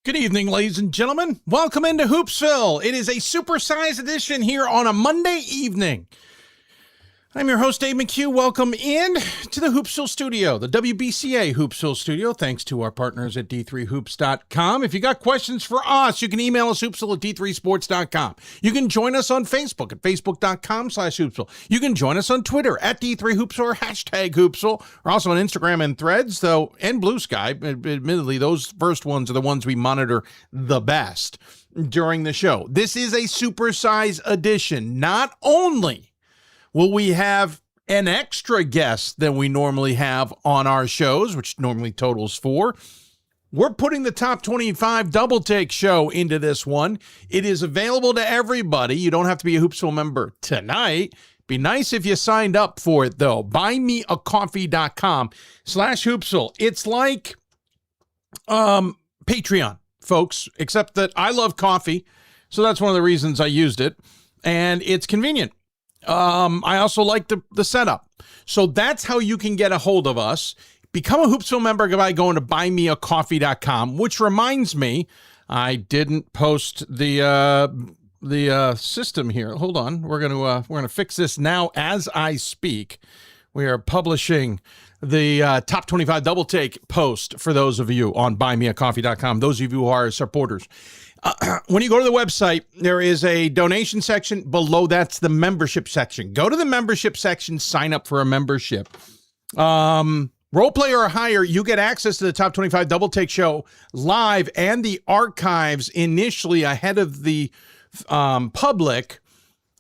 Good evening, ladies and gentlemen. Welcome into Hoopsville. It is a supersized edition here on a Monday evening. I'm your host, Dave McHugh. Welcome in to the Hoopsville studio, the WBCA Hoopsville studio, thanks to our partners at D3Hoops.com. If you got questions for us, you can email us, hoopsville at D3Sports.com. You can join us on Facebook at Facebook.com/Hoopsville. You can join us on Twitter at D3Hoopsville or hashtag Hoopsville. We're also on Instagram and Threads, though, and Blue Sky. Admittedly, those first ones are the ones we monitor the best during the show. This is a supersize edition. Not only will we have an extra guest than we normally have on our shows, which normally totals 4? We're putting the Top 25 Double Take show into this one. It is available to everybody. You don't have to be a Hoopsville member tonight. Be nice if you signed up for it, though. Buymeacoffee.com/Hoopsville. It's like Patreon, folks, except that I love coffee, so that's one of the reasons I used it, and it's convenient. I also like the setup. So that's how you can get a hold of us. Become a Hoopsville member by going to buymeacoffee.com, which reminds me, I didn't post the system here. Hold on. We're going to fix this now as I speak. We are publishing the Top 25 Double Take post for those of you on buymeacoffee.com, those of you who are supporters. When you go to the website, there is a donation section. Below that's the membership section. Go to the membership section, sign up for a membership. Role player or higher, you get access to the Top 25 Double Take show live and the archives initially ahead of the public.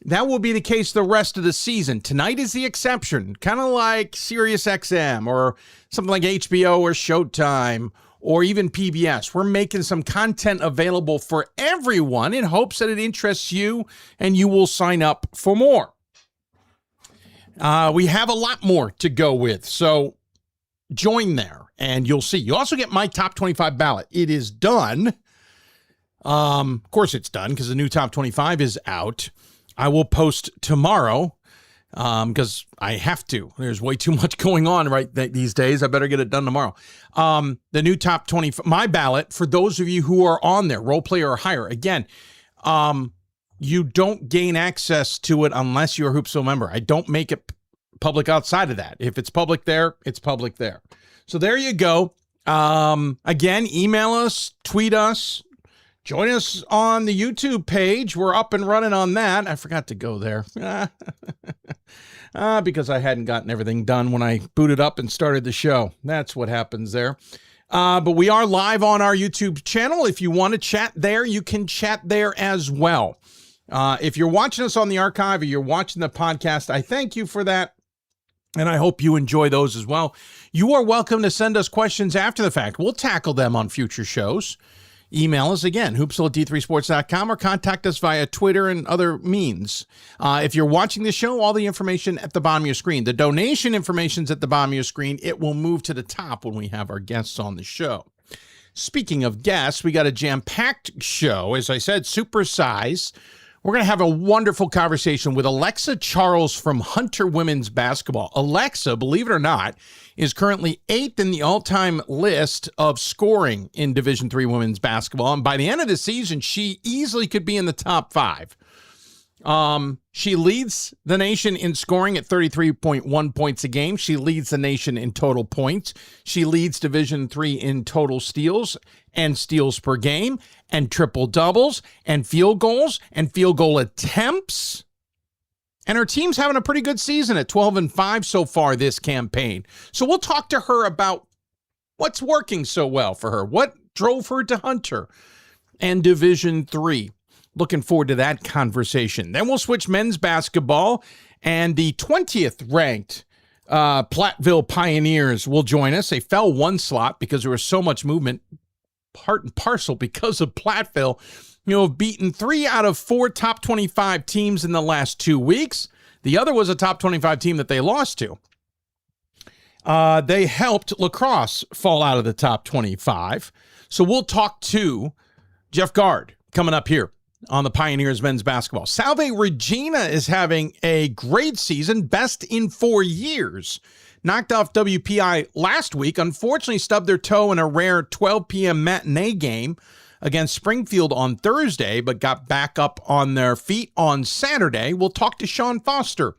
That will be the case the rest of the season. Tonight is the exception, kind of like SiriusXM or something like HBO or Showtime or even PBS. We're making some content available for everyone in hopes that it interests you and you will sign up for more. We have a lot more to go with, so join there and you'll see. You also get my Top 25 ballot. It is done. Of course it's done because the new Top 25 is out. I will post tomorrow because I have to. There's way too much going on these days. I better get it done tomorrow. The new Top 25, my ballot, for those of you who are on there, role player or higher. Again, you don't gain access to it unless you're a Hoopsville member. I don't make it public outside of that. If it's public there, it's public there. So there you go. Again, email us, tweet us. Join us on the YouTube page. We're up and running on that. I forgot to go there because I hadn't gotten everything done when I booted up and started the show. That's what happens there. But we are live on our YouTube channel. If you want to chat there, you can chat there as well. If you're watching us on the archive or you're watching the podcast, I thank you for that. And I hope you enjoy those as well. You are welcome to send us questions after the fact. We'll tackle them on future shows. Email us again, hoopsville at d3sports.com, or contact us via Twitter and other means. If you're watching the show, all the information at the bottom of your screen. The donation information's at the bottom of your screen. It will move to the top when we have our guests on the show. Speaking of guests, we got a jam-packed show. As I said, supersize. We're going to have a wonderful conversation with Alexa Charles from Hunter Women's Basketball. Alexa, believe it or not, is currently 8th in the all-time list of scoring in Division III women's basketball. And by the end of the season, she easily could be in the top 5. She leads the nation in scoring at 33.1 points a game. She leads the nation in total points. She leads Division III in total steals and steals per game and triple doubles and field goals and field goal attempts. And her team's having a pretty good season at 12-5 so far this campaign. So we'll talk to her about what's working so well for her, what drove her to Hunter and Division III. Looking forward to that conversation. Then we'll switch men's basketball, and the 20th ranked Platteville Pioneers will join us. They fell one slot because there was so much movement, part and parcel because of Platteville. Have beaten 3 out of 4 top 25 teams in the last 2 weeks. The other was a top 25 team that they lost to. They helped La Crosse fall out of the top 25. So we'll talk to Jeff Gard coming up here on the Pioneers men's basketball. Salve Regina is having a great season, best in 4 years. Knocked off WPI last week, unfortunately stubbed their toe in a rare 12 p.m. matinee game against Springfield on Thursday, but got back up on their feet on Saturday. We'll talk to Sean Foster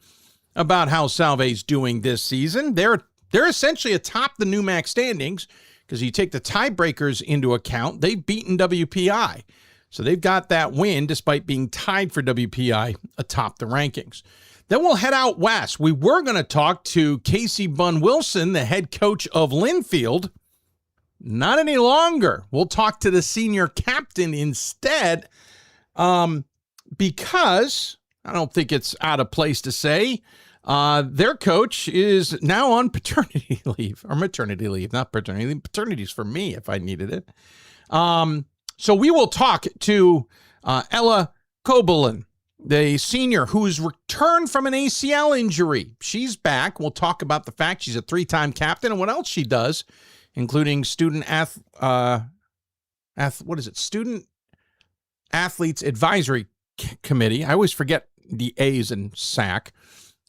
about how Salve's doing this season. They're essentially atop the NEWMAC standings because you take the tiebreakers into account. They've beaten WPI. So they've got that win despite being tied for WPI atop the rankings. Then we'll head out west. We were going to talk to Casey Bunn-Wilson, the head coach of Linfield. Not any longer. We'll talk to the senior captain instead because I don't think it's out of place to say their coach is now on paternity leave, or maternity leave, not paternity leave. Paternity's for me if I needed it. So we will talk to Ella Kobelin, the senior who's returned from an ACL injury. She's back. We'll talk about the fact she's a three-time captain and what else she does, including Student Athletes Advisory Committee. I always forget the A's in SAC.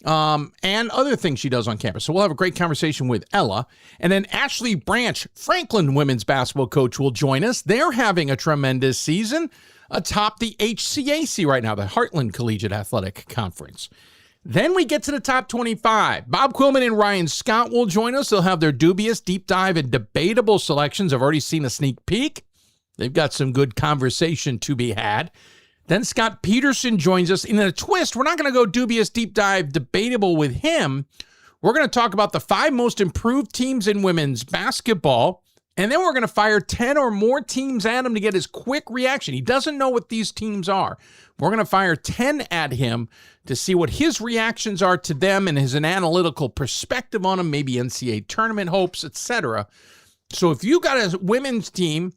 And other things she does on campus. So we'll have a great conversation with Ella. And then Ashley Branch, Franklin women's basketball coach, will join us. They're having a tremendous season atop the HCAC right now, the Heartland Collegiate Athletic Conference. Then we get to the top 25. Bob Quillman and Ryan Scott will join us. They'll have their Dubious, Deep Dive, and Debatable selections. I've already seen a sneak peek. They've got some good conversation to be had. Then Scott Peterson joins us. In a twist, we're not going to go Dubious, Deep Dive, Debatable with him. We're going to talk about the 5 most improved teams in women's basketball, and then we're going to fire 10 or more teams at him to get his quick reaction. He doesn't know what these teams are. We're going to fire 10 at him to see what his reactions are to them and his an analytical perspective on them, maybe NCAA tournament hopes, etc. So if you got a women's team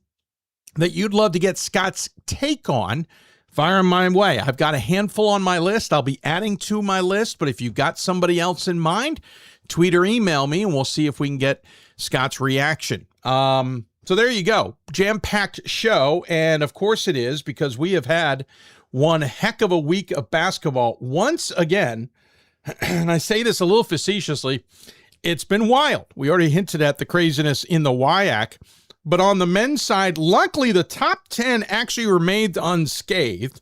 that you'd love to get Scott's take on, fire them my way. I've got a handful on my list. I'll be adding to my list, but if you've got somebody else in mind, tweet or email me, and we'll see if we can get Scott's reaction. So there you go. Jam-packed show, and of course it is, because we have had one heck of a week of basketball once again, and I say this a little facetiously, it's been wild. We already hinted at the craziness in the WIAC. But on the men's side, luckily the top 10 actually remained unscathed.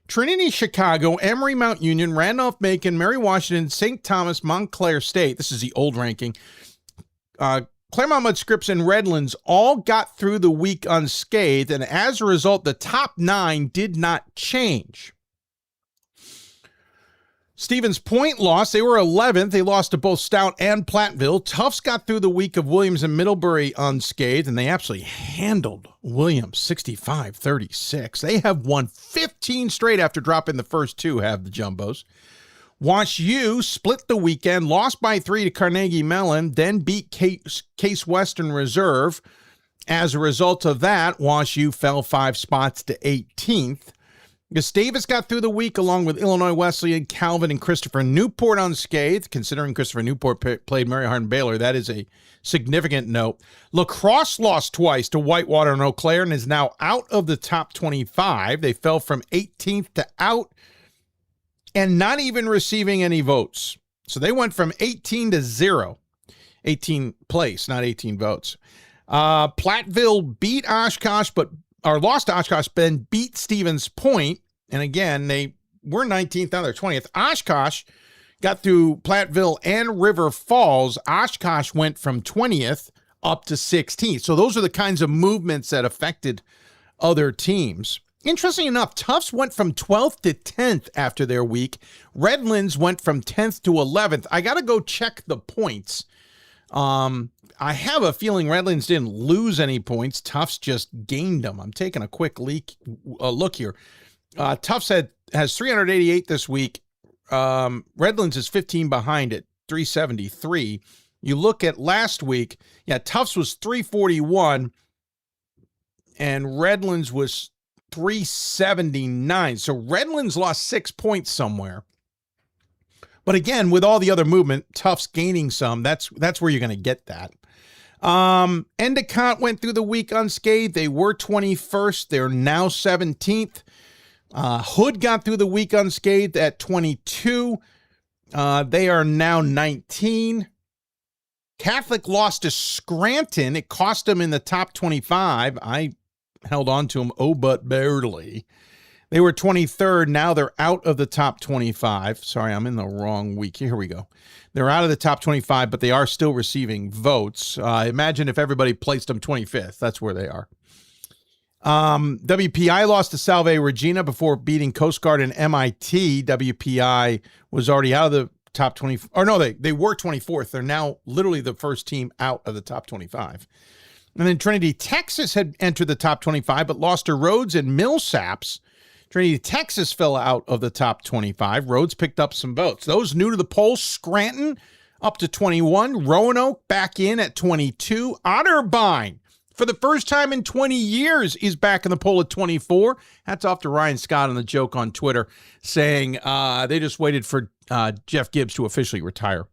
Trinity Chicago, Emory Mount Union, Randolph-Macon, Mary Washington, St. Thomas, Montclair State, this is the old ranking, Claremont Mudd Scripps and Redlands all got through the week unscathed, and as a result, the top 9 did not change. Stevens Point lost. They were 11th. They lost to both Stout and Platteville. Tufts got through the week of Williams and Middlebury unscathed, and they absolutely handled Williams 65-36. They have won 15 straight after dropping the first 2, have the Jumbos. Wash U split the weekend, lost by 3 to Carnegie Mellon, then beat Case Western Reserve. As a result of that, Wash U fell 5 spots to 18th. Gustavus got through the week along with Illinois Wesleyan, Calvin, and Christopher Newport unscathed. Considering Christopher Newport played Mary Hardin Baylor, that is a significant note. La Crosse lost twice to Whitewater and Eau Claire and is now out of the top 25. They fell from 18th to out and not even receiving any votes. So they went from 18 to 0. 18 place, not 18 votes. Platteville beat Oshkosh, lost to Oshkosh, then beat Stevens Point. And again, they were 19th, now they're 20th. Oshkosh got through Platteville and River Falls. Oshkosh went from 20th up to 16th. So those are the kinds of movements that affected other teams. Interesting enough, Tufts went from 12th to 10th after their week. Redlands went from 10th to 11th. I got to go check the points. I have a feeling Redlands didn't lose any points. Tufts just gained them. I'm taking a quick look here. Tufts has 388 this week. Redlands is 15 behind it, 373. You look at last week, Tufts was 341, and Redlands was 379. So Redlands lost 6 points somewhere. But again, with all the other movement, Tufts gaining some, that's where you're going to get that. Endicott went through the week unscathed. They were 21st. They're now 17th. Hood got through the week unscathed at 22. They are now 19. Catholic lost to Scranton. It cost them in the top 25. I held on to them, but barely. They were 23rd. Now they're out of the top 25. Sorry, I'm in the wrong week. Here we go. They're out of the top 25, but they are still receiving votes. Imagine if everybody placed them 25th. That's where they are. WPI lost to Salve Regina before beating Coast Guard and MIT. WPI was already out of the top 20. Or no, they were 24th. They're now literally the first team out of the top 25. And then Trinity, Texas had entered the top 25, but lost to Rhodes and Millsaps. Trinity, Texas fell out of the top 25. Rhodes picked up some votes. Those new to the poll, Scranton up to 21. Roanoke back in at 22. Otterbein, for the first time in 20 years, is back in the poll at 24. Hats off to Ryan Scott on the joke on Twitter saying they just waited for Jeff Gibbs to officially retire.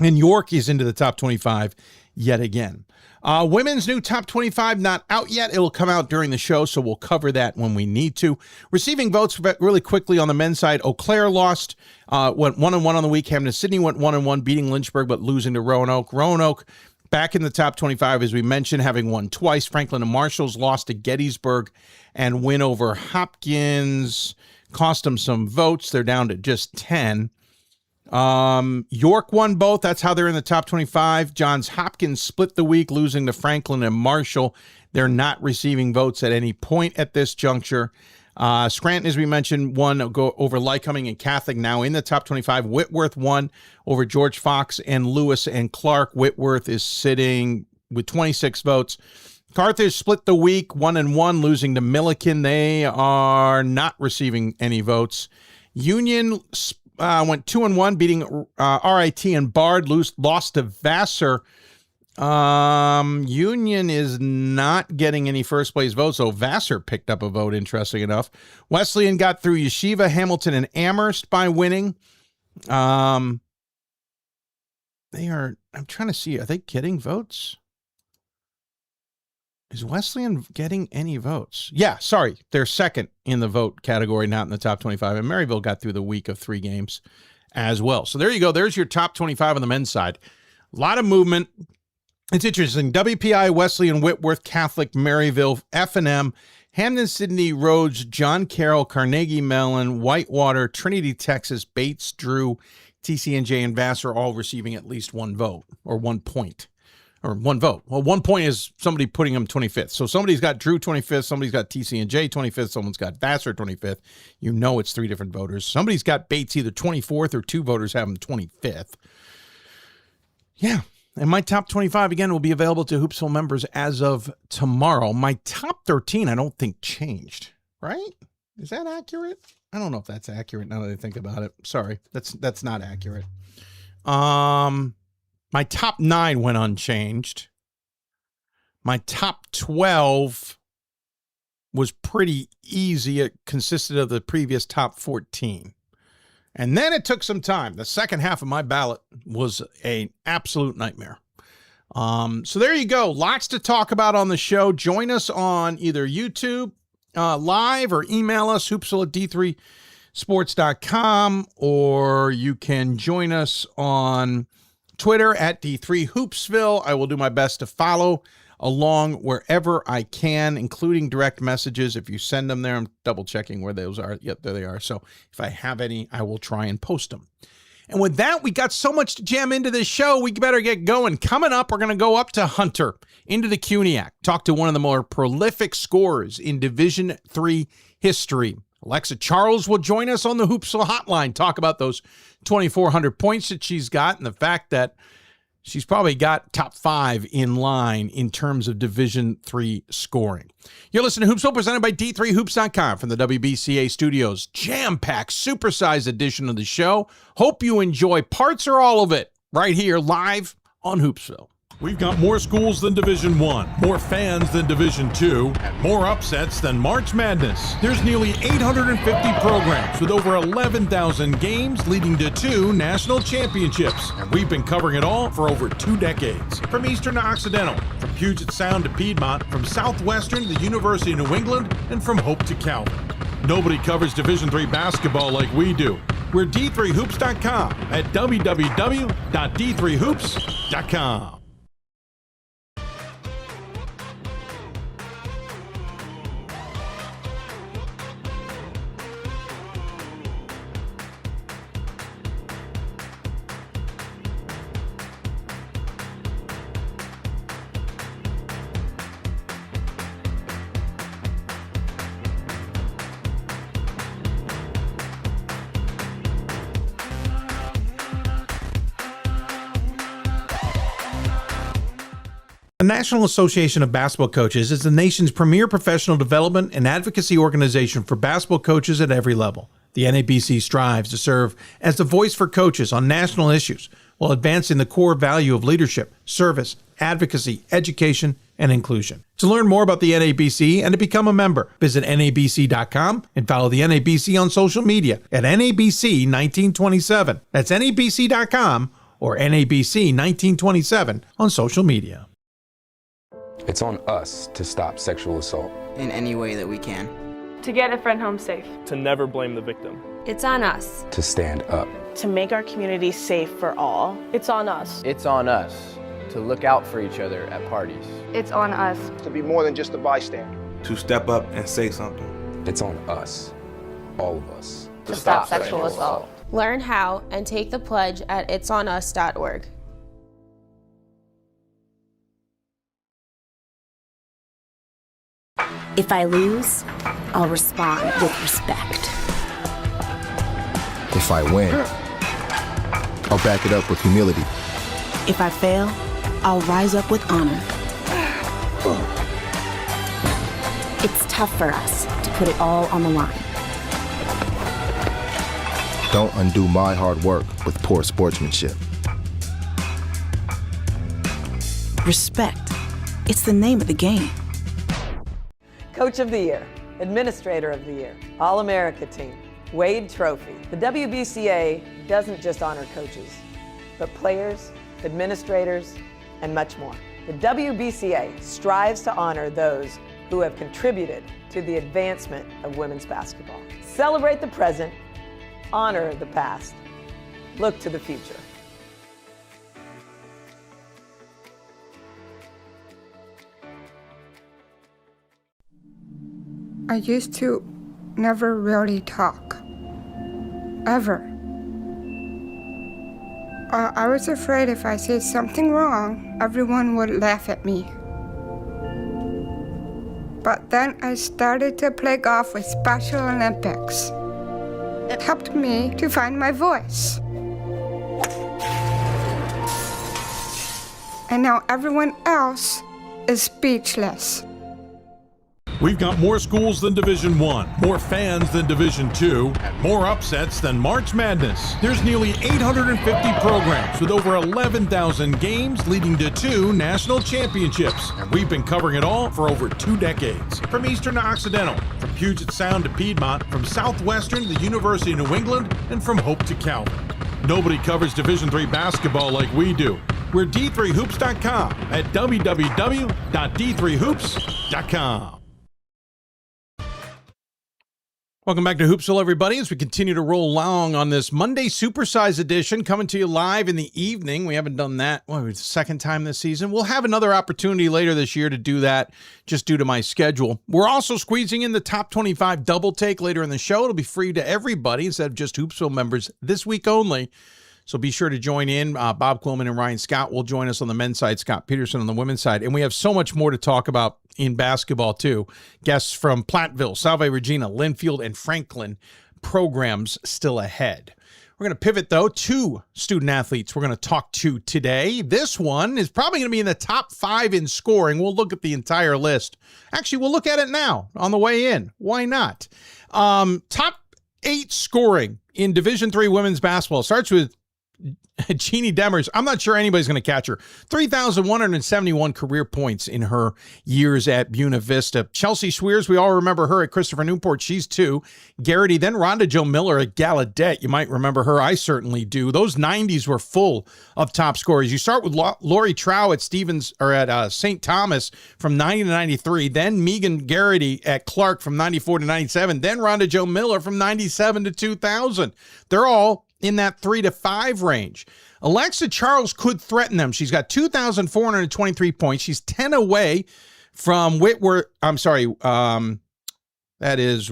And York is into the top 25 yet again. Women's new top 25 not out yet. It'll come out during the show, so we'll cover that when we need to. Receiving votes really quickly on the men's side. Eau Claire lost, went 1-1 on the week. Hampton Sydney went 1-1, beating Lynchburg, but losing to Roanoke. Roanoke back in the top 25, as we mentioned, having won twice. Franklin and Marshall's lost to Gettysburg and win over Hopkins. Cost them some votes. They're down to just 10. York won both. That's how they're in the top 25. Johns Hopkins split the week, losing to Franklin and Marshall. They're not receiving votes at any point at this juncture. Scranton, as we mentioned, won over Lycoming and Catholic, now in the top 25. Whitworth won over George Fox and Lewis and Clark. Whitworth is sitting with 26 votes. Carthage split the week, 1-1, losing to Milliken. They are not receiving any votes. Union went 2-1, beating RIT and Bard. Lost to Vassar. Union is not getting any first place votes, so Vassar picked up a vote, interesting enough. Wesleyan got through Yeshiva, Hamilton, and Amherst by winning. I'm trying to see, are they getting votes? Is Wesleyan getting any votes? Yeah, sorry. They're second in the vote category, not in the top 25. And Maryville got through the week of 3 games as well. So there you go. There's your top 25 on the men's side. A lot of movement. It's interesting. WPI, Wesleyan, Whitworth, Catholic, Maryville, F&M, Hampton, Sydney, Rhodes, John Carroll, Carnegie Mellon, Whitewater, Trinity, Texas, Bates, Drew, TCNJ, and Vassar all receiving at least 1 vote or 1 point. Or 1 vote. Well, 1 point is somebody putting them 25th. So somebody's got Drew 25th, somebody's got TC&J 25th, someone's got Vassar 25th. You know it's 3 different voters. Somebody's got Bates either 24th or 2 voters have him 25th. Yeah. And my top 25, again, will be available to Hoopsville members as of tomorrow. My top 13, I don't think changed, right? Is that accurate? I don't know if that's accurate now that I think about it. Sorry, that's not accurate. My top 9 went unchanged. My top 12 was pretty easy. It consisted of the previous top 14. And then it took some time. The second half of my ballot was an absolute nightmare. So there you go. Lots to talk about on the show. Join us on either YouTube live or email us, hoopsville@d3sports.com, or you can join us on Twitter at D3 Hoopsville. I will do my best to follow along wherever I can, including direct messages. If you send them there, I'm double checking where those are. Yep, there they are. So if I have any, I will try and post them. And with that, we got so much to jam into this show, we better get going. Coming up, we're going to go up to Hunter, into the CUNYAC, talk to one of the more prolific scorers in Division III history. Alexa Charles will join us on the Hoopsville Hotline, talk about those 2,400 points that she's got and the fact that she's probably got top 5 in line in terms of Division III scoring. You're listening to Hoopsville, presented by D3Hoops.com from the WBCA studios. Jam-packed, supersized edition of the show. Hope you enjoy parts or all of it right here live on Hoopsville. We've got more schools than Division I, more fans than Division II, and more upsets than March Madness. There's nearly 850 programs with over 11,000 games leading to 2 national championships. And we've been covering it all for over 2 decades. From Eastern to Occidental, from Puget Sound to Piedmont, from Southwestern to the University of New England, and from Hope to Calvin. Nobody covers Division III basketball like we do. We're D3Hoops.com at www.d3hoops.com. The National Association of Basketball Coaches is the nation's premier professional development and advocacy organization for basketball coaches at every level. The NABC strives to serve as the voice for coaches on national issues while advancing the core value of leadership, service, advocacy, education, and inclusion. To learn more about the NABC and to become a member, visit NABC.com and follow the NABC on social media at NABC1927. That's NABC.com or NABC1927 on social media. It's on us to stop sexual assault. In any way that we can. To get a friend home safe. To never blame the victim. It's on us. To stand up. To make our community safe for all. It's on us. It's on us to look out for each other at parties. It's on us. To be more than just a bystander. To step up and say something. It's on us. All of us. To stop sexual assault. Learn how and take the pledge at itsonus.org. If I lose, I'll respond with respect. If I win, I'll back it up with humility. If I fail, I'll rise up with honor. It's tough for us to put it all on the line. Don't undo my hard work with poor sportsmanship. Respect. It's the name of the game. Coach of the Year, Administrator of the Year, All-America Team, Wade Trophy. The WBCA doesn't just honor coaches, but players, administrators, and much more. The WBCA strives to honor those who have contributed to the advancement of women's basketball. Celebrate the present, honor the past, look to the future. I used to never really talk, ever. I was afraid if I said something wrong, everyone would laugh at me. But then I started to play golf with Special Olympics. It helped me to find my voice. And now everyone else is speechless. We've got more schools than Division I, more fans than Division II, more upsets than March Madness. There's nearly 850 programs with over 11,000 games leading to 2 national championships. And we've been covering it all for over 2 decades. From Eastern to Occidental, from Puget Sound to Piedmont, from Southwestern to the University of New England, and from Hope to Calvin. Nobody covers Division III basketball like we do. We're D3Hoops.com at www.d3hoops.com. Welcome back to Hoopsville, everybody, as we continue to roll along on this Monday Supersize edition, coming to you live in the evening. We haven't done that, it's the second time this season. We'll have another opportunity later this year to do that, just due to my schedule. We're also squeezing in the top 25 double take later in the show. It'll be free to everybody instead of just Hoopsville members this week only. So be sure to join in. Bob Quillman and Ryan Scott will join us on the men's side, Scott Peterson on the women's side. And we have so much more to talk about in basketball, too. Guests from Platteville, Salve Regina, Linfield, and Franklin programs still ahead. We're going to pivot, though, to student athletes we're going to talk to today. This one is probably going to be in the top 5 in scoring. We'll look at the entire list. Actually, we'll look at it now on the way in. Why not? Top 8 scoring in Division III women's basketball starts with Jeannie Demers. I'm not sure anybody's going to catch her. 3,171 career points in her years at Buena Vista. Chelsea Swears, we all remember her at Christopher Newport. She's 2. Garrity, then Rhonda Jo Miller at Gallaudet. You might remember her. I certainly do. Those 90s were full of top scorers. You start with Lori Trow at Stevens or at St. Thomas from 90 to 93. Then Megan Garrity at Clark from 94 to 97. Then Rhonda Jo Miller from 97 to 2000. They're all in that 3 to 5 range. Alexa Charles could threaten them. She's got 2,423 points. She's 10 away from Whitworth. I'm sorry. That is,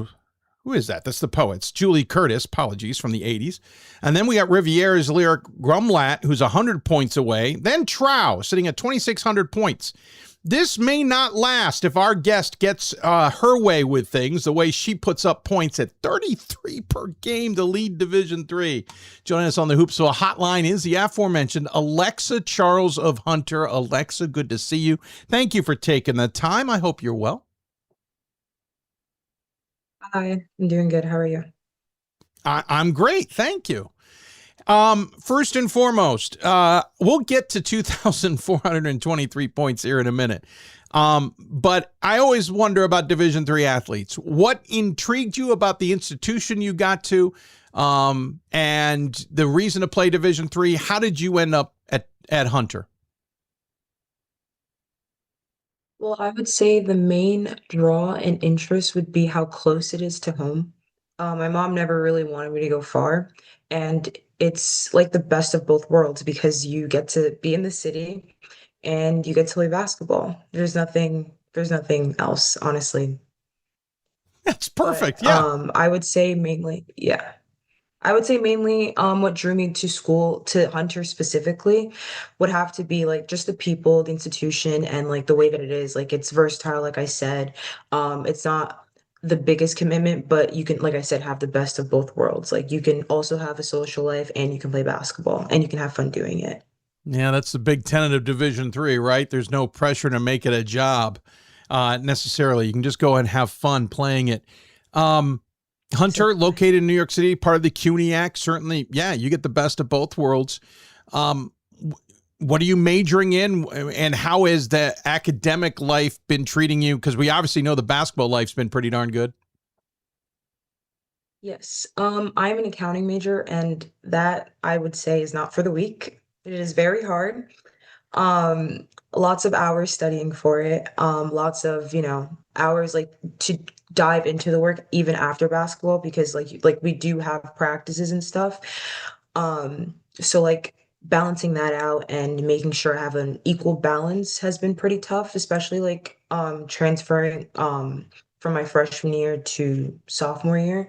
who is that? That's the Poets. Julie Curtis, apologies, from the 80s. And then we got Riviere's Lyric Grumlat, who's 100 points away. Then Trow, sitting at 2,600 points. This may not last if our guest gets her way with things, the way she puts up points at 33 per game to lead Division III. Joining us on the Hoopsville hotline is the aforementioned Alexa Charles of Hunter. Alexa, good to see you. Thank you for taking the time. I hope you're well. Hi, I'm doing good. How are you? I'm great. Thank you. First and foremost, we'll get to 2,423 points here in a minute. But I always wonder about Division III athletes. What intrigued you about the institution you got to, and the reason to play Division III? How did you end up at Hunter? Well, I would say the main draw and interest would be how close it is to home. My mom never really wanted me to go far, and it's like the best of both worlds because you get to be in the city and you get to play basketball. There's nothing else, honestly. That's perfect. Yeah. I would say mainly, what drew me to school, to Hunter specifically, would have to be like just the people, the institution, and like the way that it is. Like it's versatile, like I said. It's not the biggest commitment, but you can, like I said, have the best of both worlds. Like you can also have a social life and you can play basketball and you can have fun doing it. Yeah, that's the big tenet of Division III, right? There's no pressure to make it a job necessarily. You can just go and have fun playing it. Hunter, located in New York City, part of the CUNY, certainly, yeah, you get the best of both worlds. What are you majoring in, and how has the academic life been treating you? Because we obviously know the basketball life's been pretty darn good. Yes, I'm an accounting major, and that I would say is not for the weak. It is very hard. Lots of hours studying for it. Lots of, hours like to dive into the work even after basketball because like we do have practices and stuff. So like balancing that out and making sure I have an equal balance has been pretty tough, especially like transferring from my freshman year to sophomore year.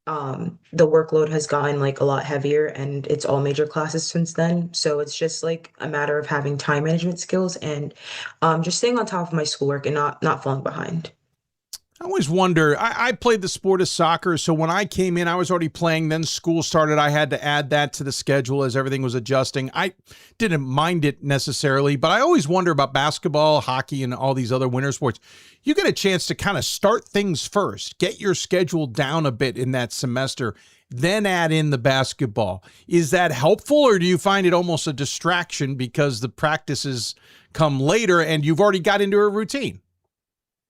The workload has gotten like a lot heavier and it's all major classes since then. So it's just like a matter of having time management skills and just staying on top of my schoolwork and not falling behind. I always wonder, I played the sport of soccer, so when I came in, I was already playing, then school started. I had to add that to the schedule as everything was adjusting. I didn't mind it necessarily, but I always wonder about basketball, hockey, and all these other winter sports. You get a chance to kind of start things first, get your schedule down a bit in that semester, then add in the basketball. Is that helpful, or do you find it almost a distraction because the practices come later and you've already got into a routine?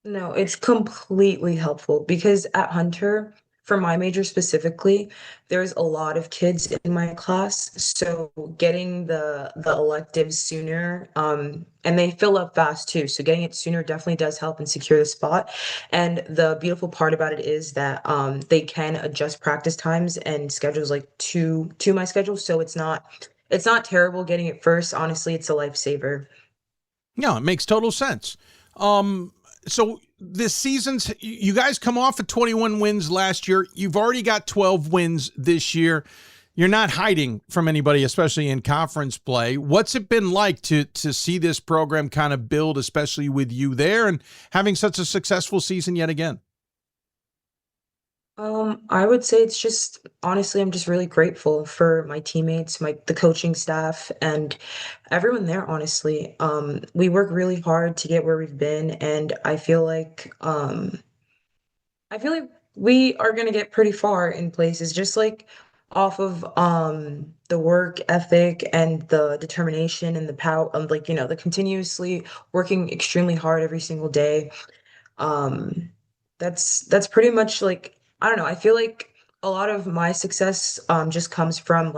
No, it's completely helpful because at Hunter, for my major specifically, there's a lot of kids in my class. So getting the electives sooner, and they fill up fast too. So getting it sooner definitely does help and secure the spot. And the beautiful part about it is that they can adjust practice times and schedules like to my schedule. So it's not terrible getting it first. Honestly, it's a lifesaver. No, it makes total sense. So this season's, you guys come off of 21 wins last year. You've already got 12 wins this year. You're not hiding from anybody, especially in conference play. What's it been like to see this program kind of build, especially with you there and having such a successful season yet again? I would say it's just, honestly, I'm just really grateful for my teammates, the coaching staff, and everyone there, honestly. We work really hard to get where we've been, and I feel like we are gonna get pretty far in places, just like off of the work ethic and the determination and the power, the continuously working extremely hard every single day. That's pretty much like, I don't know. I feel like a lot of my success just comes from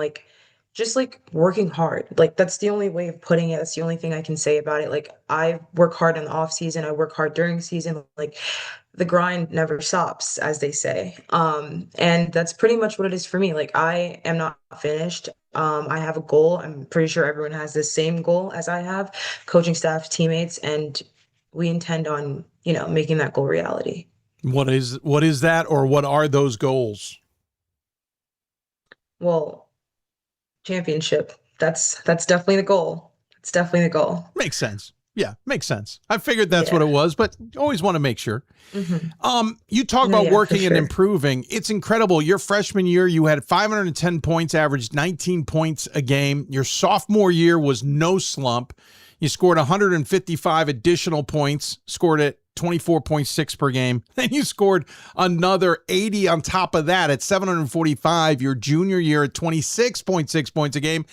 just working hard. Like that's the only way of putting it. That's the only thing I can say about it. Like I work hard in the off season. I work hard during season. Like the grind never stops, as they say. And that's pretty much what it is for me. Like I am not finished. I have a goal. I'm pretty sure everyone has the same goal as I have, coaching staff, teammates, and we intend on, making that goal reality. What is that, or what are those goals? Well, championship. That's definitely the goal. It's definitely the goal. Makes sense. Yeah, makes sense. I figured that's what it was, but always want to make sure. You talk about working and improving. It's incredible. Your freshman year, you had 510 points, averaged 19 points a game. Your sophomore year was no slump. You scored 155 additional points, scored at 24.6 per game. Then you scored another 80 on top of that at 745 your junior year at 26.6 points a game.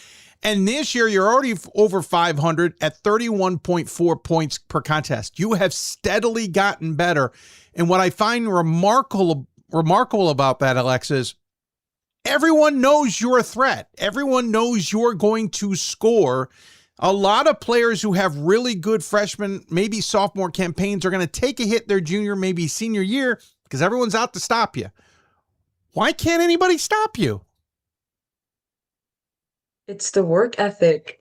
And this year, you're already over 500 at 31.4 points per contest. You have steadily gotten better. And what I find remarkable about that, Alexis, everyone knows you're a threat. Everyone knows you're going to score. A lot of players who have really good freshman, maybe sophomore campaigns are going to take a hit their junior, maybe senior year because everyone's out to stop you. Why can't anybody stop you? It's the work ethic.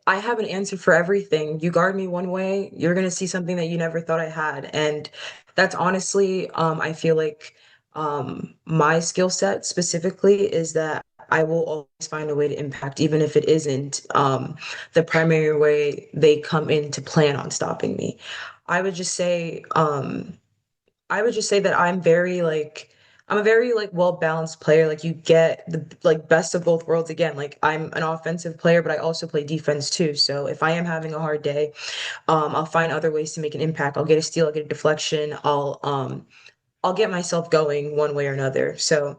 I have an answer for everything. You guard me one way, you're going to see something that you never thought I had. And that's honestly, I feel like my skill set specifically is that I will always find a way to impact, even if it isn't the primary way they come in to plan on stopping me. I would just say that I'm a very well-balanced player. Like you get the best of both worlds again. Like I'm an offensive player, but I also play defense too. So if I am having a hard day, I'll find other ways to make an impact. I'll get a steal, I'll get a deflection, I'll get myself going one way or another. So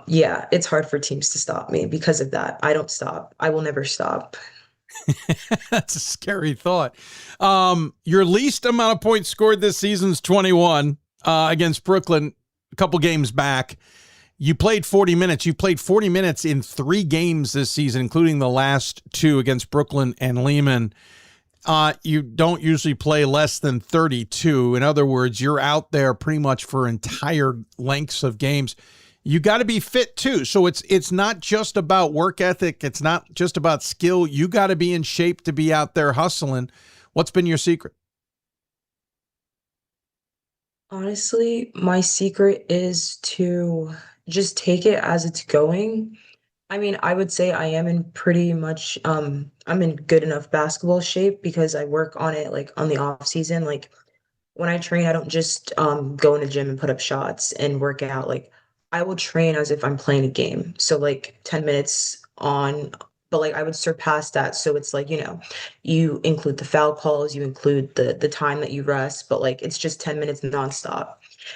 yeah, it's hard for teams to stop me because of that. I don't stop. I will never stop. That's a scary thought. Your least amount of points scored this season is 21 against Brooklyn. A couple games back, you played 40 minutes. You played 40 minutes in 3 games this season, including the last 2 against Brooklyn and Lehman. You don't usually play less than 32. In other words, you're out there pretty much for entire lengths of games. You got to be fit too. So it's not just about work ethic. It's not just about skill. You got to be in shape to be out there hustling. What's been your secret? Honestly, my secret is to just take it as it's going. I mean, I would say I am in pretty much I'm in good enough basketball shape because I work on it like on the off season. Like when I train, I don't just go in the gym and put up shots and work out. Like I will train as if I'm playing a game. So like 10 minutes on, but like I would surpass that. So it's like, you include the foul calls, you include the time that you rest, but like it's just 10 minutes nonstop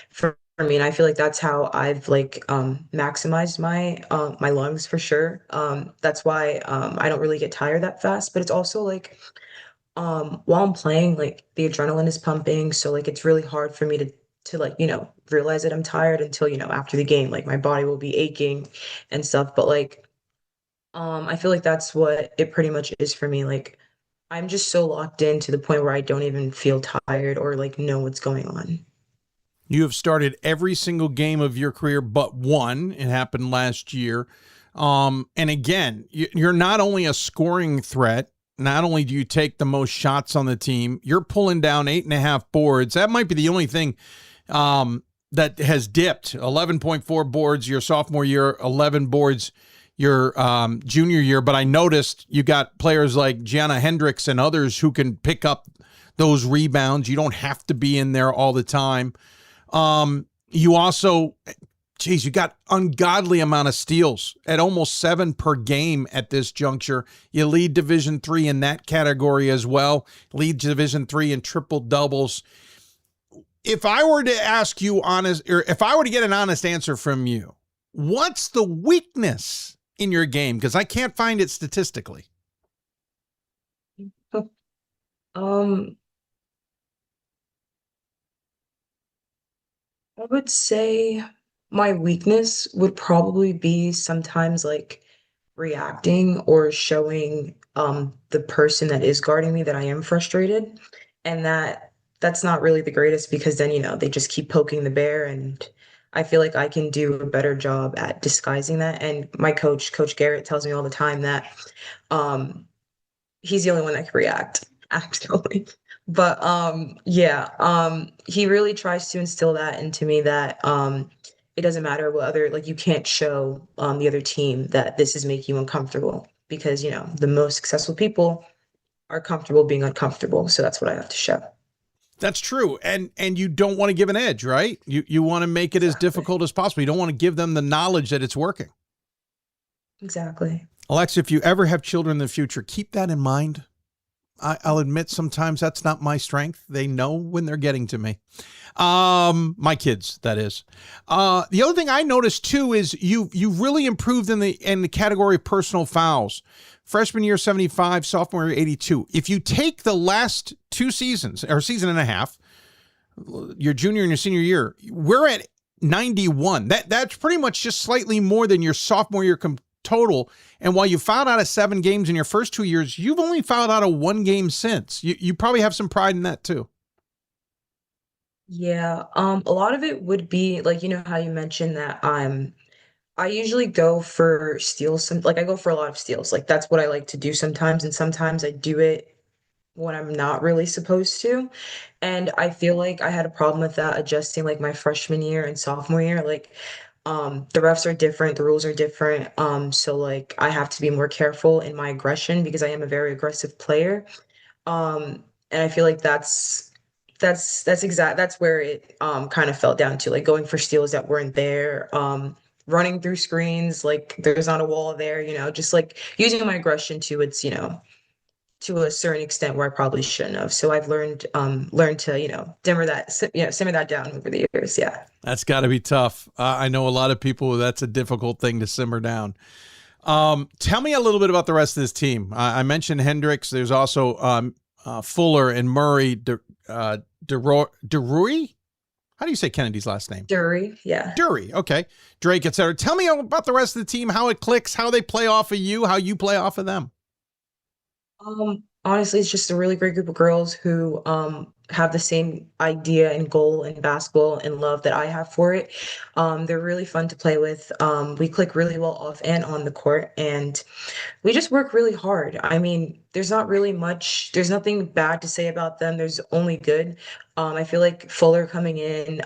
for me. And I feel like that's how I've maximized my lungs for sure. That's why I don't really get tired that fast. But it's also like while I'm playing, like the adrenaline is pumping. So like it's really hard for me to realize that I'm tired until, after the game, like my body will be aching and stuff. But like I feel like that's what it pretty much is for me. Like I'm just so locked in to the point where I don't even feel tired or like know what's going on. You have started every single game of your career but one. It happened last year. And again, you're not only a scoring threat, not only do you take the most shots on the team, you're pulling down 8.5 boards. That might be the only thing that has dipped. 11.4 boards your sophomore year, 11 boards your junior year. But I noticed you got players like Gianna Hendricks and others who can pick up those rebounds. You don't have to be in there all the time. You also, you got ungodly amount of steals at almost 7 per game at this juncture. You lead Division III in that category as well. Lead Division III in triple doubles. If I were to ask you if I were to get an honest answer from you, what's the weakness in your game? Because I can't find it statistically. I would say my weakness would probably be sometimes like reacting or showing the person that is guarding me that I am frustrated, and that's not really the greatest because then they just keep poking the bear, and I feel like I can do a better job at disguising that. And my Coach Garrett, tells me all the time that he's the only one that can react, actually. But he really tries to instill that into me that it doesn't matter what you can't show the other team that this is making you uncomfortable because the most successful people are comfortable being uncomfortable. So that's what I have to show. That's true. And you don't want to give an edge, right? You want to make it as difficult as possible. You don't want to give them the knowledge that it's working. Exactly. Alexa, if you ever have children in the future, keep that in mind. I'll admit sometimes that's not my strength. They know when they're getting to me. My kids, that is. The other thing I noticed too is you really improved in the category of personal fouls. Freshman year 75, sophomore year 82. If you take the last 2 seasons or season and a half, your junior and your senior year, we're at 91. That's pretty much just slightly more than your sophomore year total. And while you fouled out of 7 games in your first 2 years, you've only fouled out of 1 game since. You probably have some pride in that too. Yeah, a lot of it would be like, you know how you mentioned that I usually go for steals. I go for a lot of steals. Like that's what I like to do sometimes, and sometimes I do it when I'm not really supposed to. And I feel like I had a problem with that adjusting like my freshman year and sophomore year. Like the refs are different, the rules are different. So like I have to be more careful in my aggression because I am a very aggressive player. And I feel like that's where it kind of fell down to, like going for steals that weren't there, running through screens like there's not a wall there, just like using my aggression to its, to a certain extent where I probably shouldn't have. So I've learned to, simmer that down over the years. Yeah. That's got to be tough. I know a lot of people, that's a difficult thing to simmer down. Tell me a little bit about the rest of this team. I mentioned Hendricks. There's also Fuller and Murray, DeRuy. How do you say Kennedy's last name? DIII, yeah. DIII, okay. Drake, etc. Tell me about the rest of the team, how it clicks, how they play off of you, how you play off of them. Honestly, it's just a really great group of girls who have the same idea and goal in basketball and love that I have for it. They're really fun to play with. We click really well off and on the court, and we just work really hard. I mean, there's nothing bad to say about them. There's only good. I feel like Fuller coming in,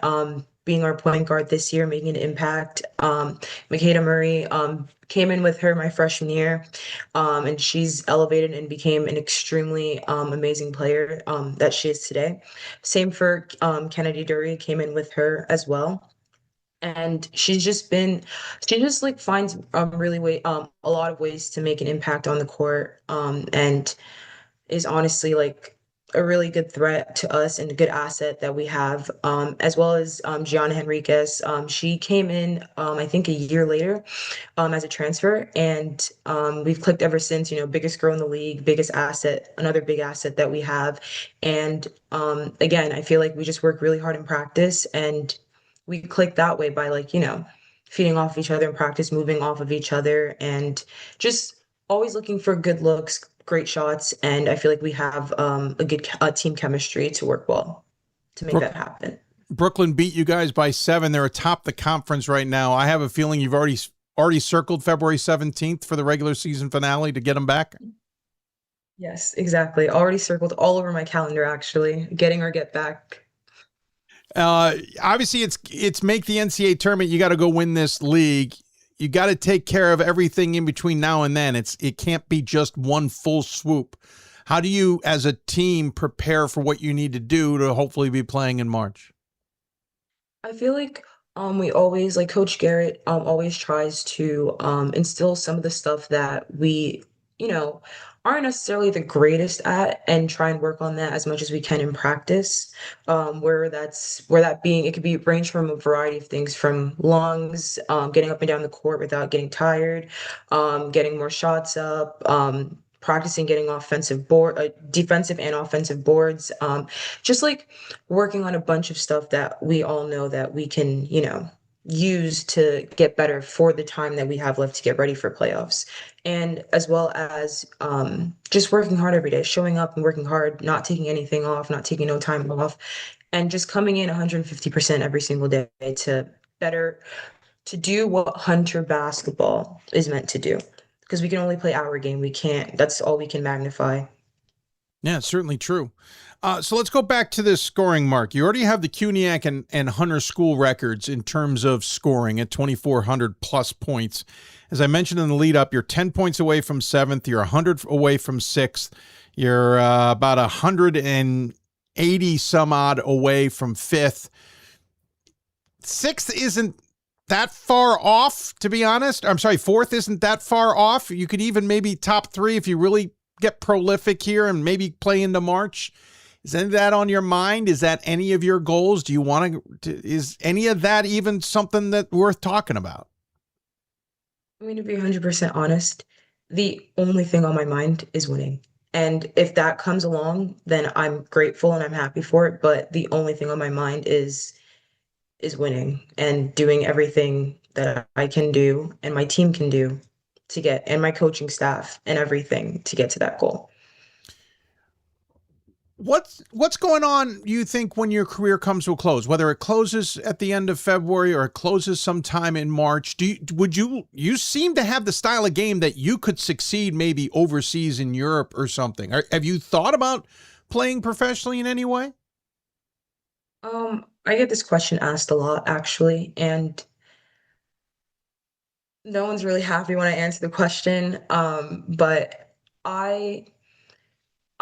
being our point guard this year, making an impact. McHugh Murray came in with her my freshman year, and she's elevated and became an extremely amazing player that she is today. Same for Kennedy DIII, came in with her as well. And she just like finds really a lot of ways to make an impact on the court, and is honestly like a really good threat to us and a good asset that we have, as well as Gianna Henriquez. She came in, I think a year later, as a transfer, and we've clicked ever since. Biggest girl in the league, biggest asset, another big asset that we have. And again, I feel like we just work really hard in practice, and we click that way by feeding off each other in practice, moving off of each other, and just always looking for good looks, great shots. And I feel like we have a good team chemistry to work well to make that happen. Brooklyn beat you guys by 7. They're atop the conference right now. I have a feeling you've already circled February 17th for the regular season finale to get them back. Yes, exactly. Already circled all over my calendar, actually. Getting our get back. Obviously, it's make the NCAA tournament. You got to go win this league. You got to take care of everything in between now and then. It can't be just one full swoop. How do you, as a team, prepare for what you need to do to hopefully be playing in March? I feel like we always, like Coach Garrett, always tries to instill some of the stuff that we, aren't necessarily the greatest at, and try and work on that as much as we can in practice. It could be range from a variety of things, from lungs, getting up and down the court without getting tired, getting more shots up, practicing getting defensive and offensive boards, just like working on a bunch of stuff that we all know that we can, use to get better for the time that we have left to get ready for playoffs. And as well as just working hard every day, showing up and working hard, not taking anything off, not taking no time off, and just coming in 150% every single day to do what Hunter basketball is meant to do. Because we can only play our game. That's all we can magnify. Yeah, it's certainly true. So let's go back to this scoring mark. You already have the CUNYAC and Hunter School records in terms of scoring at 2,400 plus points. As I mentioned in the lead up, you're 10 points away from 7th. You're 100 away from 6th. You're about 180 some odd away from 5th. 6th isn't that far off, to be honest. I'm sorry, 4th isn't that far off. You could even maybe top 3 if you really get prolific here and maybe play into March. Is any of that on your mind? Is that any of your goals? Do you want to, is any of that even something that worth talking about? I mean, to be 100% honest, the only thing on my mind is winning. And if that comes along, then I'm grateful and I'm happy for it. But the only thing on my mind is winning and doing everything that I can do and my team can do to get, and my coaching staff and everything to get to that goal. What's going on, you think, when your career comes to a close, whether it closes at the end of February or it closes sometime in March? You seem to have the style of game that you could succeed maybe overseas in Europe or something. Have you thought about playing professionally in any way? I get this question asked a lot, actually, and no one's really happy when I answer the question. But I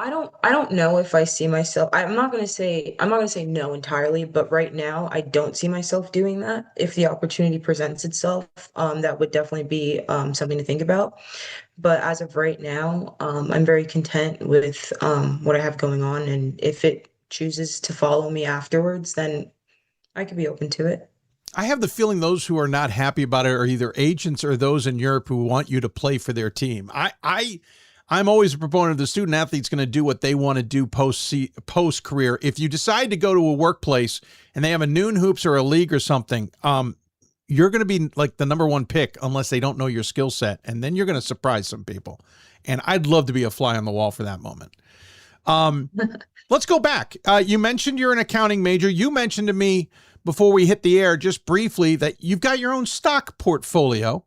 don't know if I see myself. I'm not gonna say no entirely, but right now I don't see myself doing that. If the opportunity presents itself, that would definitely be something to think about. But as of right now, I'm very content with what I have going on, and if it chooses to follow me afterwards, then I could be open to it. I have the feeling those who are not happy about it are either agents or those in Europe who want you to play for their team. I'm always a proponent of the student athlete's going to do what they want to do post career. If you decide to go to a workplace and they have a noon hoops or a league or something, you're going to be like the #1 pick unless they don't know your skill set. And then you're going to surprise some people. And I'd love to be a fly on the wall for that moment. Let's go back. You mentioned you're an accounting major. You mentioned to me before we hit the air just briefly that you've got your own stock portfolio.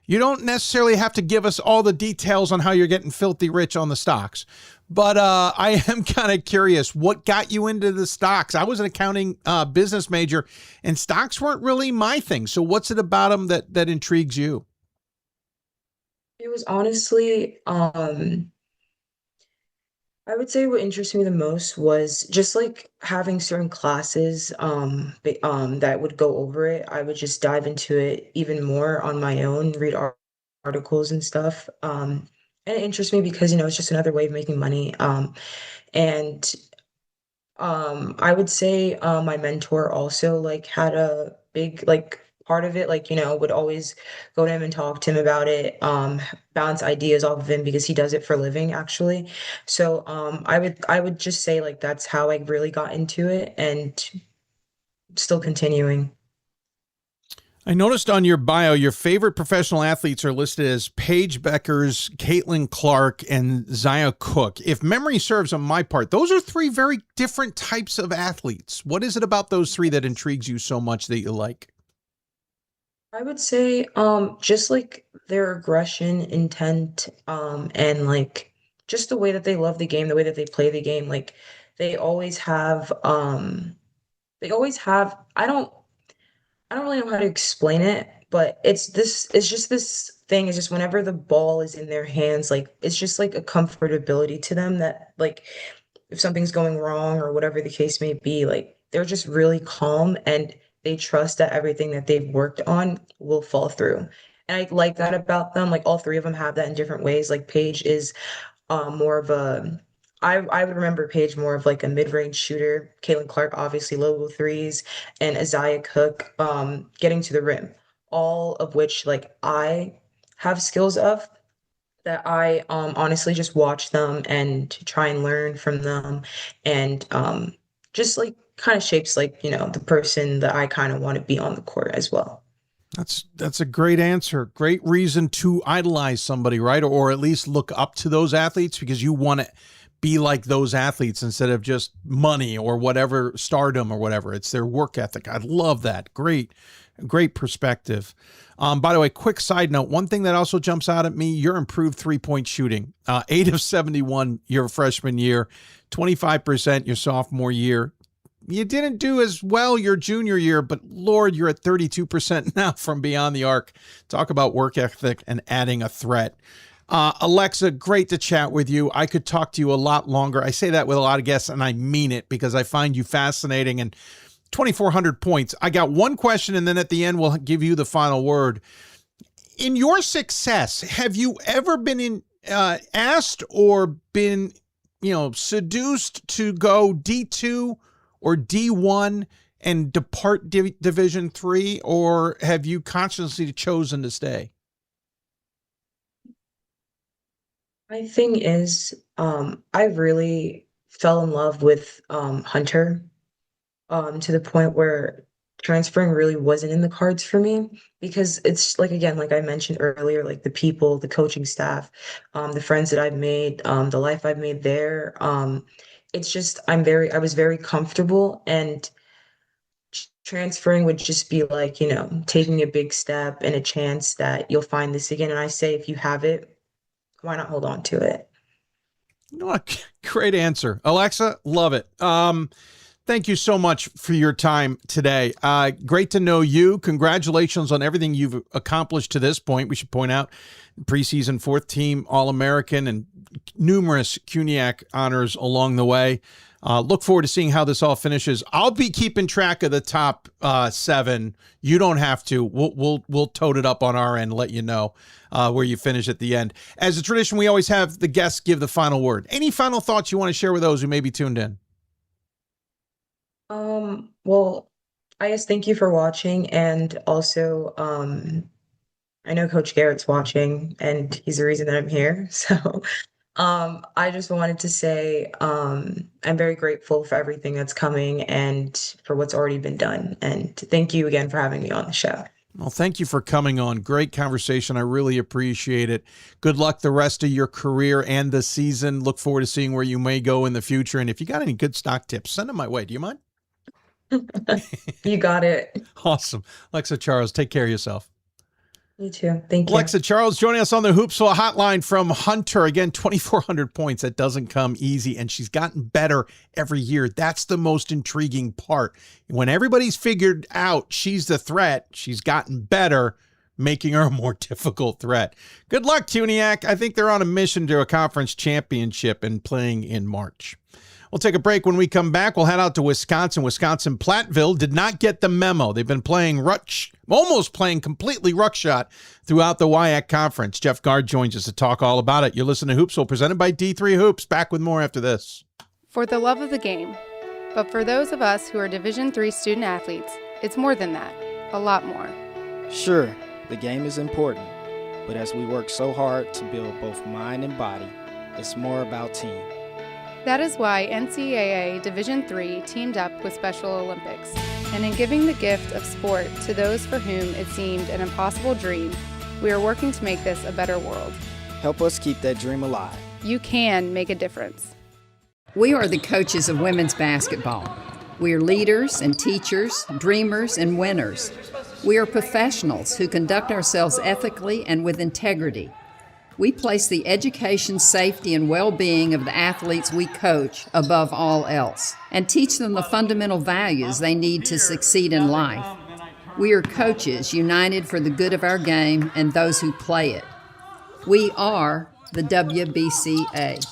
You don't necessarily have to give us all the details on how you're getting filthy rich on the stocks, but I am kind of curious what got you into the stocks. I was an accounting business major, and stocks weren't really my thing. So what's it about them that intrigues you? It was honestly, I would say what interested me the most was just like having certain classes that would go over it. I would just dive into it even more on my own, read articles and stuff. And it interests me because, it's just another way of making money. And I would say my mentor also like had a big like part of it, like, would always go to him and talk to him about it, bounce ideas off of him because he does it for a living, actually. So I would just say like that's how I really got into it and still continuing. I noticed on your bio, your favorite professional athletes are listed as Paige Beckers, Caitlin Clark, and Zia Cook. If memory serves on my part, those are 3 very different types of athletes. What is it about those 3 that intrigues you so much that you like? I would say just like their aggression, intent, and like just the way that they love the game, the way that they play the game. Like they always have I don't really know how to explain it, but it's just this thing. It's just whenever the ball is in their hands, like it's just like a comfortability to them that like if something's going wrong or whatever the case may be, like they're just really calm and they trust that everything that they've worked on will fall through. And I like that about them. Like all 3 of them have that in different ways. Like Paige is more of I would remember Paige more of like a mid-range shooter. Caitlin Clark, obviously logo threes, and Zia Cook getting to the rim. All of which like I have skills of that I honestly just watch them and try and learn from them, and just like kind of shapes like the person that I kind of want to be on the court as well. That's a great answer. Great reason to idolize somebody, right? Or at least look up to those athletes because you want to be like those athletes instead of just money or whatever, stardom or whatever. It's their work ethic. I love that. Great perspective. By the way, quick side note, one thing that also jumps out at me, your improved 3-point shooting. 8 of 71 your freshman year, 25% your sophomore year. You didn't do as well your junior year, but Lord, you're at 32% now from beyond the arc. Talk about work ethic and adding a threat. Alexa, great to chat with you. I could talk to you a lot longer. I say that with a lot of guests, and I mean it because I find you fascinating. And 2,400 points. I got one question, and then at the end, we'll give you the final word. In your success, have you ever been asked or been, seduced to go D2 or D1 and depart Division III, or have you consciously chosen to stay? My thing is, I really fell in love with Hunter to the point where transferring really wasn't in the cards for me, because it's like, again, like I mentioned earlier, like the people, the coaching staff, the friends that I've made, the life I've made there. It's just, I was very comfortable, and transferring would just be like, taking a big step and a chance that you'll find this again. And I say, if you have it, why not hold on to it? Great answer. Alexa, love it. Thank you so much for your time today. Great to know you. Congratulations on everything you've accomplished to this point. We should point out preseason 4th team All-American and numerous CUNYAC honors along the way. Look forward to seeing how this all finishes. I'll be keeping track of the top 7. You don't have to. We'll tote it up on our end and let you know where you finish at the end. As a tradition, we always have the guests give the final word. Any final thoughts you want to share with those who may be tuned in? Well, I guess thank you for watching, and also I know Coach Garrett's watching, and he's the reason that I'm here. So I just wanted to say I'm very grateful for everything that's coming and for what's already been done. And thank you again for having me on the show. Well, thank you for coming on. Great conversation. I really appreciate it. Good luck the rest of your career and the season. Look forward to seeing where you may go in the future. And if you got any good stock tips, send them my way. Do you mind? You got it. Awesome. Alexa Charles, take care of yourself. You too. Thank you. Alexa Charles joining us on the Hoopsville hotline from Hunter. Again, 2,400 points. That doesn't come easy, and she's gotten better every year. That's the most intriguing part. When everybody's figured out she's the threat, she's gotten better, making her a more difficult threat. Good luck, CUNYAC. I think they're on a mission to a conference championship and playing in March. We'll take a break. When we come back, we'll head out to Wisconsin. Wisconsin-Platteville did not get the memo. They've been playing almost playing completely ruckshot throughout the WIAC conference. Jeff Gard joins us to talk all about it. You're listening to Hoopsville, presented by D3 Hoops. Back with more after this. For the love of the game. But for those of us who are Division III student athletes, it's more than that. A lot more. Sure, the game is important, but as we work so hard to build both mind and body, it's more about team. That is why NCAA Division III teamed up with Special Olympics. And in giving the gift of sport to those for whom it seemed an impossible dream, we are working to make this a better world. Help us keep that dream alive. You can make a difference. We are the coaches of women's basketball. We are leaders and teachers, dreamers and winners. We are professionals who conduct ourselves ethically and with integrity. We place the education, safety, and well-being of the athletes we coach above all else and teach them the fundamental values they need to succeed in life. We are coaches united for the good of our game and those who play it. We are the WBCA.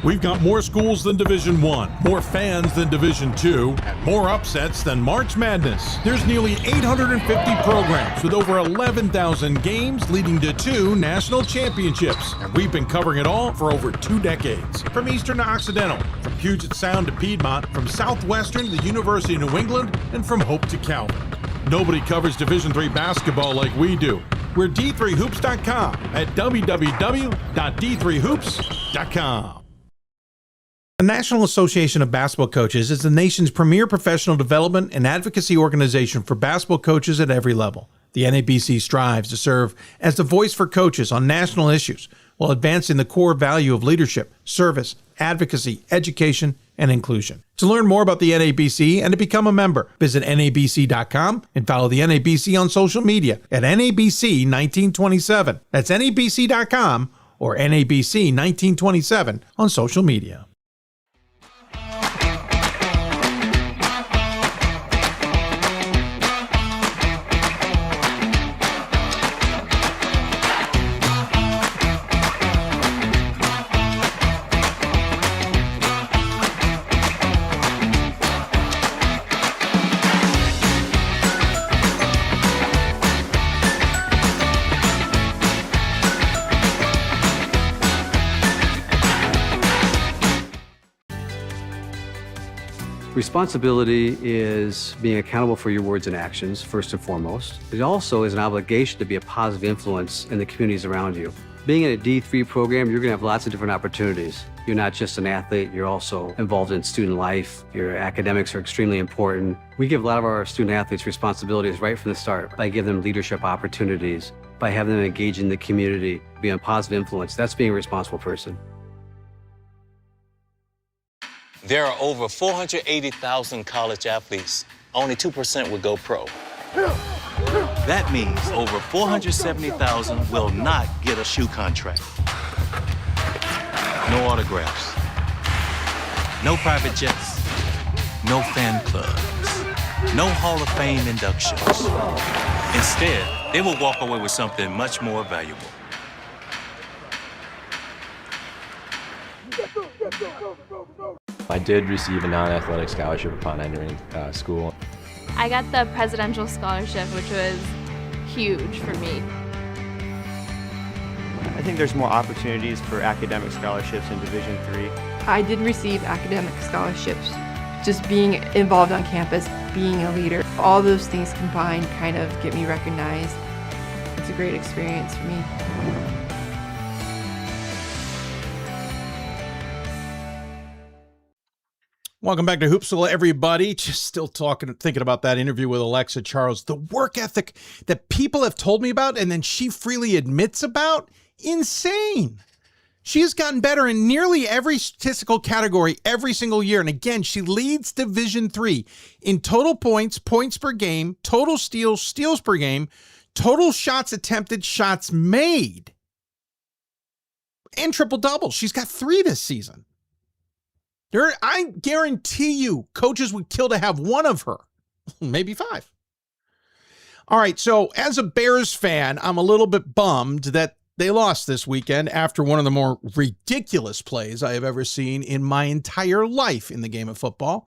We've got more schools than Division I, more fans than Division II, more upsets than March Madness. There's nearly 850 programs with over 11,000 games leading to 2 national championships. And we've been covering it all for over 2 decades. From Eastern to Occidental, from Puget Sound to Piedmont, from Southwestern to the University of New England, and from Hope to Calvin. Nobody covers Division III basketball like we do. We're D3Hoops.com at www.d3hoops.com. The National Association of Basketball Coaches is the nation's premier professional development and advocacy organization for basketball coaches at every level. The NABC strives to serve as the voice for coaches on national issues while advancing the core value of leadership, service, advocacy, education, and inclusion. To learn more about the NABC and to become a member, visit NABC.com and follow the NABC on social media at NABC1927. That's NABC.com or NABC1927 on social media. Responsibility is being accountable for your words and actions, first and foremost. It also is an obligation to be a positive influence in the communities around you. Being in a D3 program, you're going to have lots of different opportunities. You're not just an athlete, you're also involved in student life. Your academics are extremely important. We give a lot of our student athletes responsibilities right from the start by giving them leadership opportunities, by having them engage in the community, be a positive influence. That's being a responsible person. There are over 480,000 college athletes. Only 2% will go pro. That means over 470,000 will not get a shoe contract. No autographs. No private jets. No fan clubs. No Hall of Fame inductions. Instead, they will walk away with something much more valuable. I did receive a non-athletic scholarship upon entering school. I got the presidential scholarship, which was huge for me. I think there's more opportunities for academic scholarships in Division III. I did receive academic scholarships. Just being involved on campus, being a leader, all those things combined kind of get me recognized. It's a great experience for me. Welcome back to Hoopsville, everybody. Just still thinking about that interview with Alexa Charles. The work ethic that people have told me about and then she freely admits about, insane. She has gotten better in nearly every statistical category every single year. And again, she leads Division III in total points, points per game, total steals, steals per game, total shots attempted, shots made, and triple doubles. She's got 3 this season. I guarantee you coaches would kill to have one of her, maybe 5. All right, so as a Bears fan, I'm a little bit bummed that they lost this weekend after one of the more ridiculous plays I have ever seen in my entire life in the game of football.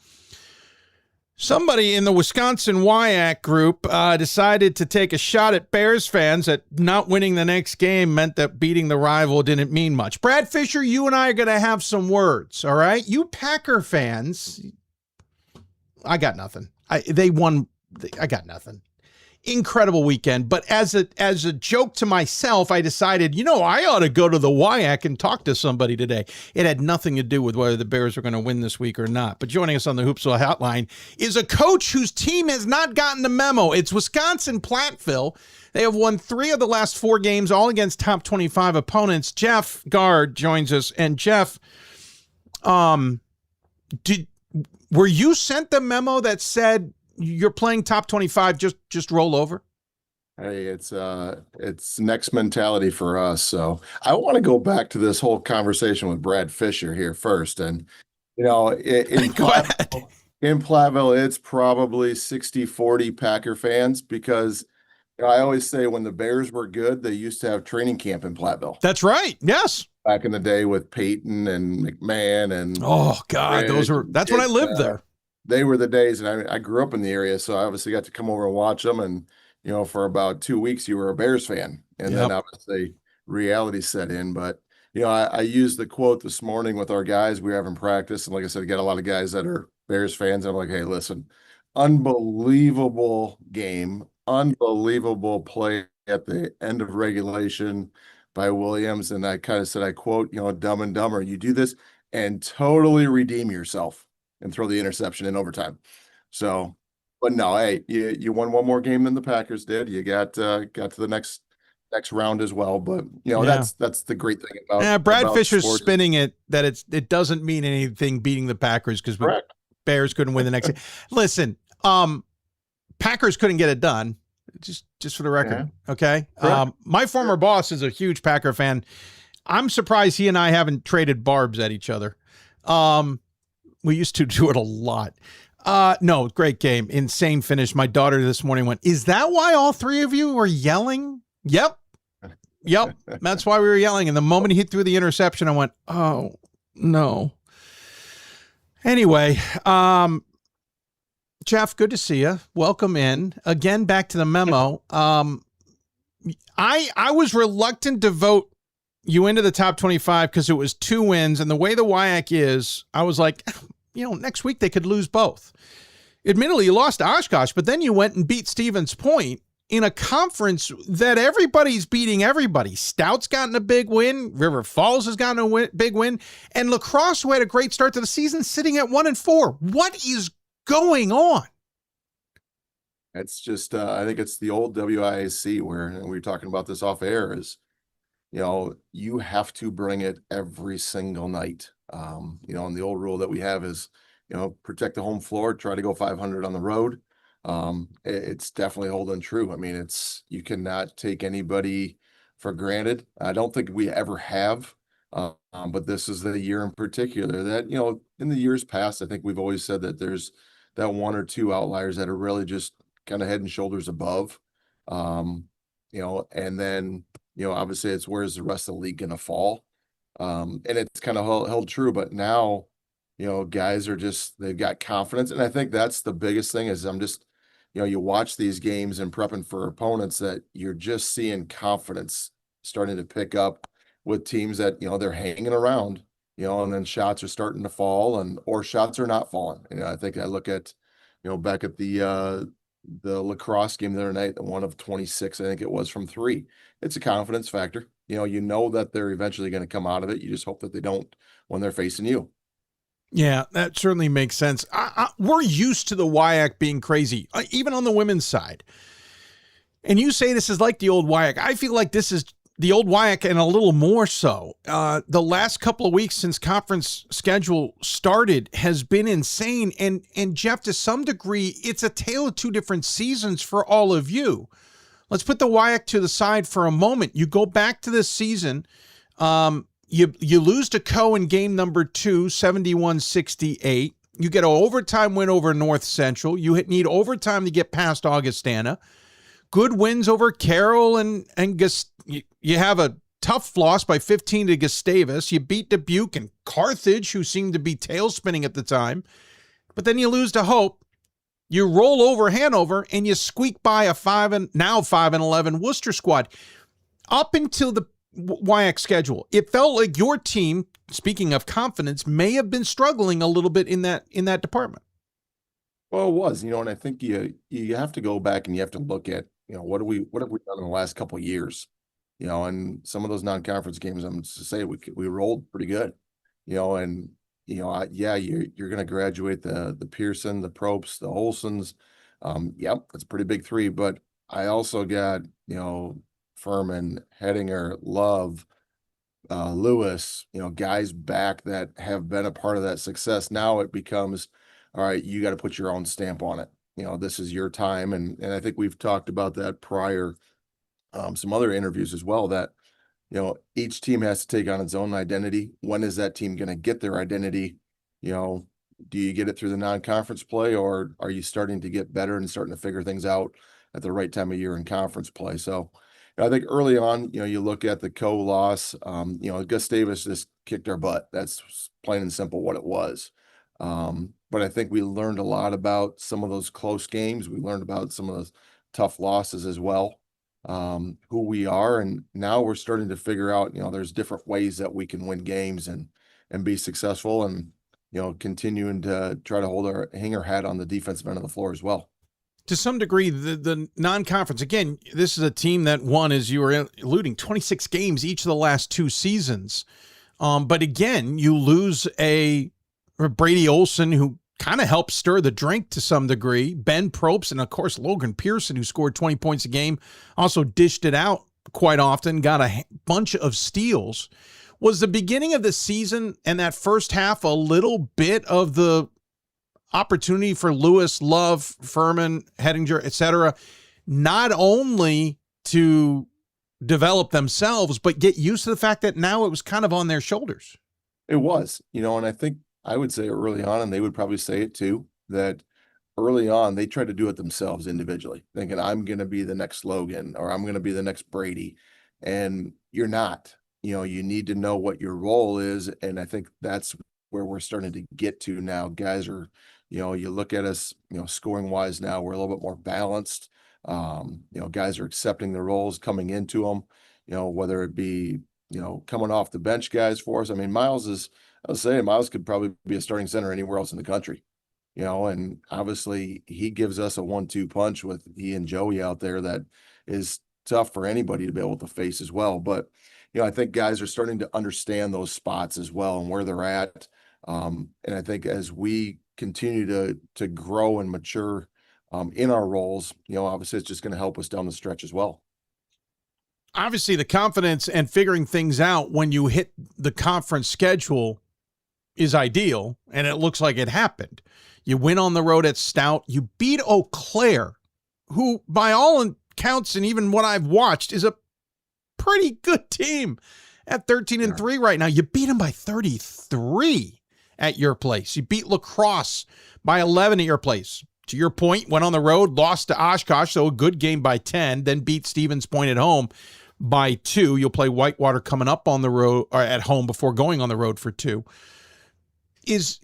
Somebody in the Wisconsin WIAC group decided to take a shot at Bears fans that not winning the next game meant that beating the rival didn't mean much. Brad Fisher, you and I are going to have some words, all right? You Packer fans, I got nothing. They won. I got nothing. Incredible weekend. But as a joke to myself, I decided, I ought to go to the WIAC and talk to somebody today. It had nothing to do with whether the Bears are going to win this week or not. But joining us on the Hoopsville Hotline is a coach whose team has not gotten the memo. It's Wisconsin Platteville. They have won 3 of the last 4 games, all against top 25 opponents. Jeff Gard joins us. And Jeff, were you sent the memo that said you're playing top 25, just roll over? Hey, it's next mentality for us. So I want to go back to this whole conversation with Brad Fisher here first. And, in Platteville, it's probably 60-40 Packer fans because I always say when the Bears were good, they used to have training camp in Platteville. That's right. Yes. Back in the day with Peyton and McMahon and that's when I lived there. They were the days, and I grew up in the area, so I obviously got to come over and watch them. And for about 2 weeks, you were a Bears fan, and then obviously reality set in. But I used the quote this morning with our guys. We were having practice, and like I said, I got a lot of guys that are Bears fans. And I'm like, hey, listen, unbelievable game, unbelievable play at the end of regulation by Williams. And I kind of said, I quote, Dumb and Dumber, you do this and totally redeem yourself and throw the interception in overtime. So, but no, hey, you won one more game than the Packers did. You got to the next round as well. But that's the great thing about Brad Fisher's sports. Spinning it that it doesn't mean anything beating the Packers because Bears couldn't win the next. Listen, Packers couldn't get it done. Just for the record, okay. My former boss is a huge Packer fan. I'm surprised he and I haven't traded barbs at each other. We used to do it a lot. No, great game. Insane finish. My daughter this morning went, is that why all 3 of you were yelling? Yep. That's why we were yelling. And the moment he threw the interception, I went, oh, no. Anyway, Jeff, good to see you. Welcome in. Again, back to the memo. I was reluctant to vote you into the top 25 because it was 2 wins. And the way the WIAC is, I was like, next week they could lose both. Admittedly, you lost to Oshkosh, but then you went and beat Stevens Point in a conference that everybody's beating everybody. Stout's gotten a big win. River Falls has gotten a big win. And La Crosse, who had a great start to the season, sitting at 1-4. What is going on? It's just, I think it's the old WIAC where, and we were talking about this off air, is, you have to bring it every single night. And the old rule that we have is, protect the home floor, try to go 500 on the road. It's definitely holding true. I mean, you cannot take anybody for granted. I don't think we ever have, but this is the year in particular that, in the years past, I think we've always said that there's that one or two outliers that are really just kind of head and shoulders above, and then, obviously it's where's the rest of the league going to fall. And it's kind of held true, but now, guys are they've got confidence. And I think that's the biggest thing is I'm just, you watch these games and prepping for opponents that you're just seeing confidence starting to pick up with teams that, they're hanging around, and then shots are starting to fall or shots are not falling. I think I look at, back at the La Crosse game the other night, the one of 26, I think it was from 3. It's a confidence factor. You know that they're eventually going to come out of it. You just hope that they don't when they're facing you. Yeah, that certainly makes sense. We're used to the WIAC being crazy, even on the women's side. And you say this is like the old WIAC. I feel like this is the old WIAC and a little more so. The last couple of weeks since conference schedule started has been insane. And Jeff, to some degree, it's a tale of two different seasons for all of you. Let's put the WIAC to the side for a moment. You go back to this season. You lose to Co in game number 2, 71-68. You get an overtime win over North Central. You need overtime to get past Augustana. Good wins over Carroll and you have a tough loss by 15 to Gustavus. You beat Dubuque and Carthage, who seemed to be tailspinning at the time. But then you lose to Hope. You roll over Hanover and you squeak by a 5-11 Worcester squad. Up until the WIAC schedule, it felt like your team, speaking of confidence, may have been struggling a little bit in that department. Well, it was, and I think you have to go back and you have to look at, what have we done in the last couple of years, and some of those non-conference games, I'm just to say we rolled pretty good, and you're going to graduate the Pearson, the Probst, the Olsons. Yep, that's a pretty big 3, but I also got, Furman, Hettinger, Love, Lewis, guys back that have been a part of that success. Now it becomes, all right, you got to put your own stamp on it. This is your time. And I think we've talked about that prior, some other interviews as well, that, each team has to take on its own identity. When is that team going to get their identity? Do you get it through the non-conference play, or are you starting to get better and starting to figure things out at the right time of year in conference play? So, I think early on, you look at the loss, Gustavus just kicked our butt. That's plain and simple what it was. But I think we learned a lot about some of those close games. We learned about some of those tough losses as well, who we are. And now we're starting to figure out, there's different ways that we can win games and be successful and, continuing to try to hang our hat on the defensive end of the floor as well. To some degree, the non-conference, again, this is a team that won, as you were alluding, 26 games each of the last 2 seasons. But again, you lose a Brady Olson, who kind of helped stir the drink to some degree, Ben Probst, and of course, Logan Pearson, who scored 20 points a game, also dished it out quite often, got a bunch of steals. Was the beginning of the season and that first half a little bit of the opportunity for Lewis, Love, Furman, Hettinger, etc., not only to develop themselves, but get used to the fact that now it was kind of on their shoulders? It was, and I think I would say early on, and they would probably say it too, that early on they tried to do it themselves individually, thinking I'm going to be the next Logan or I'm going to be the next Brady. And you're not. You need to know what your role is. And I think that's where we're starting to get to now. Guys are, you look at us, scoring wise now, we're a little bit more balanced. Guys are accepting the roles coming into them, whether it be coming off the bench guys for us. I mean, Miles could probably be a starting center anywhere else in the country, and obviously he gives us a 1-2 punch with he and Joey out there that is tough for anybody to be able to face as well. But, I think guys are starting to understand those spots as well and where they're at. And I think as we continue to grow and mature in our roles, obviously it's just going to help us down the stretch as well. Obviously, the confidence and figuring things out when you hit the conference schedule is ideal, and it looks like it happened. You win on the road at Stout. You beat Eau Claire, who, by all accounts and even what I've watched, is a pretty good team at 13-3 right now. You beat them by 33 at your place. You beat La Crosse by 11 at your place. To your point, went on the road, lost to Oshkosh, so a good game by 10, then beat Stevens Point at home by 2. You'll play Whitewater coming up on the road or at home before going on the road for 2. Is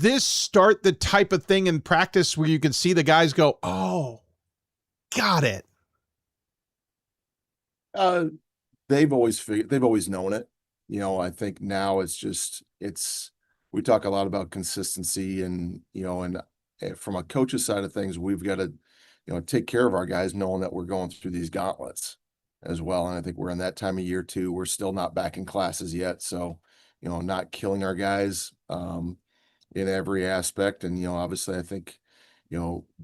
this start the type of thing in practice where you can see the guys go, oh, got it? They've always known it. I think now we talk a lot about consistency and from a coach's side of things, we've got to, take care of our guys knowing that we're going through these gauntlets as well. And I think we're in that time of year too. We're still not back in classes yet. So, not killing our guys in every aspect. And, obviously I think,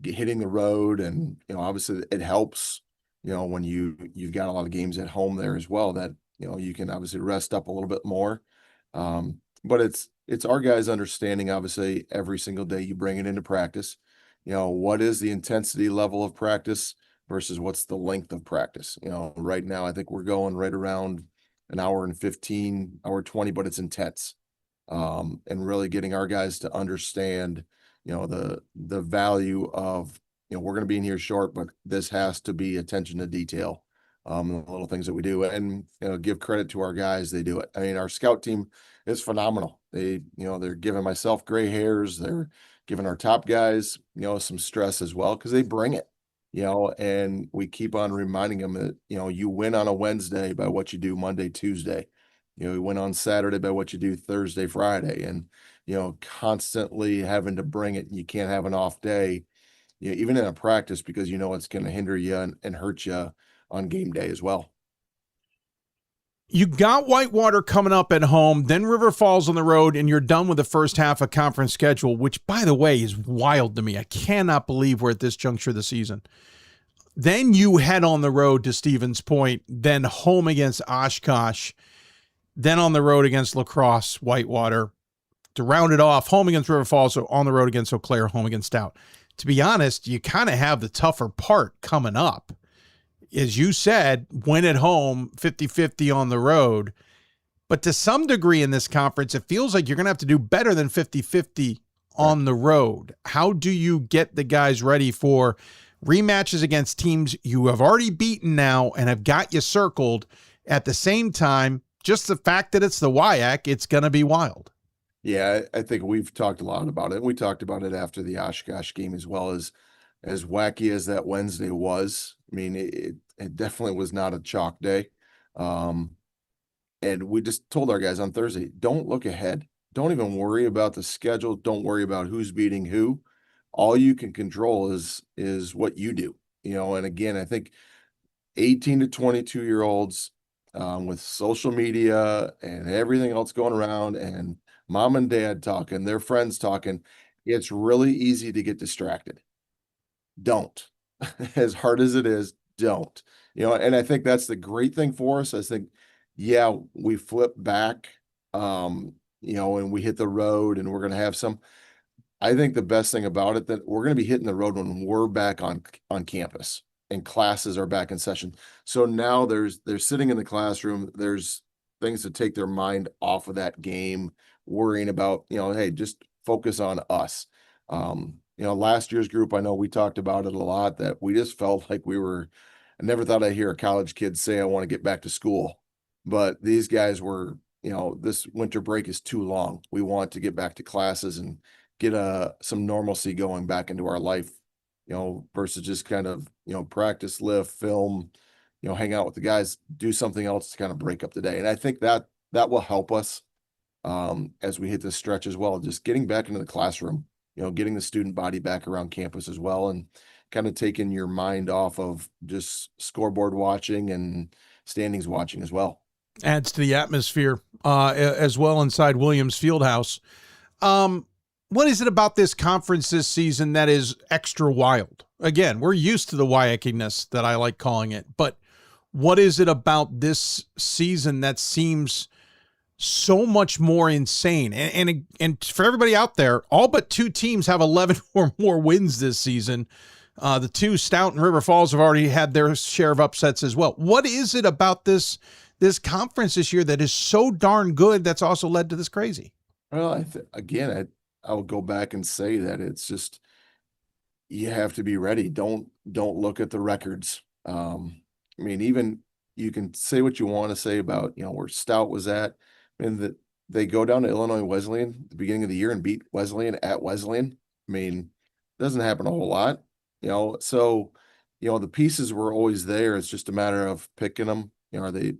hitting the road and, obviously it helps, when you've got a lot of games at home there as well that, you can obviously rest up a little bit more. But it's our guys understanding, obviously, every single day you bring it into practice, what is the intensity level of practice versus what's the length of practice. Right now, I think we're going right around an hour and 15, hour 20, but it's intense. And really getting our guys to understand, the value of, we're going to be in here short, but this has to be attention to detail. The little things that we do and, give credit to our guys. They do it. I mean, our scout team is phenomenal. They're giving myself gray hairs. They're giving our top guys, some stress as well, because they bring it, and we keep on reminding them that, you win on a Wednesday by what you do Monday, Tuesday. You win on Saturday by what you do Thursday, Friday, and, constantly having to bring it. You can't have an off day, even in a practice, because it's going to hinder you and hurt you on game day as well. You got Whitewater coming up at home, then River Falls on the road, and you're done with the first half of conference schedule, which, by the way, is wild to me. I cannot believe we're at this juncture of the season. Then you head on the road to Stevens Point, then home against Oshkosh, then on the road against La Crosse, Whitewater. To round it off, home against River Falls, so on the road against Eau Claire, home against Stout. To be honest, you kind of have the tougher part coming up. As you said, win at home, 50-50 on the road. But to some degree in this conference, it feels like you're going to have to do better than 50-50 on the road. How do you get the guys ready for rematches against teams you have already beaten now and have got you circled? At the same time, just the fact that it's the WIAC, it's going to be wild. Yeah, I think we've talked a lot about it. We talked about it after the Oshkosh game as well. As wacky as that Wednesday was. I mean, it definitely was not a chalk day. And we just told our guys on Thursday, don't look ahead. Don't even worry about the schedule. Don't worry about who's beating who. All you can control is what you do. And again, I think 18 to 22-year-olds with social media and everything else going around and mom and dad talking, their friends talking, it's really easy to get distracted. Don't. As hard as it is, don't. And I think that's the great thing for us. I think, yeah, we flip back, and we hit the road and we're going to have some. I think the best thing about it that we're going to be hitting the road when we're back on campus and classes are back in session. So now they're sitting in the classroom. There's things to take their mind off of that game, worrying about, hey, just focus on us. Last year's group, I know we talked about it a lot, that we just felt like I never thought I'd hear a college kid say, I want to get back to school. But these guys were, this winter break is too long. We want to get back to classes and get some normalcy going back into our life, versus just kind of, practice, lift, film, hang out with the guys, do something else to kind of break up the day. And I think that will help us as we hit this stretch as well, just getting back into the classroom, getting the student body back around campus as well, and kind of taking your mind off of just scoreboard watching and standings watching as well. Adds to the atmosphere as well inside Williams Fieldhouse. What is it about this conference this season that is extra wild? Again, we're used to the wackiness that I like calling it, but what is it about this season that seems so much more insane? And for everybody out there, all but 2 teams have 11 or more wins this season. The 2, Stout and River Falls, have already had their share of upsets as well. What is it about this conference this year that is so darn good that's also led to this crazy? Well, I will go back and say that it's just, you have to be ready. Don't look at the records. Even you can say what you want to say about, where Stout was at, and that they go down to Illinois Wesleyan at the beginning of the year and beat Wesleyan at Wesleyan. It doesn't happen a whole lot, so, the pieces were always there. It's just a matter of picking them. Are they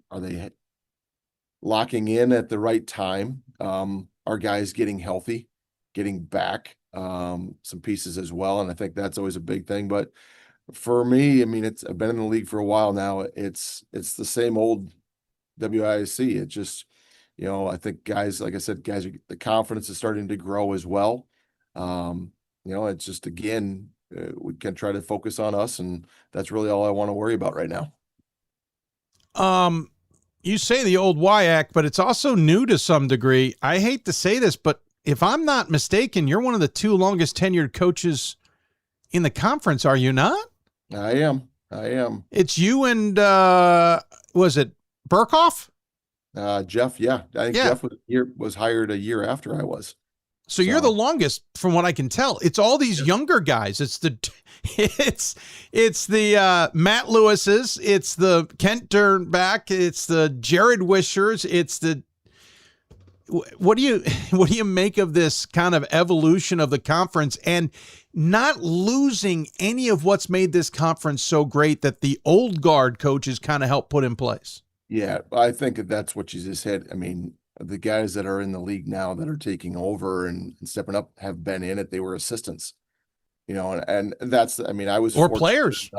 locking in at the right time? Are guys getting healthy, getting back some pieces as well? And I think that's always a big thing. But for me, I've been in the league for a while now. It's the same old WISC. It just, I think guys, like I said, the confidence is starting to grow as well. It's just, again, we can try to focus on us, and that's really all I want to worry about right now. You say the old WIAC, but it's also new to some degree. I hate to say this, but if I'm not mistaken, you're one of the 2 longest tenured coaches in the conference, are you not? I am. It's you and, was it Burkhoff? Jeff, yeah. I think Jeff was hired a year after I was. So you're the longest, from what I can tell. It's all these younger guys. It's the Matt Lewis's, it's the Kent Dernbach, it's the Jared Wishers, it's the. What do you make of this kind of evolution of the conference and not losing any of what's made this conference so great that the old guard coaches kind of helped put in place? Yeah, I think that's what you just hit. The guys that are in the league now that are taking over and stepping up have been in it. They were assistants, and that's, I was, or players.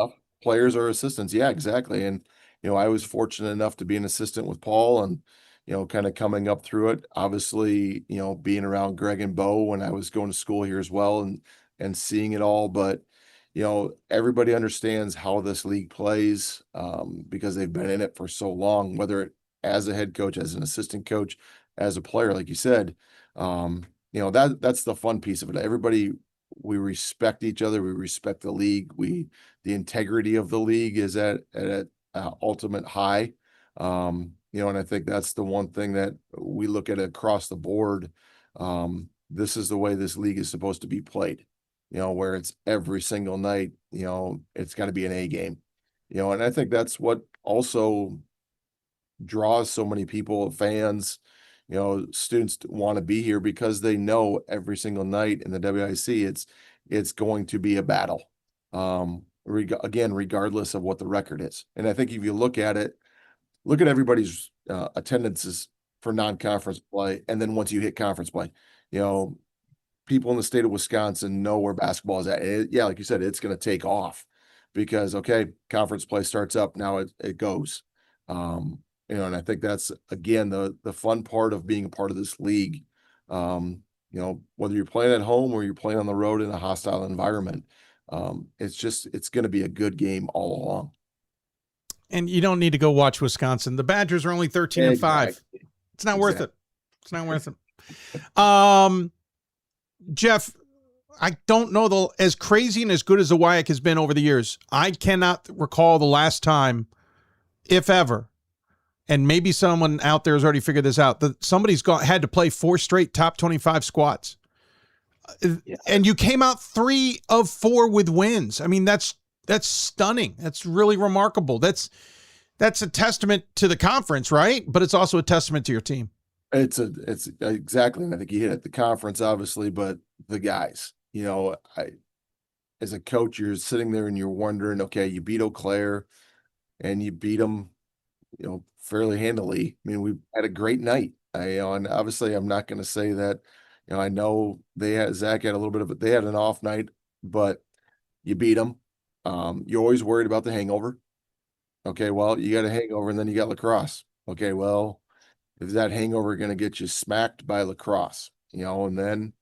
Players are assistants. Yeah, exactly. And, I was fortunate enough to be an assistant with Paul and, kind of coming up through it. Obviously, being around Greg and Bo when I was going to school here as well and seeing it all. But, everybody understands how this league plays because they've been in it for so long, whether as a head coach, as an assistant coach, as a player, like you said, that's the fun piece of it. We respect each other. We respect the league. The integrity of the league is at ultimate high. And I think that's the one thing that we look at across the board. This is the way this league is supposed to be played, where it's every single night, it's got to be an A game, and I think that's what also draws so many people, fans, students want to be here because they know every single night in the WIC, it's going to be a battle. Again, regardless of what the record is. And I think if you look at everybody's attendances for non-conference play. And then once you hit conference play, people in the state of Wisconsin know where basketball is at. Like you said, it's going to take off because, conference play starts up. Now it goes. And I think that's, again, the fun part of being a part of this league. Whether you're playing at home or you're playing on the road in a hostile environment, it's going to be a good game all along. And you don't need to go watch Wisconsin. The Badgers are only 13-5. It's not worth it. It's not worth it. Jeff, I don't know as crazy and as good as the WIAC has been over the years. I cannot recall the last time, if ever, and maybe someone out there has already figured this out, that somebody's had to play 4 straight top 25 squats. Yeah. And you came out 3 of 4 with wins. That's stunning. That's really remarkable. That's a testament to the conference, right? But it's also a testament to your team. It's exactly. And I think you hit it. The conference, obviously, but the guys, as a coach, you're sitting there and you're wondering, okay, you beat Eau Claire. and you beat them, fairly handily. I mean, we had a great night. And obviously I'm not going to say that, I know Zach had a little bit of they had an off night, but you beat them. You're always worried about the hangover. Okay, well, you got a hangover and then you got lacrosse. Okay, well, is that hangover going to get you smacked by lacrosse? And then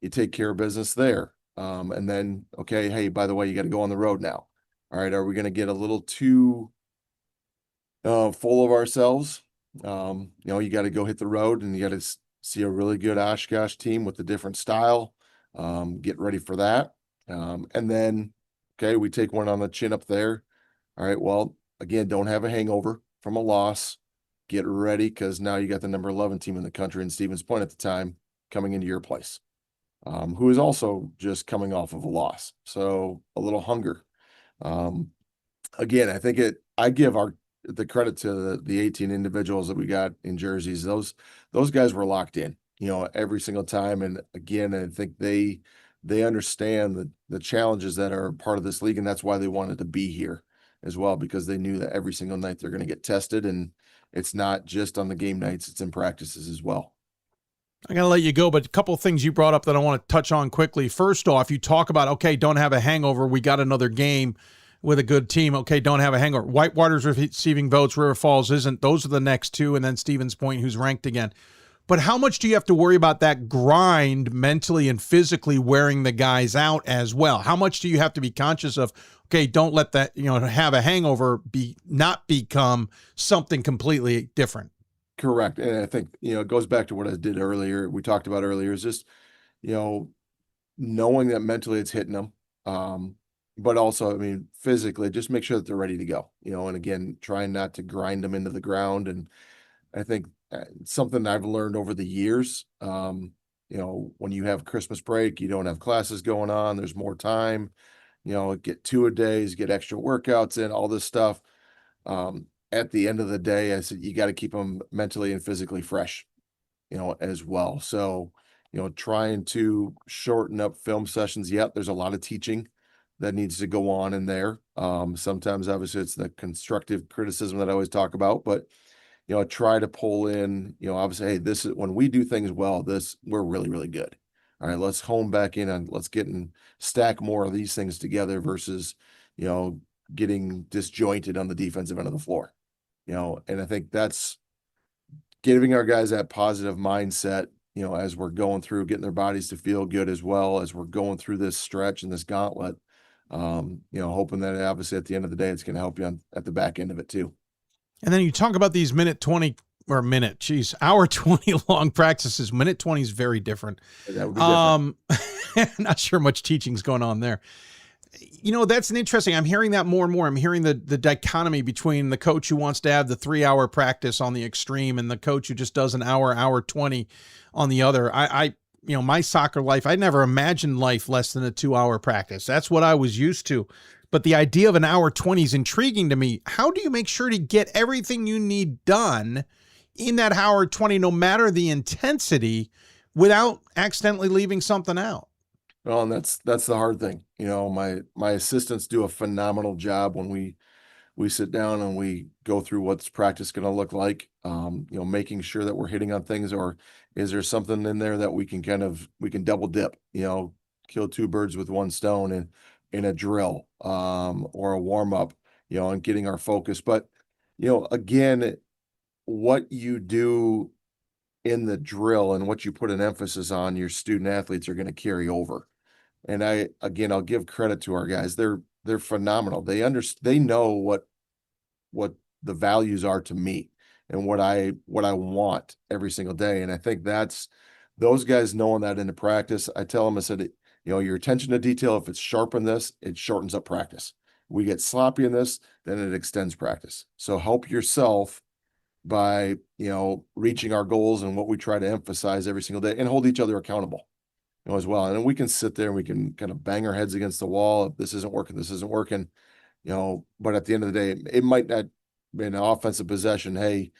you take care of business there. And then, okay, hey, by the way, you got to go on the road now. All right, are we going to get a little too full of ourselves? You got to go hit the road and you got to see a really good Oshkosh team with a different style. Get ready for that. And then, okay, we take one on the chin up there. All right, well, again, don't have a hangover from a loss. Get ready, because now you got the number 11 team in the country in Stevens Point at the time coming into your place, who is also just coming off of a loss. So a little hunger. Again, I think I give the credit to the 18 individuals that we got in jerseys. Those guys were locked in, every single time. And again, I think they understand the challenges that are part of this league, and that's why they wanted to be here as well, because they knew that every single night they're going to get tested, and it's not just on the game nights, it's in practices as well. I got to let you go, but a couple of things you brought up that I want to touch on quickly. First off, you talk about, okay, don't have a hangover. We got another game with a good team. Okay, don't have a hangover. Whitewater's receiving votes. River Falls isn't. Those are the next two, and then Stevens Point, who's ranked again. But how much do you have to worry about that grind mentally and physically wearing the guys out as well? How much do you have to be conscious of, okay, don't let that, have a hangover not become something completely different? Correct. And I think, it goes back to what I did earlier. We talked about earlier is just, knowing that mentally it's hitting them. But also, physically, just make sure that they're ready to go, and again, trying not to grind them into the ground. And I think something I've learned over the years, when you have Christmas break, you don't have classes going on, there's more time, get 2-a-days, get extra workouts in, all this stuff. At the end of the day, I said, you got to keep them mentally and physically fresh, as well. So, trying to shorten up film sessions. Yep, there's a lot of teaching that needs to go on in there. Sometimes obviously it's the constructive criticism that I always talk about, but try to pull in, obviously, hey, this is when we do things well, we're really, really good. All right, let's hone back in on, let's get and stack more of these things together versus, getting disjointed on the defensive end of the floor, and I think that's giving our guys that positive mindset, as we're going through, getting their bodies to feel good as well as we're going through this stretch and this gauntlet, hoping that obviously at the end of the day, it's going to help you at the back end of it too. And then you talk about these hour 20 long practices. Minute 20 is very different. That would be different. Not sure much teaching's going on there. That's an interesting. I'm hearing that more and more. I'm hearing the dichotomy between the coach who wants to have the 3-hour practice on the extreme and the coach who just does an hour 20 on the other. My soccer life, I never imagined life less than a 2-hour practice. That's what I was used to. But the idea of an hour 20 is intriguing to me. How do you make sure to get everything you need done in that hour 20, no matter the intensity, without accidentally leaving something out? Well, and that's the hard thing. My assistants do a phenomenal job when we sit down and we go through what's practice going to look like, making sure that we're hitting on things, or is there something in there that we can double dip, kill two birds with one stone and in a drill, or a warm up, and getting our focus. But, again, what you do in the drill and what you put an emphasis on, your student athletes are going to carry over. And I'll give credit to our guys. They're phenomenal. They know what the values are to me and what I want every single day. And I think that's those guys knowing that in the practice. I tell them, I said, your attention to detail, if it's sharp in this, it shortens up practice. We get sloppy in this, then it extends practice. So help yourself by, reaching our goals and what we try to emphasize every single day, and hold each other accountable, as well. And then we can sit there and we can kind of bang our heads against the wall. If this isn't working, but at the end of the day, it might not be an offensive possession. Hey,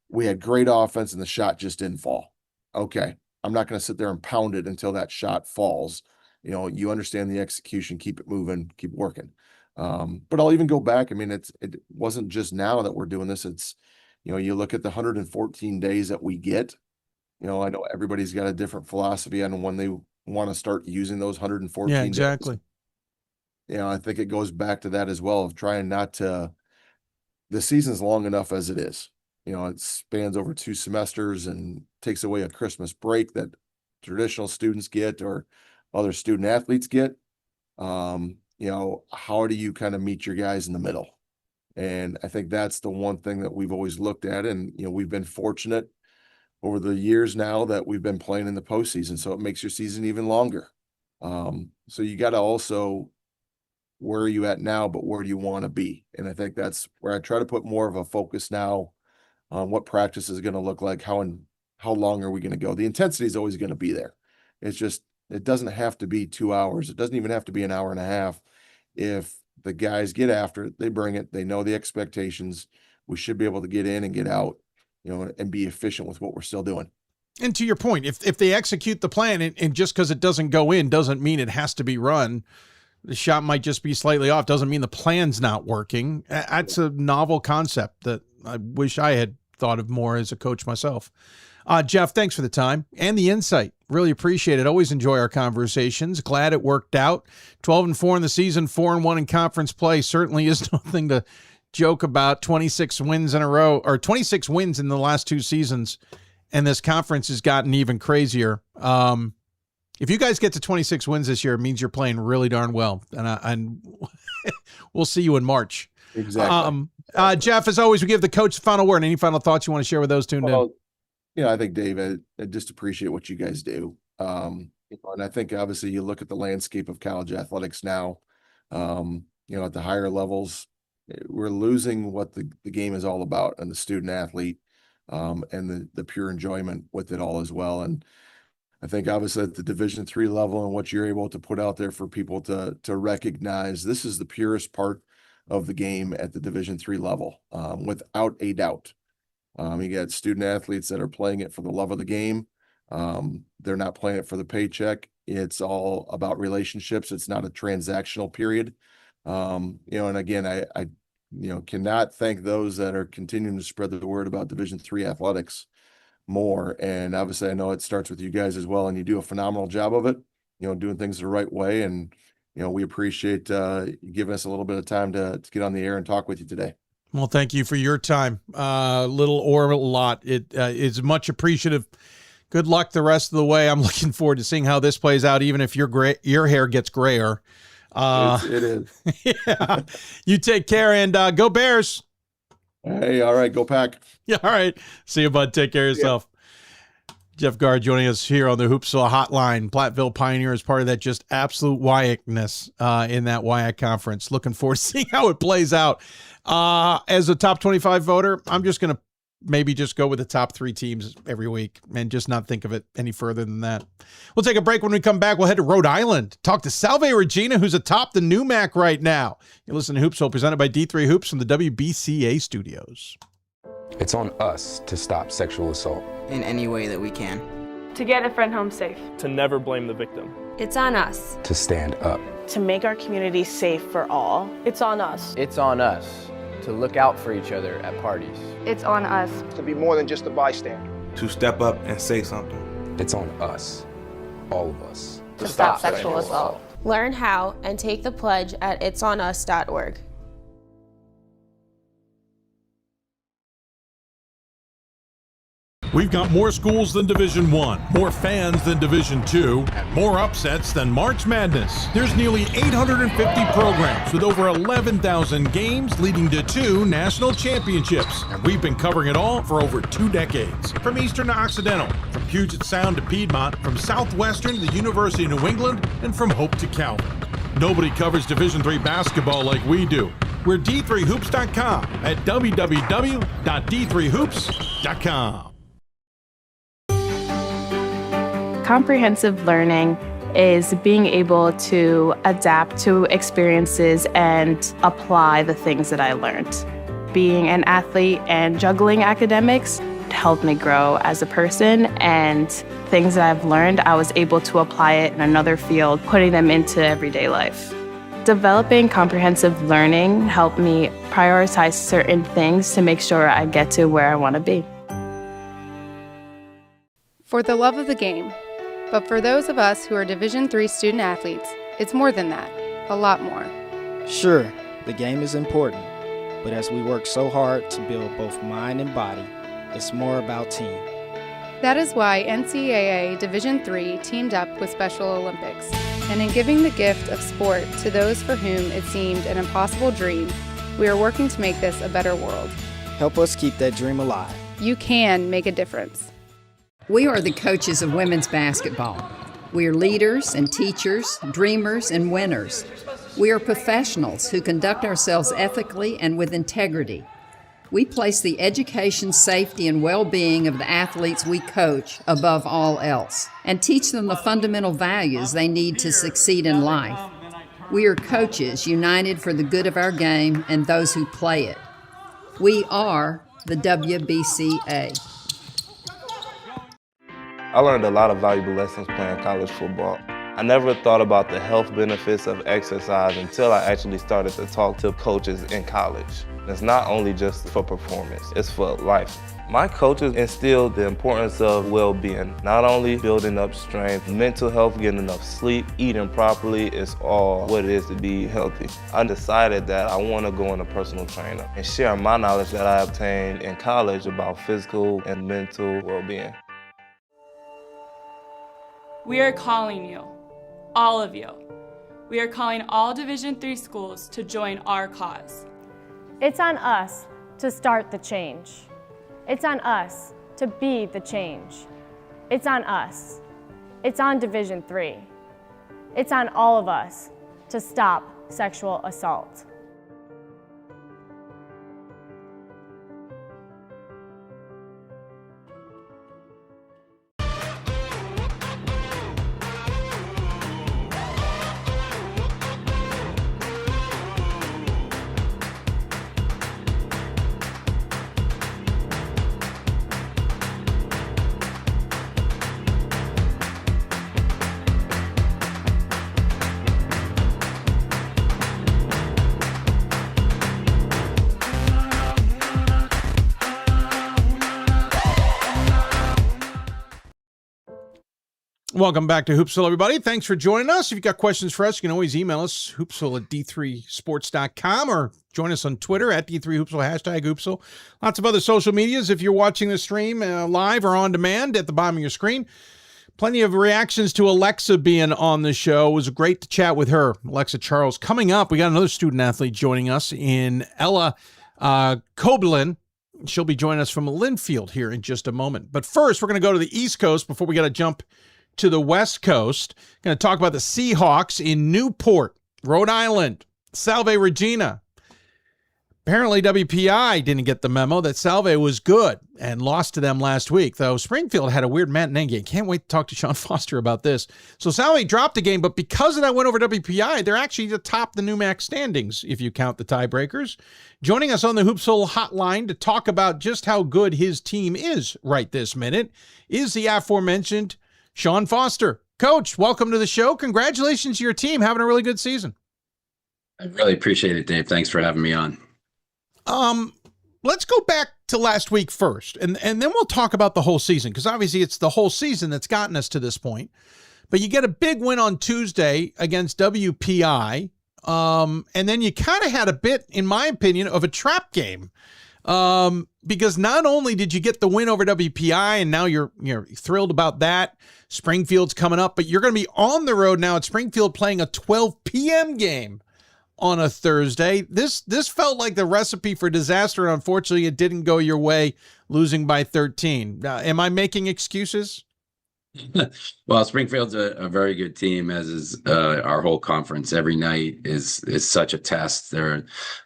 we had great offense and the shot just didn't fall. Okay. I'm not going to sit there and pound it until that shot falls. You understand the execution, keep it moving, keep working. But I'll even go back. I mean, it wasn't just now that we're doing this. It's, you look at the 114 days that we get. I know everybody's got a different philosophy on when they want to start using those 114 Yeah, exactly. days. I think it goes back to that as well, of trying not to, the season's long enough as it is. It spans over 2 semesters and takes away a Christmas break that traditional students get or other student athletes get. How do you kind of meet your guys in the middle? And I think that's the one thing that we've always looked at. And, we've been fortunate over the years now that we've been playing in the postseason. So it makes your season even longer. So you got to also, where are you at now, but where do you want to be? And I think that's where I try to put more of a focus now on what practice is going to look like, how long are we going to go? The intensity is always going to be there. It's just, it doesn't have to be 2 hours. It doesn't even have to be an hour and a half. If the guys get after it, they bring it, they know the expectations, we should be able to get in and get out, and be efficient with what we're still doing. And to your point, if they execute the plan and just because it doesn't go in doesn't mean it has to be run. The shot might just be slightly off. Doesn't mean the plan's not working. That's a novel concept that I wish I had thought of more as a coach myself. Jeff, thanks for the time and the insight. Really appreciate it. Always enjoy our conversations. Glad it worked out. 12-4 in the season, 4-1 in conference play. Certainly is nothing to joke about. 26 wins in a row, or 26 wins in the last 2 seasons. And this conference has gotten even crazier. If you guys get to 26 wins this year, it means you're playing really darn well. And we'll see you in March. Exactly. Jeff, as always, we give the coach the final word. Any final thoughts you want to share with those tuned in? I think, Dave, I just appreciate what you guys do. And I think obviously you look at the landscape of college athletics now, at the higher levels, we're losing what the game is all about, and the student athlete, and the pure enjoyment with it all as well. And I think obviously at the Division III level and what you're able to put out there for people to recognize, this is the purest part of the game at the Division III level, without a doubt. You got student athletes that are playing it for the love of the game. They're not playing it for the paycheck. It's all about relationships. It's not a transactional period. And again, I cannot thank those that are continuing to spread the word about Division III athletics more. And obviously I know it starts with you guys as well, and you do a phenomenal job of it, doing things the right way. And, we appreciate you giving us a little bit of time to get on the air and talk with you today. Well, thank you for your time. Little or a lot. It is much appreciative. Good luck the rest of the way. I'm looking forward to seeing how this plays out, even if your hair gets grayer. It is. Yeah. You take care, and go Bears. Hey, all right. Go Pack. Yeah, all right. See you, bud. Take care of yourself. Jeff Gard joining us here on the Hoopsville Hotline. Platteville Pioneer is part of that just absolute WIAC-ness in that WIAC conference. Looking forward to seeing how it plays out. As a top 25 voter, I'm just going to maybe just go with the top 3 teams every week and just not think of it any further than that. We'll take a break. When we come back, we'll head to Rhode Island, talk to Salve Regina, who's atop the NUMAC right now. You listen to Hoopsville, presented by D3 Hoops from the WBCA studios. It's on us to stop sexual assault in any way that we can. To get a friend home safe. To never blame the victim. It's on us. to stand up. To make our community safe for all. It's on us. It's on us to look out for each other at parties. It's on us. To be more than just a bystander. To step up and say something. It's on us, all of us. To stop sexual assault. Learn how and take the pledge at itsonus.org. We've got more schools than Division I, more fans than Division II, and more upsets than March Madness. There's nearly 850 programs with over 11,000 games leading to 2 national championships. And we've been covering it all for over 2 decades. From Eastern to Occidental, from Puget Sound to Piedmont, from Southwestern to the University of New England, and from Hope to Calvin. Nobody covers Division III basketball like we do. We're D3Hoops.com at www.d3hoops.com. Comprehensive learning is being able to adapt to experiences and apply the things that I learned. Being an athlete and juggling academics helped me grow as a person, and things that I've learned, I was able to apply it in another field, putting them into everyday life. Developing comprehensive learning helped me prioritize certain things to make sure I get to where I want to be. For the love of the game. But for those of us who are Division III student athletes, it's more than that, a lot more. Sure, the game is important, but as we work so hard to build both mind and body, it's more about team. That is why NCAA Division III teamed up with Special Olympics. And in giving the gift of sport to those for whom it seemed an impossible dream, we are working to make this a better world. Help us keep that dream alive. You can make a difference. We are the coaches of women's basketball. We are leaders and teachers, dreamers and winners. We are professionals who conduct ourselves ethically and with integrity. We place the education, safety, and well-being of the athletes we coach above all else and teach them the fundamental values they need to succeed in life. We are coaches united for the good of our game and those who play it. We are the WBCA. I learned a lot of valuable lessons playing college football. I never thought about the health benefits of exercise until I actually started to talk to coaches in college. It's not only just for performance, it's for life. My coaches instilled the importance of well-being, not only building up strength, mental health, getting enough sleep, eating properly is all what it is to be healthy. I decided that I want to go into personal trainer and share my knowledge that I obtained in college about physical and mental well-being. We are calling you, all of you. We are calling all Division III schools to join our cause. It's on us to start the change. It's on us to be the change. It's on us. It's on Division III. It's on all of us to stop sexual assault. Welcome back to Hoopsville, everybody. Thanks for joining us. If you've got questions for us, you can always email us, hoopsville@d3sports.com, or join us on Twitter at D3Hoopsville, hashtag Hoopsville. Lots of other social medias if you're watching the stream live or on demand at the bottom of your screen. Plenty of reactions to Alexa being on the show. It was great to chat with her, Alexa Charles. Coming up, we got another student athlete joining us in Ella Koblin. She'll be joining us from Linfield here in just a moment. But first, we're going to go to the East Coast before we got to jump to the West Coast. Going to talk about the Seahawks in Newport, Rhode Island. Salve Regina. Apparently WPI didn't get the memo that Salve was good and lost to them last week, though Springfield had a weird matinee game. Can't wait to talk to Sean Foster about this. So Salve dropped the game, but because of that win over WPI, they're actually atop the NEWMAC standings if you count the tiebreakers. Joining us on the Hoopsville hotline to talk about just how good his team is right this minute is the aforementioned Sean Foster. Coach, welcome to the show. Congratulations to your team having a really good season. I really appreciate it, Dave. Thanks for having me on. Let's go back to last week first, and then we'll talk about the whole season, because obviously it's the whole season that's gotten us to this point. But you get a big win on Tuesday against WPI, and then you kind of had a bit, in my opinion, of a trap game. Because not only did you get the win over WPI, and now you're thrilled about that, Springfield's coming up, but you're going to be on the road now at Springfield playing a 12 p.m. game on a Thursday. This felt like the recipe for disaster, and unfortunately it didn't go your way, losing by 13. Am I making excuses? Well, Springfield's a very good team, as is our whole conference. Every night is such a test. There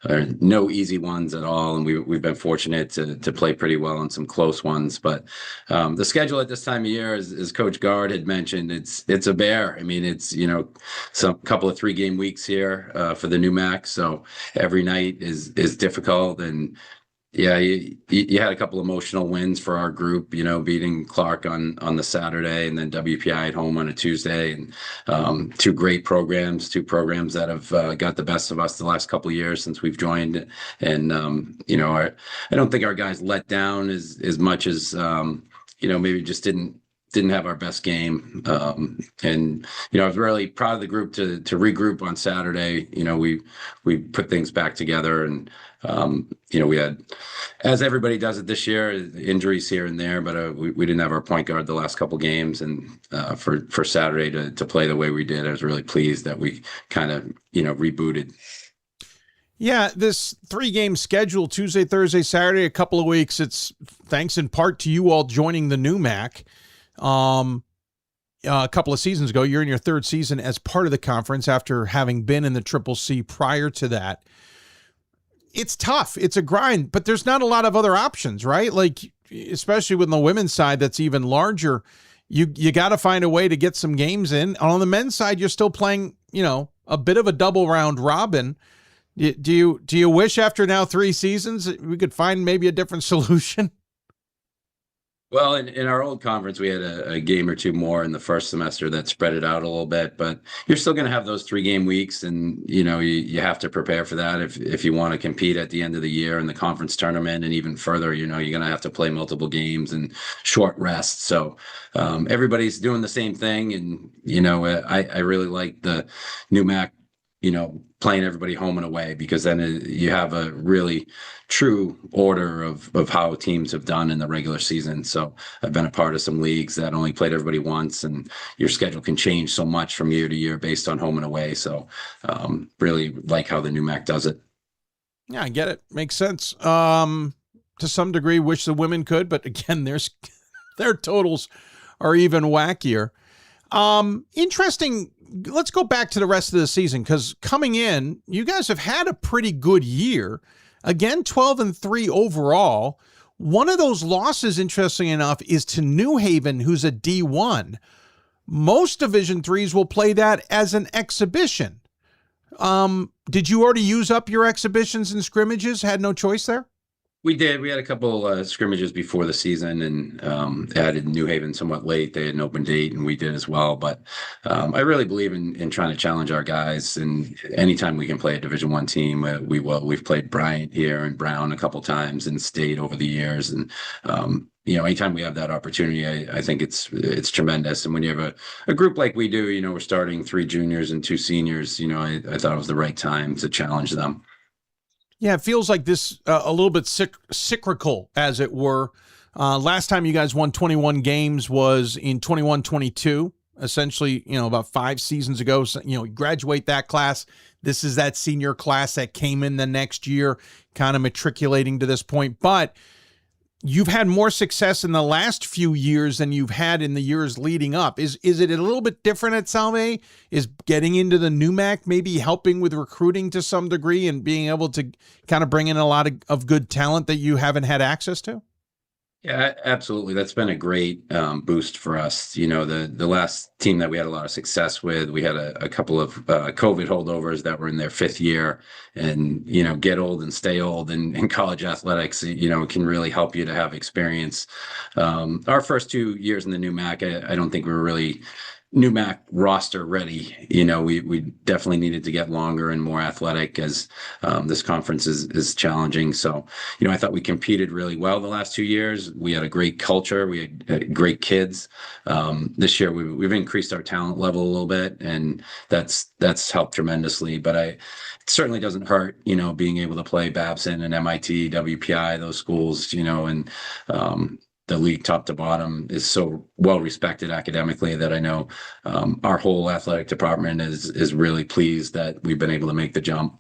are no easy ones at all, and we've been fortunate to play pretty well on some close ones. But the schedule at this time of year, as Coach Gard had mentioned, it's a bear. I mean, it's some couple of 3-game weeks here for the NEWMAC, so every night is difficult, and Yeah, you had a couple emotional wins for our group, beating Clark on the Saturday and then WPI at home on a Tuesday, and two great programs, two programs that have got the best of us the last couple of years since we've joined. And, I don't think our guys let down as much as, maybe just didn't have our best game. And, I was really proud of the group to regroup on Saturday. We put things back together, and, we had, as everybody does it this year, injuries here and there, but we didn't have our point guard the last couple games. And for Saturday to play the way we did, I was really pleased that we kind of, rebooted. Yeah, this 3-game schedule, Tuesday, Thursday, Saturday, a couple of weeks. It's thanks in part to you all joining the new MAC. A couple of seasons ago. You're in your third season as part of the conference after having been in the CCC prior to that. It's tough. It's a grind, but there's not a lot of other options, right? Like, especially with the women's side that's even larger, you got to find a way to get some games in. On the men's side, you're still playing, a bit of a double round robin. Do you wish after now 3 seasons we could find maybe a different solution? Well, in our old conference, we had a game or two more in the first semester that spread it out a little bit, but you're still going to have those 3-game weeks, and you have to prepare for that if you want to compete at the end of the year in the conference tournament, and even further, you're going to have to play multiple games and short rests. So everybody's doing the same thing, and I really like the new MAC, playing everybody home and away, because then you have a really true order of how teams have done in the regular season. So I've been a part of some leagues that only played everybody once, and your schedule can change so much from year to year based on home and away. So really like how the new MAC does it. Yeah, I get it. Makes sense. To some degree, wish the women could, but again, their totals are even wackier. Interesting. Let's go back to the rest of the season, because coming in, you guys have had a pretty good year. Again, 12-3 overall. One of those losses, interesting enough, is to New Haven, who's a D1. Most Division IIIs will play that as an exhibition. Did you already use up your exhibitions and scrimmages? Had no choice there? We did. We had a couple scrimmages before the season, and added New Haven somewhat late. They had an open date, and we did as well. But I really believe in trying to challenge our guys. And anytime we can play a Division I team, we will. We've played Bryant here and Brown a couple times in state over the years. And anytime we have that opportunity, I think it's tremendous. And when you have a group like we do, we're starting 3 juniors and 2 seniors. I thought it was the right time to challenge them. Yeah, it feels like this a little bit cyclical, as it were. Last time you guys won 21 games was in 21-22, essentially, about 5 seasons ago. So, you graduate that class. This is that senior class that came in the next year, kind of matriculating to this point. But you've had more success in the last few years than you've had in the years leading up. Is it a little bit different at Salve? Is getting into the new MAC maybe helping with recruiting to some degree and being able to kind of bring in a lot of good talent that you haven't had access to? Yeah, absolutely. That's been a great boost for us. The last team that we had a lot of success with, we had a couple of COVID holdovers that were in their 5th year, and, get old and stay old in college athletics, can really help you to have experience. Our first 2 years in the new MAC, I don't think we were really new MAC roster ready. We definitely needed to get longer and more athletic, as this conference is challenging. So, I thought we competed really well the last 2 years. We had a great culture. We had great kids. This year we've increased our talent level a little bit, and that's helped tremendously. But it certainly doesn't hurt, being able to play Babson and MIT, WPI, those schools, and the league top to bottom is so well respected academically that I know our whole athletic department is really pleased that we've been able to make the jump.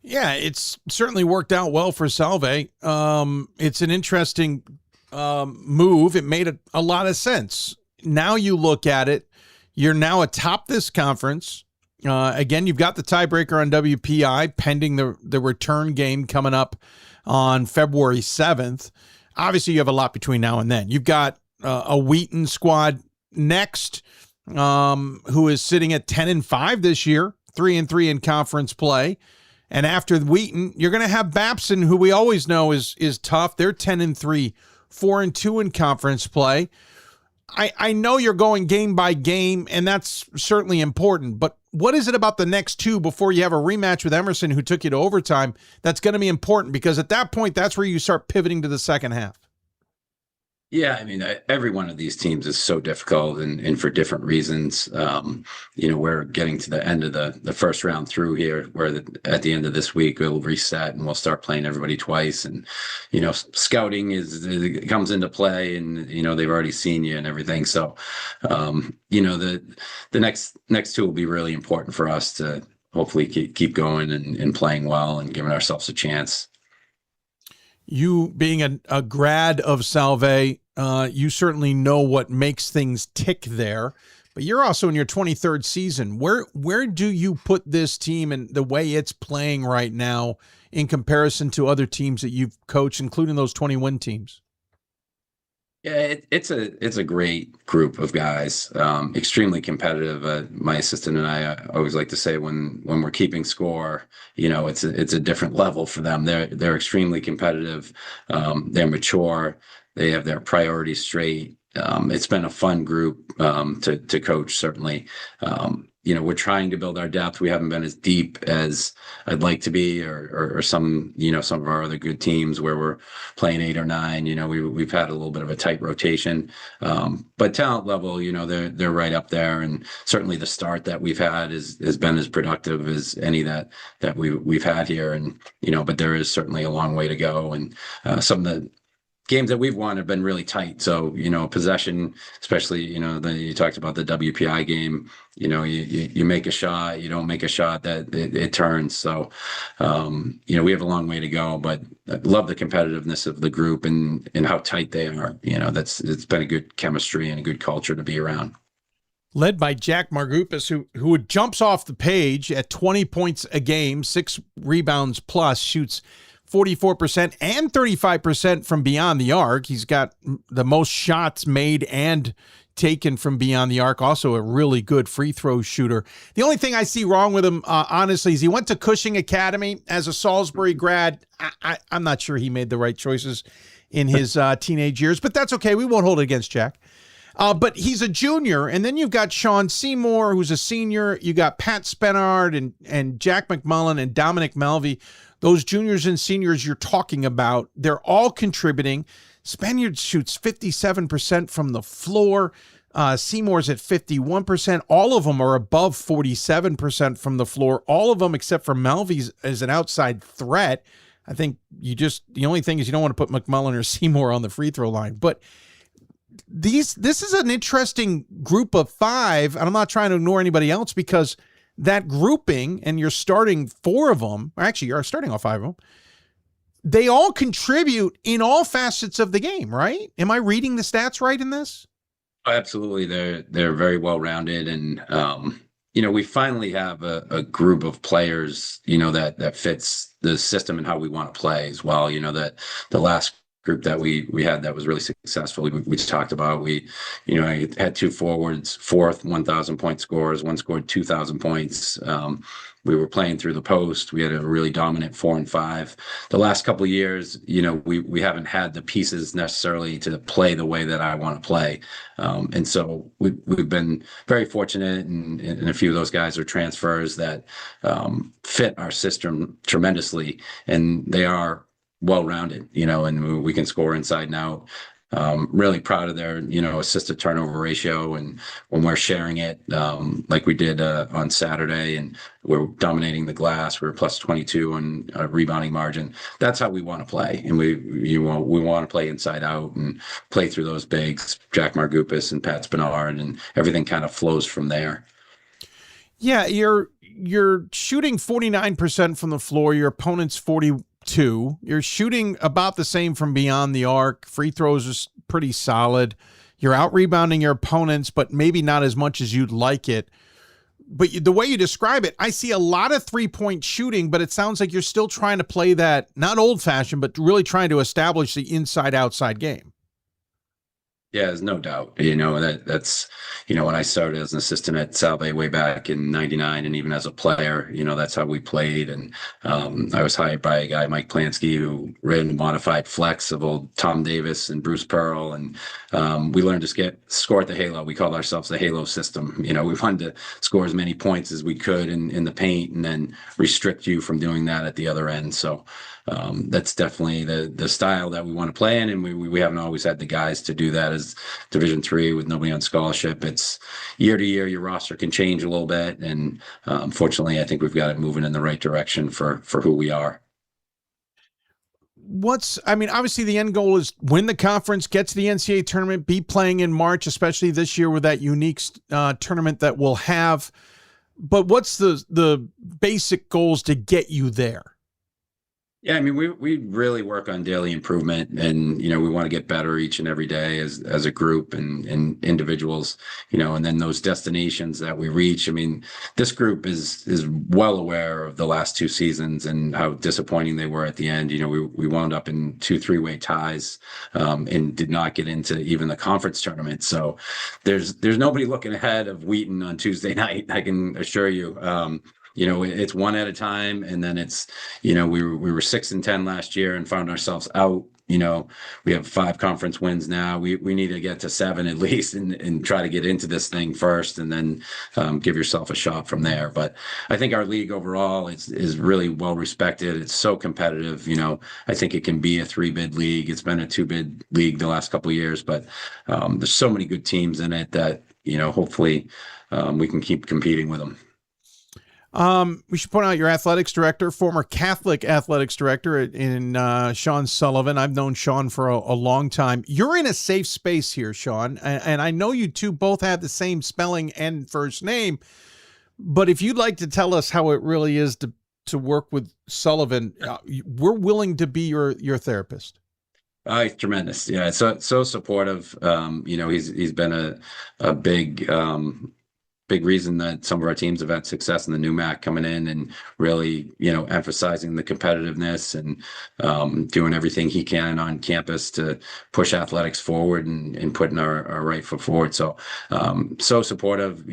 Yeah, it's certainly worked out well for Salve. It's an interesting move. It made a lot of sense. Now you look at it, you're now atop this conference. Again, you've got the tiebreaker on WPI pending the return game coming up on February 7th. Obviously, you have a lot between now and then. You've got a Wheaton squad next, who is sitting at 10-5 this year, 3-3 in conference play. And after Wheaton, you're going to have Babson, who we always know is tough. They're 10-3, 4-2 in conference play. I know you're going game by game, and that's certainly important, but what is it about the next two before you have a rematch with Emerson, who took you to overtime, that's going to be important? Because at that point, that's where you start pivoting to the second half. Yeah, I mean, every one of these teams is so difficult and for different reasons. We're getting to the end of the first round through here, where at the end of this week, we'll reset and we'll start playing everybody twice. And, scouting comes into play, and, they've already seen you and everything. So, the next two will be really important for us to hopefully keep going and playing well and giving ourselves a chance. You being a grad of Salve, you certainly know what makes things tick there, but you're also in your 23rd season. Where do you put this team and the way it's playing right now in comparison to other teams that you've coached, including those 20-win teams? Yeah, it's a great group of guys, extremely competitive. My assistant and I always like to say when we're keeping score, it's a different level for them. They're extremely competitive. They're mature. They have their priorities straight. It's been a fun group to coach, certainly. We're trying to build our depth. We haven't been as deep as I'd like to be, or some of our other good teams where we're playing 8 or 9. We've had a little bit of a tight rotation, but talent level, they're right up there. And certainly the start that we've had has been as productive as any that we've had here. And but there is certainly a long way to go. And some of the games that we've won have been really tight. So, possession, especially, you talked about the WPI game, you make a shot, you don't make a shot, that it turns. So, we have a long way to go, but I love the competitiveness of the group and how tight they are. It's been a good chemistry and a good culture to be around. Led by Jack Margupis, who jumps off the page at 20 points a game, 6 rebounds plus, shoots 44% and 35% from beyond the arc. He's got the most shots made and taken from beyond the arc. Also a really good free throw shooter. The only thing I see wrong with him, honestly, is he went to Cushing Academy as a Salisbury grad. I'm not sure he made the right choices in his teenage years, but that's okay. We won't hold it against Jack. But he's a junior, and then you've got Sean Seymour, who's a senior. You got Pat Spenard and Jack McMullen and Dominic Malvey. Those juniors and seniors you're talking about, they're all contributing. Spaniard shoots 57% from the floor. Seymour's at 51%. All of them are above 47% from the floor. All of them, except for Malvey's, is an outside threat. I think the only thing is you don't want to put McMullen or Seymour on the free throw line. But this is an interesting group of 5, and I'm not trying to ignore anybody else because that grouping, and you're starting 4 of them, or actually you're starting all 5 of them, they all contribute in all facets of the game, right? Am I reading the stats right in this? Absolutely. They're very well-rounded. And, we finally have a group of players, that fits the system and how we want to play as well. That the last group that we had that was really successful. We talked about, I had 2 forwards, 1,000 point scorers. One scored 2,000 points. We were playing through the post. We had a really dominant 4 and 5. The last couple of years, we haven't had the pieces necessarily to play the way that I want to play. And so we've been very fortunate, and a few of those guys are transfers that fit our system tremendously, and they are well-rounded, and we can score inside and out. Really proud of their, assist to turnover ratio. And when we're sharing it, like we did on Saturday, and we're dominating the glass, we're plus 22 on rebounding margin. That's how we want to play. And we want to play inside out and play through those bigs, Jack Margupis and Pat Spenard, and everything kind of flows from there. Yeah, you're shooting 49% from the floor. Your opponent's 42. You're shooting about the same from beyond the arc. Free throws are pretty solid. You're out rebounding your opponents, but maybe not as much as you'd like it. But the way you describe it, I see a lot of 3-point shooting, but it sounds like you're still trying to play that, not old fashioned, but really trying to establish the inside-outside game. Yeah, there's no doubt. That's when I started as an assistant at Salve way back in '99, and even as a player, that's how we played. And I was hired by a guy, Mike Plansky, who ran a modified flex of old Tom Davis and Bruce Pearl, and we learned to score at the halo. We called ourselves the halo system. We wanted to score as many points as we could in the paint, and then restrict you from doing that at the other end. So that's definitely the style that we want to play in, and we haven't always had the guys to do that as Division III with nobody on scholarship. It's year to year, your roster can change a little bit, and unfortunately, I think we've got it moving in the right direction for who we are. Obviously the end goal is win the conference, get to the NCAA tournament, be playing in March, especially this year with that unique tournament that we'll have. But what's the basic goals to get you there? Yeah, we really work on daily improvement, and we want to get better each and every day as a group and individuals, and then those destinations that we reach. This group is well aware of the last 2 seasons and how disappointing they were at the end. We wound up in 2 3-way ties and did not get into even the conference tournament. So there's nobody looking ahead of Wheaton on Tuesday night, I can assure you. It's one at a time, and then it's, we were 6-10 last year and found ourselves out. We have 5 conference wins now. We need to get to 7 at least and try to get into this thing first, and then give yourself a shot from there. But I think our league overall is really well respected. It's so competitive. I think it can be a 3-bid league. It's been a 2-bid league the last couple of years, but there's so many good teams in it that, hopefully we can keep competing with them. We should point out your athletics director, former Catholic athletics director in Sean Sullivan. I've known Sean for a long time. You're in a safe space here, Sean, and I know you two both have the same spelling and first name, but if you'd like to tell us how it really is to work with Sullivan, we're willing to be your therapist. He's tremendous. Yeah, so supportive. He's been a big reason that some of our teams have had success in the new MAC coming in, and really, emphasizing the competitiveness and doing everything he can on campus to push athletics forward and putting our right foot forward. So, so supportive,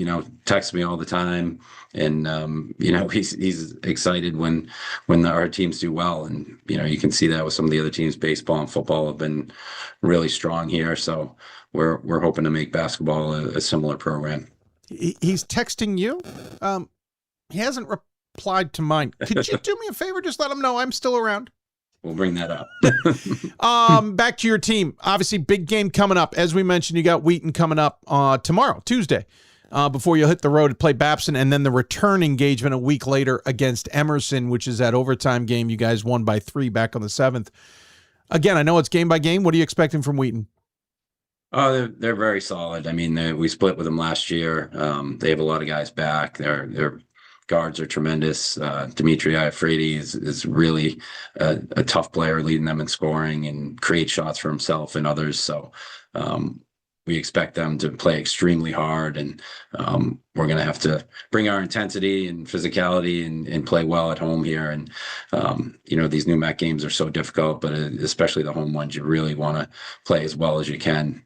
texts me all the time. And, he's excited when our teams do well. And, you can see that with some of the other teams. Baseball and football have been really strong here. So we're hoping to make basketball a similar program. He's texting you. He hasn't replied to mine. Could you do me a favor? Just let him know I'm still around. We'll bring that up. Back to your team. Obviously, big game coming up. As we mentioned, you got Wheaton coming up tomorrow, Tuesday, before you hit the road to play Babson, and then the return engagement a week later against Emerson, which is that overtime game you guys won by 3 back on the 7th. Again, I know it's game by game. What are you expecting from Wheaton? Oh, they're very solid. We split with them last year. They have a lot of guys back. Their guards are tremendous. Dimitri Iafredi is really a tough player, leading them in scoring and create shots for himself and others. So we expect them to play extremely hard, and we're going to have to bring our intensity and physicality and play well at home here. And, these new MAC games are so difficult, but especially the home ones, you really want to play as well as you can.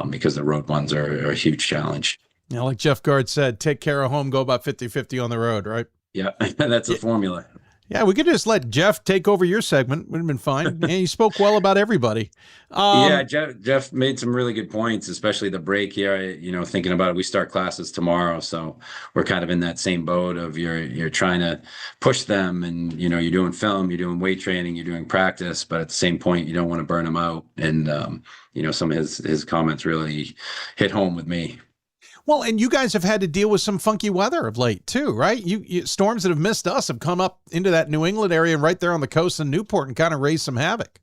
Because the road ones are a huge challenge. Like Jeff Gard said, take care of home, go about 50-50 on the road, right? Yeah, that's the formula. Yeah, we could just let Jeff take over your segment. Would have been fine. And he spoke well about everybody. Jeff made some really good points, especially the break here. Thinking about it, we start classes tomorrow, so we're kind of in that same boat of you're trying to push them, and you're doing film, you're doing weight training, you're doing practice, but at the same point, you don't want to burn them out. And some of his comments really hit home with me. Well, and you guys have had to deal with some funky weather of late too, right? You storms that have missed us have come up into that New England area right there on the coast in Newport and kind of raised some havoc.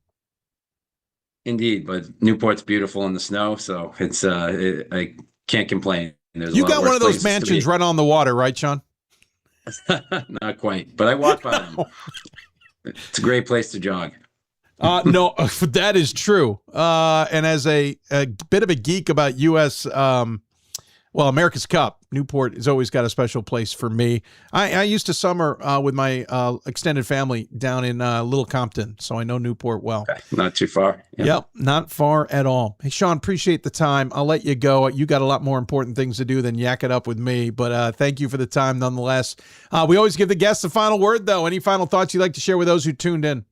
Indeed, but Newport's beautiful in the snow, so it's I can't complain. You got one of those mansions right on the water, right, Sean? Not quite, but I walk by them. It's a great place to jog. No, that is true. And as a bit of a geek about U.S. Well, America's Cup, Newport has always got a special place for me. I used to summer with my extended family down in Little Compton, so I know Newport well. Okay. Not too far. Yep, not far at all. Hey, Sean, appreciate the time. I'll let you go. You got a lot more important things to do than yak it up with me, but thank you for the time nonetheless. We always give the guests the final word, though. Any final thoughts you'd like to share with those who tuned in?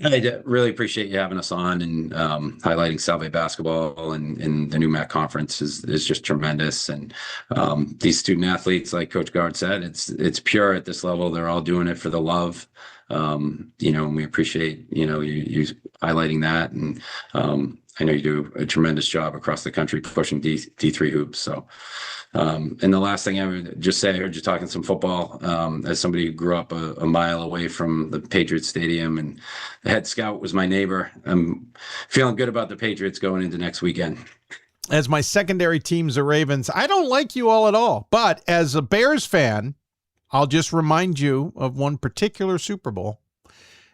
I really appreciate you having us on and highlighting Salve basketball and the new MAC conference is just tremendous. And these student athletes, like Coach Gard said, it's pure at this level. They're all doing it for the love, and we appreciate, you highlighting that. And I know you do a tremendous job across the country pushing D3 hoops. So, and the last thing I would just say, I heard you talking some football, as somebody who grew up a mile away from the Patriots Stadium, and the head scout was my neighbor. I'm feeling good about the Patriots going into next weekend. As my secondary team's the Ravens, I don't like you all at all. But as a Bears fan, I'll just remind you of one particular Super Bowl.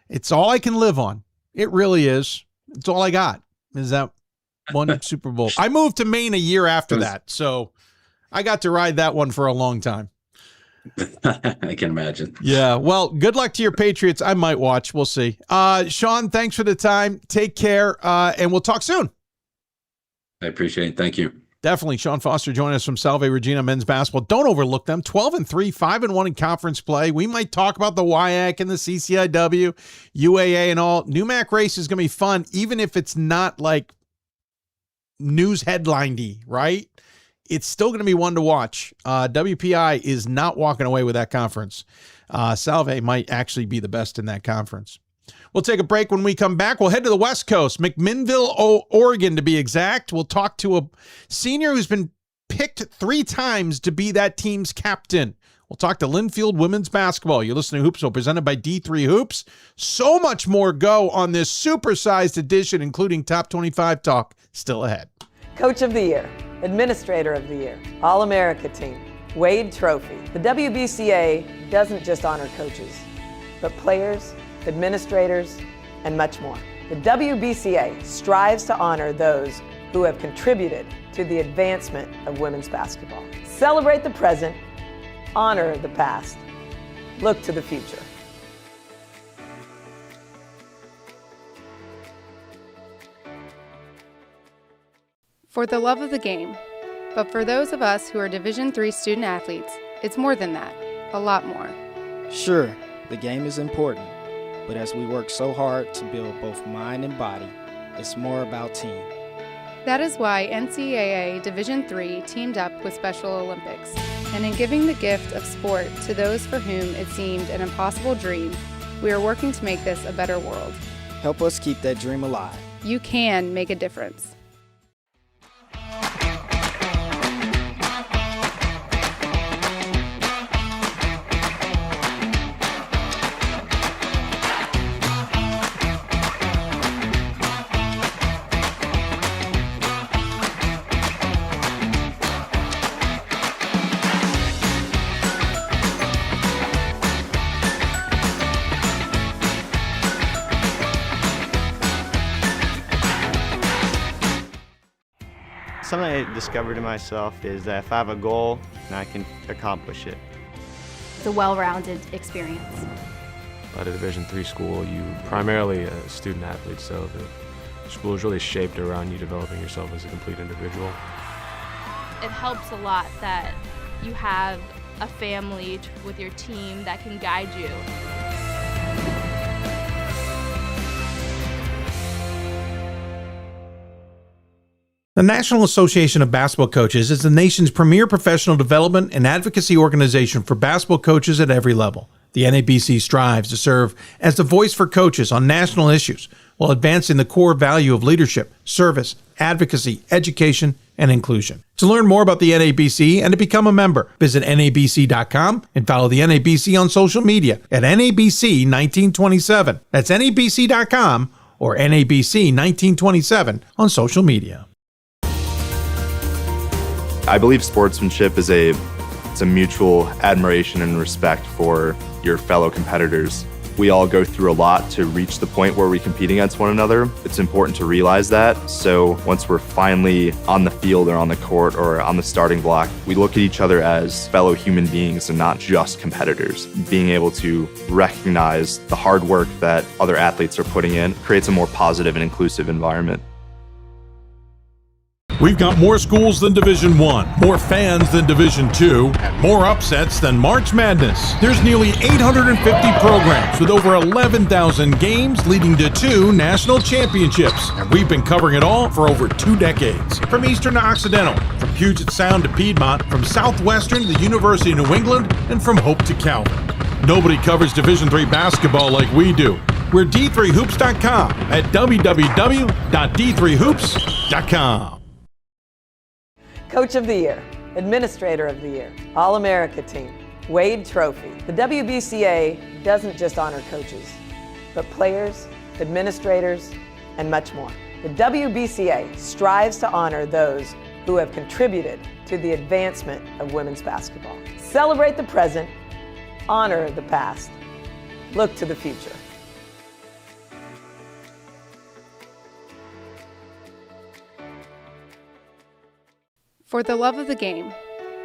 It's all I can live on. It really is. It's all I got. Is that one Super Bowl. I moved to Maine a year after that, so I got to ride that one for a long time. I can imagine. Yeah, well, good luck to your Patriots. I might watch. We'll see. Sean, thanks for the time. Take care, and we'll talk soon. I appreciate it. Thank you. Definitely. Sean Foster joining us from Salve Regina men's basketball. Don't overlook them. 12-3, 5-1 in conference play. We might talk about the WIAC and the CCIW, UAA and all. New MAC race is going to be fun, even if it's not like news headline-y, right? It's still going to be one to watch. WPI is not walking away with that conference. Salve might actually be the best in that conference. We'll take a break. When we come back, we'll head to the West Coast, McMinnville, Oregon, to be exact. We'll talk to a senior who's been picked 3 times to be that team's captain. We'll talk to Linfield women's basketball. You're listening to Hoopsville, presented by D3 Hoops. So much more go on this supersized edition, including Top 25 talk, still ahead. Coach of the Year, Administrator of the Year, All-America Team, Wade Trophy. The WBCA doesn't just honor coaches, but players, administrators, and much more. The WBCA strives to honor those who have contributed to the advancement of women's basketball. Celebrate the present, honor the past, look to the future. For the love of the game, but for those of us who are Division III student athletes, it's more than that, a lot more. Sure, the game is important, but as we work so hard to build both mind and body, it's more about team. That is why NCAA Division III teamed up with Special Olympics, and in giving the gift of sport to those for whom it seemed an impossible dream, we are working to make this a better world. Help us keep that dream alive. You can make a difference. Something I discovered in myself is that if I have a goal, then I can accomplish it. It's a well-rounded experience. At a Division III school, you primarily a student athlete, so the school is really shaped around you developing yourself as a complete individual. It helps a lot that you have a family with your team that can guide you. The National Association of Basketball Coaches is the nation's premier professional development and advocacy organization for basketball coaches at every level. The NABC strives to serve as the voice for coaches on national issues while advancing the core value of leadership, service, advocacy, education, and inclusion. To learn more about the NABC and to become a member, visit nabc.com and follow the NABC on social media at NABC1927. That's nabc.com or NABC1927 on social media. I believe sportsmanship is it's a mutual admiration and respect for your fellow competitors. We all go through a lot to reach the point where we compete against one another. It's important to realize that. So once we're finally on the field or on the court or on the starting block, we look at each other as fellow human beings and not just competitors. Being able to recognize the hard work that other athletes are putting in creates a more positive and inclusive environment. We've got more schools than Division I, more fans than Division II, and more upsets than March Madness. There's nearly 850 programs with over 11,000 games leading to 2 national championships. And we've been covering it all for over 2 decades. From Eastern to Occidental, from Puget Sound to Piedmont, from Southwestern to the University of New England, and from Hope to Calvin. Nobody covers Division III basketball like we do. We're D3Hoops.com at www.D3Hoops.com. Coach of the Year, Administrator of the Year, All-America Team, Wade Trophy. The WBCA doesn't just honor coaches, but players, administrators, and much more. The WBCA strives to honor those who have contributed to the advancement of women's basketball. Celebrate the present, honor the past, look to the future. For the love of the game.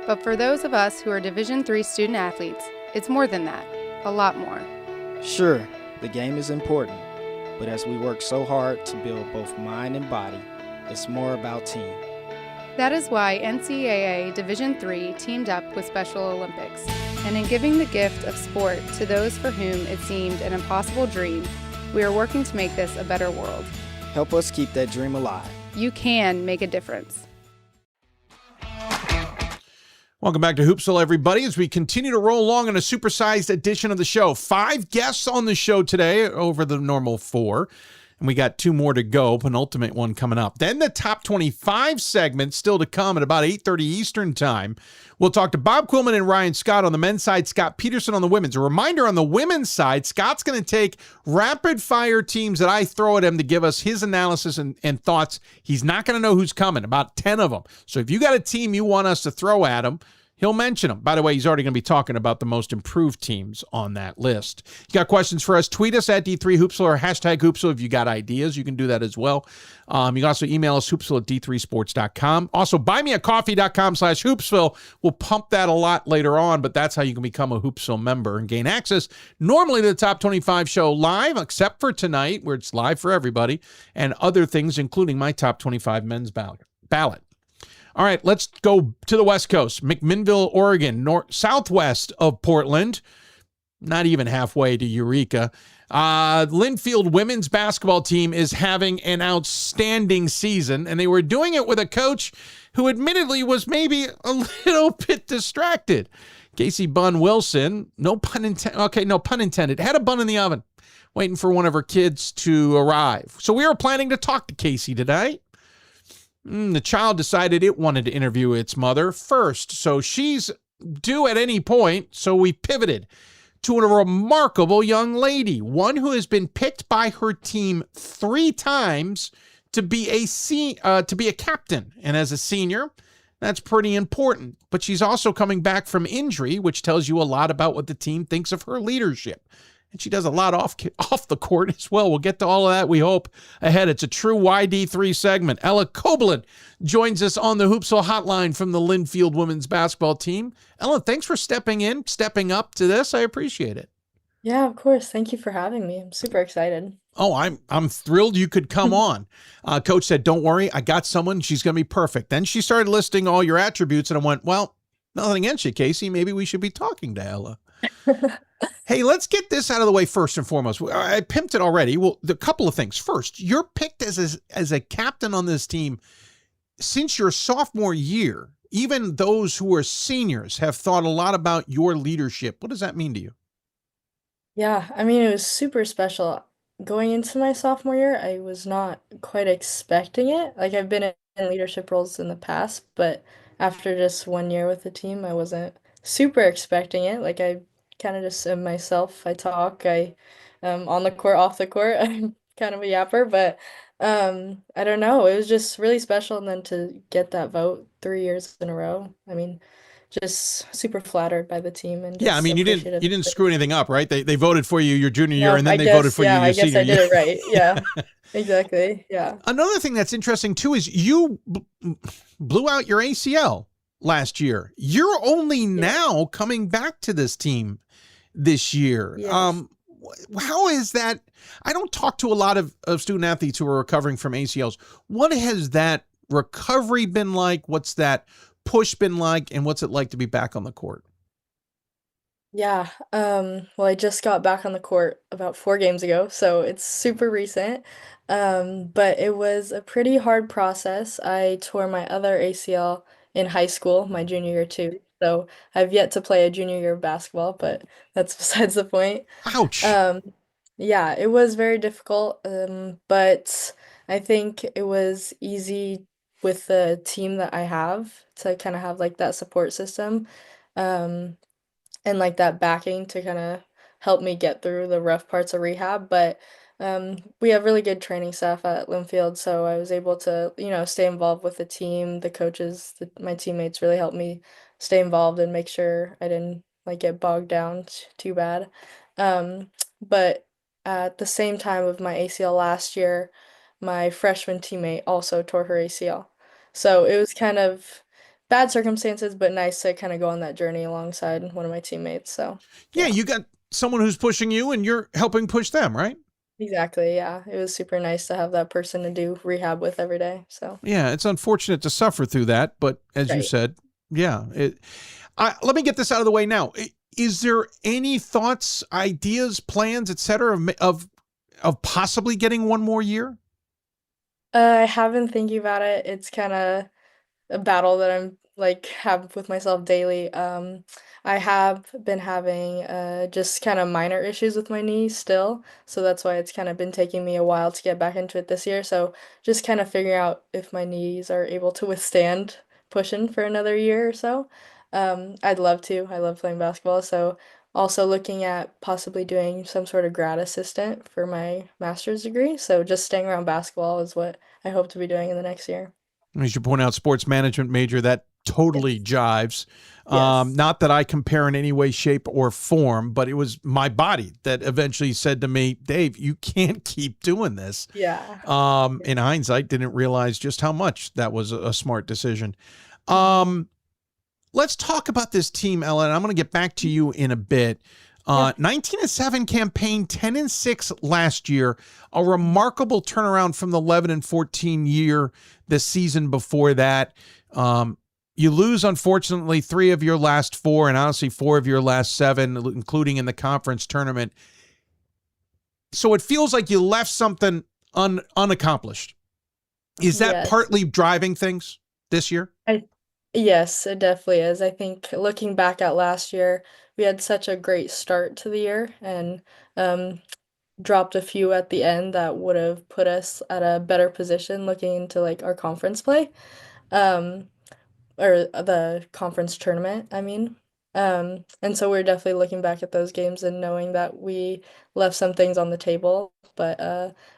But for those of us who are Division III student athletes, it's more than that, a lot more. Sure, the game is important, but as we work so hard to build both mind and body, it's more about team. That is why NCAA Division III teamed up with Special Olympics. And in giving the gift of sport to those for whom it seemed an impossible dream, we are working to make this a better world. Help us keep that dream alive. You can make a difference. Welcome back to Hoopsville, everybody, as we continue to roll along in a supersized edition of the show. 5 guests on the show today over the normal 4, and we got 2 more to go, penultimate one coming up. Then the top 25 segment still to come at about 8:30 Eastern time. We'll talk to Bob Quillman and Ryan Scott on the men's side, Scott Peterson on the women's. A reminder on the women's side, Scott's going to take rapid-fire teams that I throw at him to give us his analysis and thoughts. He's not going to know who's coming, about 10 of them. So if you got a team you want us to throw at him, he'll mention them. By the way, he's already going to be talking about the most improved teams on that list. You got questions for us, tweet us at D3Hoopsville or hashtag Hoopsville. If you got ideas, you can do that as well. You can also email us, hoopsville at d3sports.com. Also, buymeacoffee.com/Hoopsville. We'll pump that a lot later on, but that's how you can become a Hoopsville member and gain access normally to the Top 25 show live, except for tonight, where it's live for everybody, and other things, including my Top 25 men's ballot. All right, let's go to the West Coast. McMinnville, Oregon, southwest of Portland, not even halfway to Eureka. Linfield women's basketball team is having an outstanding season, and they were doing it with a coach who admittedly was maybe a little bit distracted. Casey Bunn Wilson, no pun intended, had a bun in the oven, waiting for one of her kids to arrive. So we were planning to talk to Casey today. The child decided it wanted to interview its mother first, so she's due at any point, so we pivoted to a remarkable young lady, one who has been picked by her team 3 times to be a captain. And as a senior, that's pretty important. But she's also coming back from injury, which tells you a lot about what the team thinks of her leadership. And she does a lot off the court as well. We'll get to all of that, we hope, ahead. It's a true YD3 segment. Ella Koblin joins us on the Hoopsville hotline from the Linfield women's basketball team. Ella, thanks for stepping up to this. I appreciate it. Yeah, of course. Thank you for having me. I'm super excited. Oh, I'm thrilled you could come on. Coach said, don't worry, I got someone. She's going to be perfect. Then she started listing all your attributes, and I went, well, nothing against you, Casey. Maybe we should be talking to Ella. Hey, let's get this out of the way first and foremost. I pimped it already. Well, a couple of things. First, you're picked as a captain on this team since your sophomore year. Even those who are seniors have thought a lot about your leadership. What does that mean to you? Yeah, I mean, it was super special. Going into my sophomore year, I was not quite expecting it. Like, I've been in leadership roles in the past, but after just 1 year with the team, I wasn't super expecting it. Like, I kind of just am myself. I talk, on the court, off the court, I'm kind of a yapper, but I don't know. It was just really special. And then to get that vote 3 years in a row, I mean, just super flattered by the team and Yeah, I just mean, appreciative. you didn't screw anything up, right? They voted for you your junior year, No, and then I they voted guess, for you yeah, your I guess senior I did year. it right. Yeah, exactly. Yeah. Another thing that's interesting too is you blew out your ACL last year. You're only now coming back to this team this year. Yes. How is that? I don't talk to a lot of student athletes who are recovering from ACLs. What has that recovery been like? What's that push been like? And what's it like to be back on the court? Yeah, well, I just got back on the court about 4 games ago, so it's super recent. But it was a pretty hard process. I tore my other ACL in high school, my junior year too. So I've yet to play a junior year of basketball, but that's besides the point. Ouch. Yeah, it was very difficult, but I think it was easy with the team that I have to kind of have like that support system. Um, and like that backing to kind of help me get through the rough parts of rehab. But we have really good training staff at Linfield, so I was able to, stay involved with the team. The coaches, my teammates really helped me stay involved and make sure I didn't like get bogged down too bad. But at the same time of my ACL last year, my freshman teammate also tore her ACL. So it was kind of bad circumstances, but nice to kind of go on that journey alongside one of my teammates. So, Yeah, you got someone who's pushing you and you're helping push them, right? exactly. Yeah. It was super nice to have that person to do rehab with every day. So, Yeah, it's unfortunate to suffer through that, but as you Right. said, yeah. Let me get this out of the way now. Is there any thoughts, ideas, plans, et cetera, of possibly getting one more year? I have been thinking about it. It's kind of a battle that I'm like have with myself daily. I have been having just kind of minor issues with my knee still, so that's why it's kind of been taking me a while to get back into it this year. So just kind of figuring out if my knees are able to withstand pushing for another year or so. I'd love to. I love playing basketball, so also looking at possibly doing some sort of grad assistant for my master's degree. So just staying around basketball is what I hope to be doing in the next year. As you point out, sports management major, that totally jives. Yes. Not that I compare in any way, shape, or form, but it was my body that eventually said to me, Dave, you can't keep doing this. Yeah. In hindsight, didn't realize just how much that was a smart decision. Let's talk about this team, Ellen. I'm going to get back to you in a bit. 19-7 campaign, 10-6 last year, a remarkable turnaround from the 11-14 year the season before that. You lose, unfortunately, 3 of your last 4 and honestly 4 of your last 7, including in the conference tournament. So it feels like you left something unaccomplished. Is that partly driving things this year? Yes, it definitely is. I think looking back at last year, we had such a great start to the year and dropped a few at the end that would have put us at a better position looking into like our conference play. Um, or the conference tournament, I mean. And so we're definitely looking back at those games and knowing that we left some things on the table. But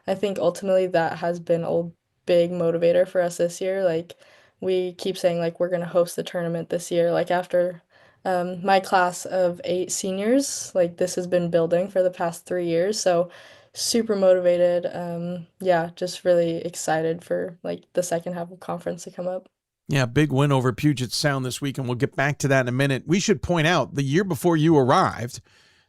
I think ultimately that has been a big motivator for us this year. Like we keep saying like we're gonna host the tournament this year. Like after my class of 8 seniors, like this has been building for the past 3 years. So super motivated. Yeah, just really excited for like the second half of conference to come up. Yeah, big win over Puget Sound this week, and we'll get back to that in a minute. We should point out the year before you arrived,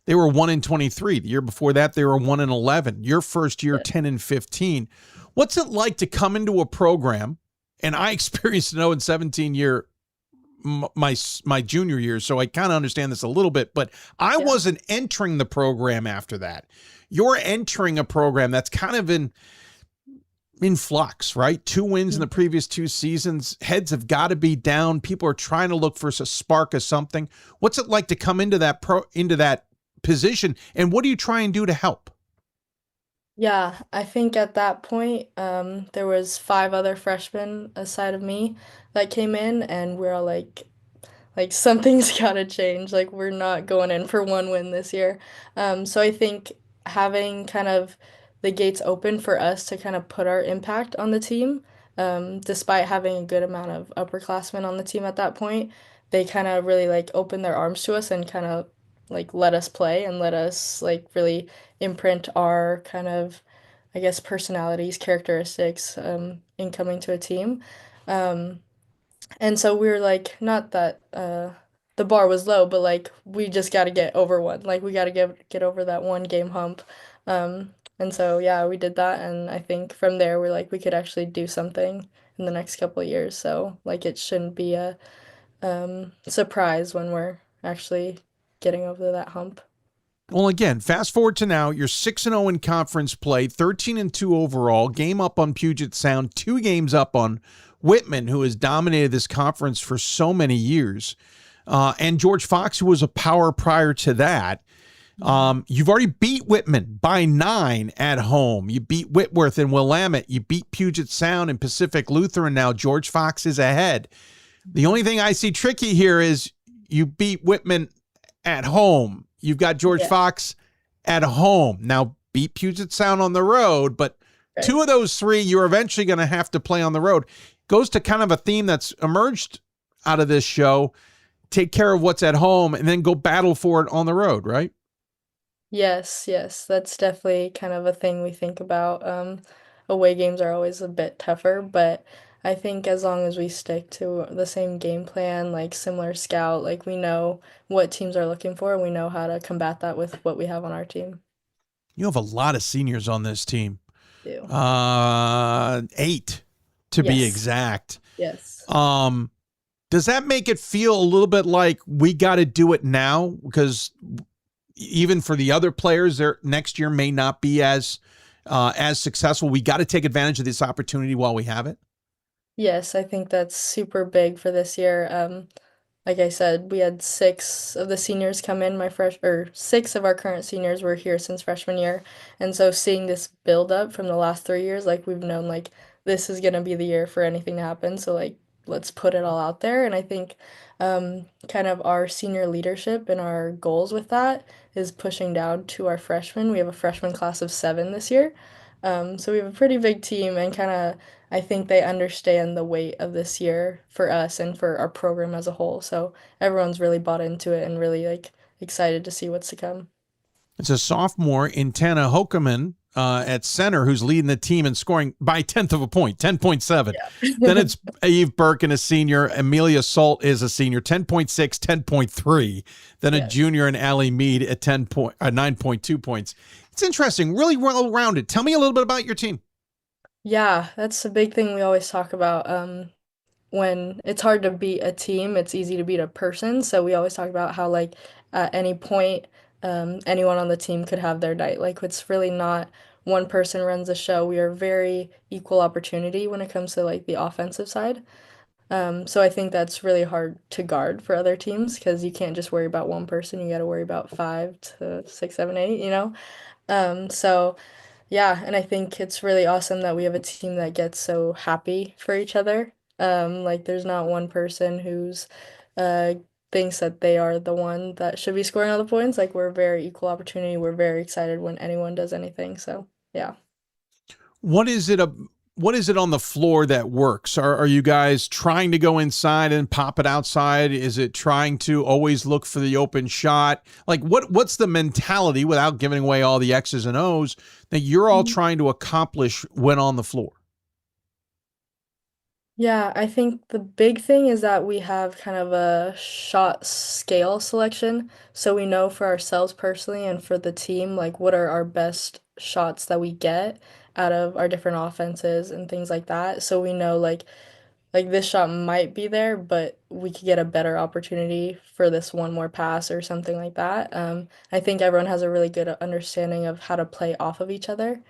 they were 1-23. The year before that, they were 1-11. Your first year, 10-15. What's it like to come into a program? And I experienced an 0-17 year my junior year, so I kind of understand this a little bit. But I wasn't entering the program after that. You're entering a program that's kind of in flux, right? 2 wins in the previous 2 seasons. Heads have got to be down. People are trying to look for a spark of something. What's it like to come into that position, and what do you try and do to help? Yeah, I think at that point, there was 5 other freshmen aside of me that came in, and we're all like something's gotta change. Like we're not going in for 1 win this year. So I think having kind of the gates open for us to kind of put our impact on the team, despite having a good amount of upperclassmen on the team at that point, they kind of really like opened their arms to us and kind of like let us play and let us like really imprint our kind of, I guess, personalities, characteristics in coming to a team. Um, and so we were like, not that the bar was low, but like we just got to get over one. Like we got to get over that one game hump. And so yeah, we did that, and I think from there we're like we could actually do something in the next couple of years. So like it shouldn't be a surprise when we're actually getting over that hump. Well, again, fast forward to now, you're 6-0 in conference play, 13-2 overall, game up on Puget Sound, 2 games up on Whitman, who has dominated this conference for so many years, and George Fox, who was a power prior to that. You've already beat Whitman by 9 at home. You beat Whitworth and Willamette. You beat Puget Sound and Pacific Lutheran. Now George Fox is ahead. The only thing I see tricky here is you beat Whitman at home. You've got George Fox at home. Now beat Puget Sound on the road, but 2 of those 3 you're eventually going to have to play on the road. Goes to kind of a theme that's emerged out of this show. Take care of what's at home and then go battle for it on the road, right? Yes, that's definitely kind of a thing we think about. Away games are always a bit tougher, but I think as long as we stick to the same game plan, like similar scout, like we know what teams are looking for and we know how to combat that with what we have on our team. You have a lot of seniors on this team. Do. 8 to be exact. Yes. Does that make it feel a little bit like we got to do it now? Because even for the other players, their next year may not be as successful. We got to take advantage of this opportunity while we have it. Yes, I think that's super big for this year. Like I said, we had 6 of the seniors come in. 6 of our current seniors were here since freshman year, and so seeing this build up from the last 3 years, like we've known, like this is gonna be the year for anything to happen. So like let's put it all out there. And I think kind of our senior leadership and our goals with that is pushing down to our freshmen. We have a freshman class of 7 this year. So we have a pretty big team, and kind of I think they understand the weight of this year for us and for our program as a whole. So everyone's really bought into it and really like excited to see what's to come. It's a sophomore in Tana Hokeman at center who's leading the team and scoring by 1/10 of a point, 10.7. Yeah. Then it's Eve Birkin, a senior. Amelia Salt is a senior, 10.6, 10.3. Then a junior and Allie Mead at 9.2 points. It's interesting, really well-rounded. Tell me a little bit about your team. Yeah, that's a big thing we always talk about. When it's hard to beat a team, it's easy to beat a person. So we always talk about how like at any point, anyone on the team could have their night. Like it's really not one person runs the show. We are very equal opportunity when it comes to like the offensive side. So I think that's really hard to guard for other teams because you can't just worry about one person. You got to worry about 5 to 6, 7, 8, you know? So yeah, and I think it's really awesome that we have a team that gets so happy for each other. Like there's not one person who's thinks that they are the one that should be scoring all the points. Like we're very equal opportunity. We're very excited when anyone does anything. So yeah. What is it on the floor that works? Are you guys trying to go inside and pop it outside? Is it trying to always look for the open shot? Like what's the mentality, without giving away all the X's and O's, that you're all trying to accomplish when on the floor? Yeah, I think the big thing is that we have kind of a shot scale selection. So we know for ourselves personally and for the team, like what are our best shots that we get out of our different offenses and things like that. So we know like this shot might be there, but we could get a better opportunity for this one more pass or something like that. I think everyone has a really good understanding of how to play off of each other.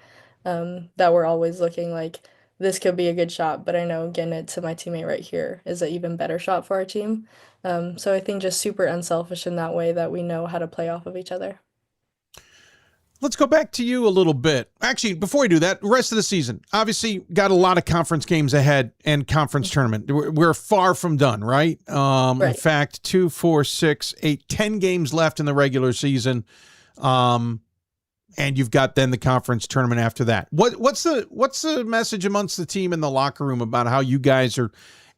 That we're always looking like this could be a good shot, but I know getting it to my teammate right here is an even better shot for our team. So I think just super unselfish in that way that we know how to play off of each other. Let's go back to you a little bit. Actually, before we do that, the rest of the season, obviously got a lot of conference games ahead and conference tournament. We're far from done, right? Right. In fact, 2, 4, 6, 8, 10 games left in the regular season. And you've got then the conference tournament after that. What's the message amongst the team in the locker room about how you guys are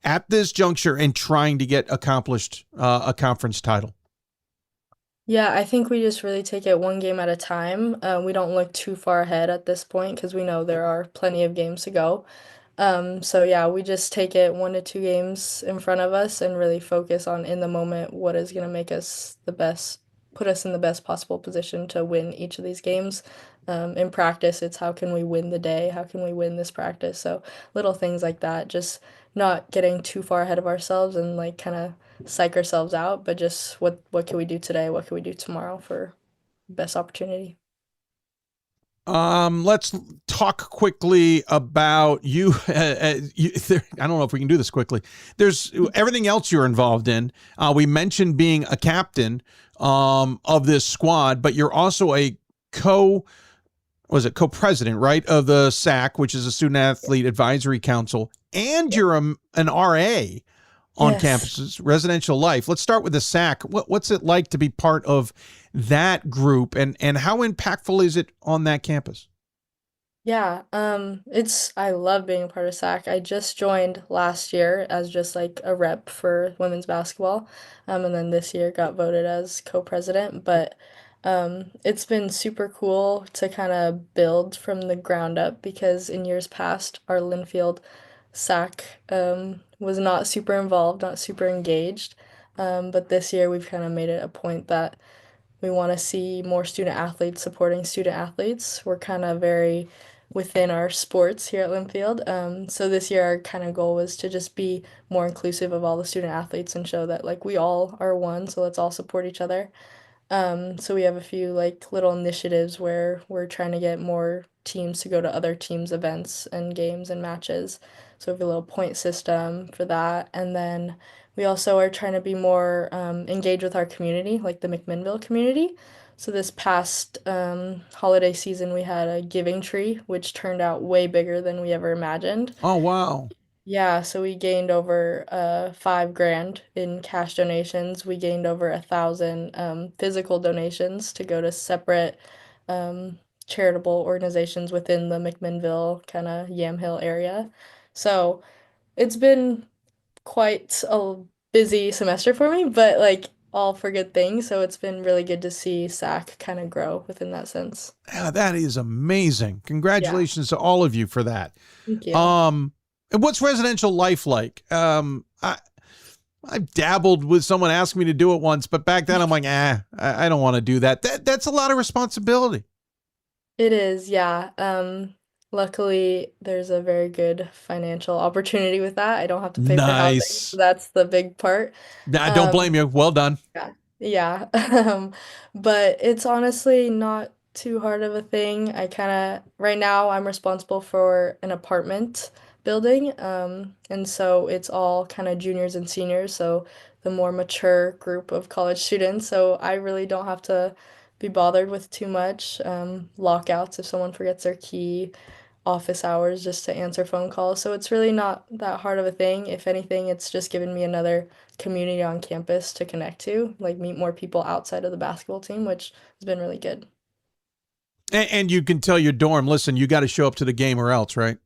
at this juncture and trying to get accomplished a conference title? Yeah, I think we just really take it one game at a time. We don't look too far ahead at this point because we know there are plenty of games to go. So yeah, we just take it 1 to 2 games in front of us and really focus on in the moment what is going to make us the best, put us in the best possible position to win each of these games. In practice, it's how can we win the day? How can we win this practice? So little things like that, just not getting too far ahead of ourselves and like kind of psych ourselves out, but just what can we do today? What can we do tomorrow for best opportunity? Let's talk quickly about you. I don't know if we can do this quickly. There's everything else you're involved in. We mentioned being a captain of this squad, but you're also a co-president, right, of the SAC, which is a Student Athlete Advisory Council, and you're an RA on campuses, residential life. Let's start with the SAC. What's it like to be part of that group, and how impactful is it on that campus? Yeah, I love being a part of SAC. I just joined last year as just like a rep for women's basketball, and then this year got voted as co-president. But it's been super cool to kind of build from the ground up because in years past, our Linfield SAC was not super involved, not super engaged. But this year we've kind of made it a point that we want to see more student athletes supporting student athletes. We're kind of very within our sports here at Linfield. So this year our kind of goal was to just be more inclusive of all the student athletes and show that like we all are one, so let's all support each other. So we have a few like little initiatives where we're trying to get more teams to go to other teams' events and games and matches. So we have a little point system for that. And then we also are trying to be more engaged with our community, like the McMinnville community. So this past holiday season, we had a giving tree, which turned out way bigger than we ever imagined. Oh, wow. Yeah, so we gained over $5,000 in cash donations. We gained over 1,000 physical donations to go to separate charitable organizations within the McMinnville kind of Yamhill area. So it's been quite a busy semester for me, but like all for good things. So it's been really good to see SAC kind of grow within that sense. Yeah, that is amazing. Congratulations to all of you for that. Thank you. And what's residential life like? I've dabbled with someone asking me to do it once, but back then I'm like, I don't want to do that. That's a lot of responsibility. It is, yeah. Luckily, there's a very good financial opportunity with that. I don't have to pay for housing, so that's the big part. I don't blame you. Well done. Yeah, yeah. But it's honestly not too hard of a thing. Right now, I'm responsible for an apartment building, and so it's all kind of juniors and seniors, so the more mature group of college students. So I really don't have to be bothered with too much lockouts if someone forgets their key, office hours just to answer phone calls. So it's really not that hard of a thing. If anything, it's just given me another community on campus to connect to, like meet more people outside of the basketball team, which has been really good. And you can tell your dorm, listen, you got to show up to the game or else, right?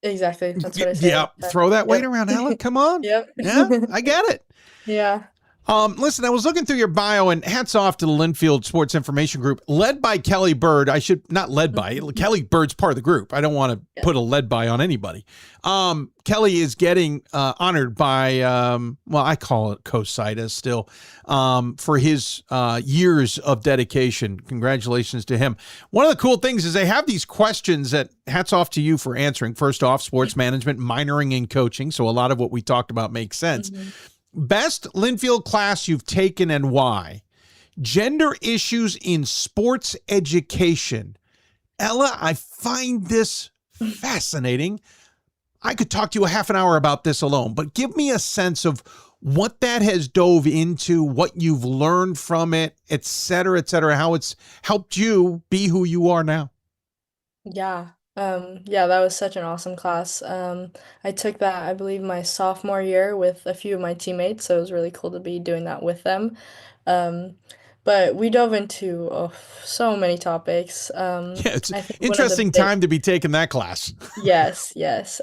Exactly. That's what I say. Yeah. Throw that weight around, Ella. Come on. Yep. Yeah, I get it. Yeah. Listen, I was looking through your bio, and hats off to the Linfield Sports Information Group, led by Kelly Bird. Not led by. Kelly Bird's part of the group. I don't want to put a led by on anybody. Kelly is getting honored by, I call it COSIDA still, for his years of dedication. Congratulations to him. One of the cool things is they have these questions that hats off to you for answering. First off, sports management, minoring in coaching. So a lot of what we talked about makes sense. Mm-hmm. Best Linfield class you've taken and why? Gender issues in sports education. Ella, I find this fascinating. I could talk to you a half an hour about this alone, but give me a sense of what that has dove into, what you've learned from it, et cetera, how it's helped you be who you are now. Yeah. Yeah, that was such an awesome class. I took that, I believe, my sophomore year with a few of my teammates, so it was really cool to be doing that with them. But we dove into so many topics. Yeah, it's I think interesting time to be taking that class. Yes.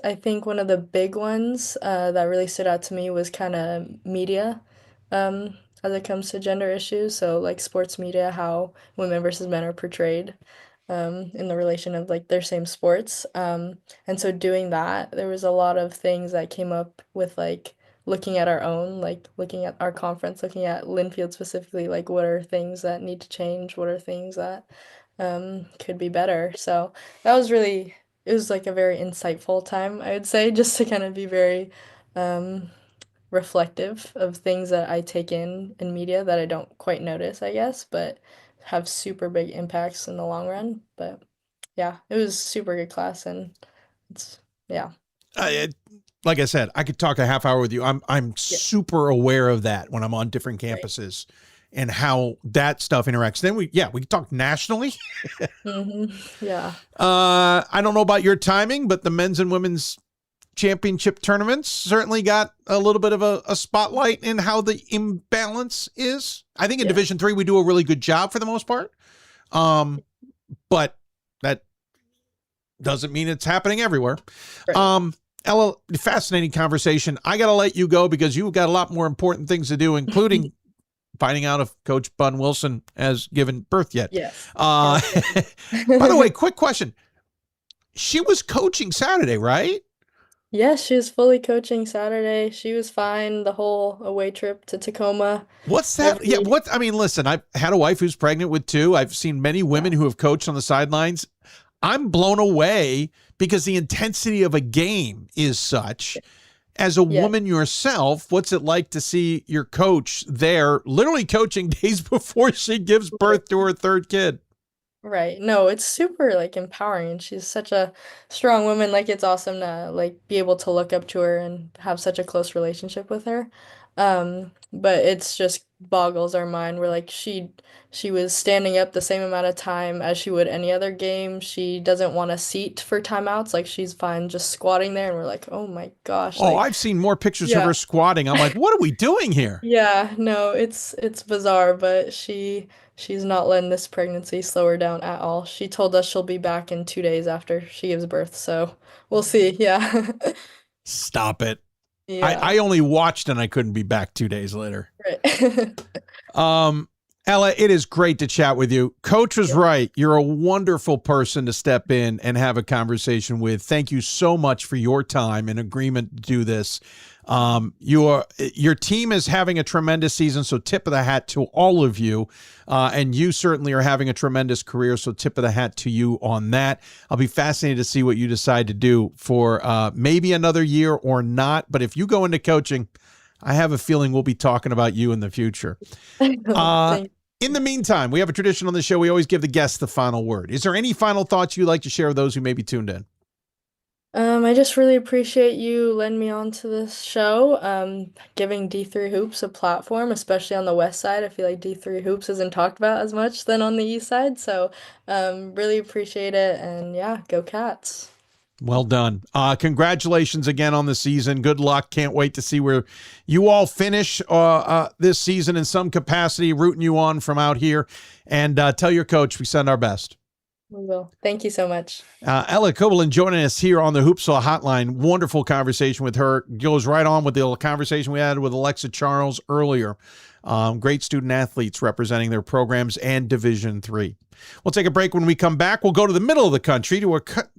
I think one of the big ones that really stood out to me was kind of media, as it comes to gender issues. So like sports media, how women versus men are portrayed in the relation of like their same sports. And so doing that, there was a lot of things that came up with like looking at our own, like looking at our conference, looking at Linfield specifically, like what are things that need to change, what are things that could be better. So that was really, it was like a very insightful time, I would say, just to kind of be very reflective of things that I take in media that I don't quite notice, I guess, but have super big impacts in the long run. But yeah, it was super good class, and it's Like I said, I could talk a half hour with you. I'm super aware of that when I'm on different campuses and how that stuff interacts. Then we could talk nationally. Yeah. I don't know about your timing, but the men's and women's championship tournaments certainly got a little bit of a spotlight in how the imbalance is. I think in Division III, we do a really good job for the most part. But that doesn't mean it's happening everywhere. Right. Ella, fascinating conversation. I got to let you go because you've got a lot more important things to do, including finding out if Coach Bun Wilson has given birth yet. Yes. By the way, quick question. She was coaching Saturday, right? Yes, she was fully coaching Saturday. She was fine the whole away trip to Tacoma. What's that? Listen, I've had a wife who's pregnant with 2. I've seen many women who have coached on the sidelines. I'm blown away because the intensity of a game is such. As a woman yourself, what's it like to see your coach there literally coaching days before she gives birth to her 3rd kid? Right. No, it's super like empowering. She's such a strong woman. Like it's awesome to like be able to look up to her and have such a close relationship with her. But it's just boggles our mind. We're like she was standing up the same amount of time as she would any other game. She doesn't want a seat for timeouts. Like she's fine just squatting there, and we're like, oh my gosh. Oh, I've seen more pictures of her squatting. I'm like, what are we doing here? Yeah, no, it's bizarre, but she's not letting this pregnancy slow her down at all. She told us she'll be back in 2 days after she gives birth, so we'll see. Yeah. Stop it. Yeah. I only watched and I couldn't be back 2 days later. Right. Ella, it is great to chat with you. Coach was right. You're a wonderful person to step in and have a conversation with. Thank you so much for your time and agreement to do this. Your team is having a tremendous season, so tip of the hat to all of you. And you certainly are having a tremendous career, so tip of the hat to you on that. I'll be fascinated to see what you decide to do for maybe another year or not. But if you go into coaching, I have a feeling we'll be talking about you in the future. In the meantime, we have a tradition on the show. We always give the guests the final word. Is there any final thoughts you'd like to share with those who may be tuned in? I just really appreciate you letting me on to this show, giving D3 Hoops a platform, especially on the west side. I feel like D3 Hoops isn't talked about as much than on the east side, so really appreciate it, and yeah, go Cats. Well done. Congratulations again on the season. Good luck. Can't wait to see where you all finish this season in some capacity, rooting you on from out here. And tell your coach we send our best. We will. Thank you so much. Ella Quillman joining us here on the Hoopsville Hotline. Wonderful conversation with her. Goes right on with the conversation we had with Alexa Charles earlier. Great student athletes representing their programs and Division III. We'll take a break. When we come back, we'll go to the middle of the country.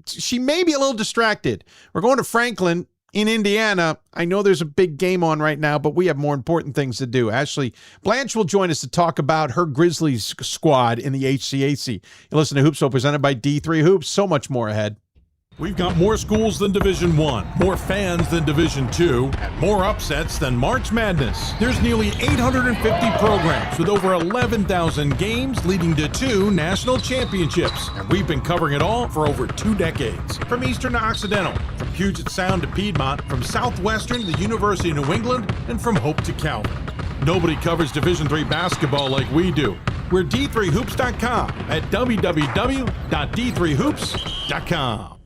She may be a little distracted. We're going to Franklin in Indiana. I know there's a big game on right now, but we have more important things to do. Ashley Blanche will join us to talk about her Grizzlies squad in the HCAC. You listen to Hoopsville presented by D3 Hoops. So much more ahead. We've got more schools than Division I, more fans than Division II, more upsets than March Madness. There's nearly 850 programs with over 11,000 games leading to 2 national championships. And we've been covering it all for over 2 decades. From Eastern to Occidental, from Puget Sound to Piedmont, from Southwestern to the University of New England, and from Hope to Calvin. Nobody covers Division III basketball like we do. We're D3Hoops.com at www.d3hoops.com.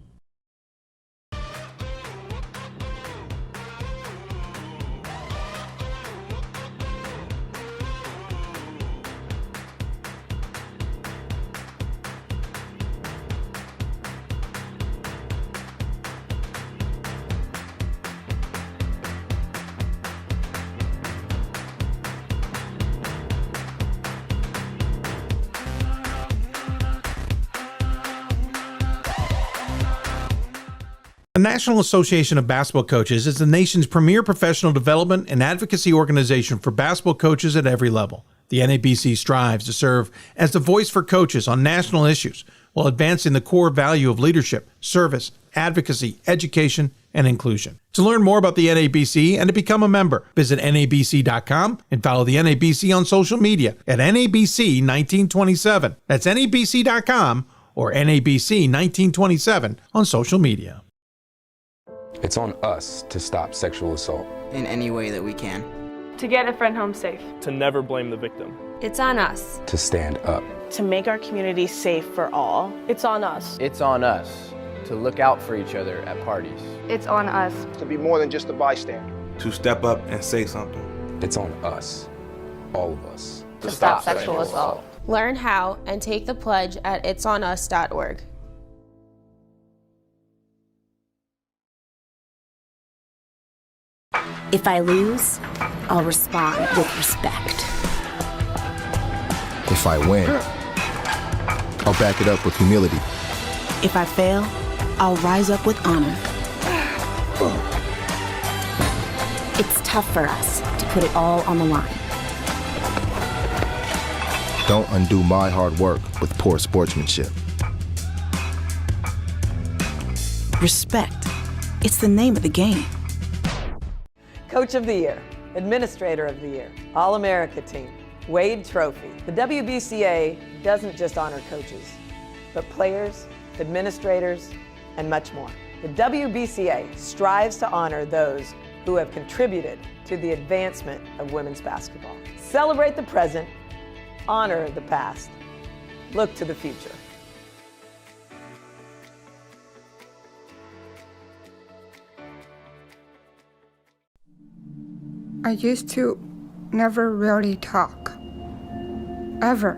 National Association of Basketball Coaches is the nation's premier professional development and advocacy organization for basketball coaches at every level. The NABC strives to serve as the voice for coaches on national issues while advancing the core value of leadership, service, advocacy, education, and inclusion. To learn more about the NABC and to become a member, visit NABC.com and follow the NABC on social media at NABC 1927. That's NABC.com or NABC 1927 on social media. It's on us to stop sexual assault. In any way that we can. To get a friend home safe. To never blame the victim. It's on us. To stand up. To make our community safe for all. It's on us. It's on us to look out for each other at parties. It's on us. To be more than just a bystander. To step up and say something. It's on us, all of us. To stop sexual assault. Learn how and take the pledge at itsonus.org. If I lose, I'll respond with respect. If I win, I'll back it up with humility. If I fail, I'll rise up with honor. It's tough for us to put it all on the line. Don't undo my hard work with poor sportsmanship. Respect. It's the name of the game. Coach of the Year, Administrator of the Year, All-America Team, Wade Trophy. The WBCA doesn't just honor coaches, but players, administrators, and much more. The WBCA strives to honor those who have contributed to the advancement of women's basketball. Celebrate the present, honor the past, look to the future. I used to never really talk, ever.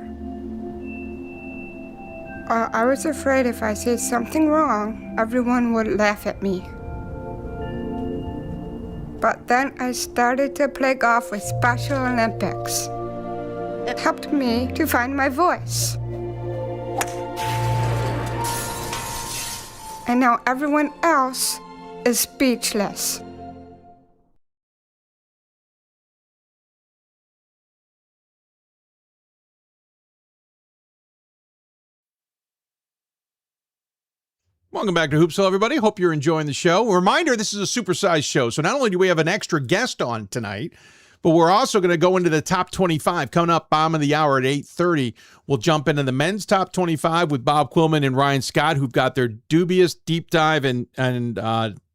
I was afraid if I said something wrong, everyone would laugh at me. But then I started to play golf with Special Olympics. It helped me to find my voice. And now everyone else is speechless. Welcome back to Hoopsville, everybody. Hope you're enjoying the show. A reminder, this is a supersized show, so not only do we have an extra guest on tonight, but we're also going to go into the top 25. Coming up, bottom of the hour at 8:30, we'll jump into the men's top 25 with Bob Quillman and Ryan Scott, who've got their dubious, deep dive, and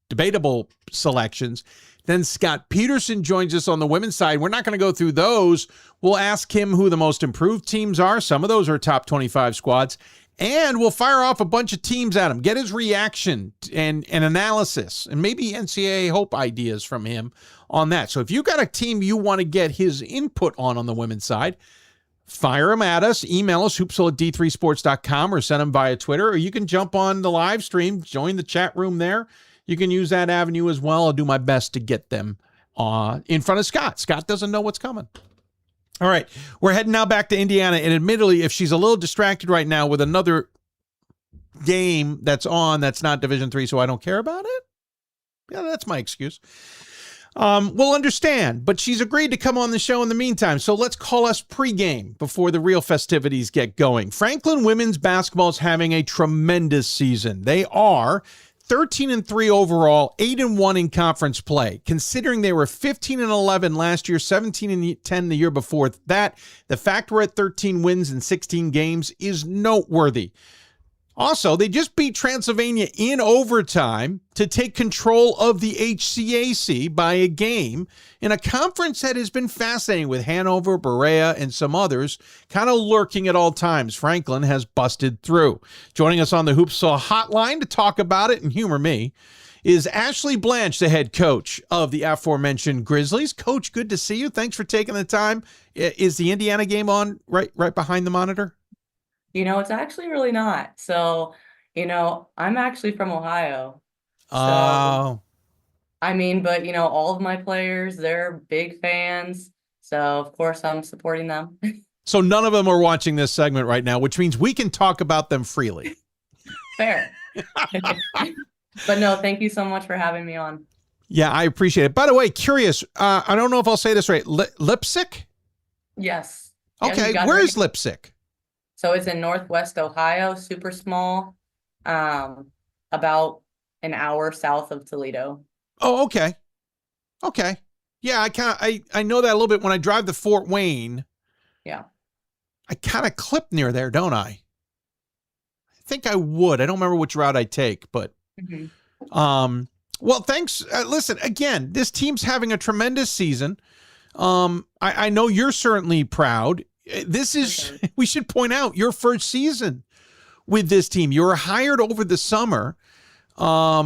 debatable selections. Then Scott Peterson joins us on the women's side. We're not going to go through those. We'll ask him who the most improved teams are. Some of those are top 25 squads. And we'll fire off a bunch of teams at him, get his reaction and analysis, and maybe NCAA Hope ideas from him on that. So if you've got a team you want to get his input on the women's side, fire him at us. Email us, hoopsville@d3sports.com, or send him via Twitter. Or you can jump on the live stream, join the chat room there. You can use that avenue as well. I'll do my best to get them in front of Scott. Scott doesn't know what's coming. All right, we're heading now back to Indiana, and admittedly, if she's a little distracted right now with another game that's on that's not Division III, so I don't care about it, yeah, that's my excuse. We'll understand, but she's agreed to come on the show in the meantime, so let's call us pregame before the real festivities get going. Franklin women's basketball is having a tremendous season. They are 13-3 overall, 8-1 in conference play. Considering they were 15-11 last year, 17-10 the year before that, the fact we're at 13 wins in 16 games is noteworthy. Also, they just beat Transylvania in overtime to take control of the HCAC by a game in a conference that has been fascinating with Hanover, Berea, and some others kind of lurking at all times. Franklin has busted through. Joining us on the Hoopsville hotline to talk about it and humor me is Ashley Blanche, the head coach of the aforementioned Grizzlies. Coach, good to see you. Thanks for taking the time. Is the Indiana game on right behind the monitor? You know, it's actually really not. So, you know, I'm actually from Ohio. Oh. I mean, but, you know, all of my players, they're big fans. So, of course, I'm supporting them. So none of them are watching this segment right now, which means we can talk about them freely. Fair. But no, thank you so much for having me on. Yeah, I appreciate it. By the way, curious, I don't know if I'll say this right. Leipzig? Yes. Okay, where is Leipzig? So it's in Northwest Ohio, super small, about an hour south of Toledo. Oh, okay. Okay. Yeah, I know that a little bit. When I drive to Fort Wayne, yeah, I kind of clip near there, don't I? I think I would. I don't remember which route I take, but well, thanks. Listen, again, this team's having a tremendous season. I know you're certainly proud. This is, we should point out, your first season with this team. You were hired over the summer. What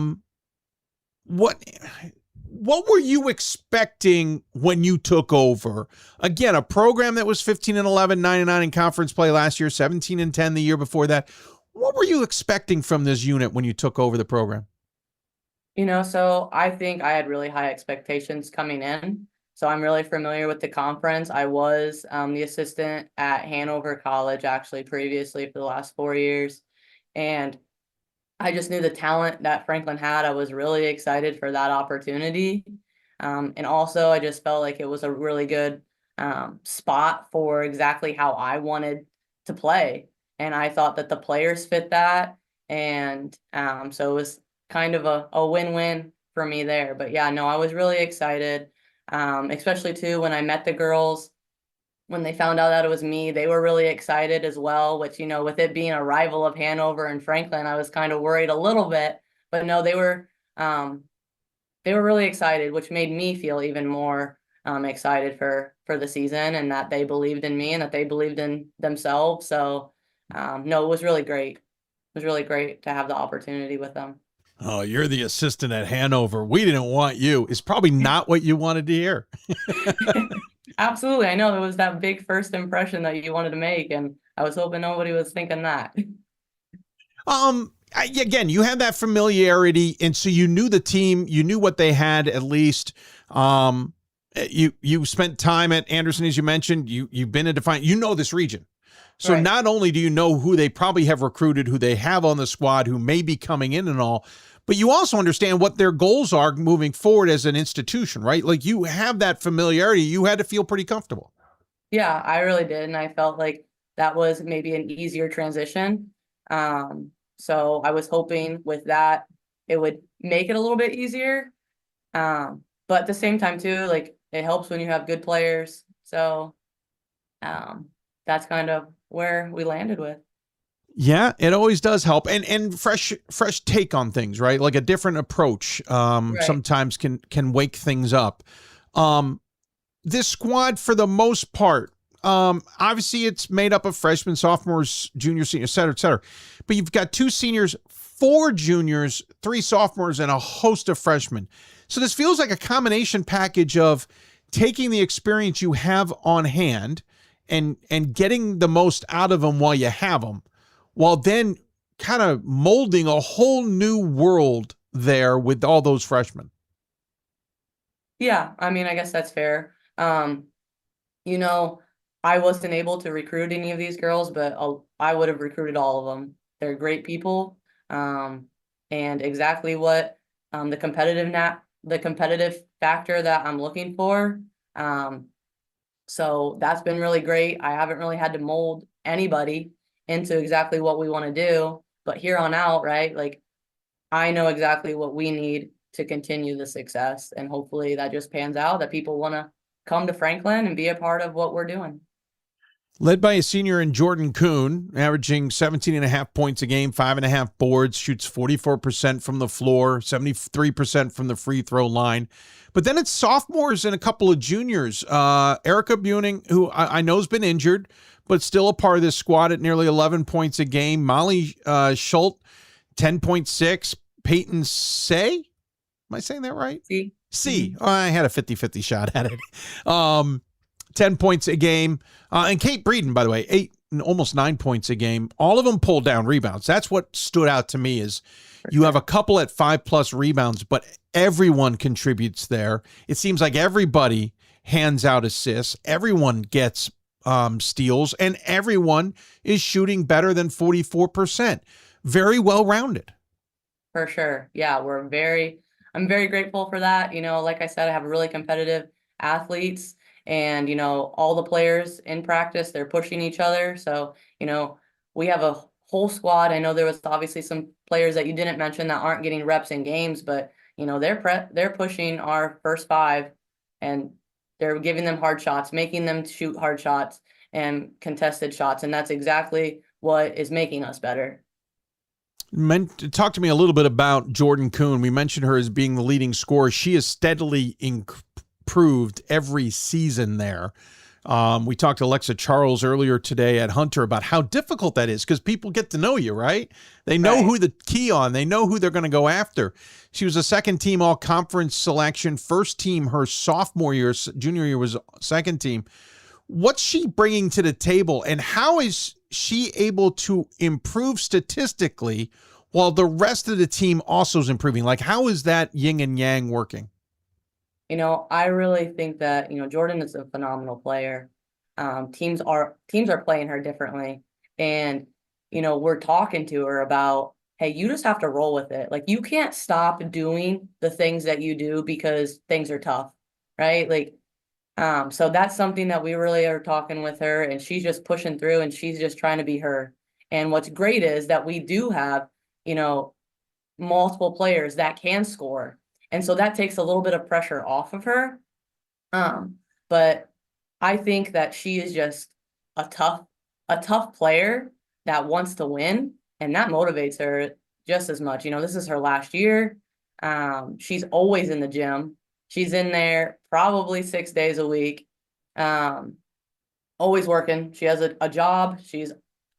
were you expecting when you took over? Again, a program that was 15-11, 9-9 in conference play last year, 17-10 the year before that. What were you expecting from this unit when you took over the program? You know, so I think I had really high expectations coming in. So I'm really familiar with the conference. I was the assistant at Hanover College, actually, previously for the last 4 years. And I just knew the talent that Franklin had. I was really excited for that opportunity. And also, I just felt like it was a really good spot for exactly how I wanted to play. And I thought that the players fit that. And so it was kind of a win-win for me there. But yeah, no, I was really excited, especially too when I met the girls. When they found out that it was me, they were really excited as well, which, you know, with it being a rival of Hanover and Franklin, I was kind of worried a little bit. But no, they were really excited, which made me feel even more excited for the season, and that they believed in me and that they believed in themselves. So no, it was really great. It was really great to have the opportunity with them. Oh, you're the assistant at Hanover. We didn't want you. It's probably not what you wanted to hear. Absolutely. I know it was that big first impression that you wanted to make, and I was hoping nobody was thinking that. Again, you had that familiarity, and so you knew the team, you knew what they had at least. You spent time at Anderson, as you mentioned. You've been in Defiant. You know this region. So right. Not only do you know who they probably have recruited, who they have on the squad, who may be coming in and all, but you also understand what their goals are moving forward as an institution, right? Like, you have that familiarity. You had to feel pretty comfortable. Yeah, I really did. And I felt like that was maybe an easier transition. So I was hoping with that, it would make it a little bit easier. But at the same time too, like, it helps when you have good players. So that's kind of where we landed with. Yeah, it always does help. And fresh take on things, right? Like a different approach right. Sometimes can wake things up. This squad, for the most part, obviously it's made up of freshmen, sophomores, juniors, seniors, et cetera. But you've got 2 seniors, 4 juniors, 3 sophomores, and a host of freshmen. So this feels like a combination package of taking the experience you have on hand and getting the most out of them while you have them, while then kind of molding a whole new world there with all those freshmen. Yeah, I mean, I guess that's fair. You know, I wasn't able to recruit any of these girls, but I would have recruited all of them. They're great people, and exactly what the competitive factor that I'm looking for. So that's been really great. I haven't really had to mold anybody into exactly what we want to do, but here on out, right? Like, I know exactly what we need to continue the success, and hopefully that just pans out, that people want to come to Franklin and be a part of what we're doing. Led by a senior in Jordan Kuhn, averaging 17.5 points a game, 5.5 boards, shoots 44% from the floor, 73% from the free throw line. But then it's sophomores and a couple of juniors. Erica Buning, who I know has been injured, but still a part of this squad at nearly 11 points a game. Molly Schultz, 10.6. Peyton Say, am I saying that right? C. Oh, I had a 50-50 shot at it. 10 points a game. And Kate Breeden, by the way, 8 and almost 9 points a game. All of them pulled down rebounds. That's what stood out to me, is you have a couple at 5+ rebounds, but everyone contributes there. It seems like everybody hands out assists. Everyone gets steals, and everyone is shooting better than 44%. Very well-rounded. For sure. Yeah, I'm very grateful for that. Like I said, I have really competitive athletes, and, all the players in practice, they're pushing each other. So, we have a whole squad. I know there was obviously some players that you didn't mention that aren't getting reps in games, but, they're pushing our first five, and they're giving them hard shots, making them shoot hard shots and contested shots. And that's exactly what is making us better. Talk to me a little bit about Jordan Kuhn. We mentioned her as being the leading scorer. She has steadily improved every season there. We talked to Alexa Charles earlier today at Hunter about how difficult that is, because people get to know you, right? They know who the key on. They know who they're going to go after. She was a second-team all-conference selection, first team her sophomore year. Junior year was second team. What's she bringing to the table, and how is she able to improve statistically while the rest of the team also is improving? Like, how is that yin and yang working? I really think that, Jordan is a phenomenal player. Teams are playing her differently. And, we're talking to her about, hey, you just have to roll with it. Like, you can't stop doing the things that you do because things are tough, right? Like, so that's something that we really are talking with her, and she's just pushing through, and she's just trying to be her. And what's great is that we do have, multiple players that can score. And so that takes a little bit of pressure off of her. But I think that she is just a tough player that wants to win, and that motivates her just as much. This is her last year. She's always in the gym. She's in there probably 6 days a week, always working. She has a job. She's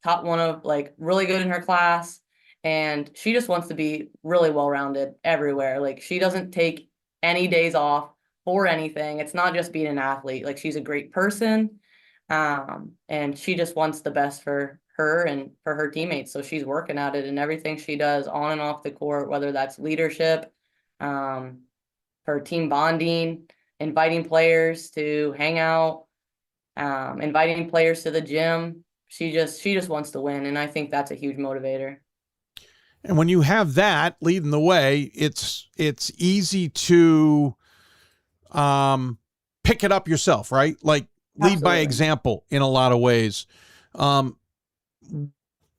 top one of, like, really good in her class. And she just wants to be really well-rounded everywhere. Like, she doesn't take any days off for anything. It's not just being an athlete. Like, she's a great person. And she just wants the best for her and for her teammates. So she's working at it, and everything she does on and off the court, whether that's leadership, her team bonding, inviting players to hang out, inviting players to the gym. She just wants to win. And I think that's a huge motivator. And when you have that leading the way, it's easy to pick it up yourself, right? Like, lead by example in a lot of ways.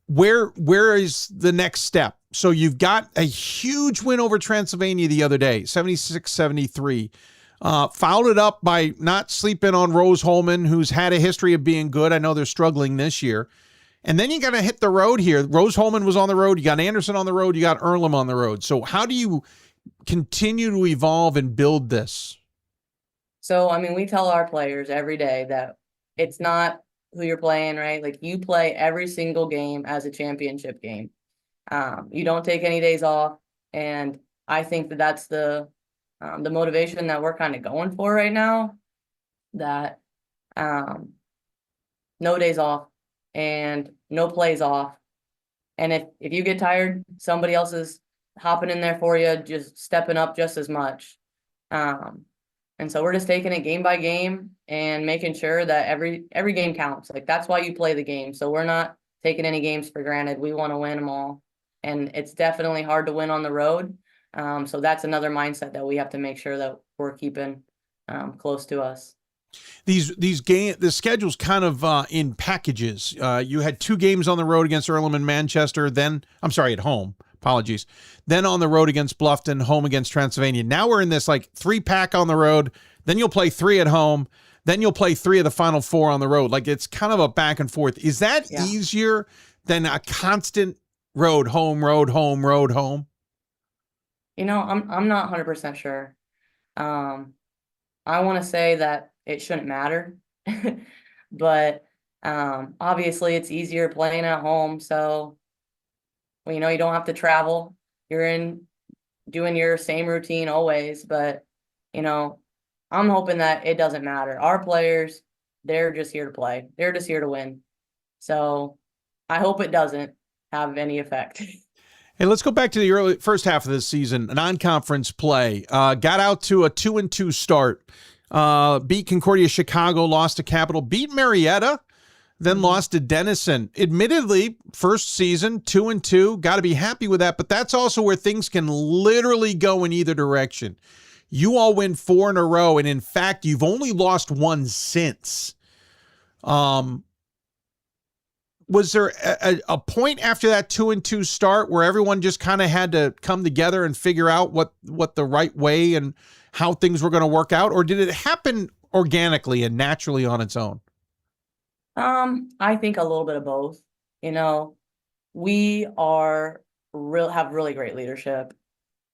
Where is the next step? So you've got a huge win over Transylvania the other day, 76-73. Fouled it up by not sleeping on Rose Holman, who's had a history of being good. I know they're struggling this year. And then you got to hit the road here. Rose Holman was on the road. You got Anderson on the road. You got Earlham on the road. So how do you continue to evolve and build this? So, we tell our players every day that it's not who you're playing, right? Like, you play every single game as a championship game. You don't take any days off. And I think that that's the motivation that we're kind of going for right now, that no days off and no plays off. And if you get tired, somebody else is hopping in there for you, just stepping up just as much. And so we're just taking it game by game and making sure that every game counts. Like, that's why you play the game. So we're not taking any games for granted. We want to win them all. And it's definitely hard to win on the road. So that's another mindset that we have to make sure that we're keeping close to us. The schedule's kind of in packages. You had 2 games on the road against Earlham and Manchester, at home. Apologies. Then on the road against Bluffton, home against Transylvania. Now we're in this 3-pack on the road. Then you'll play 3 at home. Then you'll play 3 of the final 4 on the road. Like, it's kind of a back and forth. Is that easier than a constant road, home, road, home, road, home? I'm not 100% sure. I want to say that it shouldn't matter, but obviously it's easier playing at home. So, you don't have to travel. You're doing your same routine always, but, I'm hoping that it doesn't matter. Our players, they're just here to play. They're just here to win. So I hope it doesn't have any effect. Hey, let's go back to the first half of this season, non-conference play. Got out to a 2-2 start. Beat Concordia Chicago, lost to Capital, beat Marietta. then lost to Denison. Admittedly, first season, 2-2, got to be happy with that, but that's also where things can literally go in either direction. You all win 4 in a row, and in fact, you've only lost one since. Was there a point after that 2-2 start where everyone just kind of had to come together and figure out what the right way and how things were going to work out, or did it happen organically and naturally on its own? I think a little bit of both. You know, we have really great leadership.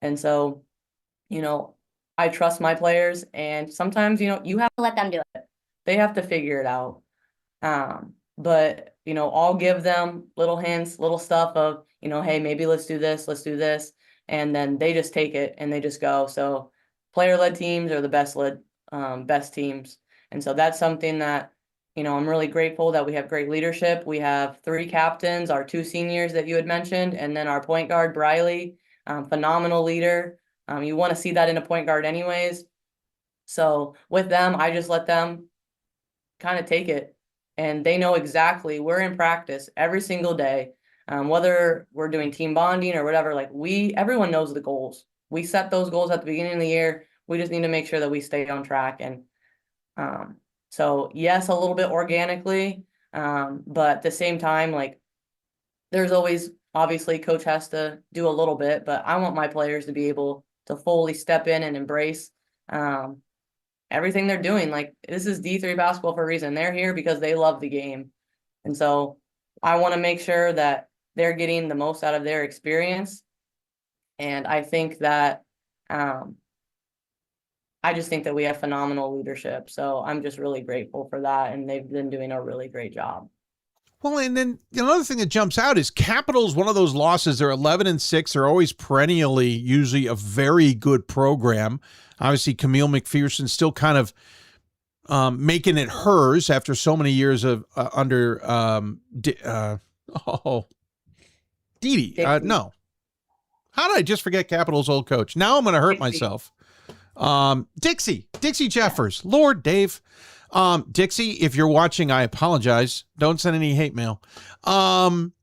And so, you know, I trust my players, and sometimes, you know, you have to let them do it. They have to figure it out. But, you know, I'll give them little hints, little stuff of, you know, hey, maybe let's do this. And then they just take it and they just go. So player-led teams are the best teams. And so that's something that, you know, I'm really grateful that we have great leadership. We have 3 captains, our 2 seniors that you had mentioned, and then our point guard, Briley, phenomenal leader. You want to see that in a point guard anyways. So with them, I just let them kind of take it. And they know exactly, we're in practice every single day, whether we're doing team bonding or whatever, like everyone knows the goals. We set those goals at the beginning of the year. We just need to make sure that we stay on track. And so yes, a little bit organically, but at the same time, like there's always, obviously coach has to do a little bit, but I want my players to be able to fully step in and embrace everything they're doing. Like, this is D3 basketball for a reason. They're here because they love the game. And so I want to make sure that they're getting the most out of their experience. And I think that I just think that we have phenomenal leadership. So I'm just really grateful for that. And they've been doing a really great job. Well, and then another thing that jumps out is Capital's one of those losses. They're 11-6. They're always perennially, usually a very good program. Obviously, Camille McPherson still kind of making it hers after so many years of under Didi. No. How did I just forget Capital's old coach? Now I'm going to hurt myself. Dixie Jeffers. Lord, Dave. Dixie, if you're watching, I apologize. Don't send any hate mail. And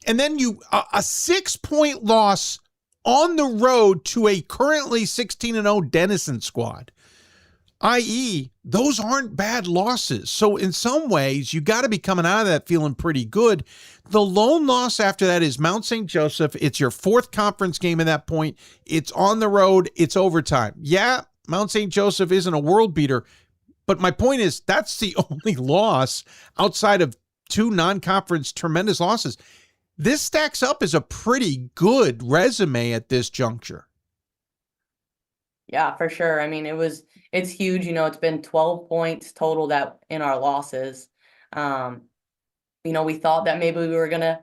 then a 6-point loss on the road to a currently 16-0 Denison squad, i.e., those aren't bad losses. So in some ways, you got to be coming out of that feeling pretty good. The lone loss after that is Mount St. Joseph. It's your 4th conference game at that point. It's on the road. It's overtime. Yeah, Mount St. Joseph isn't a world beater, but my point is that's the only loss outside of 2 non-conference tremendous losses. This stacks up as a pretty good resume at this juncture. Yeah, for sure. I mean, it's huge. You know, it's been 12 points total that in our losses. You know, we thought that maybe we were going to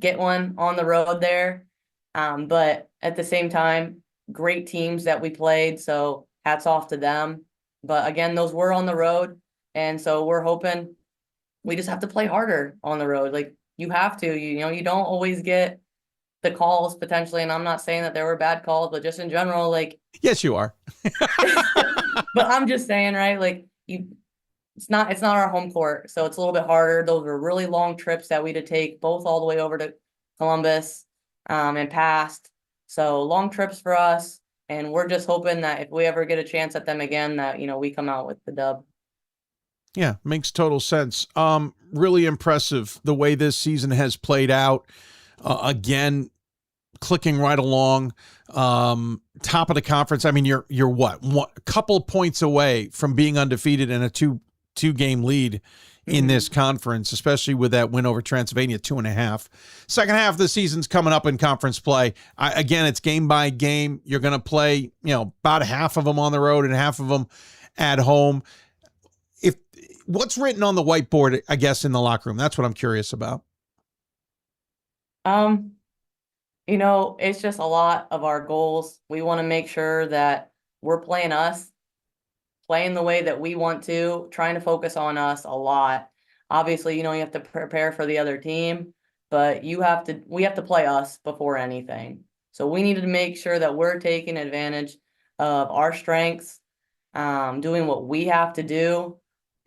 get one on the road there. But at the same time, great teams that we played. So hats off to them. But again, those were on the road. And so we're hoping we just have to play harder on the road. Like, you have to, you know, you don't always get the calls potentially. And I'm not saying that there were bad calls, but just in general, like. Yes, you are. But I'm just saying, right? Like, it's not our home court. So it's a little bit harder. Those were really long trips that we had to take both all the way over to Columbus and past. So long trips for us. And we're just hoping that if we ever get a chance at them again, that, you know, we come out with the dub. Yeah, makes total sense. Really impressive the way this season has played out. Again, clicking right along. Top of the conference. I mean, you're what? A couple of points away from being undefeated and a two-game lead in this conference, especially with that win over Transylvania, 2.5. Second half of the season's coming up in conference play. Again, it's game by game. You're going to play, you know, about half of them on the road and half of them at home. What's written on the whiteboard, I guess, in the locker room? That's what I'm curious about. You know, it's just a lot of our goals. We want to make sure that we're playing the way that we want to, trying to focus on us a lot. Obviously, you know, you have to prepare for the other team, but we have to play us before anything. So we need to make sure that we're taking advantage of our strengths, doing what we have to do.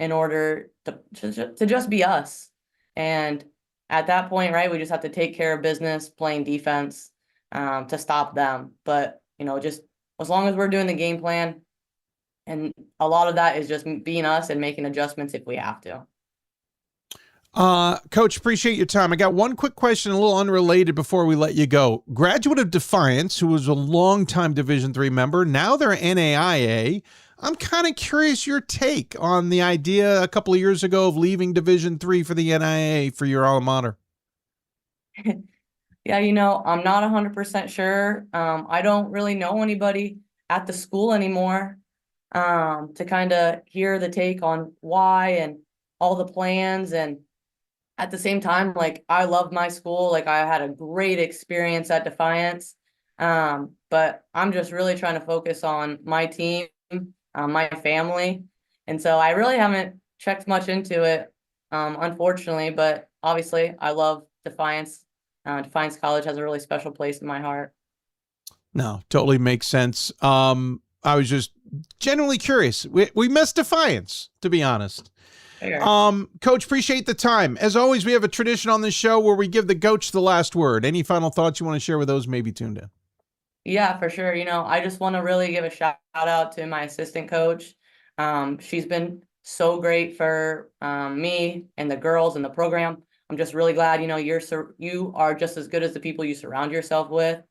in order to just be us. And at that point, right, we just have to take care of business, playing defense to stop them. But, just as long as we're doing the game plan, and a lot of that is just being us and making adjustments if we have to. Coach, appreciate your time. I got one quick question, a little unrelated before we let you go. Graduate of Defiance, who was a longtime Division III member, now they're NAIA. I'm kind of curious your take on the idea a couple of years ago of leaving Division III for the NAIA for your alma mater. Yeah, I'm not 100% sure. I don't really know anybody at the school anymore to kind of hear the take on why and all the plans. And at the same time, like, I love my school. Like, I had a great experience at Defiance. But I'm just really trying to focus on my team, my family. And so I really haven't checked much into it, unfortunately. But obviously, I love Defiance. Defiance College has a really special place in my heart. No, totally makes sense. I was just genuinely curious. We missed Defiance, to be honest. Coach, appreciate the time. As always, we have a tradition on this show where we give the coach the last word. Any final thoughts you want to share with those maybe tuned in? Yeah, for sure. I just want to really give a shout out to my assistant coach. She's been so great for me and the girls and the program. I'm just really glad, you are just as good as the people you surround yourself with.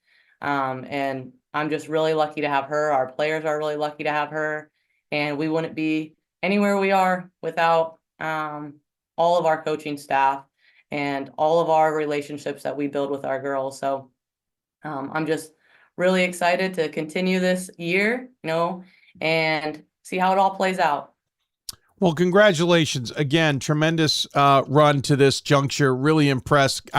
And I'm just really lucky to have her. Our players are really lucky to have her. And we wouldn't be anywhere we are without all of our coaching staff and all of our relationships that we build with our girls. So I'm just really excited to continue this year, and see how it all plays out. Well, congratulations again. Tremendous run to this juncture. Really impressed.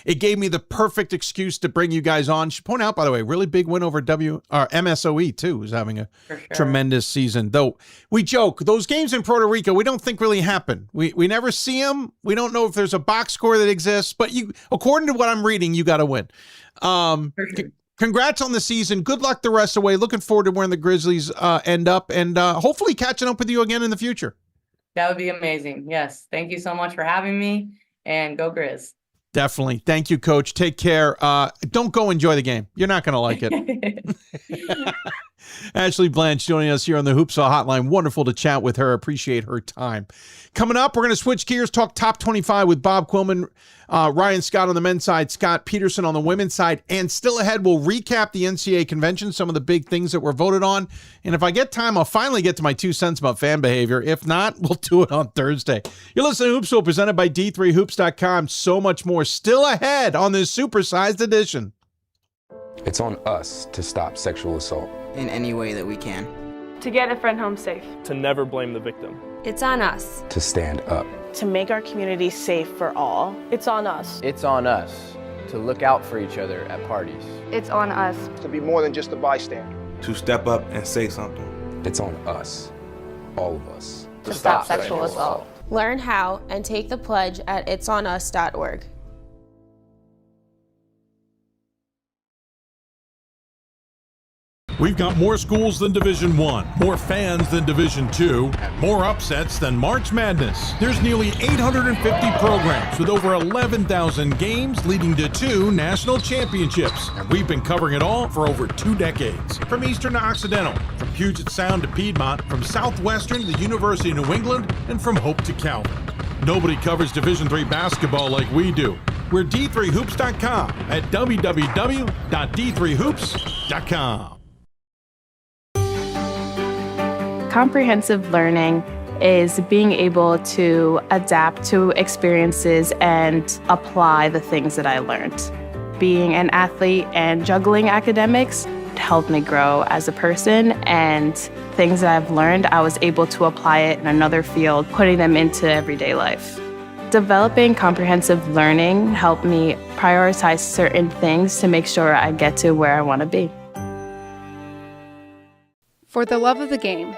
It gave me the perfect excuse to bring you guys on. Should point out, by the way, really big win over MSOE too, who's having a tremendous season. Though we joke, those games in Puerto Rico, we don't think really happen. We never see them. We don't know if there's a box score that exists, but according to what I'm reading, you got to win. Congrats on the season. Good luck the rest of the way. Looking forward to where the Grizzlies end up and hopefully catching up with you again in the future. That would be amazing. Yes. Thank you so much for having me, and go Grizz. Definitely. Thank you, Coach. Take care. Don't go enjoy the game. You're not going to like it. Ashley Blanche joining us here on the Hoopsville Hotline. Wonderful to chat with her. Appreciate her time. Coming up, we're going to switch gears, talk top 25 with Bob Quillman, Ryan Scott on the men's side, Scott Peterson on the women's side, and still ahead, we'll recap the NCAA convention, some of the big things that were voted on. And if I get time, I'll finally get to my 2 cents about fan behavior. If not, we'll do it on Thursday. You're listening to Hoopsville, presented by D3Hoops.com. So much more still ahead on this supersized edition. It's on us to stop sexual assault in any way that we can. To get a friend home safe. To never blame the victim. It's on us. To stand up. To make our community safe for all. It's on us. It's on us to look out for each other at parties. It's on us. To be more than just a bystander. To step up and say something. It's on us, all of us. To stop sexual assault. Learn how and take the pledge at itsonus.org. We've got more schools than Division I, more fans than Division II, more upsets than March Madness. There's nearly 850 programs with over 11,000 games leading to 2 national championships. And we've been covering it all for over 2 decades. From Eastern to Occidental, from Puget Sound to Piedmont, from Southwestern to the University of New England, and from Hope to Calvin. Nobody covers Division III basketball like we do. We're D3Hoops.com at www.d3hoops.com. Comprehensive learning is being able to adapt to experiences and apply the things that I learned. Being an athlete and juggling academics helped me grow as a person, and things that I've learned, I was able to apply it in another field, putting them into everyday life. Developing comprehensive learning helped me prioritize certain things to make sure I get to where I want to be. For the love of the game.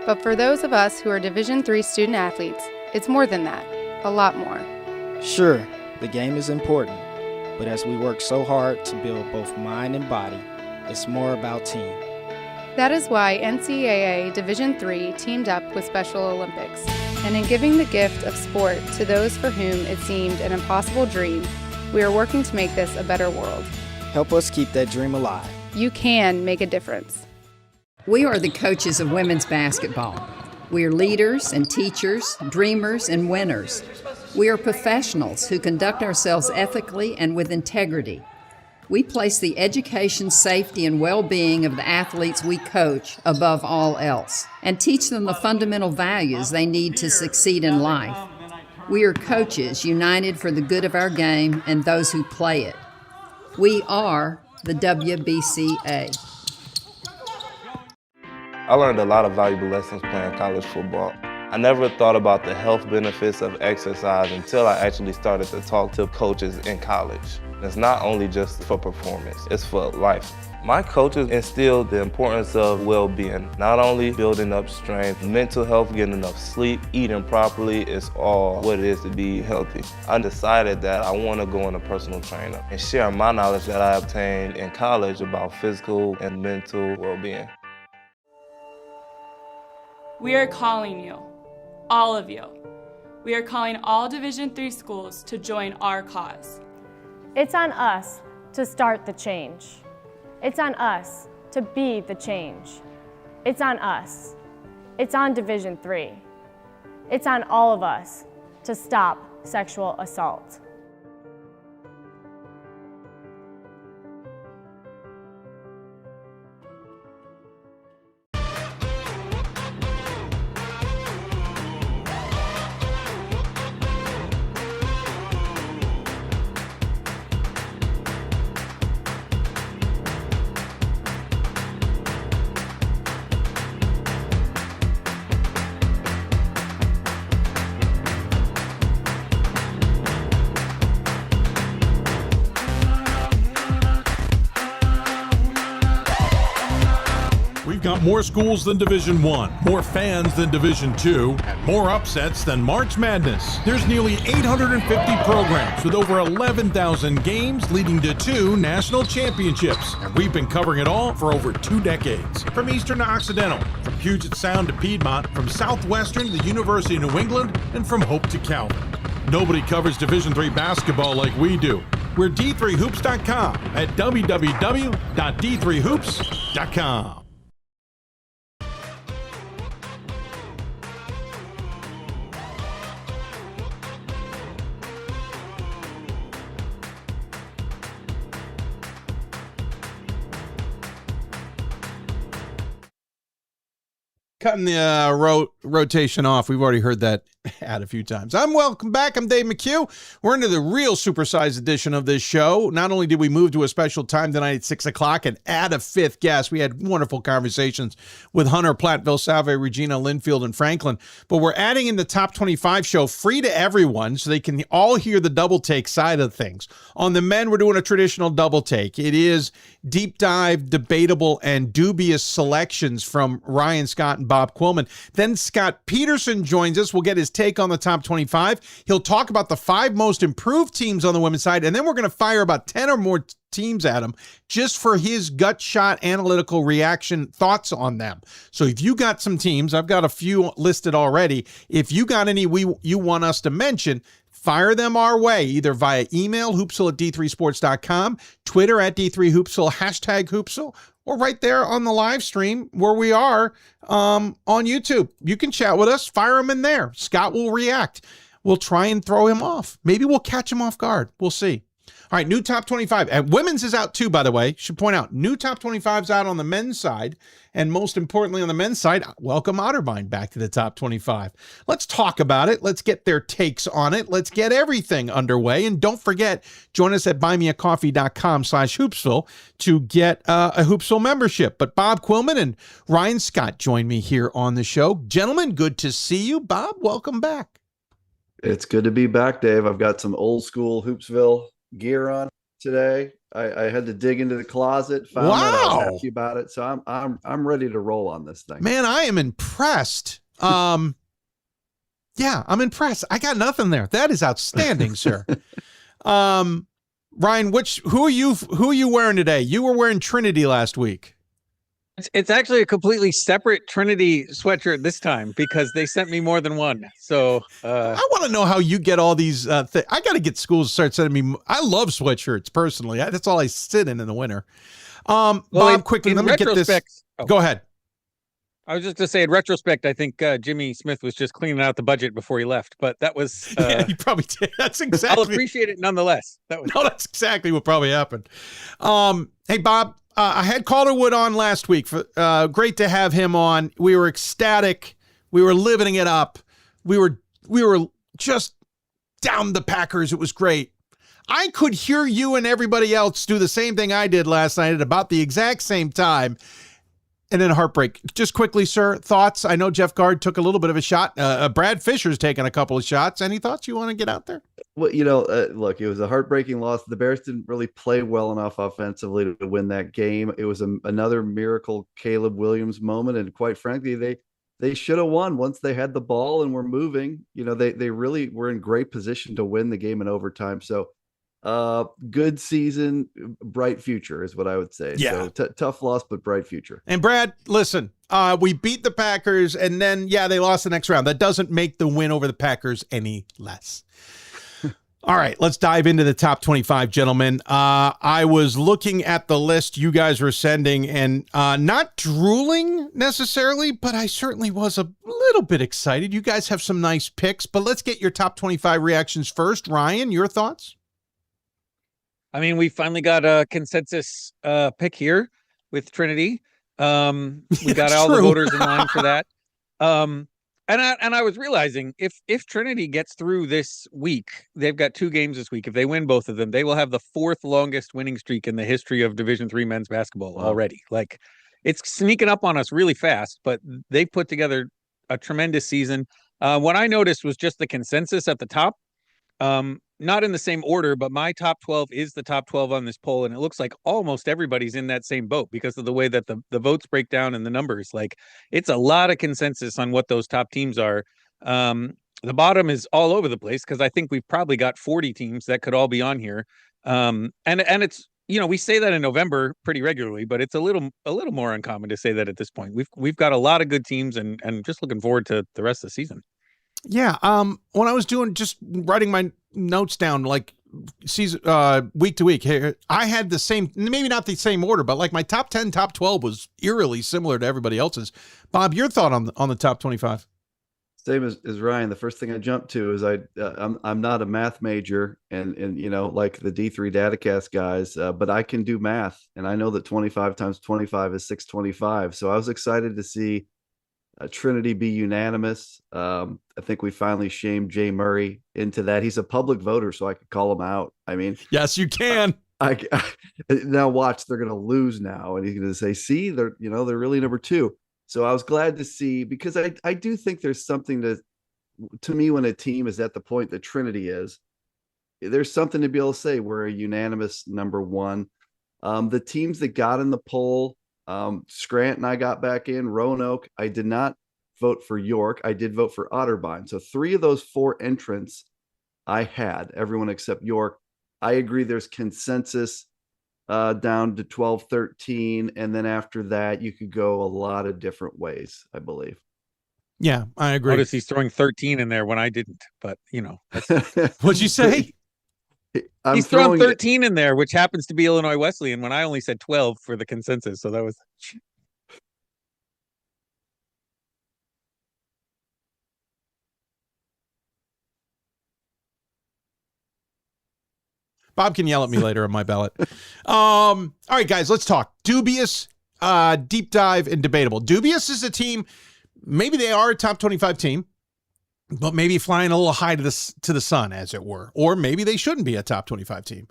But for those of us who are Division III student athletes, it's more than that, a lot more. Sure, the game is important, but as we work so hard to build both mind and body, it's more about team. That is why NCAA Division III teamed up with Special Olympics, and in giving the gift of sport to those for whom it seemed an impossible dream, we are working to make this a better world. Help us keep that dream alive. You can make a difference. We are the coaches of women's basketball. We are leaders and teachers, dreamers and winners. We are professionals who conduct ourselves ethically and with integrity. We place the education, safety, and well-being of the athletes we coach above all else, and teach them the fundamental values they need to succeed in life. We are coaches united for the good of our game and those who play it. We are the WBCA. I learned a lot of valuable lessons playing college football. I never thought about the health benefits of exercise until I actually started to talk to coaches in college. It's not only just for performance, it's for life. My coaches instilled the importance of well-being, not only building up strength, mental health, getting enough sleep, eating properly is all what it is to be healthy. I decided that I want to go into personal trainer and share my knowledge that I obtained in college about physical and mental well-being. We are calling you, all of you. We are calling all Division III schools to join our cause. It's on us to start the change. It's on us to be the change. It's on us. It's on Division III. It's on all of us to stop sexual assault. We've got more schools than Division I, more fans than Division II, more upsets than March Madness. There's nearly 850 programs with over 11,000 games leading to 2 national championships. And we've been covering it all for over 2 decades. From Eastern to Occidental, from Puget Sound to Piedmont, from Southwestern to the University of New England, and from Hope to Calvin. Nobody covers Division III basketball like we do. We're D3Hoops.com at www.D3Hoops.com. Cutting the rotation off. We've already heard that ad a few times. Welcome back. I'm Dave McHugh. We're into the real supersized edition of this show. Not only did we move to a special time tonight at 6 o'clock and add a 5th guest, we had wonderful conversations with Hunter, Platteville, Salve, Regina, Linfield, and Franklin, but we're adding in the Top 25 show free to everyone so they can all hear the double take side of things. On the men, we're doing a traditional double take. It is deep dive, debatable, and dubious selections from Ryan Scott and Bob Quillman. Then Scott Peterson joins us. We'll get his take on the top 25. He'll talk about the 5 most improved teams on the women's side, and then we're going to fire about 10 or more teams at him just for his gut shot analytical reaction thoughts on them. So if you got some teams, I've got a few listed already. If you got any you want us to mention, fire them our way, either via email, hoopsville@d3sports.com, Twitter @D3Hoopsville, #Hoopsville, or right there on the live stream where we are on YouTube. You can chat with us, fire them in there. Scott will react. We'll try and throw him off. Maybe we'll catch him off guard. We'll see. All right, new top 25. And women's is out too, by the way. Should point out, new top 25's out on the men's side. And most importantly on the men's side, welcome Otterbein back to the top 25. Let's talk about it. Let's get their takes on it. Let's get everything underway. And don't forget, join us at buymeacoffee.com/Hoopsville to get a Hoopsville membership. But Bob Quillman and Ryan Scott join me here on the show. Gentlemen, good to see you. Bob, welcome back. It's good to be back, Dave. I've got some old school Hoopsville gear on today. I had to dig into the closet, found that I was happy about it, so I'm ready to roll on this thing. Man, I am impressed. Yeah, I'm impressed. I got nothing there. That is outstanding, sir. Ryan, who are you wearing today? You were wearing Trinity last week. It's actually a completely separate Trinity sweatshirt this time because they sent me more than one. So I want to know how you get all these things. I got to get schools to start sending me. I love sweatshirts personally. That's all I sit in the winter. Bob, quickly, let me get this. Go ahead. I was just to say, in retrospect, I think Jimmy Smith was just cleaning out the budget before he left, but that was yeah, he probably did. That's exactly. I'll appreciate it nonetheless. That's exactly what probably happened. Hey, Bob, I had Calderwood on last week. Great to have him on. We were ecstatic. We were living it up. We were just down the Packers. It was great. I could hear you and everybody else do the same thing I did last night at about the exact same time. And then heartbreak. Just quickly, sir, thoughts? I know Jeff Gard took a little bit of a shot. Brad Fisher's taken a couple of shots. Any thoughts you want to get out there? Well, look, it was a heartbreaking loss. The Bears didn't really play well enough offensively to win that game. It was another miracle Caleb Williams moment. And quite frankly, they should have won once they had the ball and were moving. They really were in great position to win the game in overtime. So good season, bright future is what I would say. Yeah. So tough loss, but bright future. And Brad, listen, we beat the Packers and then, they lost the next round. That doesn't make the win over the Packers any less. All right, let's dive into the top 25, gentlemen. I was looking at the list you guys were sending and not drooling necessarily, but I certainly was a little bit excited. You guys have some nice picks, but let's get your top 25 reactions first. Ryan, your thoughts? I mean, we finally got a consensus pick here with Trinity. We got all the voters in line for that. And I was realizing if Trinity gets through this week, they've got 2 games this week. If they win both of them, they will have the 4th longest winning streak in the history of Division III men's basketball already. Like, it's sneaking up on us really fast, but they put together a tremendous season. What I noticed was just the consensus at the top. Not in the same order, but my top 12 is the top 12 on this poll. And it looks like almost everybody's in that same boat because of the way that the votes break down and the numbers. Like, it's a lot of consensus on what those top teams are. The bottom is all over the place because I think we've probably got 40 teams that could all be on here. And it's, we say that in November pretty regularly, but it's a little more uncommon to say that at this point. We've got a lot of good teams and just looking forward to the rest of the season. Yeah. When I was just writing my notes down, like season, week to week, I had the same, maybe not the same order, but like my top 10, top 12 was eerily similar to everybody else's. Bob, your thought on the top 25? Same as Ryan. The first thing I jumped to is I'm not a math major and like the D3 Datacast guys, but I can do math and I know that 25 times 25 is 625. So I was excited to see Trinity be unanimous. I think we finally shamed Jay Murray into that. He's a public voter, so I could call him out. I mean, yes, you can. Now watch, they're going to lose now, and he's going to say, "See, they're really number 2." So I was glad to see, because I do think there's something to me when a team is at the point that Trinity is. There's something to be able to say we're a unanimous number 1. The teams that got in the poll. Scranton, I got back in. Roanoke, I did not vote for York. I did vote for Otterbein. So 3 of those 4 entrants I had, everyone except York. I agree there's consensus down to 12, 13. And then after that, you could go a lot of different ways, I believe. Yeah, I agree. Notice he's throwing 13 in there when I didn't, but What'd you say? He's throwing 13 in there, which happens to be Illinois Wesleyan when I only said 12 for the consensus. So that was. Bob can yell at me later on my ballot. All right, guys, let's talk. Dubious, deep dive, and debatable. Dubious is a team. Maybe they are a top 25 team, but maybe flying a little high to the sun, as it were. Or maybe they shouldn't be a top 25 team.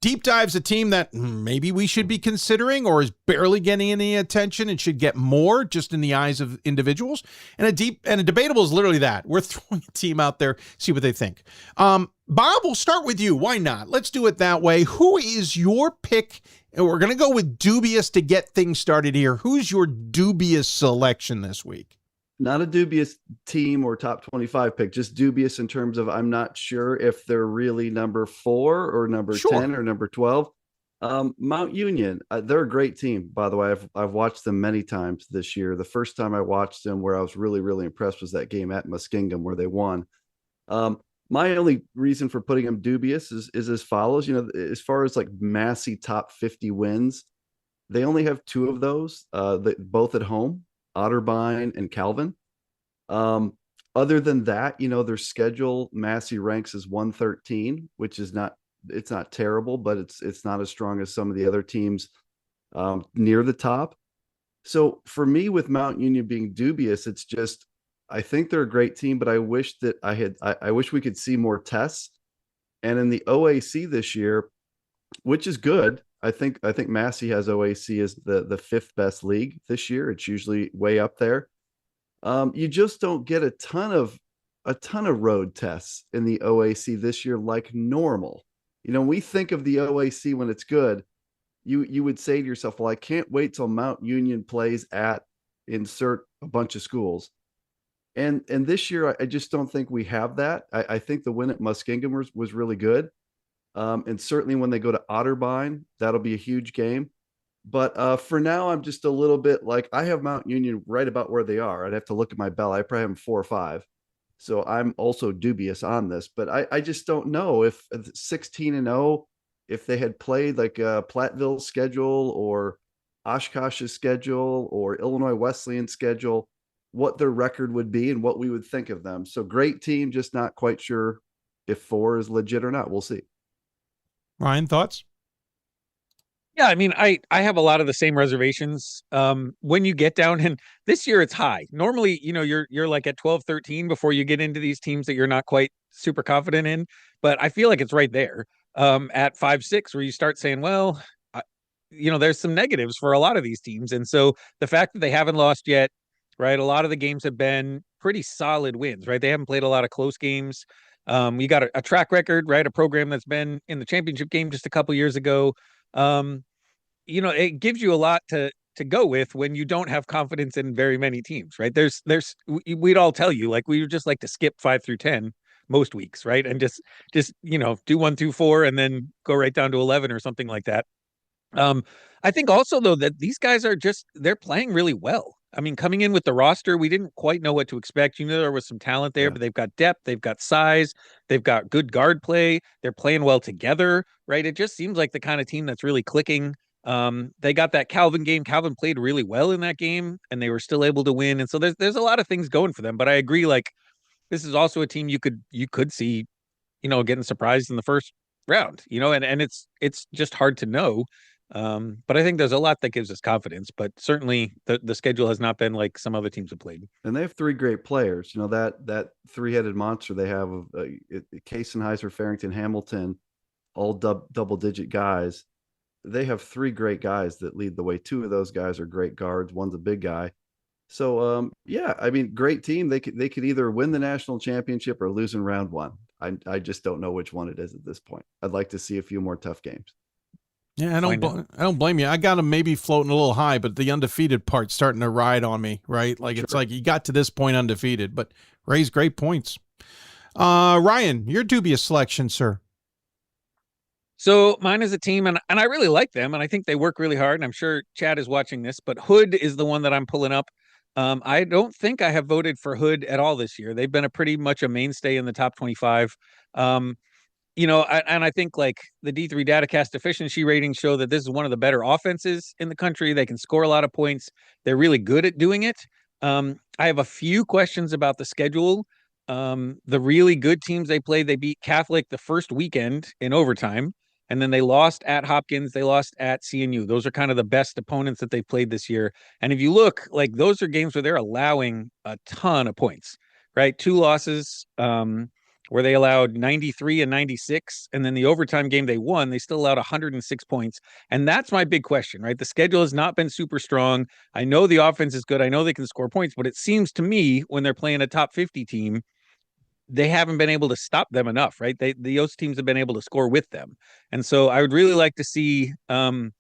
Deep Dive's a team that maybe we should be considering or is barely getting any attention and should get more just in the eyes of individuals. And a debatable is literally that. We're throwing a team out there, see what they think. Bob, we'll start with you. Why not? Let's do it that way. Who is your pick? And we're going to go with Dubious to get things started here. Who's your Dubious selection this week? Not a dubious team or top 25 pick, just dubious in terms of I'm not sure if they're really number 4 or number 10 or number 12. Mount Union, they're a great team, by the way. I've watched them many times this year. The first time I watched them where I was really, really impressed was that game at Muskingum where they won. My only reason for putting them dubious is as follows. As far as like Massey top 50 wins, they only have 2 of those, both at home, Otterbein and Calvin. Other than that, their schedule, Massey ranks as 113, which is it's not terrible, but it's not as strong as some of the other teams near the top. So for me, with Mount Union being dubious, it's just, I think they're a great team, but I wish that I wish we could see more tests. And in the OAC this year, which is good, I think Massey has OAC as the 5th best league this year. It's usually way up there. You just don't get a ton of road tests in the OAC this year like normal. We think of the OAC when it's good. You would say to yourself, well, I can't wait till Mount Union plays at insert a bunch of schools. And this year, I just don't think we have that. I think the win at Muskingum was really good. And certainly when they go to Otterbein, that'll be a huge game. But for now, I'm just a little bit like, I have Mount Union right about where they are. I'd have to look at my bell. I probably have them 4 or 5. So I'm also dubious on this, but I just don't know if 16-0, if they had played like Platteville's schedule or Oshkosh's schedule or Illinois Wesleyan's schedule, what their record would be and what we would think of them. So great team, just not quite sure if 4 is legit or not. We'll see. Ryan, thoughts? Yeah, I mean, I have a lot of the same reservations. When you get down, and this year it's high. Normally, you're like at 12, 13 before you get into these teams that you're not quite super confident in. But I feel like it's right there at 5, 6, where you start saying, well, there's some negatives for a lot of these teams. And so the fact that they haven't lost yet, right? A lot of the games have been pretty solid wins, right? They haven't played a lot of close games. You got a track record, right? A program that's been in the championship game just a couple years ago. It gives you a lot to go with when you don't have confidence in very many teams, right? We'd all tell you, like, we would just like to skip 5 through 10 most weeks, right? And just do 1 through 4 and then go right down to 11 or something like that. I think also, though, that these guys they're playing really well. I mean, coming in with the roster, we didn't quite know what to expect. There was some talent there, but they've got depth, they've got size, they've got good guard play, they're playing well together, right? It just seems like the kind of team that's really clicking. They got that Calvin game. Calvin played really well in that game, and they were still able to win. And so there's a lot of things going for them. But I agree, like, this is also a team you could see, getting surprised in the first round, and it's just hard to know. But I think there's a lot that gives us confidence, but certainly the schedule has not been like some other teams have played. And they have 3 great players. That 3-headed monster they have of Kaysenheiser, Farrington, Hamilton, all double-digit guys. They have 3 great guys that lead the way. 2 of those guys are great guards. One's a big guy. So, I mean, great team. They could either win the national championship or lose in round 1. I just don't know which one it is at this point. I'd like to see a few more tough games. Yeah, I don't blame you. I got them maybe floating a little high, but the undefeated part's starting to ride on me, right? Like, It's like you got to this point undefeated, but Ray's great points. Ryan, your dubious selection, sir. So mine is a team, and I really like them, and I think they work really hard, and I'm sure Chad is watching this, but Hood is the one that I'm pulling up. I don't think I have voted for Hood at all this year. They've been pretty much a mainstay in the top 25. And I think, like, the D3 DataCast efficiency ratings show that this is one of the better offenses in the country. They can score a lot of points. They're really good at doing it. I have a few questions about the schedule. The really good teams they played, they beat Catholic the first weekend in overtime, and then they lost at Hopkins. They lost at CNU. Those are kind of the best opponents that they've played this year. And if you look, like, those are games where they're allowing a ton of points, right? 2 losses, where they allowed 93 and 96. And then the overtime game they won, they still allowed 106 points. And that's my big question, right? The schedule has not been super strong. I know the offense is good. I know they can score points, but it seems to me when they're playing a top 50 team, they haven't been able to stop them enough, right? Those teams have been able to score with them. And so I would really like to see some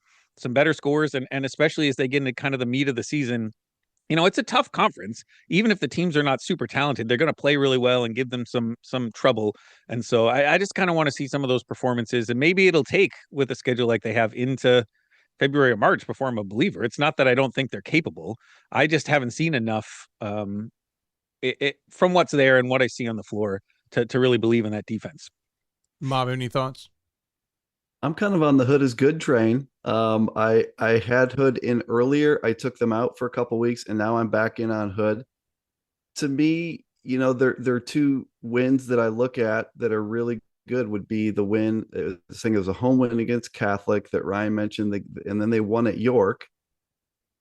better scores. And especially as they get into kind of the meat of the season, it's a tough conference. Even if the teams are not super talented, they're going to play really well and give them some trouble. And so I just kind of want to see some of those performances, and maybe it'll take, with a schedule like they have, into February or March before I'm a believer. It's not that I don't think they're capable. I just haven't seen enough from what's there and what I see on the floor to really believe in that defense. Bob, any thoughts? I'm kind of on the Hood is good train. I had Hood in earlier. I took them out for a couple weeks, and now I'm back in on Hood. To me, there are two wins that I look at that are really good. Would be the win. I think it was a home win against Catholic that Ryan mentioned, and then they won at York.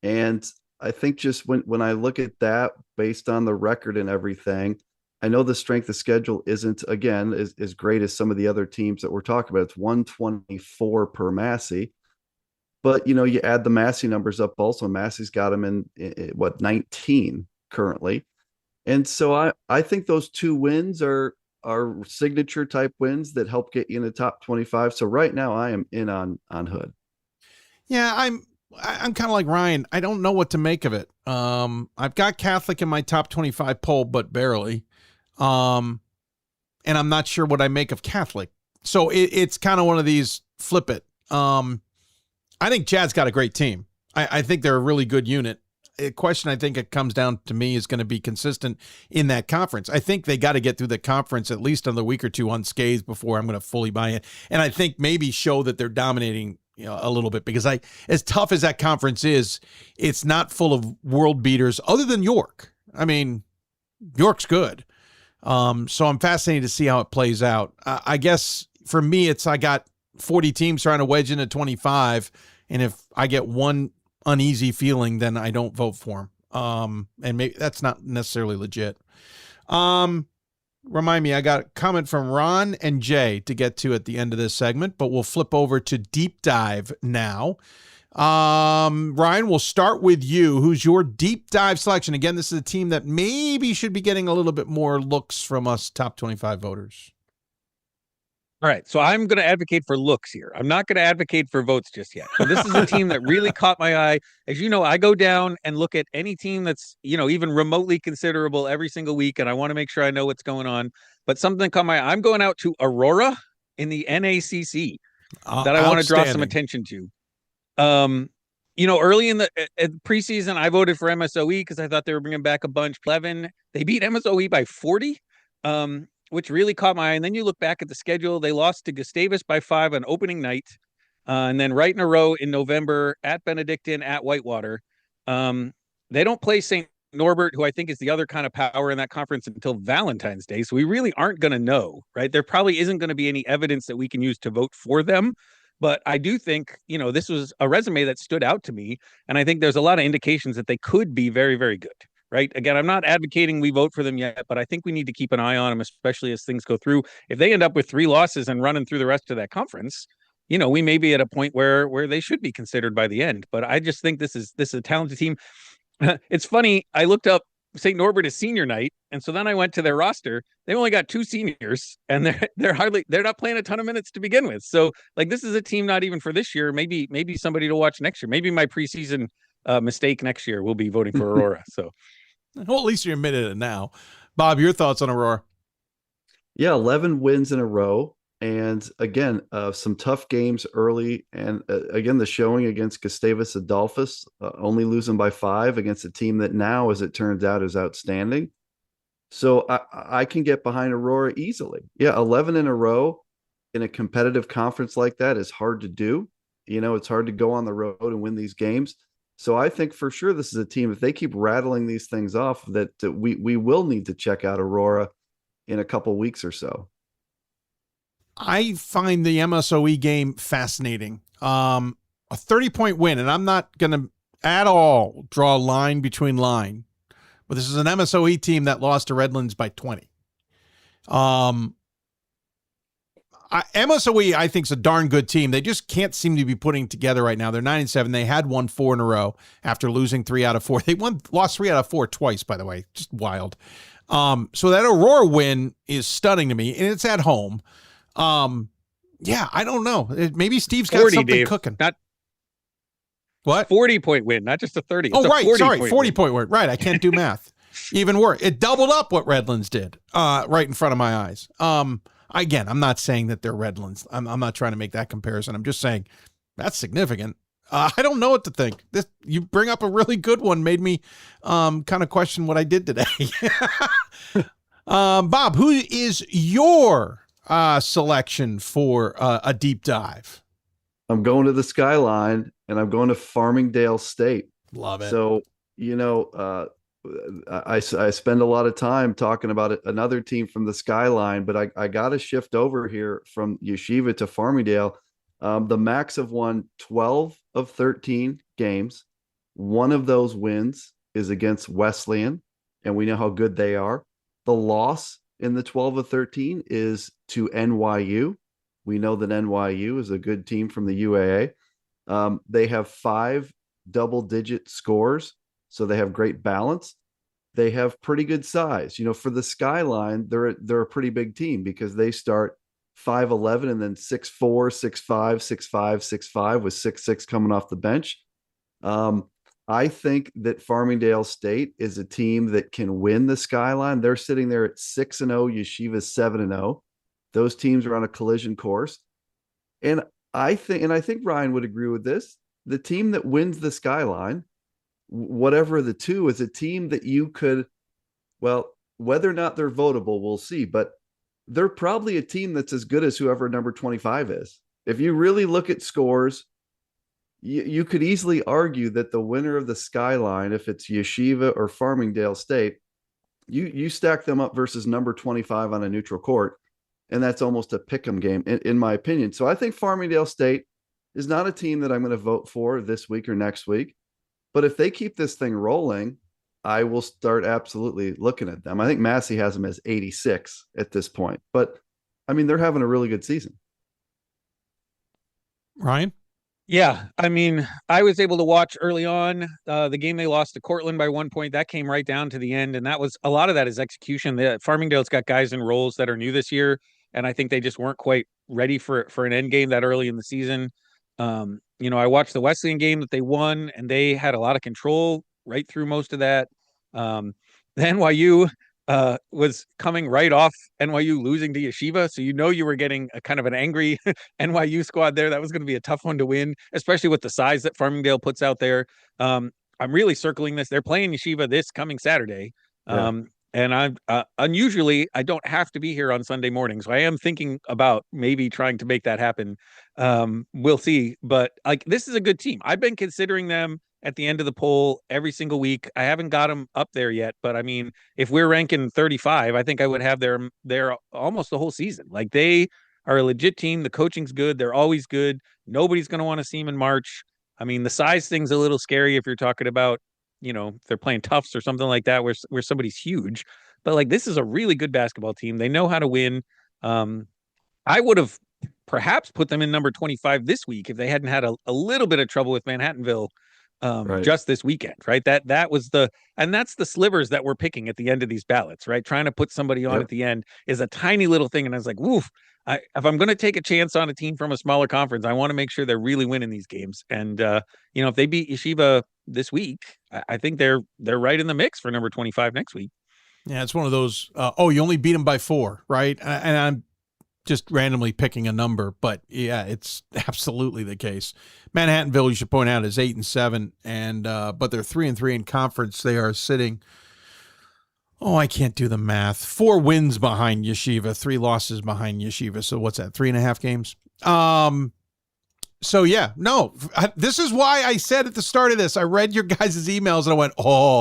And I think just when I look at that based on the record and everything, I know the strength of schedule isn't, again, as great as some of the other teams that we're talking about. It's 124 per Massey. But, you add the Massey numbers up also. Massey's got them in 19 currently. And so I think those two wins are signature type wins that help get you in the top 25. So right now I am in on Hood. Yeah, I'm kind of like Ryan. I don't know what to make of it. I've got Catholic in my top 25 poll, but barely. And I'm not sure what I make of Catholic. So it's kind of one of these flip it. I think Chad's got a great team. I think they're a really good unit. A question I think it comes down to me is going to be consistent in that conference. I think they got to get through the conference at least another week or two unscathed before I'm going to fully buy it. And I think maybe show that they're dominating a little bit, because as tough as that conference is, it's not full of world beaters other than York. I mean, York's good. So I'm fascinated to see how it plays out. I guess for me, I got 40 teams trying to wedge into 25. And if I get one uneasy feeling, then I don't vote for him. And maybe that's not necessarily legit. Remind me, I got a comment from Ron and Jay to get to at the end of this segment, but we'll flip over to deep dive now. Ryan, we'll start with you. Who's your deep dive selection? Again, this is a team that maybe should be getting a little bit more looks from us top 25 voters. All right, so I'm going to advocate for looks here. I'm not going to advocate for votes just yet. So this is a team that really caught my eye. As you know, I go down and look at any team that's, even remotely considerable every single week, and I want to make sure I know what's going on. But something caught my eye. I'm going out to Aurora in the NACC that I want to draw some attention to. Early in the preseason, I voted for MSOE because I thought they were bringing back a bunch. 11, they beat MSOE by 40. Which really caught my eye. And then you look back at the schedule, they lost to Gustavus by 5 on opening night. And then right in a row in November at Benedictine, at Whitewater. They don't play St. Norbert, who I think is the other kind of power in that conference, until Valentine's Day. So we really aren't going to know, right? There probably isn't going to be any evidence that we can use to vote for them. But I do think, this was a resume that stood out to me. And I think there's a lot of indications that they could be very, very good. Right. Again, I'm not advocating we vote for them yet, but I think we need to keep an eye on them, especially as things go through. If they end up with 3 losses and running through the rest of that conference, we may be at a point where they should be considered by the end. But I just think this is a talented team. It's funny. I looked up St. Norbert is senior night, and so then I went to their roster. They only got 2 seniors, and they're not playing a ton of minutes to begin with. So this is a team not even for this year. Maybe somebody to watch next year. Maybe my preseason mistake next year will be voting for Aurora. So. Well, at least you admitted it now. Bob, your thoughts on Aurora? Yeah, 11 wins in a row. And again, some tough games early. And again, the showing against Gustavus Adolphus, only losing by 5 against a team that now, as it turns out, is outstanding. So I can get behind Aurora easily. Yeah, 11 in a row in a competitive conference like that is hard to do. It's hard to go on the road and win these games. So I think for sure this is a team, if they keep rattling these things off, that we will need to check out Aurora in a couple weeks or so. I find the MSOE game fascinating. A 30-point win, and I'm not going to at all draw a line between line, but this is an MSOE team that lost to Redlands by 20. MSOE, I think, is a darn good team. They just can't seem to be putting together right now. They're 9-7. They had won 4 in a row after losing 3 out of 4. They lost 3 out of 4 twice, by the way. Just wild. So that Aurora win is stunning to me, and it's at home. Yeah, I don't know. Maybe Steve's got 40, something Dave. cooking. What? 40-point win, not just a 30. It's oh, right. 40-point win. Right. I can't do math. Even worse. It doubled up what Redlands did right in front of my eyes. Again, I'm not saying that they're Redlands. I'm not trying to make that comparison. I'm just saying that's significant. I don't know what to think. This, you bring up a really good one, made me kind of question what I did today. Bob, who is your selection for a deep dive? I'm going to the Skyline, and I'm going to Farmingdale State. Love it. So, I spend a lot of time talking about another team from the Skyline, but I got to shift over here from Yeshiva to Farmingdale. The Macs have won 12 of 13 games. One of those wins is against Wesleyan, and we know how good they are. The loss in the 12 of 13 is to NYU. We know that NYU is a good team from the UAA. They have 5 double-digit scores, so they have great balance. They have pretty good size. For the Skyline, they're a pretty big team because they start 5'11" and then 6'4", 6'5", 6'5", 6'5", with 6'6" coming off the bench. I think that Farmingdale State is a team that can win the Skyline. They're sitting there at 6-0, Yeshiva's 7-0. Those teams are on a collision course. And I think Ryan would agree with this. The team that wins the Skyline, whatever the two, is a team that you could, well, whether or not they're votable, we'll see, but they're probably a team that's as good as whoever number 25 is. If you really look at scores, you could easily argue that the winner of the Skyline, if it's Yeshiva or Farmingdale State, you stack them up versus number 25 on a neutral court, and that's almost a pick'em game, in my opinion. So I think Farmingdale State is not a team that I'm going to vote for this week or next week. But if they keep this thing rolling, I will start absolutely looking at them. I think Massey has them as 86 at this point. But, they're having a really good season. Ryan? Yeah, I was able to watch early on the game they lost to Cortland by 1 point. That came right down to the end, and that was a lot of that is execution. Farmingdale's got guys in roles that are new this year, and I think they just weren't quite ready for an end game that early in the season. I watched the Wesleyan game that they won, and they had a lot of control right through most of that. The NYU was coming right off NYU losing to Yeshiva. So, you were getting a kind of an angry NYU squad there. That was going to be a tough one to win, especially with the size that Farmingdale puts out there. I'm really circling this. They're playing Yeshiva this coming Saturday. Yeah. And I'm unusually, I don't have to be here on Sunday morning. So I am thinking about maybe trying to make that happen. We'll see. But this is a good team. I've been considering them at the end of the poll every single week. I haven't got them up there yet. But if we're ranking 35, I think I would have them there almost the whole season. They are a legit team. The coaching's good. They're always good. Nobody's going to want to see them in March. The size thing's a little scary if you're talking about, they're playing Tufts or something like that where somebody's huge. But this is a really good basketball team. They know how to win. I would have perhaps put them in number 25 this week if they hadn't had a little bit of trouble with Manhattanville just this weekend, right? That was that's the slivers that we're picking at the end of these ballots, right? Trying to put somebody on at the end is a tiny little thing. And I was like, woof, if I'm going to take a chance on a team from a smaller conference, I want to make sure they're really winning these games. And, if they beat Yeshiva this week, I think they're right in the mix for number 25 next week. Yeah, it's one of those, you only beat them by 4, right? And I'm just randomly picking a number, but yeah, it's absolutely the case. Manhattanville, you should point out, is 8-7, and but they're 3-3 in conference. They are sitting, I can't do the math, 4 wins behind Yeshiva, 3 losses behind Yeshiva. So what's that, 3.5 games? So yeah, no, this is why I said at the start of this, I read your guys' emails and I went,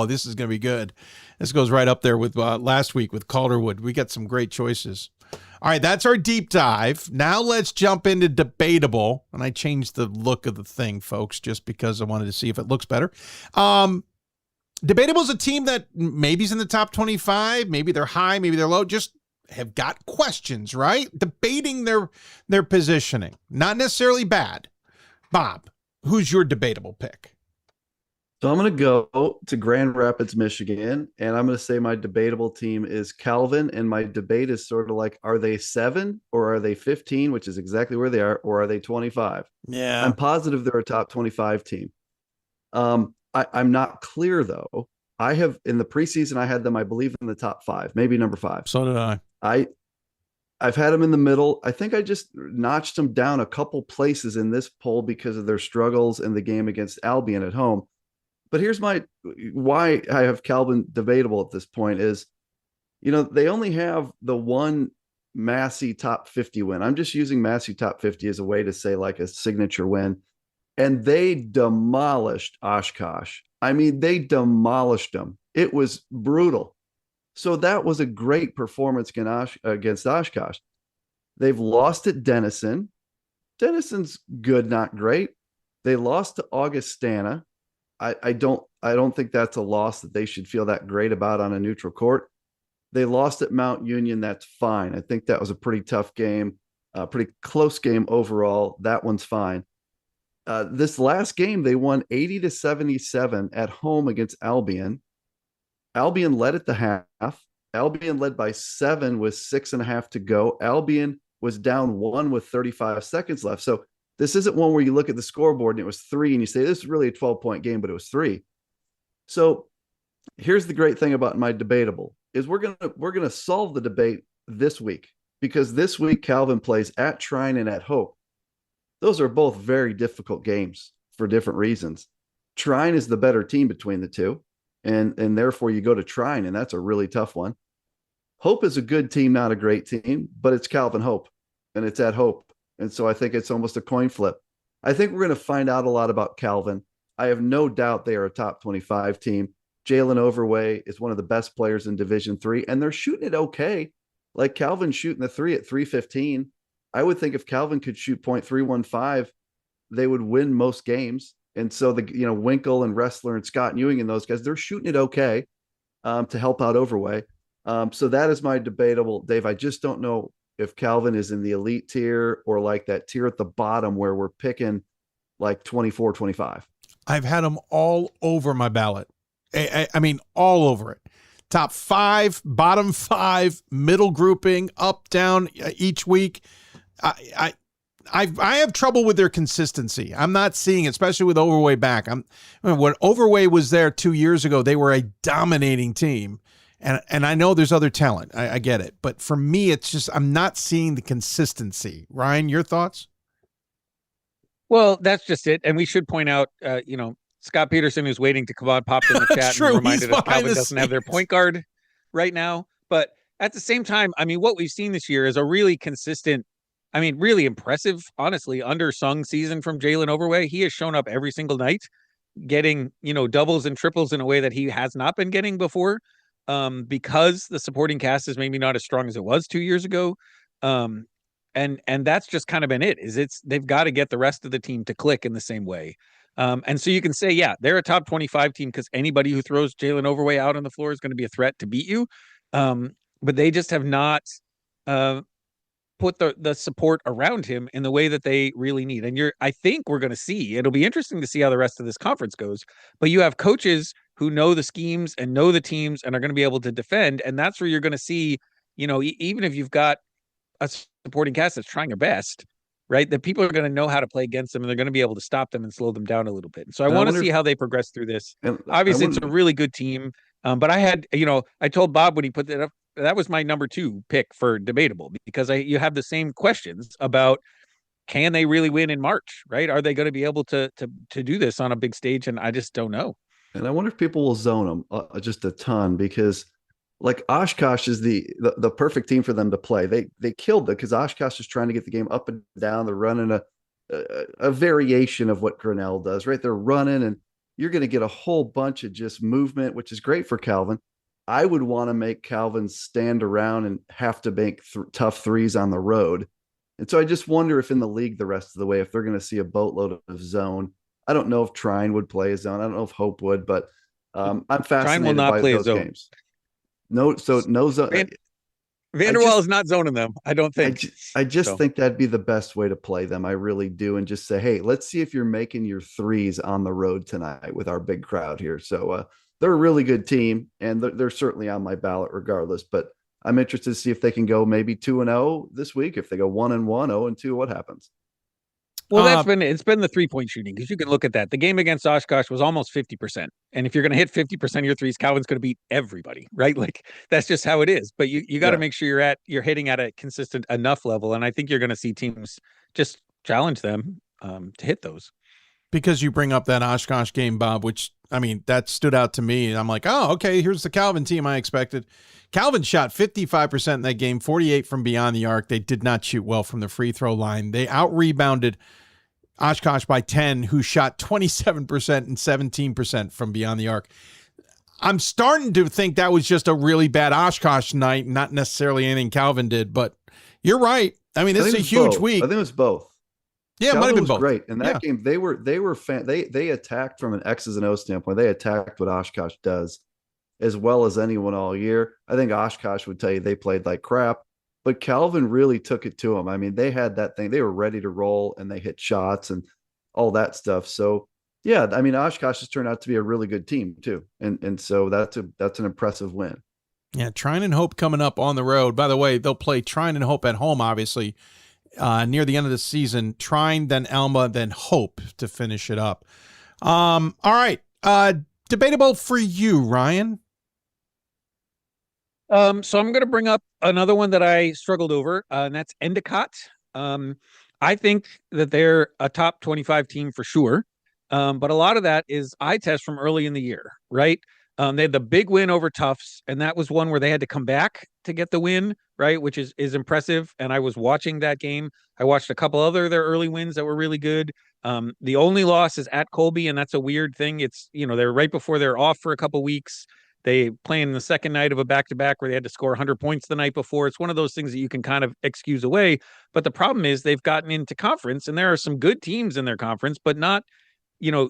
this is going to be good. This goes right up there with last week with Calderwood. We got some great choices. All right, that's our deep dive. Now let's jump into Debatable. And I changed the look of the thing, folks, just because I wanted to see if it looks better. Debatable is a team that maybe is in the top 25. Maybe they're high, maybe they're low. Just have got questions, right? Debating their positioning. Not necessarily bad. Bob, who's your Debatable pick? So I'm going to go to Grand Rapids, Michigan, and I'm going to say my Debatable team is Calvin, and my debate is sort of like, are they 7 or are they 15, which is exactly where they are, or are they 25? Yeah. I'm positive they're a top 25 team. I'm not clear though. I have in the preseason, I had them, I believe, in the top 5, maybe number 5. So did I. I've had them in the middle. I think I just notched them down a couple places in this poll because of their struggles in the game against Albion at home. But here's why I have Calvin debatable at this point is, they only have the one Massey top 50 win. I'm just using Massey top 50 as a way to say like a signature win. And they demolished Oshkosh. I mean, they demolished them. It was brutal. So that was a great performance against Oshkosh. They've lost at Denison. Denison's good, not great. They lost to Augustana. I don't think that's a loss that they should feel that great about on a neutral court. They lost at Mount Union. That's fine. I think that was a pretty tough game, a pretty close game overall. That one's fine. This last game, they won 80-77 at home against Albion. Albion led at the half. Albion led by 7 with 6.5 to go. Albion was down 1 with 35 seconds left. So this isn't one where you look at the scoreboard and it was 3 and you say, this is really a 12-point game, but it was 3. So here's the great thing about my debatable is we're gonna solve the debate this week, because this week Calvin plays at Trine and at Hope. Those are both very difficult games for different reasons. Trine is the better team between the two, and therefore you go to Trine, and that's a really tough one. Hope is a good team, not a great team, but it's Calvin Hope, and it's at Hope. And so I think it's almost a coin flip. I think we're going to find out a lot about Calvin. I have no doubt they are a top 25 team. Jalen Overway is one of the best players in Division III, and they're shooting it okay. Like Calvin's shooting the 3 at 315. I would think if Calvin could shoot .315, they would win most games. And so Winkle and Wrestler and Scott Ewing and those guys, they're shooting it okay to help out Overway. So that is my debatable, Dave. I just don't know if Calvin is in the elite tier or like that tier at the bottom where we're picking like 24, 25. I've had them all over my ballot. I mean, all over it. Top 5, bottom 5, middle grouping, up, down each week. I have trouble with their consistency. I'm not seeing, especially with Overway back. When Overway was there 2 years ago, they were a dominating team. And I know there's other talent. I get it. But for me, it's just, I'm not seeing the consistency. Ryan, your thoughts? Well, that's just it. And we should point out, Scott Peterson, who's waiting to come on, popped in the chat and reminded us Calvin doesn't have their point guard right now. But at the same time, I mean, what we've seen this year is a really consistent, really impressive, honestly, undersung season from Jalen Overway. He has shown up every single night, getting, doubles and triples in a way that he has not been getting before, because the supporting cast is maybe not as strong as it was 2 years ago. And that's just kind of been it. They've got to get the rest of the team to click in the same way. And so you can say, yeah, they're a top 25 team because anybody who throws Jalen Overway out on the floor is going to be a threat to beat you. But they just have not put the support around him in the way that they really need. And I think we're going to see, it'll be interesting to see how the rest of this conference goes, but you have coaches who know the schemes and know the teams and are going to be able to defend. And that's where you're going to see, even if you've got a supporting cast that's trying their best, right, that people are going to know how to play against them and they're going to be able to stop them and slow them down a little bit. So I want to see how they progress through this. Obviously, it's a really good team. But I had, I told Bob when he put that up, that was my number 2 pick for Debatable, because you have the same questions about, can they really win in March, right? Are they going to be able to do this on a big stage? And I just don't know. And I wonder if people will zone them just a ton, because like Oshkosh is the perfect team for them to play. They killed it because Oshkosh is trying to get the game up and down. They're running a variation of what Grinnell does, right? They're running, and you're going to get a whole bunch of just movement, which is great for Calvin. I would want to make Calvin stand around and have to make tough threes on the road. And so I just wonder if in the league the rest of the way, if they're going to see a boatload of zone. I don't know if Trine would play a zone. I don't know if Hope would, but I'm fascinated by those games. No zone. Vanderwall is not zoning them, I don't think. I just think that'd be the best way to play them. I really do. And just say, hey, let's see if you're making your threes on the road tonight with our big crowd here. So they're a really good team, and they're certainly on my ballot regardless. But I'm interested to see if they can go maybe 2-0 this week. If they go 1-1, 0-2, what happens? Well, it's been the 3-point shooting, because you can look at that. The game against Oshkosh was almost 50%. And if you're going to hit 50% of your threes, Calvin's going to beat everybody, right? Like, that's just how it is. But you got to make sure you're hitting at a consistent enough level. And I think you're going to see teams just challenge them to hit those. Because you bring up that Oshkosh game, Bob, which, I mean, that stood out to me. And I'm like, oh, okay, here's the Calvin team I expected. Calvin shot 55% in that game, 48 from beyond the arc. They did not shoot well from the free throw line. They out-rebounded Oshkosh by 10, who shot 27% and 17% from beyond the arc. I'm starting to think that was just a really bad Oshkosh night, not necessarily anything Calvin did, but you're right. I mean, this is a huge week. I think it was both. Yeah, it might have been both. Great. In that game, they attacked from an X's and O's standpoint. They attacked what Oshkosh does as well as anyone all year. I think Oshkosh would tell you they played like crap, but Calvin really took it to them. I mean, they had that thing. They were ready to roll, and they hit shots and all that stuff. So, yeah, I mean, Oshkosh has turned out to be a really good team too. And so that's an impressive win. Yeah, Trine and Hope coming up on the road. By the way, they'll play Trine and Hope at home, obviously, near the end of the season. Trine, then Alma, then Hope to finish it up. All right. Debatable for you, Ryan. So I'm going to bring up another one that I struggled over, and that's Endicott. I think that they're a top 25 team for sure. But a lot of that is eye test from early in the year, right? They had the big win over Tufts, and that was one where they had to come back to get the win, right? Which is impressive. And I was watching that game. I watched a couple other their early wins that were really good. The only loss is at Colby, and that's a weird thing. It's, they're right before they're off for a couple weeks. They play in the second night of a back-to-back where they had to score 100 points the night before. It's one of those things that you can kind of excuse away. But the problem is they've gotten into conference, and there are some good teams in their conference, but not,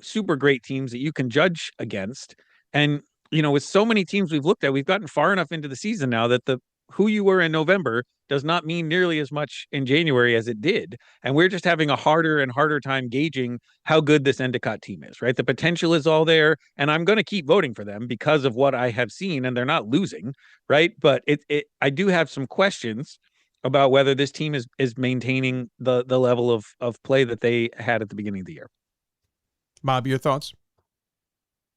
super great teams that you can judge against. And, with so many teams we've looked at, we've gotten far enough into the season now that who you were in November does not mean nearly as much in January as it did. And we're just having a harder and harder time gauging how good this Endicott team is, right? The potential is all there, and I'm going to keep voting for them because of what I have seen, and they're not losing, right? But I do have some questions about whether this team is maintaining the level of play that they had at the beginning of the year. Bob, your thoughts?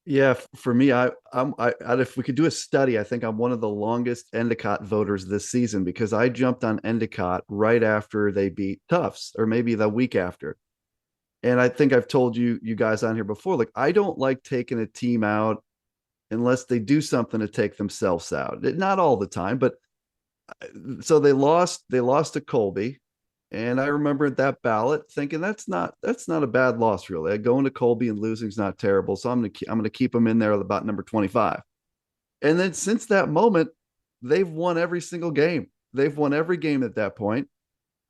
Yeah, for me, if we could do a study, I think I'm one of the longest Endicott voters this season, because I jumped on Endicott right after they beat Tufts, or maybe the week after. And I think I've told you guys on here before, like, I don't like taking a team out unless they do something to take themselves out. Not all the time, but so they lost to Colby. And I remember at that ballot thinking that's not a bad loss, really. Going to Colby and losing is not terrible, so I'm gonna keep them in there at about number 25. And then since that moment, they've won every single game. They've won every game at that point.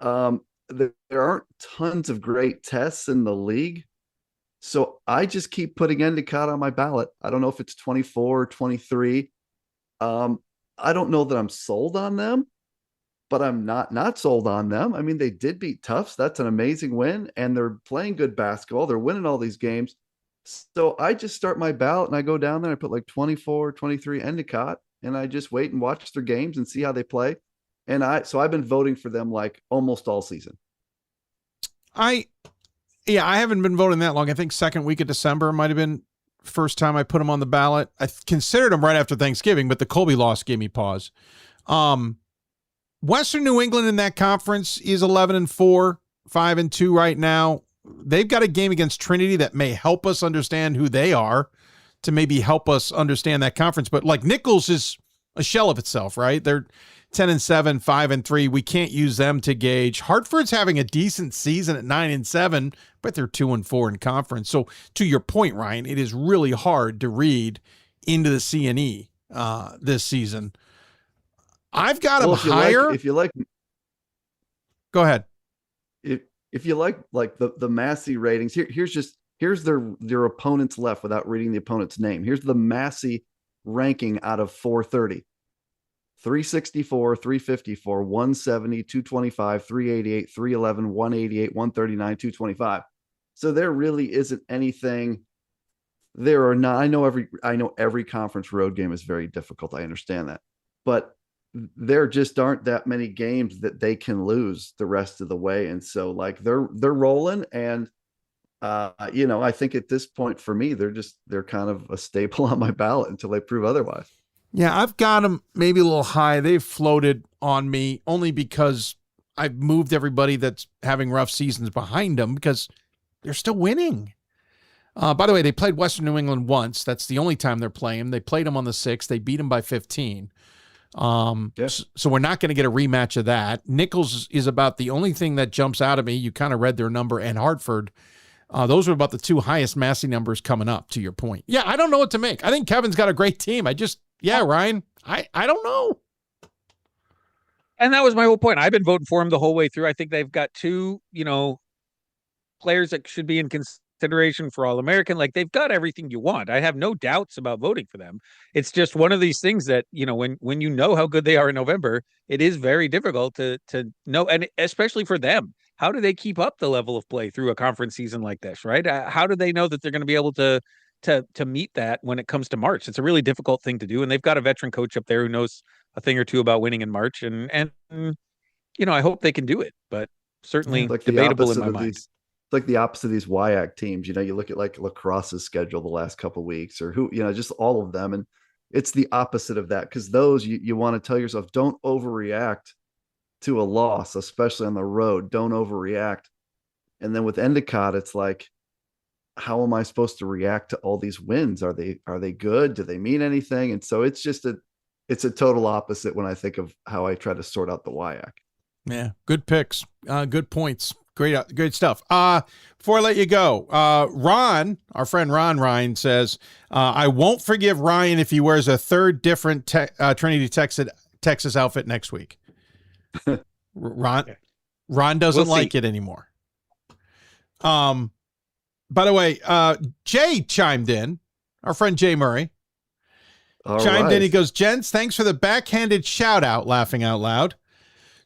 There aren't tons of great tests in the league, so I just keep putting Endicott on my ballot. I don't know if it's 24 or 23. I don't know that I'm sold on them, but I'm not sold on them. I mean, they did beat Tufts. That's an amazing win, and they're playing good basketball. They're winning all these games. So I just start my ballot, and I go down there, and I put like 24, 23 Endicott, and I just wait and watch their games and see how they play. And so I've been voting for them like almost all season. I haven't been voting that long. I think second week of December might have been first time I put them on the ballot. I considered them right after Thanksgiving, but the Colby loss gave me pause. Western New England in that conference is 11-4, 5-2 right now. They've got a game against Trinity that may help us understand who they are, to maybe help us understand that conference. But like Nichols is a shell of itself, right? They're 10-7, 5-3. We can't use them to gauge. Hartford's having a decent season at 9-7, but they're 2-4 in conference. So to your point, Ryan, it is really hard to read into the CNE this season. I've got them higher. Go ahead. If you like the Massey ratings, here's their opponents left without reading the opponent's name. Here's the Massey ranking out of 430. 364, 354, 170, 225, 388, 311, 188, 139, 225. So there really isn't anything. There are not. I know every conference road game is very difficult. I understand that, but there just aren't that many games that they can lose the rest of the way. And so like they're rolling. And, I think at this point for me, they're kind of a staple on my ballot until they prove otherwise. Yeah, I've got them maybe a little high. They've floated on me only because I've moved everybody that's having rough seasons behind them because they're still winning. By the way, they played Western New England once. That's the only time they're playing. They played them on the 6th. They beat them by 15. So we're not going to get a rematch of that. Nichols is about the only thing that jumps out at me. You kind of read their number, and Hartford. Those are about the 2 highest Massey numbers coming up, to your point. Yeah, I don't know what to make. I think Kevin's got a great team. Ryan, I don't know. And that was my whole point. I've been voting for him the whole way through. I think they've got 2, players that should be in consideration for All-American. Like, they've got everything you want. I have no doubts about voting for them. It's just one of these things that, when you know how good they are in November, it is very difficult to know, and especially for them. How do they keep up the level of play through a conference season like this, right? How do they know that they're going to be able to meet that when it comes to March? It's a really difficult thing to do, and they've got a veteran coach up there who knows a thing or two about winning in March, and I hope they can do it, but certainly like debatable in my mind. It's like the opposite of these WIAC teams. You look at like lacrosse's schedule the last couple of weeks, or just all of them, and it's the opposite of that, because those you want to tell yourself, don't overreact to a loss, especially on the road. Don't overreact. And then with Endicott, it's like, how am I supposed to react to all these wins? Are they good? Do they mean anything? And so it's just it's a total opposite when I think of how I try to sort out the WIAC. Yeah, good picks, good points, great stuff. Before I let you go, Ron, our friend Ron Ryan says, I won't forgive Ryan if he wears a third different Trinity Texas outfit next week. Ron doesn't like it anymore. By the way, Jay chimed in, our friend Jay Murray. Chimed in. He goes, gents, thanks for the backhanded shout out, laughing out loud.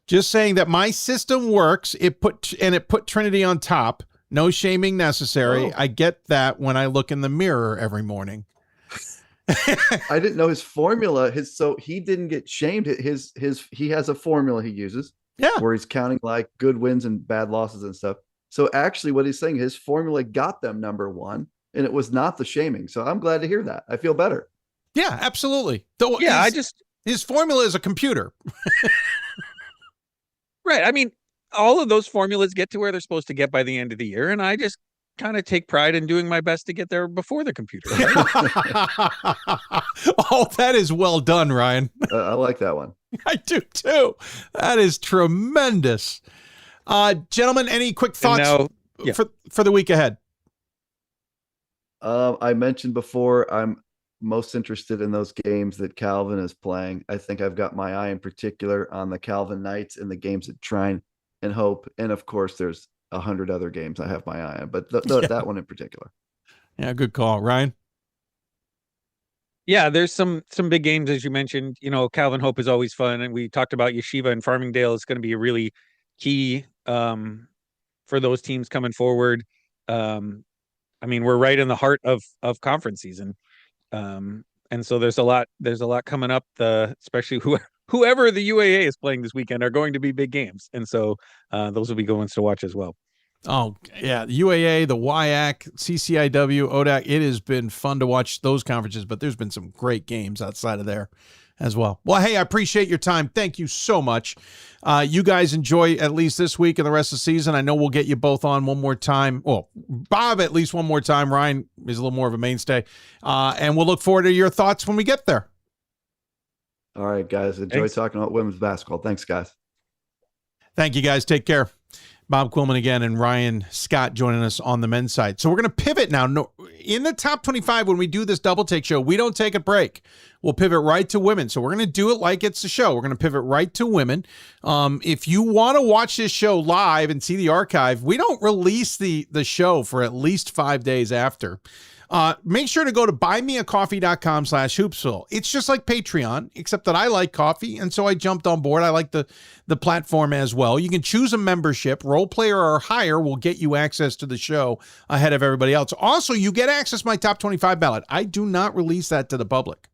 Just saying that my system works. It put Trinity on top. No shaming necessary. Oh. I get that when I look in the mirror every morning. I didn't know his formula. So he didn't get shamed. He has a formula he uses. Yeah. Where he's counting like good wins and bad losses and stuff. So actually what he's saying, his formula got them number 1, and it was not the shaming. So I'm glad to hear that. I feel better. Yeah, absolutely. Though his formula is a computer. Right. I mean, all of those formulas get to where they're supposed to get by the end of the year, and I just kind of take pride in doing my best to get there before the computer. Right? Oh, that is well done, Ryan. I like that one. I do too. That is tremendous. Gentlemen, any quick thoughts for the week ahead? I mentioned before, I'm most interested in those games that Calvin is playing. I think I've got my eye in particular on the Calvin Knights and the games at Trine and Hope. And of course, there's 100 other games I have my eye on, but that one in particular. Yeah, good call, Ryan. Yeah, there's some big games, as you mentioned. Calvin Hope is always fun, and we talked about Yeshiva and Farmingdale. It's going to be a really key for those teams coming forward. I mean, we're right in the heart of conference season, and so there's a lot coming up. Especially whoever the UAA is playing this weekend are going to be big games, and so those will be good ones to watch as well. Oh, yeah, the UAA, the WIAC, CCIW, ODAC, it has been fun to watch those conferences, but there's been some great games outside of there as well. Well, hey, I appreciate your time. Thank you so much. You guys enjoy at least this week and the rest of the season. I know we'll get you both on one more time. Well, Bob at least one more time. Ryan is a little more of a mainstay. And we'll look forward to your thoughts when we get there. All right, guys. Enjoy talking about women's basketball. Thanks, guys. Thank you, guys. Take care. Bob Quillman again and Ryan Scott joining us on the men's side. So we're going to pivot now. No, in the top 25, when we do this double take show, we don't take a break. We'll pivot right to women. So we're going to do it like it's a show. We're going to pivot right to women. If you want to watch this show live and see the archive, we don't release the show for at least 5 days after. Make sure to go to buymeacoffee.com/hoopsville. It's just like Patreon, except that I like coffee, and so I jumped on board. I like the platform as well. You can choose a membership. Role player or higher will get you access to the show ahead of everybody else. Also, you get access to my top 25 ballot. I do not release that to the public.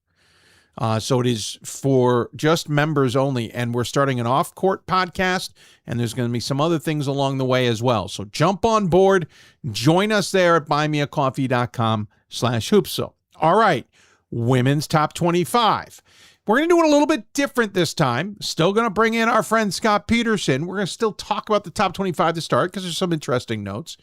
So it is for just members only, and we're starting an off-court podcast, and there's going to be some other things along the way as well. So jump on board. Join us there at buymeacoffee.com/Hoopsville. All right, women's top 25. We're going to do it a little bit different this time. Still going to bring in our friend Scott Peterson. We're going to still talk about the top 25 to start because there's some interesting notes.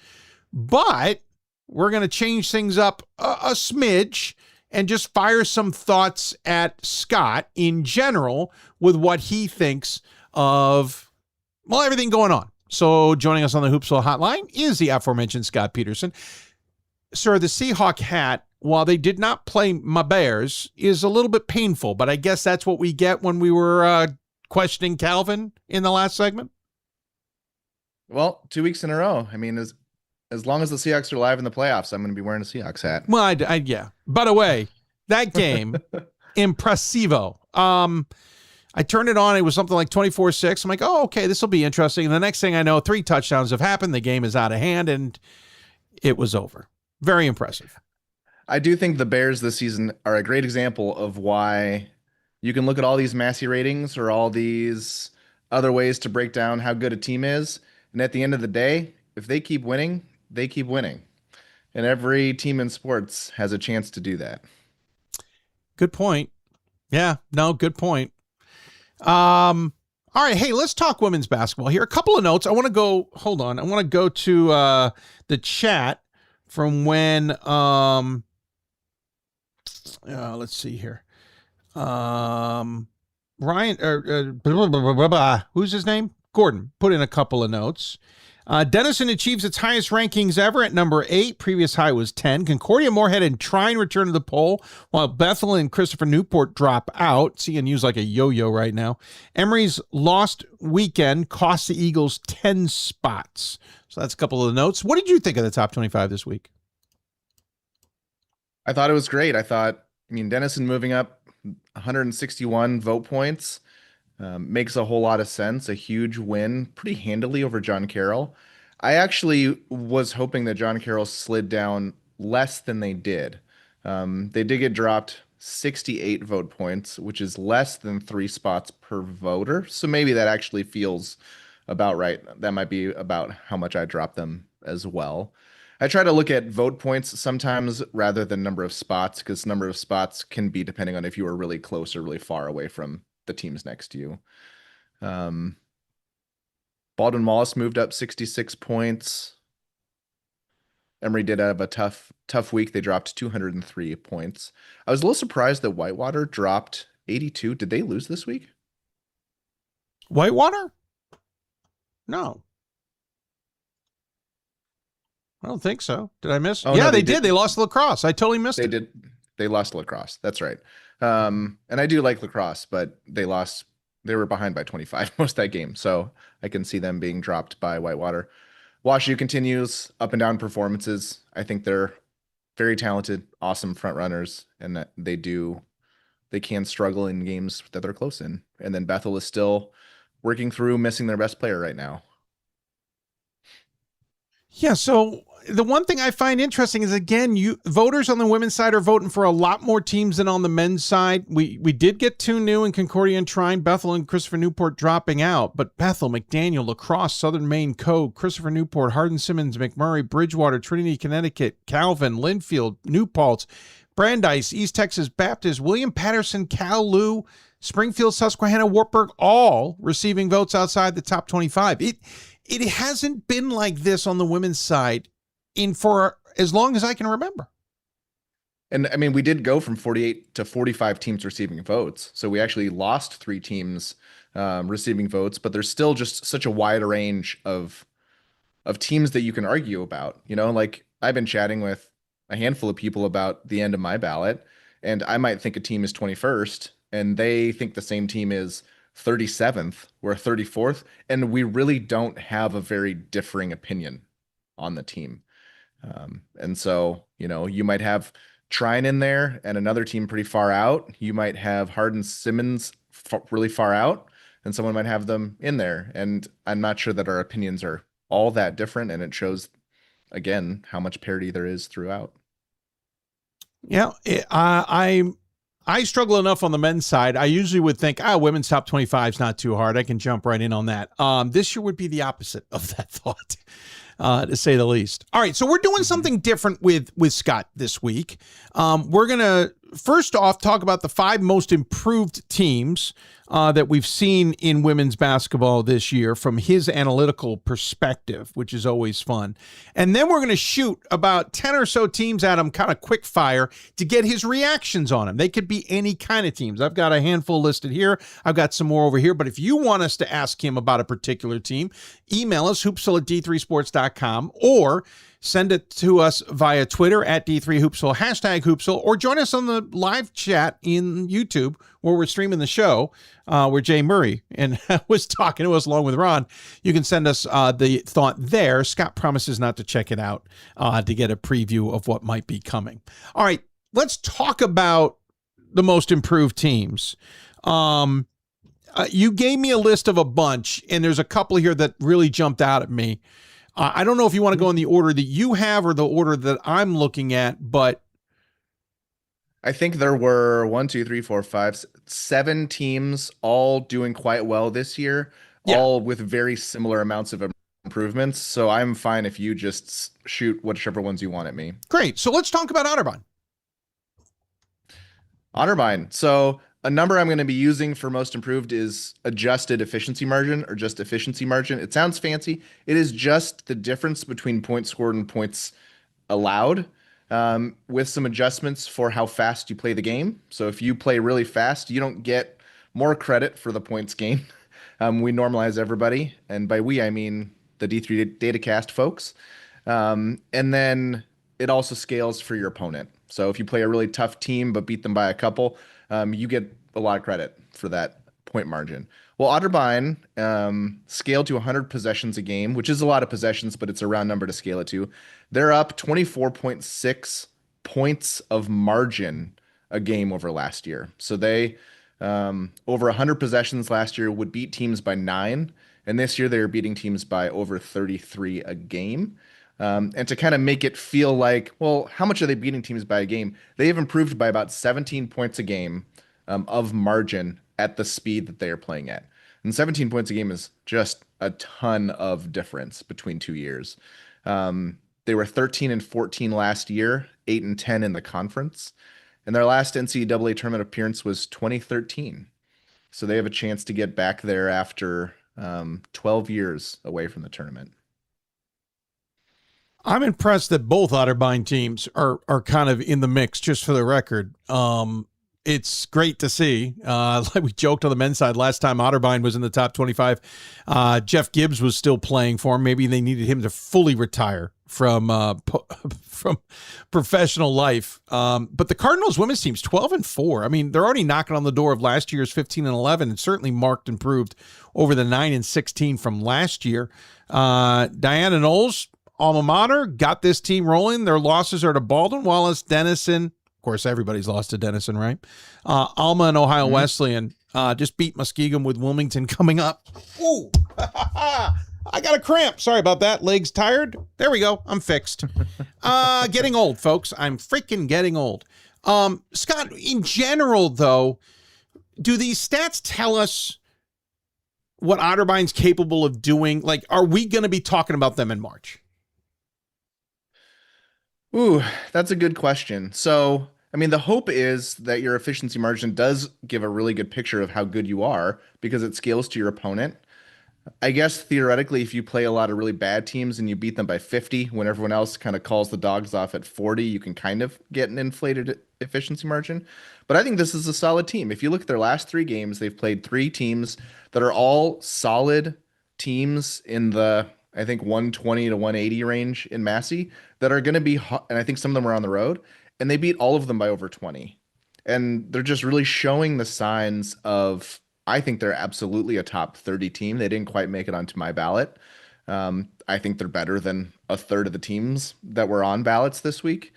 But we're going to change things up a smidge and just fire some thoughts at Scott in general with what he thinks of, well, everything going on. So joining us on the Hoopsville hotline is the aforementioned Scott Peterson. Sir, the Seahawk hat, while they did not play my Bears, is a little bit painful, but I guess that's what we get when we were questioning Calvin in the last segment. Well, 2 weeks in a row. I mean, as long as the Seahawks are alive in the playoffs, I'm going to be wearing a Seahawks hat. Well, yeah. By the way, that game, impressivo. I turned it on. It was something like 24-6. I'm like, oh, okay, this will be interesting. And the next thing I know, 3 touchdowns have happened. The game is out of hand, and it was over. Very impressive. I do think the Bears this season are a great example of why you can look at all these Massey ratings or all these other ways to break down how good a team is. And at the end of the day, if they keep winning, they keep winning. And every team in sports has a chance to do that. Good point. Yeah, no, good point. All right, hey, let's talk women's basketball here. A couple of notes. I want to go to the chat from when let's see here. Ryan who's his name? Gordon put in a couple of notes. Denison achieves its highest rankings ever at number 8. Previous high was 10. Concordia, Moorhead, and Trine return to the poll, while Bethel and Christopher Newport drop out. CNU's like a yo-yo right now. Emory's lost weekend cost the Eagles 10 spots. So that's a couple of the notes. What did you think of the top 25 this week? I thought it was great. Denison moving up 161 vote points. Makes a whole lot of sense. A huge win pretty handily over John Carroll. I actually was hoping that John Carroll slid down less than they did. They did get dropped 68 vote points, which is less than 3 spots per voter. So maybe that actually feels about right. That might be about how much I dropped them as well. I try to look at vote points sometimes rather than number of spots, because number of spots can be depending on if you are really close or really far away from the teams next to you. Baldwin Wallace moved up 66 points. Emory did have a tough week. They dropped 203 points. I was a little surprised that Whitewater dropped 82. Did they lose this week? Whitewater? No. I don't think so. Did I miss? Oh, yeah, no, they did. They lost lacrosse. I totally missed it. They did. They lost lacrosse. That's right. And I do like lacrosse, but they lost. They were behind by 25 most of that game. So I can see them being dropped by Whitewater. WashU continues up and down performances. I think they're very talented, awesome front runners, and that they can struggle in games that they're close in. And then Bethel is still working through missing their best player right now. Yeah, so the one thing I find interesting is, again, voters on the women's side are voting for a lot more teams than on the men's side. We did get 2 new in Concordia and Trine, Bethel and Christopher Newport dropping out, but Bethel, McDaniel, La Crosse, Southern Maine, Code, Christopher Newport, Hardin-Simmons, McMurray, Bridgewater, Trinity, Connecticut, Calvin, Linfield, New Paltz, Brandeis, East Texas Baptist, William Patterson, Cal Lou, Springfield, Susquehanna, Wartburg, all receiving votes outside the top 25. It hasn't been like this on the women's side for as long as I can remember. And I mean, we did go from 48 to 45 teams receiving votes. So we actually lost 3 teams receiving votes, but there's still just such a wide range of teams that you can argue about. Like I've been chatting with a handful of people about the end of my ballot, and I might think a team is 21st and they think the same team is 37th or 34th, and we really don't have a very differing opinion on the team. And so, you might have Trine in there and another team pretty far out. You might have Hardin-Simmons really far out, and someone might have them in there. And I'm not sure that our opinions are all that different, and it shows, again, how much parity there is throughout. Yeah, I struggle enough on the men's side. I usually would think, women's top 25 is not too hard. I can jump right in on that. This year would be the opposite of that thought, to say the least. All right, so we're doing something different with Scott this week. We're going to, first off, talk about the 5 most improved teams that we've seen in women's basketball this year from his analytical perspective, which is always fun. And then we're going to shoot about 10 or so teams at him, kind of quick fire, to get his reactions on them. They could be any kind of teams. I've got a handful listed here. I've got some more over here. But if you want us to ask him about a particular team, email us, hoopsville@d3sports.com, or send it to us via Twitter at D3Hoopsville, #Hoopsville, or join us on the live chat in YouTube where we're streaming the show, where Jay Murray and was talking to us along with Ron. You can send us the thought there. Scott promises not to check it out to get a preview of what might be coming. All right, let's talk about the most improved teams. You gave me a list of a bunch, and there's a couple here that really jumped out at me. I don't know if you want to go in the order that you have or the order that I'm looking at, but I think there were 7 teams all doing quite well this year, all with very similar amounts of improvements. So I'm fine if you just shoot whichever ones you want at me. Great. So let's talk about Otterbein. Otterbein. So a number I'm going to be using for most improved is adjusted efficiency margin, or just efficiency margin. It sounds fancy. It is just the difference between points scored and points allowed, with some adjustments for how fast you play the game. So if you play really fast, you don't get more credit for the points gained. We normalize everybody. And by we, I mean the D3 Datacast folks. And then it also scales for your opponent. So if you play a really tough team but beat them by a couple, you get a lot of credit for that point margin. Well, Otterbein scaled to 100 possessions a game, which is a lot of possessions, but it's a round number to scale it to. They're up 24.6 points of margin a game over last year. So they, over 100 possessions last year, would beat teams by 9. And this year they are beating teams by over 33 a game. And to kind of make it feel like, well, how much are they beating teams by a game? They have improved by about 17 points a game of margin at the speed that they are playing at. And 17 points a game is just a ton of difference between 2 years. They were 13 and 14 last year, 8 and 10 in the conference. And their last NCAA tournament appearance was 2013. So they have a chance to get back there after 12 years away from the tournament. I'm impressed that both Otterbein teams are kind of in the mix, just for the record. It's great to see. Like we joked on the men's side last time Otterbein was in the top 25. Jeff Gibbs was still playing for him. Maybe they needed him to fully retire from professional life. But the Cardinals women's team's 12-4. I mean, they're already knocking on the door of last year's 15-11, and certainly marked improved over the 9-16 from last year. Diana Knowles' alma mater got this team rolling. Their losses are to Baldwin Wallace, Denison. Of course, everybody's lost to Denison, right? Alma and Ohio Wesleyan just beat Muskegon with Wilmington coming up. Ooh, I got a cramp. Sorry about that. Legs tired. There we go. I'm fixed. Getting old, folks. I'm freaking getting old. Scott, in general, though, do these stats tell us what Otterbein's capable of doing? Like, are we going to be talking about them in March? Ooh, that's a good question. So, I mean, the hope is that your efficiency margin does give a really good picture of how good you are because it scales to your opponent. I guess theoretically, if you play a lot of really bad teams and you beat them by 50, when everyone else kind of calls the dogs off at 40, you can kind of get an inflated efficiency margin. But I think this is a solid team. If you look at their last 3 games, they've played 3 teams that are all solid teams in the, I think, 120 to 180 range in Massey that are going to be, and I think some of them are on the road, and they beat all of them by over 20. And they're just really showing the signs of, I think they're absolutely a top 30 team. They didn't quite make it onto my ballot. I think they're better than a third of the teams that were on ballots this week.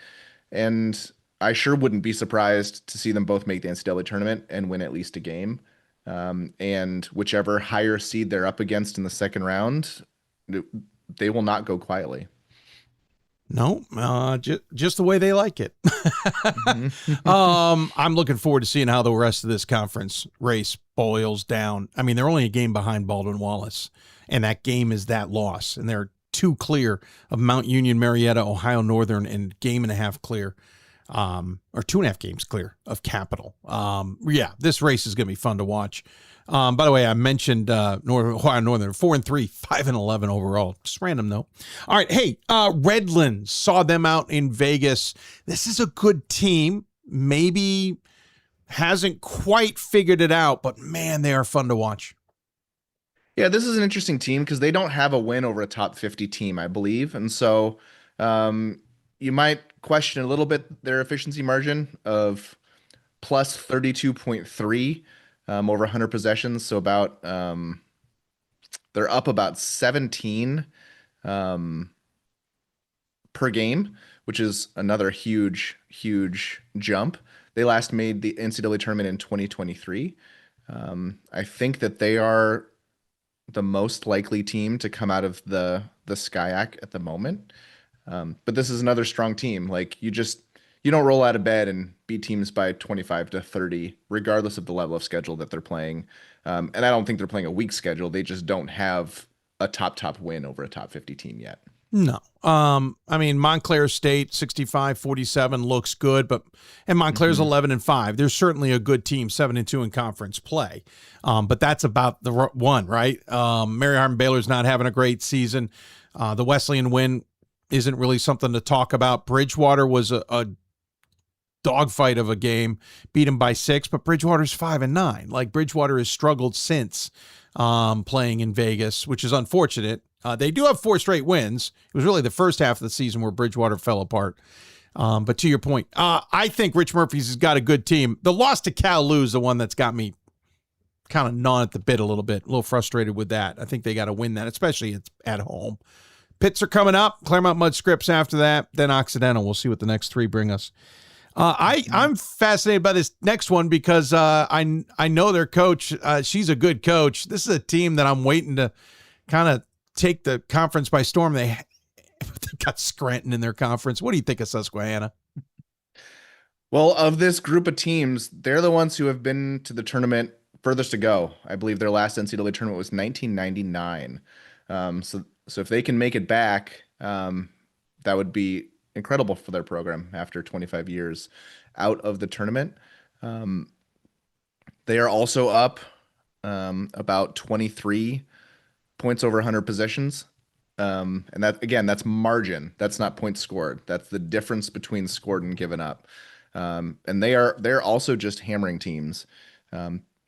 And I sure wouldn't be surprised to see them both make the NCAA tournament and win at least a game. And whichever higher seed they're up against in the second round, they will not go quietly. No, just the way they like it. I'm looking forward to seeing how the rest of this conference race boils down. I mean, they're only a game behind Baldwin Wallace, and that game is that loss. And they're 2 clear of Mount Union, Marietta, Ohio Northern, and game and a half clear, or 2.5 games clear of Capital. Yeah, this race is going to be fun to watch. By the way, I mentioned Ohio Northern 4-3, 5-11 overall. Just random though. All right, hey, Redlands, saw them out in Vegas. This is a good team. Maybe hasn't quite figured it out, but man, they are fun to watch. Yeah, this is an interesting team because they don't have a win over a top 50 team, I believe, and so you might question a little bit their efficiency margin of plus 32.3. Over 100 possessions, so about they're up about 17 per game, which is another huge jump. They last made the NCAA tournament in 2023. I think that they are the most likely team to come out of the SCIAC at the moment. But this is another strong team. Like you don't roll out of bed and beat teams by 25 to 30, regardless of the level of schedule that they're playing. And I don't think they're playing a weak schedule. They just don't have a top win over a top 50 team yet. No. I mean, Montclair State 65-47 looks good, and Montclair's 11-5. They're certainly a good team, 7-2 in conference play. But that's about the one, right? Mary Hardin Baylor's not having a great season. The Wesleyan win isn't really something to talk about. Bridgewater was a dogfight of a game, beat them by 6, but Bridgewater's 5-9. Like, Bridgewater has struggled since playing in Vegas, which is unfortunate. They do have 4 straight wins. It was really the first half of the season where Bridgewater fell apart. But to your point, I think Rich Murphy's has got a good team. The loss to Cal Lou is the one that's got me kind of gnawing at the bit a little bit, a little frustrated with that. I think they got to win that, especially it's at home. Pits are coming up, Claremont Mud Scripps after that, then Occidental. We'll see what the next 3 bring us. I'm fascinated by this next one because I know their coach. She's a good coach. This is a team that I'm waiting to kind of take the conference by storm. They got Scranton in their conference. What do you think of Susquehanna? Well, of this group of teams, they're the ones who have been to the tournament furthest to go. I believe their last NCAA tournament was 1999. So if they can make it back, that would be incredible for their program after 25 years out of the tournament. They are also up about 23 points over 100 possessions. And that, again, that's margin. That's not points scored. That's the difference between scored and given up. And they're also just hammering teams.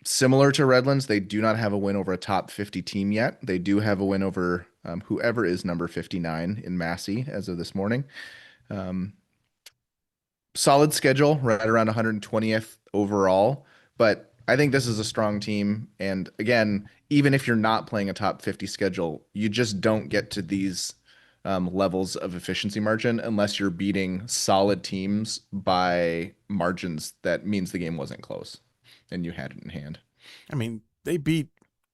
Similar to Redlands, they do not have a win over a top 50 team yet. They do have a win over whoever is number 59 in Massey as of this morning. Solid schedule, right around 120th overall, but I think this is a strong team. And again, even if you're not playing a top 50 schedule, you just don't get to these levels of efficiency margin unless you're beating solid teams by margins that means the game wasn't close and you had it in hand. I mean, they beat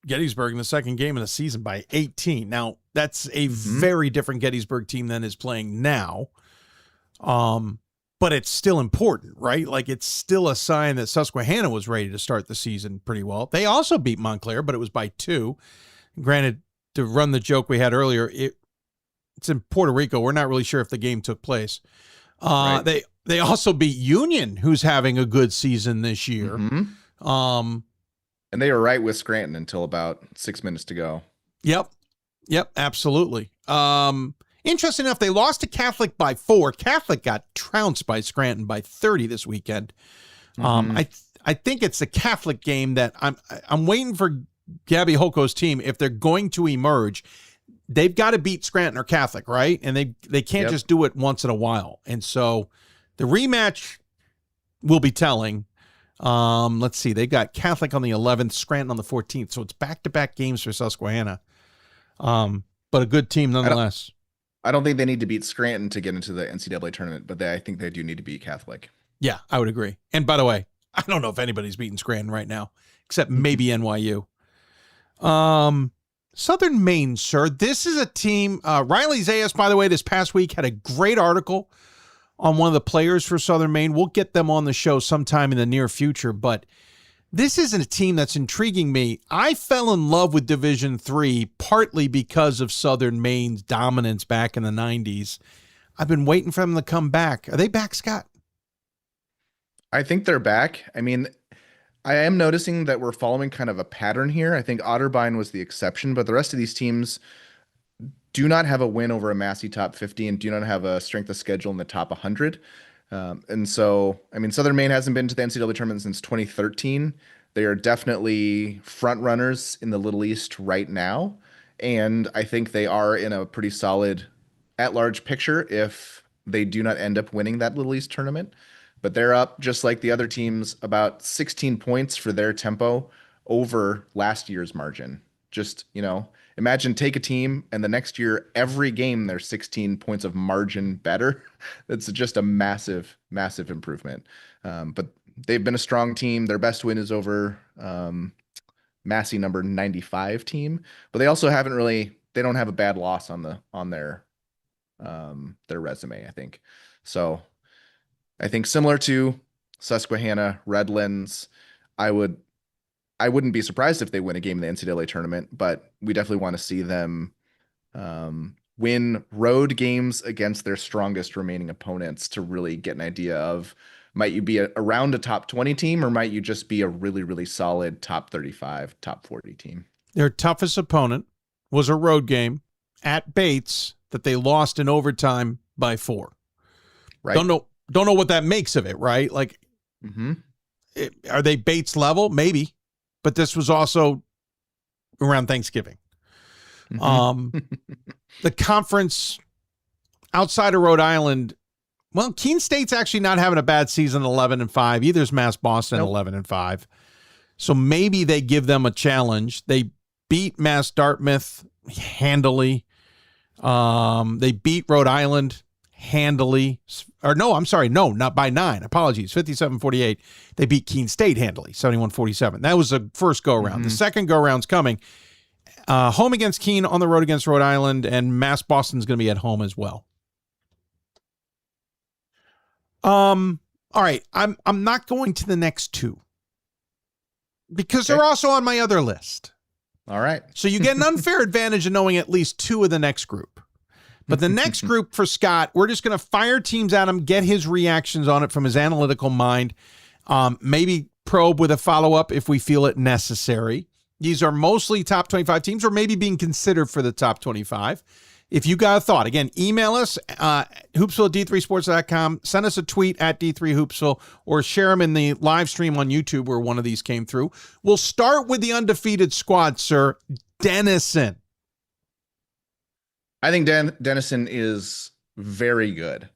Gettysburg in the second game of the season by 18. Now, that's a very different Gettysburg team than is playing now. But it's still important, right? Like, it's still a sign that Susquehanna was ready to start the season pretty well. They also beat Montclair, but it was by 2. Granted, to run the joke we had earlier, it's in Puerto Rico. We're not really sure if the game took place. Right. They also beat Union, who's having a good season this year. And they were right with Scranton until about 6 minutes to go. Yep, absolutely. Interesting enough, they lost to Catholic by 4. Catholic got trounced by Scranton by 30 this weekend. I think it's the Catholic game that I'm waiting for Gabby Hoko's team. If they're going to emerge, they've got to beat Scranton or Catholic, right? And they can't just do it once in a while. And so the rematch will be telling. Let's see. They got Catholic on the 11th, Scranton on the 14th. So it's back-to-back games for Susquehanna. But a good team nonetheless. I don't think they need to beat Scranton to get into the NCAA tournament, but I think they do need to beat Catholic. Yeah, I would agree. And by the way, I don't know if anybody's beating Scranton right now, except maybe NYU. Southern Maine, sir. This is a team. Riley Zayas, by the way, this past week had a great article on one of the players for Southern Maine. We'll get them on the show sometime in the near future, but this isn't a team that's intriguing me. I fell in love with Division III partly because of Southern Maine's dominance back in the 90s. I've been waiting for them to come back. Are they back, Scott? I think they're back. I mean, I am noticing that we're following kind of a pattern here. I think Otterbein was the exception, but the rest of these teams do not have a win over a Massey top 50 and do not have a strength of schedule in the top 100. And so, I mean, Southern Maine hasn't been to the NCAA tournament since 2013. They are definitely front runners in the Little East right now. And I think they are in a pretty solid at-large picture if they do not end up winning that Little East tournament. But they're up, just like the other teams, about 16 points for their tempo over last year's margin. Just, imagine take a team and the next year, every game, they're 16 points of margin better. That's just a massive, massive improvement. But they've been a strong team. Their best win is over Massey number 95 team. But they also they don't have a bad loss on their resume, I think. So I think similar to Susquehanna, Redlands, I wouldn't be surprised if they win a game in the NCAA tournament, but we definitely want to see them win road games against their strongest remaining opponents to really get an idea of, might you be around a top 20 team or might you just be a really, really solid top 35, top 40 team? Their toughest opponent was a road game at Bates that they lost in overtime by 4. Right. Don't know what that makes of it, right? Like, are they Bates level? Maybe. But this was also around Thanksgiving. The conference outside of Rhode Island, well, Keene State's actually not having a bad season, 11-5. Either's Mass Boston, 11-5. So maybe they give them a challenge. They beat Mass Dartmouth handily. They beat Rhode Island handily. Or no, I'm sorry. No, not by 9. Apologies. 57-48. They beat Keene State handily, 71-47. That was the first go-around. The second go-around's coming. Home against Keene, on the road against Rhode Island, and Mass Boston's going to be at home as well. All right. I'm not going to the next 2 because they're also on my other list. All right. So you get an unfair advantage of knowing at least 2 of the next group. But the next group for Scott, we're just going to fire teams at him, get his reactions on it from his analytical mind, maybe probe with a follow-up if we feel it necessary. These are mostly top 25 teams or maybe being considered for the top 25. If you got a thought, again, email us, hoopsville@d3sports.com, send us a tweet at D3Hoopsville, or share them in the live stream on YouTube where one of these came through. We'll start with the undefeated squad, sir, Denison. I think Denison is very good.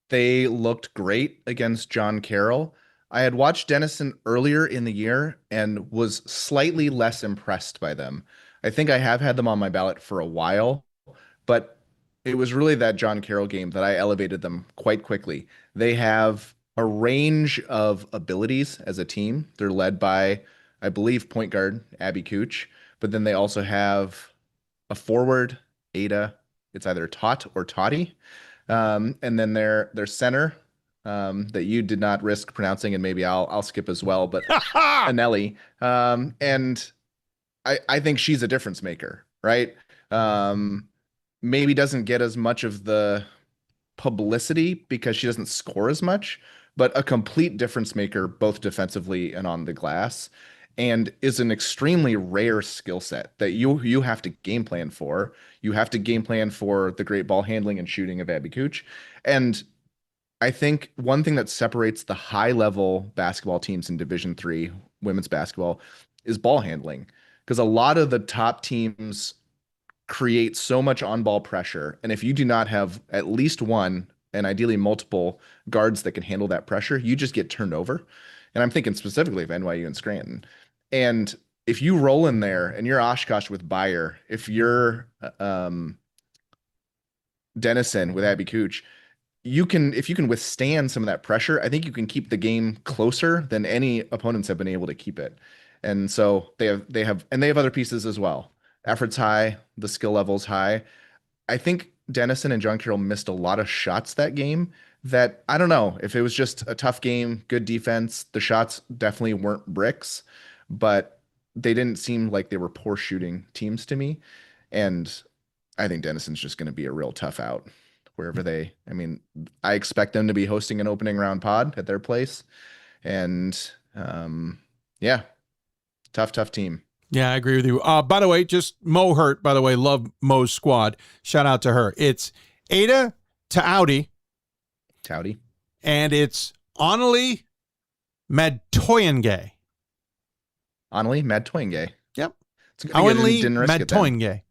They looked great against John Carroll. I had watched Denison earlier in the year and was slightly less impressed by them. I think I have had them on my ballot for a while, but it was really that John Carroll game that I elevated them quite quickly. They have a range of abilities as a team. They're led by, I believe, point guard Abby Cooch, but then they also have a forward, Ada. It's either Tot or Toddy. And then their center that you did not risk pronouncing, and maybe I'll skip as well, but Anelli. And I think she's a difference maker, right? Maybe doesn't get as much of the publicity because she doesn't score as much, but a complete difference maker both defensively and on the glass. And is an extremely rare skill set that you have to game plan for. You have to game plan for the great ball handling and shooting of Abby Cooch. And I think one thing that separates the high-level basketball teams in Division III women's basketball is ball handling, because a lot of the top teams create so much on-ball pressure. And if you do not have at least one, and ideally multiple guards that can handle that pressure, you just get turned over. And I'm thinking specifically of NYU and Scranton. And if you roll in there and you're Oshkosh with Bayer, if you're Denison with Abby Cooch, if you can withstand some of that pressure, I think you can keep the game closer than any opponents have been able to keep it. And so they have other pieces as well. Effort's high, the skill level's high. I think Denison and John Carroll missed a lot of shots that game that I don't know if it was just a tough game, good defense. The shots definitely weren't bricks, but they didn't seem like they were poor shooting teams to me. And I think Denison's just going to be a real tough out wherever I expect them to be hosting an opening round pod at their place. And yeah, tough team. Yeah, I agree with you. By the way, just Mo Hurt, by the way, love Mo's squad. Shout out to her. It's Ada Tauti. And it's Annalie Madtoyenge. Annalie Madtoyenge. Yep. Annalie Madtoyenge.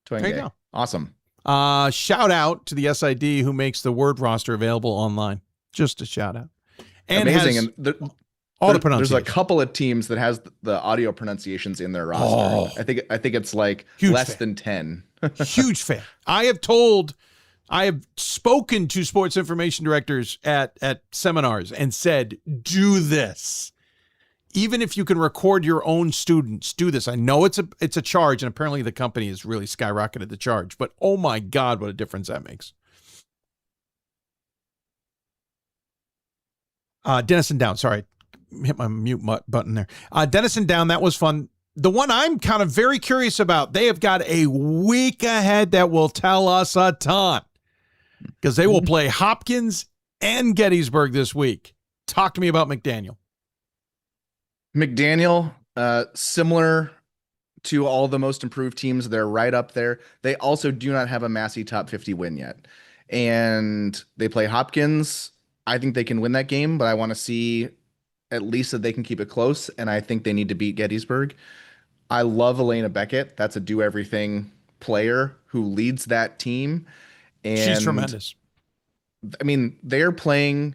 There you go. Awesome. Shout out to the SID who makes the word roster available online. Just a shout out. And amazing. All the pronunciations. There's a couple of teams that has the audio pronunciations in their roster. Oh. I think it's like Huge less fan. than 10. Huge fan. I have spoken to sports information directors at seminars and said, do this. Even if you can record your own students, do this. I know it's a charge, and apparently the company has really skyrocketed the charge, but oh my God, what a difference that makes. Denison down. Sorry. Hit my mute button there. Denison down. That was fun. The one I'm kind of very curious about, they have got a week ahead that will tell us a ton because they will play Hopkins and Gettysburg this week. Talk to me about McDaniel. McDaniel, similar to all the most improved teams, they're right up there. They also do not have a Massey top 50 win yet. And they play Hopkins. I think they can win that game, but I want to see at least that they can keep it close, and I think they need to beat Gettysburg. I love Elena Beckett. That's a do-everything player who leads that team. And she's tremendous. I mean, they're playing,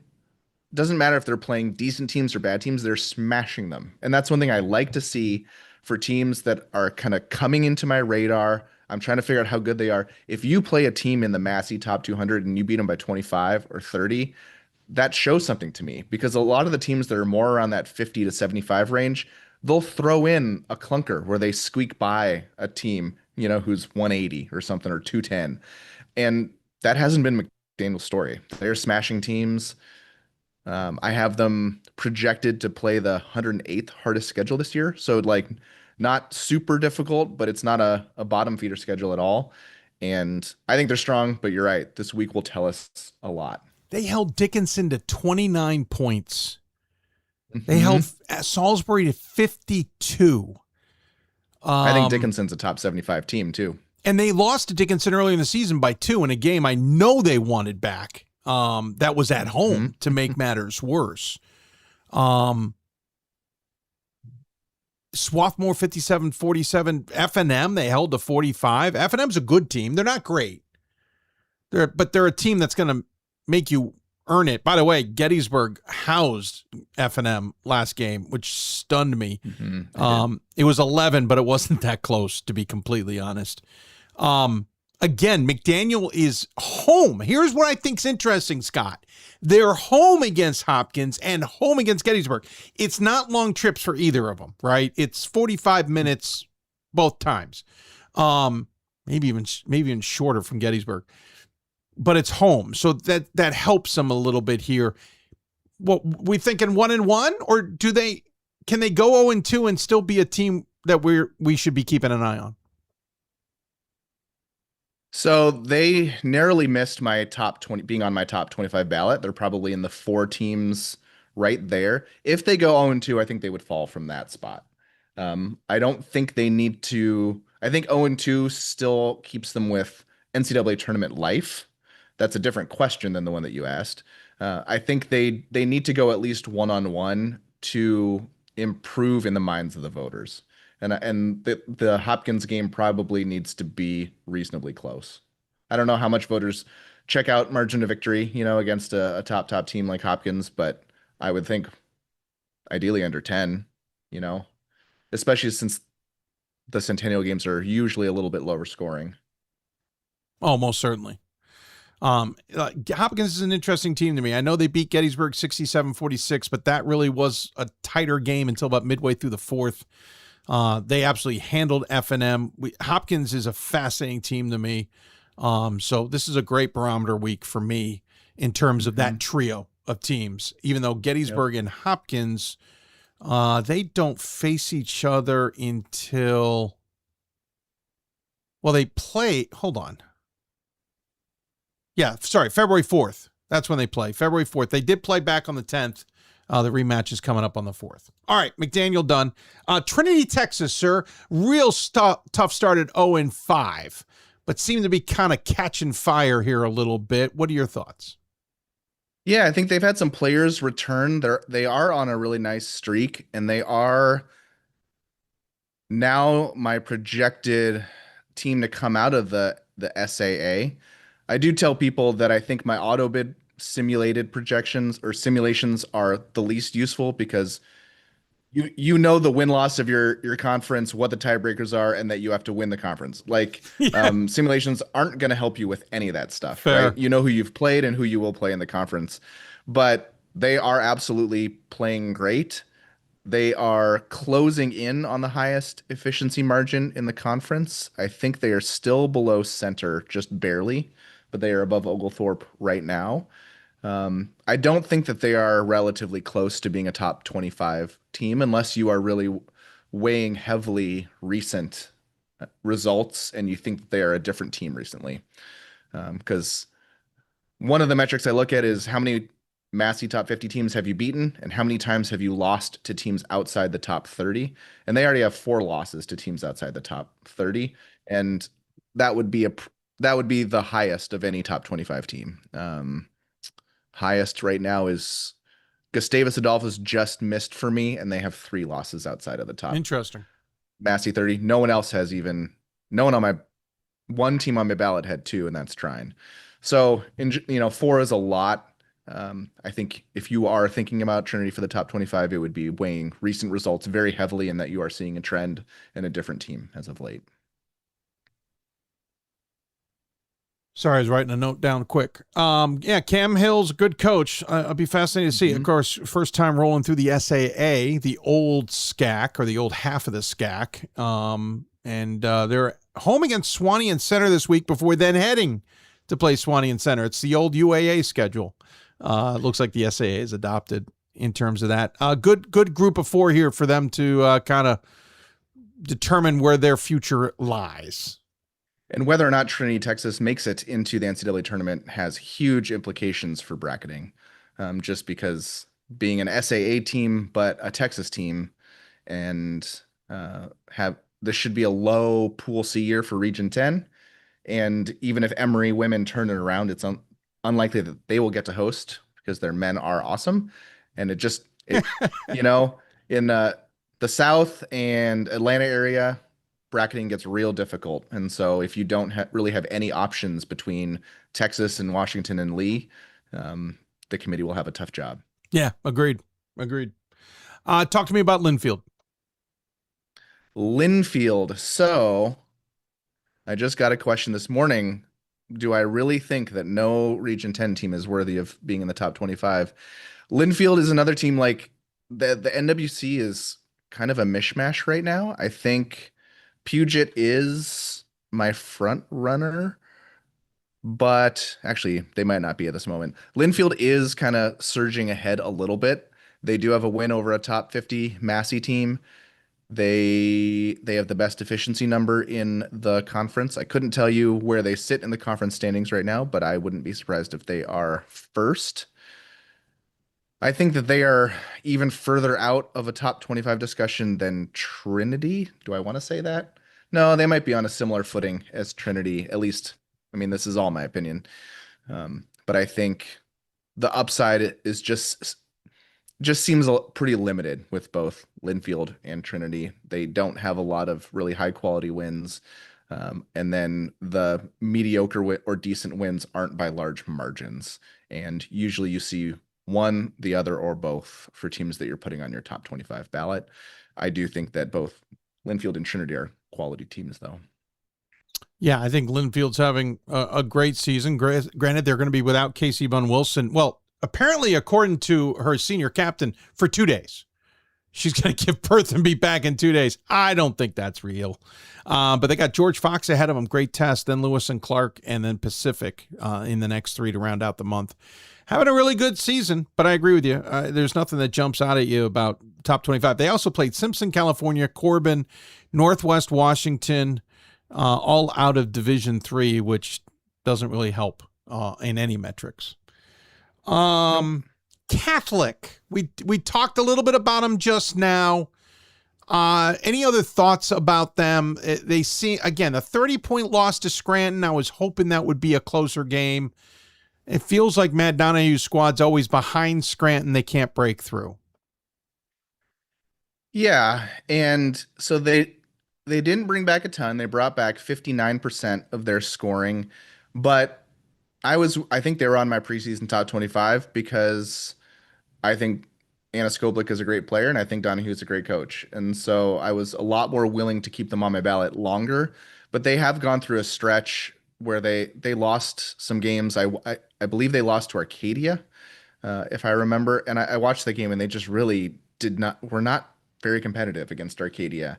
doesn't matter if they're playing decent teams or bad teams, they're smashing them. And that's one thing I like to see for teams that are kind of coming into my radar. I'm trying to figure out how good they are. If you play a team in the Massey top 200 and you beat them by 25 or 30, that shows something to me, because a lot of the teams that are more around that 50 to 75 range, they'll throw in a clunker where they squeak by a team, who's 180 or something, or 210. And that hasn't been McDaniel's story. They're smashing teams. I have them projected to play the 108th hardest schedule this year. So not super difficult, but it's not a bottom feeder schedule at all. And I think they're strong, but you're right. This week will tell us a lot. They held Dickinson to 29 points. They held Salisbury to 52. I think Dickinson's a top 75 team too. And they lost to Dickinson early in the season by 2 in a game I know they wanted back. That was at home to make matters worse. Swarthmore 57-47. F&M, they held to 45. F&M's a good team. They're not great. But they're a team that's going to make you earn it. By the way, Gettysburg housed F&M last game, which stunned me. It was 11, but it wasn't that close, to be completely honest. Again, McDaniel is home. Here's what I think's interesting, Scott. They're home against Hopkins and home against Gettysburg. It's not long trips for either of them, right? It's 45 minutes both times. Maybe even shorter from Gettysburg. But it's home, so that helps them a little bit here. What we thinking 1-1, or can they go 0-2 and still be a team that we should be keeping an eye on? So they narrowly missed my top 20 being on my top 25 ballot. They're probably in the 4 teams right there. If they go 0-2, I think they would fall from that spot. I don't think they need to. I think 0-2 still keeps them with NCAA tournament life. That's a different question than the one that you asked. I think they need to go at least 1-on-1 to improve in the minds of the voters. And the Hopkins game probably needs to be reasonably close. I don't know how much voters check out margin of victory, against a top team like Hopkins, but I would think ideally under 10, especially since the Centennial games are usually a little bit lower scoring. Oh, most certainly. Hopkins is an interesting team to me. I know they beat Gettysburg 67-46, but that really was a tighter game until about midway through the fourth. They absolutely handled F&M. Hopkins is a fascinating team to me. So this is a great barometer week for me in terms of that trio of teams, even though Gettysburg and Hopkins, they don't face each other until, well, they play, hold on. Yeah, sorry, February 4th. That's when they play, February 4th. They did play back on the 10th. The rematch is coming up on the 4th. All right, McDaniel done. Trinity, Texas, sir. Real tough start at 0-5, but seem to be kind of catching fire here a little bit. What are your thoughts? Yeah, I think they've had some players return. They are on a really nice streak, and they are now my projected team to come out of the SAA. I do tell people that I think my auto bid simulated projections or simulations are the least useful because you know the win-loss of your conference, what the tiebreakers are, and that you have to win the conference. Like simulations aren't going to help you with any of that stuff. Fair. Right? You know who you've played and who you will play in the conference, but they are absolutely playing great. They are closing in on the highest efficiency margin in the conference. I think they are still below center, just barely, but they are above Oglethorpe right now. I don't think that they are relatively close to being a top 25 team unless you are really weighing heavily recent results and you think that they are a different team recently. Because one of the metrics I look at is how many Massey top 50 teams have you beaten and how many times have you lost to teams outside the top 30? And they already have 4 losses to teams outside the top 30. And that would be the highest of any top 25 team. Highest right now is Gustavus Adolphus just missed for me, and they have 3 losses outside of the top. Interesting. Massey 30. No one else has no one on my one team on my ballot had 2, and that's Trine. So 4 is a lot. I think if you are thinking about Trinity for the top 25, it would be weighing recent results very heavily and that you are seeing a trend in a different team as of late. Sorry, I was writing a note down quick. Cam Hill's a good coach. I'll be fascinated to see. Of course, first time rolling through the SAA, the old SCAC, or the old half of the SCAC. And they're home against Swanee and Center this week before then heading to play Swanee and Center. It's the old UAA schedule. It looks like the SAA is adopted in terms of that. Good group of 4 here for them to kind of determine where their future lies. And whether or not Trinity, Texas makes it into the NCAA tournament has huge implications for bracketing, just because being an SAA team, but a Texas team, and this should be a low Pool C year for Region 10. And even if Emory women turn it around, it's unlikely that they will get to host because their men are awesome. And in the South and Atlanta area, bracketing gets real difficult. And so if you don't really have any options between Texas and Washington and Lee, the committee will have a tough job. Yeah, agreed. Talk to me about Linfield. So I just got a question this morning. Do I really think that no Region 10 team is worthy of being in the top 25? Linfield is another team like the NWC is kind of a mishmash right now. I think Puget is my front runner, but actually they might not be at this moment. Linfield is kind of surging ahead a little bit. They do have a win over a top 50 Massey team. They have the best efficiency number in the conference. I couldn't tell you where they sit in the conference standings right now, but I wouldn't be surprised if they are first. I think that they are even further out of a top 25 discussion than Trinity. Do I want to say that? No, they might be on a similar footing as Trinity, at least. I mean, this is all my opinion. But I think the upside is just seems pretty limited with both Linfield and Trinity. They don't have a lot of really high quality wins. And then the mediocre or decent wins aren't by large margins. And usually you see one, the other, or both for teams that you're putting on your top 25 ballot. I do think that both Linfield and Trinity are quality teams, though. Yeah, I think Linfield's having a great season. Granted, they're going to be without Casey Bun Wilson. Well, apparently, according to her senior captain, for 2 days. She's going to give birth and be back in 2 days. I don't think that's real. But they got George Fox ahead of them. Great test. Then Lewis and Clark, and then Pacific in the next 3 to round out the month. Having a really good season, but I agree with you. There's nothing that jumps out at you about top 25. They also played Simpson, California, Corbin, Northwest Washington, all out of Division III, which doesn't really help in any metrics. Catholic. We talked a little bit about them just now. Any other thoughts about them? They see, again, a 30-point loss to Scranton. I was hoping that would be a closer game. It feels like Matt Donahue's squad's always behind Scranton. They can't break through. Yeah, and so they didn't bring back a ton. They brought back 59% of their scoring, but I think they were on my preseason top 25 because I think Anna Skoblik is a great player, and I think Donahue is a great coach. And so I was a lot more willing to keep them on my ballot longer, but they have gone through a stretch where they lost some games. I believe they lost to Arcadia, if I remember. And I watched the game, and they just really were not very competitive against Arcadia.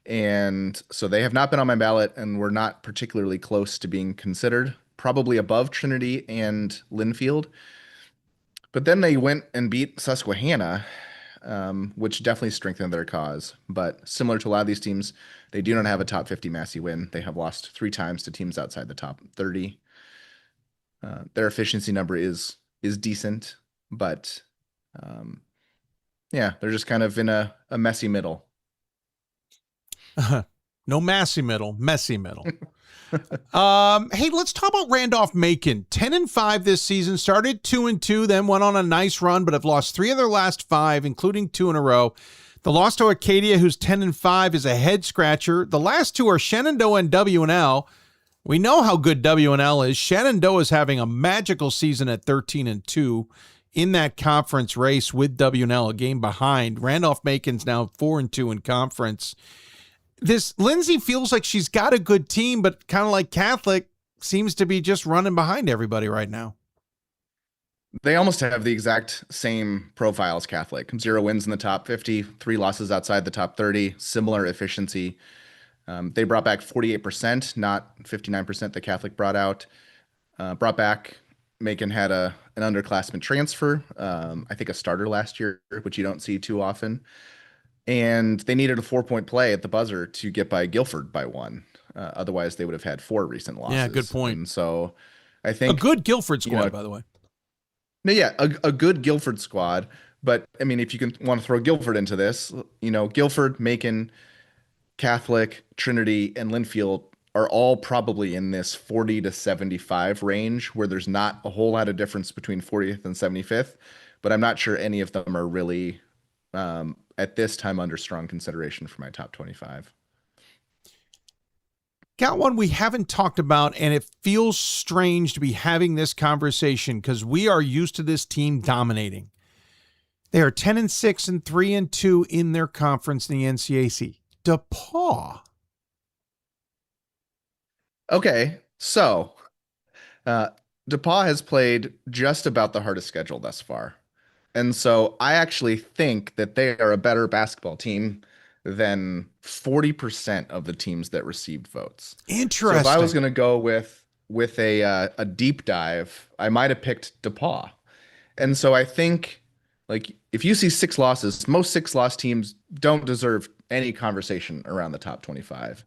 And so they have not been on my ballot, and were not particularly close to being considered, probably above Trinity and Linfield. But then they went and beat Susquehanna, which definitely strengthened their cause. But similar to a lot of these teams, they do not have a top 50 Massey win. They have lost 3 times to teams outside the top 30. Their efficiency number is decent, but yeah, they're just kind of in a messy middle. No Massey middle, messy middle. Hey, let's talk about Randolph-Macon. 10-5 this season, started 2-2, then went on a nice run, but have lost 3 of their last 5, including 2 in a row. The loss to Arcadia, who's 10-5, is a head scratcher. The last 2 are Shenandoah and W&L. We know how good W&L is. Shenandoah is having a magical season at 13-2 in that conference race with W&L, a game behind. Randolph-Macon's now 4-2 in conference. This Lindsay feels like she's got a good team, but kind of like Catholic, seems to be just running behind everybody right now. They almost have the exact same profile as Catholic. 0 wins in the top 50, 3 losses outside the top 30, similar efficiency. They brought back 48%, not 59% that Catholic brought out. Brought back, Macon had an underclassman transfer, I think a starter last year, which you don't see too often. And they needed a 4-point play at the buzzer to get by Guilford by 1. Otherwise, they would have had 4 recent losses. Yeah, good point. And so I think a good Guilford squad, by the way. No, yeah, a good Guilford squad. But I mean, if you want to throw Guilford into this, Guilford, Macon, Catholic, Trinity, and Linfield are all probably in this 40 to 75 range, where there's not a whole lot of difference between 40th and 75th. But I'm not sure any of them are really at this time under strong consideration for my top 25. Got one we haven't talked about, and it feels strange to be having this conversation because we are used to this team dominating. They are 10-6 and 3-2 in their conference in the NCAC. DePaul. Okay, so DePaul has played just about the hardest schedule thus far. And so I actually think that they are a better basketball team than 40% of the teams that received votes. Interesting. So if I was going to go with a deep dive, I might have picked DePaul. And so I think, like, if you see 6 losses, most 6-loss teams don't deserve any conversation around the top 25.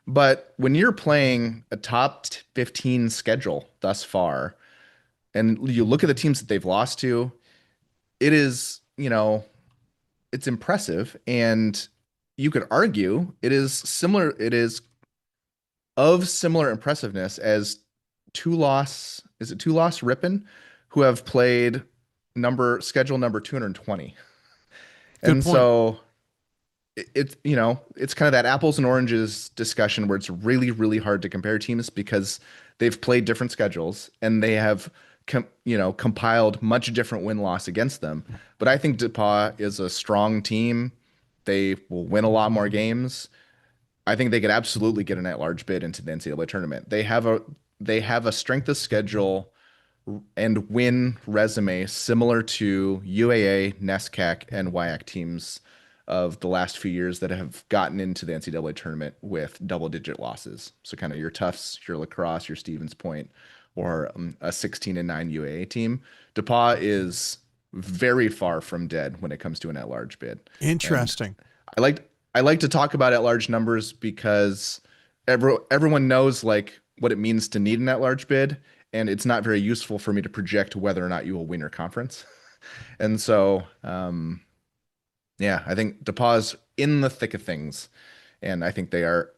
But when you're playing a top 15 schedule thus far, and you look at the teams that they've lost to, it is, it's impressive. And you could argue it is similar. It is of similar impressiveness as 2-loss Ripon, who have played schedule number 220. And so it's kind of that apples and oranges discussion where it's really, really hard to compare teams because they've played different schedules and they have compiled much different win-loss against them. But I think DePaul is a strong team. They will win a lot more games. I think they could absolutely get an at-large bid into the NCAA tournament. They have a strength of schedule and win resume similar to UAA, NESCAC, and WIAC teams of the last few years that have gotten into the NCAA tournament with double-digit losses. So kind of your Tufts, your La Crosse, your Stevens Point, or a 16-9 UAA team. DePauw is very far from dead when it comes to an at-large bid. Interesting. And I like to talk about at-large numbers because everyone knows like what it means to need an at-large bid, and it's not very useful for me to project whether or not you will win your conference. And so, yeah, I think DePauw's in the thick of things, and I think they are,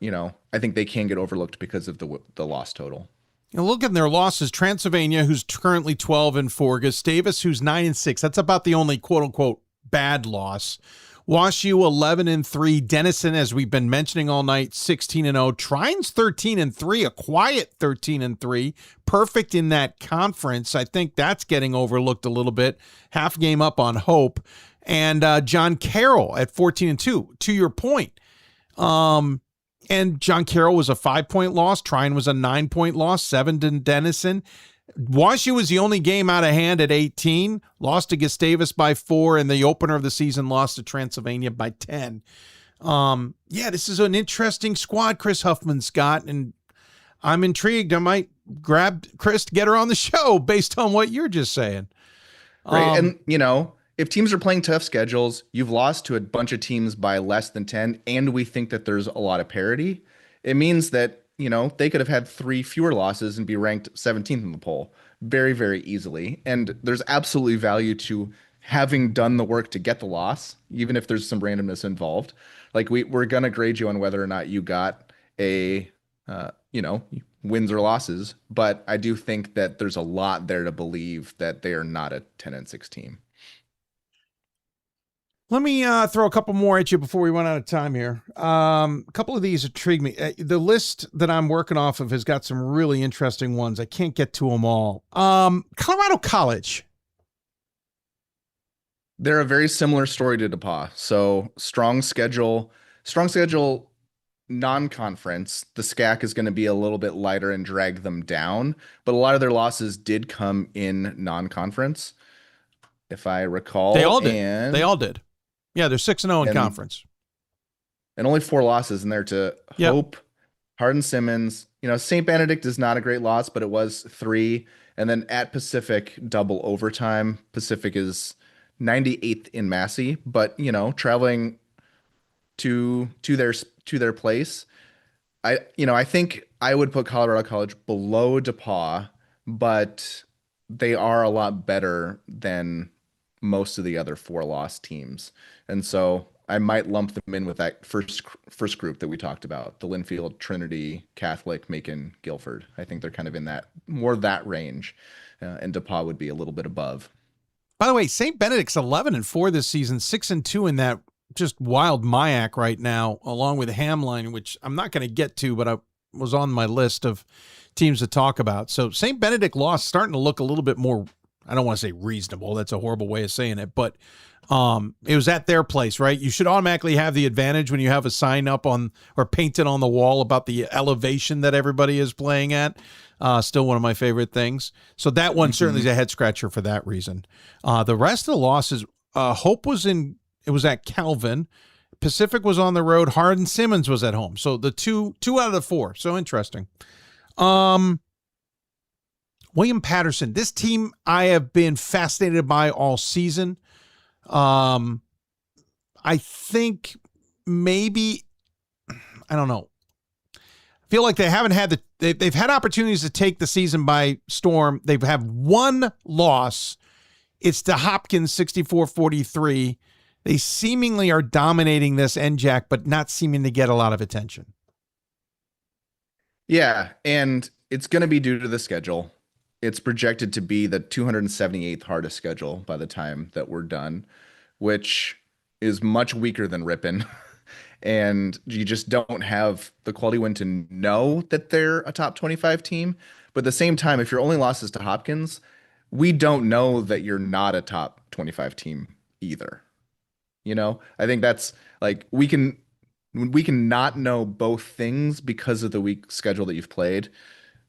I think they can get overlooked because of the loss total. And look at their losses. Transylvania, who's currently 12-4, Gustavus, who's 9-6. That's about the only quote unquote bad loss. WashU 11-3. Denison, as we've been mentioning all night, 16-0. Trine's 13-3, a quiet 13-3. Perfect in that conference. I think that's getting overlooked a little bit. Half game up on Hope. And John Carroll at 14-2. To your point. And John Carroll was a 5-point loss. Trine was a 9-point loss, 7 to Denison. WashU was the only game out of hand at 18, lost to Gustavus by 4, and the opener of the season lost to Transylvania by 10. Yeah, this is an interesting squad, Chris Huffman, Scott, and I'm intrigued. I might grab Chris to get her on the show based on what you're just saying. Right, and, if teams are playing tough schedules, you've lost to a bunch of teams by less than 10, and we think that there's a lot of parity, it means that, they could have had 3 fewer losses and be ranked 17th in the poll very, very easily. And there's absolutely value to having done the work to get the loss, even if there's some randomness involved. Like we're going to grade you on whether or not you got a, wins or losses. But I do think that there's a lot there to believe that they are not a 10-6 team. Let me throw a couple more at you before we run out of time here. A couple of these intrigue me. The list that I'm working off of has got some really interesting ones. I can't get to them all. Colorado College. They're a very similar story to DePauw. So strong schedule, non-conference. The SCAC is going to be a little bit lighter and drag them down, but a lot of their losses did come in non-conference, if I recall. They all did. Yeah, they're 6-0 in conference. And only 4 losses in there to Hope, Hardin-Simmons. St. Benedict is not a great loss, but it was 3. And then at Pacific, double overtime. Pacific is 98th in Massey, but, traveling to their place. I think I would put Colorado College below DePauw, but they are a lot better than most of the other 4 loss teams. And so I might lump them in with that first group that we talked about, the Linfield, Trinity, Catholic, Macon, Guilford. I think they're kind of in that range. And DePauw would be a little bit above. By the way, St. Benedict's 11-4 this season, 6-2 in that just wild MIAC right now, along with Hamline, which I'm not going to get to, but I was on my list of teams to talk about. So St. Benedict loss starting to look a little bit more, I don't want to say reasonable. That's a horrible way of saying it, but it was at their place, right? You should automatically have the advantage when you have a sign up on or painted on the wall about the elevation that everybody is playing at. Still one of my favorite things. So that one certainly is a head scratcher for that reason. The rest of the losses, Hope was at Calvin. Pacific was on the road. Hardin-Simmons was at home. So the two out of the 4. So interesting. William Patterson, this team I have been fascinated by all season. I think maybe, I don't know. I feel like they haven't had they've had opportunities to take the season by storm. They've had 1 loss. It's to Hopkins 64-43. They seemingly are dominating this NJAC, but not seeming to get a lot of attention. Yeah, and it's going to be due to the schedule. It's projected to be the 278th hardest schedule by the time that we're done, which is much weaker than Ripon. And you just don't have the quality win to know that they're a top 25 team. But at the same time, if your only loss is to Hopkins, we don't know that you're not a top 25 team either. I think that's like, we can we can not know both things because of the weak schedule that you've played.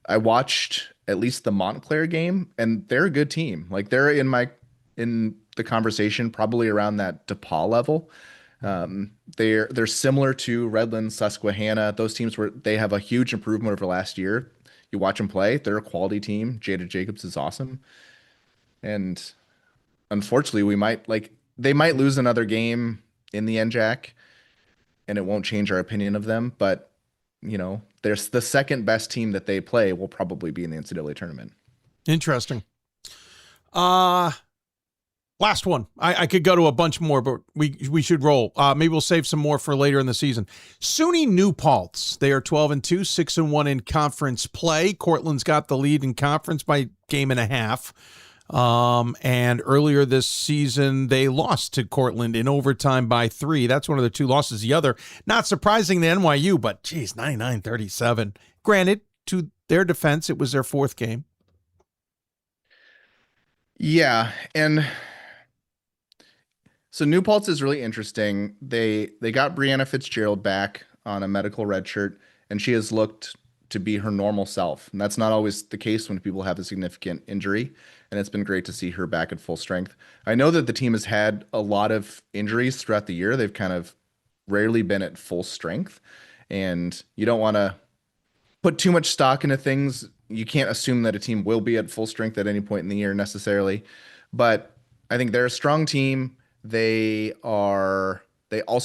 I watched at least the Montclair game, and they're a good team. Like they're in the conversation probably around that DePaul level. They're similar to Redlands, Susquehanna. Those teams where they have a huge improvement over last year. You watch them play; they're a quality team. Jada Jacobs is awesome, and unfortunately, they might lose another game in the NJAC, and it won't change our opinion of them. But there's the second best team that they play will probably be in the NCAA tournament. Interesting. Last one. I could go to a bunch more, but we should roll. Maybe we'll save some more for later in the season. SUNY New Paltz. They are 12-2, 6-1 in conference play. Cortland's got the lead in conference by 1.5 games. And earlier this season, they lost to Cortland in overtime by 3. That's one of the 2 losses. The other, not surprising, the NYU, but geez, 99-37. Granted, to their defense, it was their 4th game. Yeah, and so New Paltz is really interesting. They got Brianna Fitzgerald back on a medical red shirt, and she has looked to be her normal self. And that's not always the case when people have a significant injury, and it's been great to see her back at full strength. I know that the team has had a lot of injuries throughout the year. They've kind of rarely been at full strength, and you don't want to put too much stock into things. You can't assume that a team will be at full strength at any point in the year necessarily, but I think they're a strong team. They also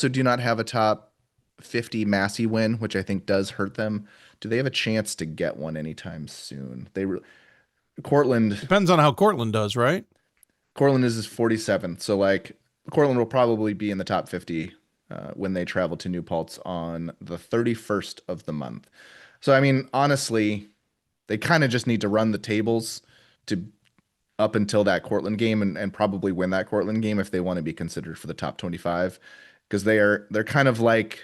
do not have a top 50 Massey win, which I think does hurt them. Do they have a chance to get one anytime soon? Cortland depends on how Cortland does, right? Cortland is his 47th, so Cortland will probably be in the top 50 when they travel to New Paltz on the 31st of the month. So I mean, honestly, they kind of just need to run the tables to up until that Cortland game and probably win that Cortland game if they want to be considered for the top 25, because they're kind of like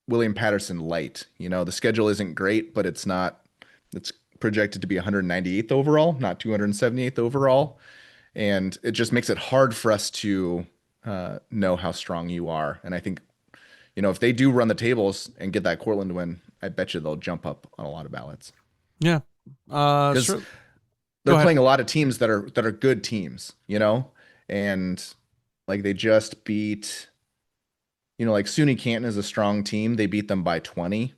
William Patterson light. The schedule isn't great, but it's projected to be 198th overall, not 278th overall. And it just makes it hard for us to know how strong you are. And I think, if they do run the tables and get that Cortland win, I bet you they'll jump up on a lot of ballots. Yeah. Sure. They're playing a lot of teams that are good teams, and they just beat, SUNY Canton is a strong team. They beat them by 20.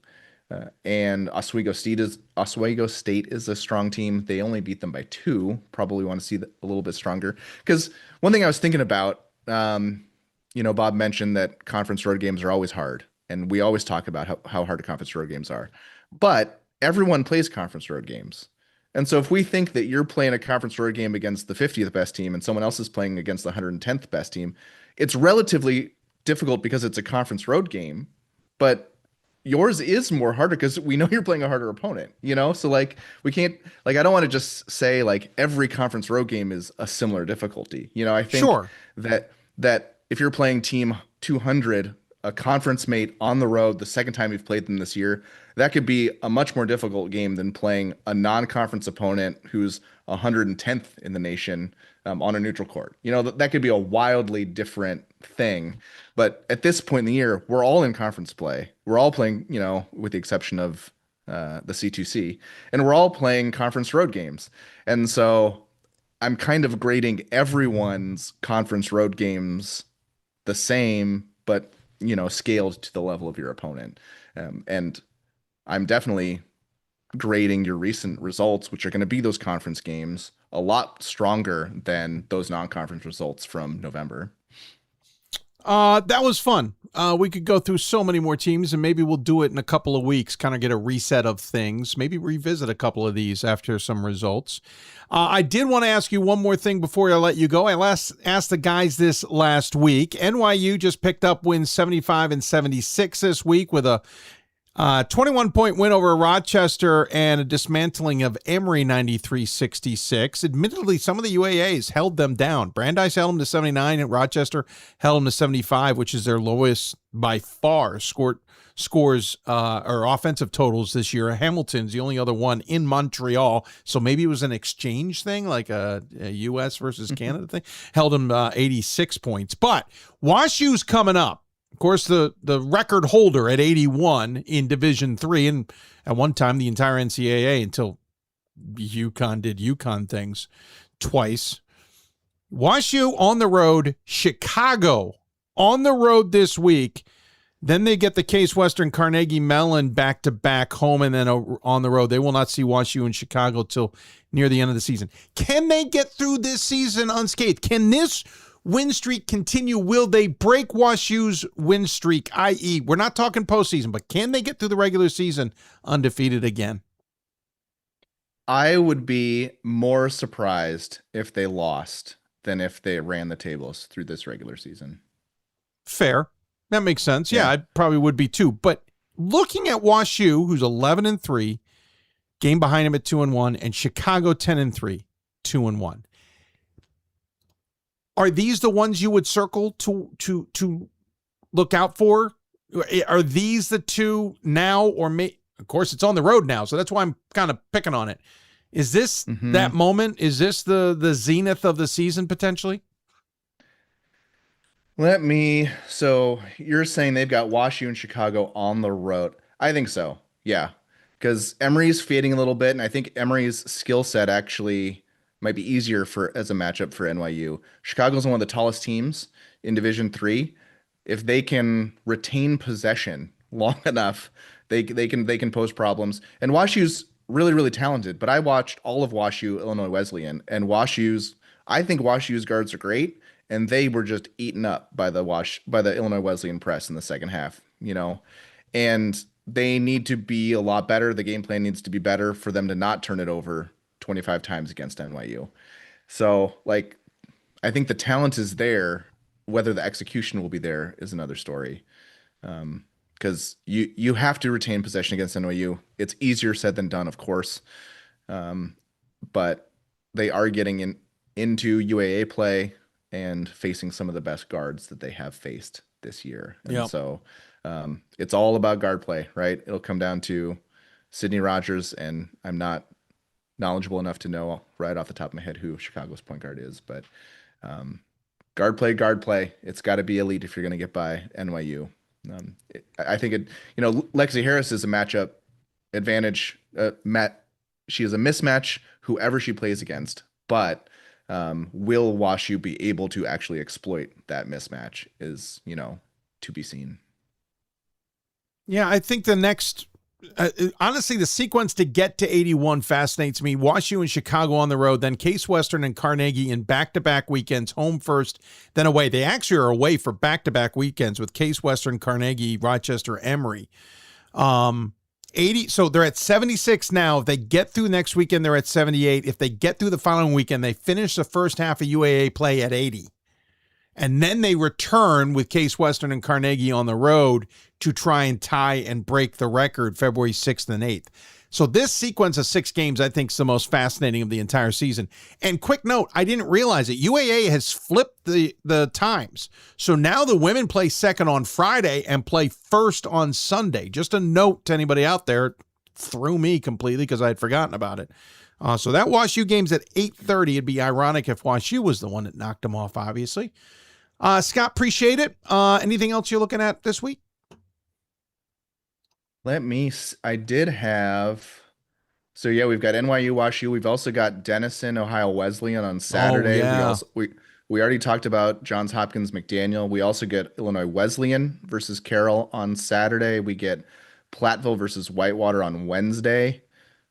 And Oswego State is a strong team. They only beat them by 2. Probably want to see a little bit stronger. Because one thing I was thinking about, Bob mentioned that conference road games are always hard. And we always talk about how hard conference road games are. But everyone plays conference road games. And so if we think that you're playing a conference road game against the 50th best team and someone else is playing against the 110th best team, it's relatively difficult because it's a conference road game. But yours is more harder because we know you're playing a harder opponent, So we can't, I don't want to just say every conference road game is a similar difficulty. I think that if you're playing team 200, a conference mate on the road, the second time you've played them this year, that could be a much more difficult game than playing a non-conference opponent who's 110th in the nation on a neutral court. That could be a wildly different thing. But at this point in the year, we're all in conference play. We're all playing, with the exception of the C2C, and we're all playing conference road games. And so I'm kind of grading everyone's conference road games the same, but scaled to the level of your opponent. And I'm definitely grading your recent results, which are going to be those conference games, a lot stronger than those non-conference results from November. That was fun. We could go through so many more teams, and maybe we'll do it in a couple of weeks, kind of get a reset of things, maybe revisit a couple of these after some results. I did want to ask you one more thing before I let you go. I asked the guys this last week. NYU just picked up wins 75-76 this week with a 21-point win over Rochester and a dismantling of Emory 93-66. Admittedly, some of the UAAs held them down. Brandeis held them to 79 and Rochester held them to 75, which is their lowest by far scores or offensive totals this year. Hamilton's the only other one in Montreal. So maybe it was an exchange thing, like a U.S. versus Canada thing. Held them 86 points. But WashU's coming up. Of course, the record holder at 81 in Division III, and at one time the entire NCAA until UConn did UConn things twice. WashU on the road, Chicago on the road this week. Then they get the Case Western Carnegie Mellon back-to-back home and then on the road. They will not see WashU in Chicago till near the end of the season. Can they get through this season unscathed? Can this win streak continue? Will they break WashU's win streak, i.e., we're not talking postseason, but can they get through the regular season undefeated again? I would be more surprised if they lost than if they ran the tables through this regular season. Fair. That makes sense. Yeah, I probably would be too. But looking at WashU, who's 11-3, game behind him at 2-1, and Chicago 10-3, 2-1. Are these the ones you would circle to look out for? Are these the two now, or of course it's on the road now, so that's why I'm kind of picking on it. Is this that moment? Is this the zenith of the season potentially? So you're saying they've got WashU and Chicago on the road. I think so. Yeah. Because Emory's fading a little bit, and I think Emory's skill set actually might be easier as a matchup for NYU. Chicago's one of the tallest teams in Division III. If they can retain possession long enough, they can pose problems. And WashU's really, really talented, but I watched all of WashU Illinois Wesleyan, and I think WashU's guards are great. And they were just eaten up by the Illinois Wesleyan press in the second half, and they need to be a lot better. The game plan needs to be better for them to not turn it over 25 times against NYU. So, I think the talent is there. Whether the execution will be there is another story. Because you have to retain possession against NYU. It's easier said than done, of course. But they are getting into UAA play and facing some of the best guards that they have faced this year. And so it's all about guard play, right? It'll come down to Sidney Rogers, and I'm not knowledgeable enough to know right off the top of my head who Chicago's point guard is, but guard play. It's got to be elite if you're going to get by NYU. I think Lexi Harris is a matchup advantage. She is a mismatch whoever she plays against, but will WashU be able to actually exploit that mismatch is, to be seen. Yeah, I think the next, honestly, the sequence to get to 81 fascinates me. WashU and Chicago on the road, then Case Western and Carnegie in back-to-back weekends, home first, then away. They actually are away for back-to-back weekends with Case Western, Carnegie, Rochester, Emory. 80, so they're at 76 now. If they get through next weekend, they're at 78. If they get through the following weekend, they finish the first half of UAA play at 80. And then they return with Case Western and Carnegie on the road to try and tie and break the record February 6th and 8th. So this sequence of 6 games, I think, is the most fascinating of the entire season. And quick note, I didn't realize it. UAA has flipped the times. So now the women play second on Friday and play first on Sunday. Just a note to anybody out there. Threw me completely because I had forgotten about it. So that WashU game's at 8:30. It'd be ironic if WashU was the one that knocked them off, obviously. Scott, appreciate it. Anything else you're looking at this week? I did have, we've got NYU, WashU. We've also got Denison, Ohio Wesleyan on Saturday. Oh, yeah. We already talked about Johns Hopkins McDaniel. We also get Illinois Wesleyan versus Carroll on Saturday. We get Platteville versus Whitewater on Wednesday,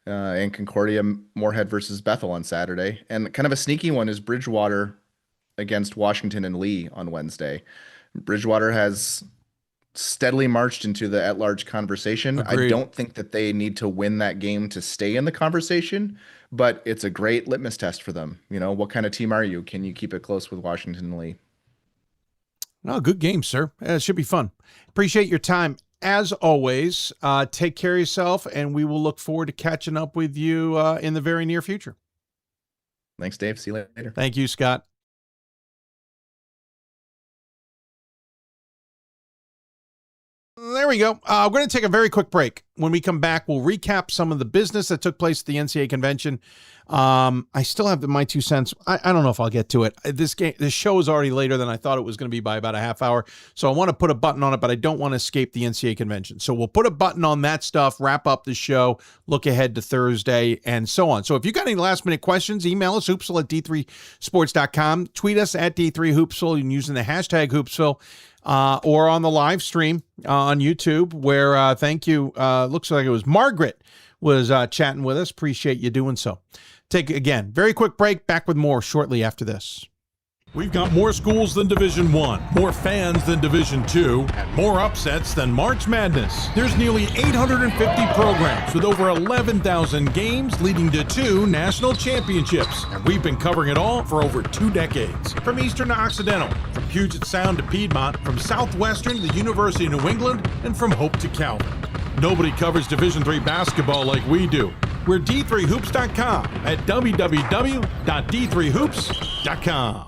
and Concordia Moorhead versus Bethel on Saturday. And kind of a sneaky one is Bridgewater against Washington and Lee on Wednesday. Bridgewater has steadily marched into the at-large conversation. Agreed. I don't think that they need to win that game to stay in the conversation, but it's a great litmus test for them. What kind of team are you? Can you keep it close with Washington and Lee? No, good game, sir. It should be fun. Appreciate your time. As always, take care of yourself, and we will look forward to catching up with you in the very near future. Thanks, Dave. See you later. Thank you, Scott. There we go. We're going to take a very quick break. When we come back, we'll recap some of the business that took place at the NCAA convention. I still have my 2 cents. I don't know if I'll get to it. This show is already later than I thought it was going to be by about a half hour. So I want to put a button on it, but I don't want to escape the NCAA convention. So we'll put a button on that stuff, wrap up the show, look ahead to Thursday, and so on. So if you got any last minute questions, email us, hoopsville at d3sports.com. Tweet us at d3hoopsville and using the hashtag Hoopsville. Or on the live stream on YouTube, where thank you. Looks like it was Margaret was chatting with us. Appreciate you doing so. Take again, very quick break. Back with more shortly after this. We've got more schools than Division I, more fans than Division II, more upsets than March Madness. There's nearly 850 programs with over 11,000 games leading to 2 national championships. And we've been covering it all for over 2 decades. From Eastern to Occidental, from Puget Sound to Piedmont, from Southwestern to the University of New England, and from Hope to Calvin. Nobody covers Division III basketball like we do. We're d3hoops.com at www.d3hoops.com.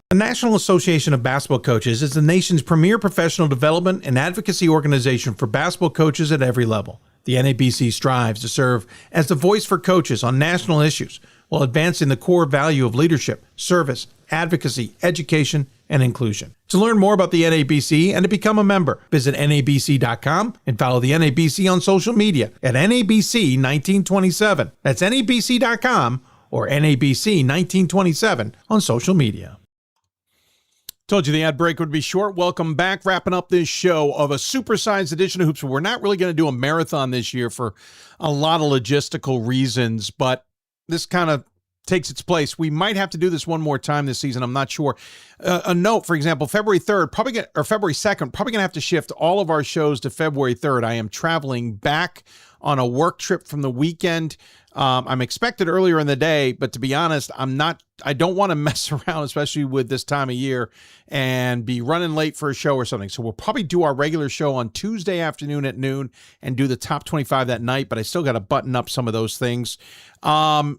The National Association of Basketball Coaches is the nation's premier professional development and advocacy organization for basketball coaches at every level. The NABC strives to serve as the voice for coaches on national issues while advancing the core value of leadership, service, advocacy, education, and inclusion. To learn more about the NABC and to become a member, visit nabc.com and follow the NABC on social media at NABC1927. That's nabc.com or NABC1927 on social media. Told you the ad break would be short. Welcome back. Wrapping up this show of a supersized edition of Hoopsville. We're not really going to do a marathon this year for a lot of logistical reasons, but this kind of takes its place. We might have to do this one more time this season. I'm not sure. A note, for example, February 3rd, February 2nd, probably going to have to shift all of our shows to February 3rd. I am traveling back on a work trip from the weekend. I'm expected earlier in the day, but to be honest, I don't want to mess around, especially with this time of year, and be running late for a show or something. So we'll probably do our regular show on Tuesday afternoon at noon and do the top 25 that night, but I still got to button up some of those things.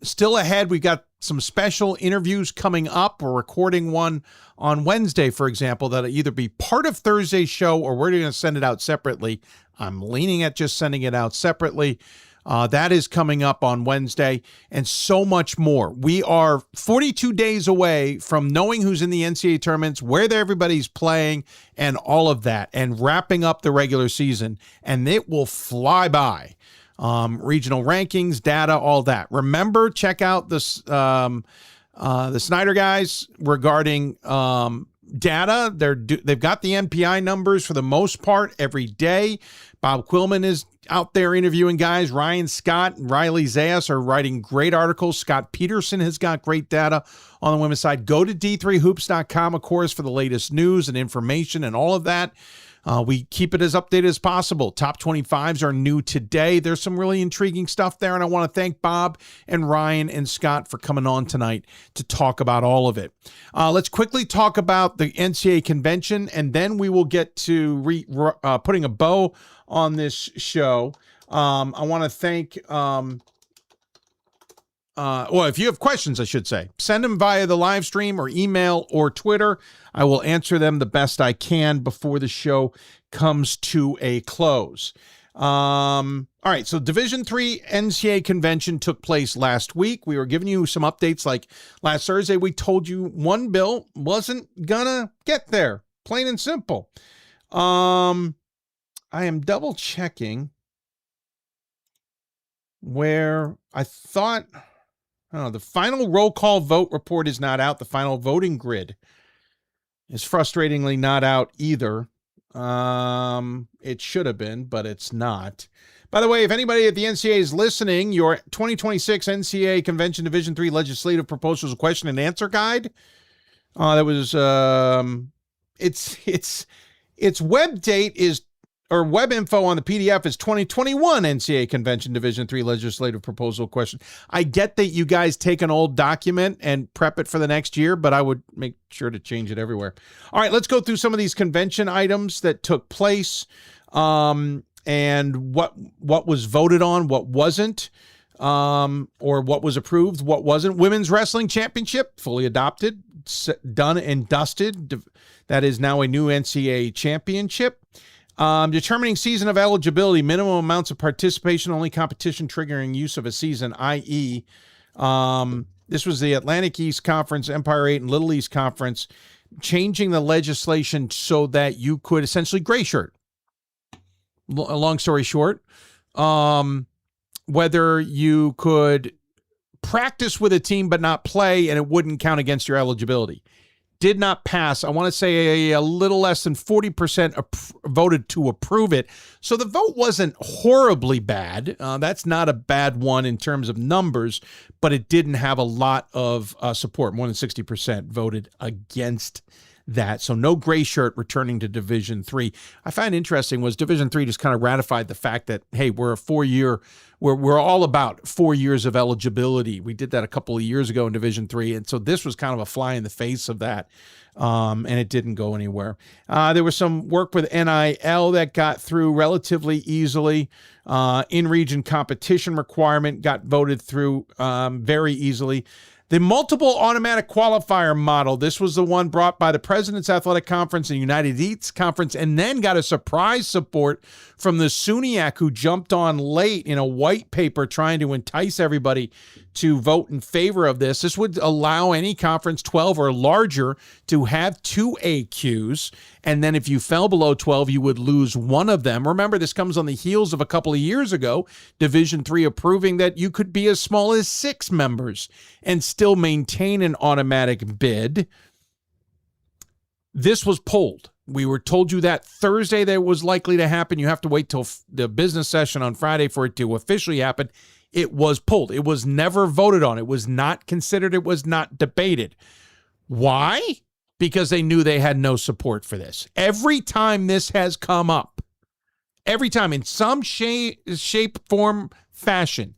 Still ahead, we've got some special interviews coming up. We're recording one on Wednesday, for example, that'll either be part of Thursday's show or we're going to send it out separately. I'm leaning at just sending it out separately. That is coming up on Wednesday, and so much more. We are 42 days away from knowing who's in the NCAA tournaments, where everybody's playing, and all of that, and wrapping up the regular season, and it will fly by. Regional rankings, data, all that. Remember, check out the Snyder guys regarding data. They've got the MPI numbers for the most part every day. Bob Quillman is out there interviewing guys. Ryan Scott and Riley Zayas are writing great articles. Scott Peterson has got great data on the women's side. Go to d3hoops.com, of course, for the latest news and information and all of that. We keep it as updated as possible. Top 25s are new today. There's some really intriguing stuff there, and I want to thank Bob and Ryan and Scott for coming on tonight to talk about all of it. Let's quickly talk about the NCAA convention, and then we will get to putting a bow on this show. I want to thank... if you have questions, I should say, send them via the live stream or email or Twitter. I will answer them the best I can before the show comes to a close. All right, so Division III NCAA convention took place last week. We were giving you some updates like last Thursday. We told you one bill wasn't gonna get there, plain and simple. I am double checking where I thought... the final roll call vote report is not out. The final voting grid is frustratingly not out either. It should have been, but it's not. By the way, if anybody at the NCAA is listening, your 2026 NCAA Convention Division III Legislative Proposals Question and Answer Guide, that was, Its web date is, or web info on the PDF is 2021 NCAA Convention Division III Legislative Proposal question. I get that you guys take an old document and prep it for the next year, but I would make sure to change it everywhere. All right, let's go through some of these convention items that took place, and what was voted on, what wasn't, or what was approved, what wasn't. Women's Wrestling Championship, fully adopted, done and dusted. That is now a new NCAA championship. Determining season of eligibility, minimum amounts of participation, only competition triggering use of a season, i.e., this was the Atlantic East Conference, Empire 8, and Little East Conference, changing the legislation so that you could essentially gray shirt. Long story short, whether you could practice with a team but not play, and it wouldn't count against your eligibility. Did not pass. I want to say a little less than 40% voted to approve it. So the vote wasn't horribly bad. That's not a bad one in terms of numbers, but it didn't have a lot of support. More than 60% voted against that. So no gray shirt returning to Division III. I find interesting was Division III just kind of ratified the fact that, hey, we're a 4-year, we're all about 4 years of eligibility. We did that a couple of years ago in Division III. And so this was kind of a fly in the face of that. And it didn't go anywhere. There was some work with NIL that got through relatively easily. In-region competition requirement got voted through very easily. The multiple automatic qualifier model, this was the one brought by the President's Athletic Conference and United East Conference, and then got a surprise support from the SUNYAC, who jumped on late in a white paper trying to entice everybody to vote in favor of this. This would allow any conference 12 or larger to have 2 AQs, and then if you fell below 12, you would lose one of them. Remember, this comes on the heels of a couple of years ago, Division III approving that you could be as small as 6 members and still maintain an automatic bid. This was pulled. We were told you that Thursday that it was likely to happen. You have to wait till the business session on Friday for it to officially happen. It was pulled. It was never voted on. It was not considered. It was not debated. Why? Because they knew they had no support for this. Every time this has come up, every time in some shape, form, fashion,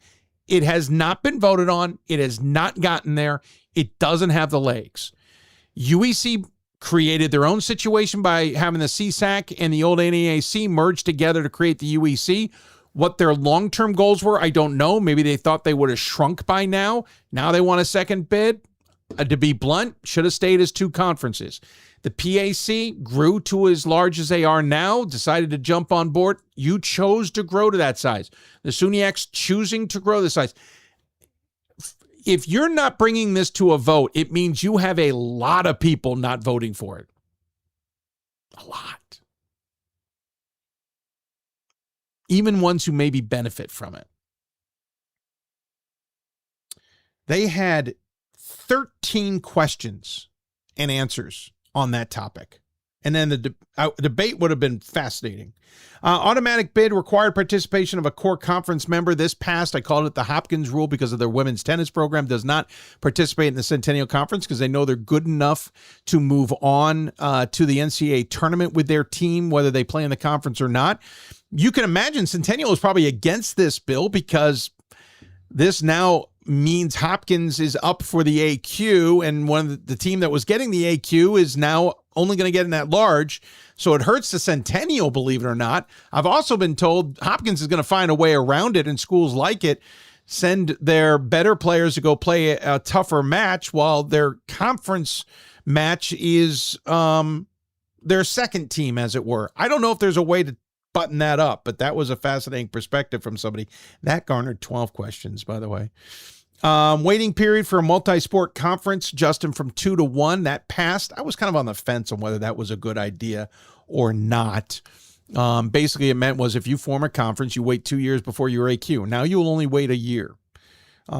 it has not been voted on. It has not gotten there. It doesn't have the legs. UEC created their own situation by having the CSAC and the old NEAC merge together to create the UEC. What their long-term goals were, I don't know. Maybe they thought they would have shrunk by now. Now they want a second bid. To be blunt, should have stayed as 2 conferences. The PAC grew to as large as they are now, decided to jump on board. You chose to grow to that size. The SUNYAC's choosing to grow the size. If you're not bringing this to a vote, it means you have a lot of people not voting for it. A lot. Even ones who maybe benefit from it. They had 13 questions and answers on that topic. And then the debate would have been fascinating. Automatic bid required participation of a core conference member. This passed. I called it the Hopkins rule because of their women's tennis program does not participate in the Centennial Conference because they know they're good enough to move on to the NCAA tournament with their team, whether they play in the conference or not. You can imagine Centennial is probably against this bill because this now means Hopkins is up for the AQ, and one of the team that was getting the AQ is now only going to get in that large. So it hurts the Centennial, believe it or not. I've also been told Hopkins is going to find a way around it, and schools like it send their better players to go play a tougher match while their conference match is their second team, as it were. I don't know if there's a way to button that up, but that was a fascinating perspective from somebody. That garnered 12 questions, by the way. Waiting period for a multi-sport conference, Justin, from 2 to 1. That passed. I was kind of on the fence on whether that was a good idea or not. Basically, it meant was if you form a conference, you wait 2 years before your AQ. Now you'll only wait a year.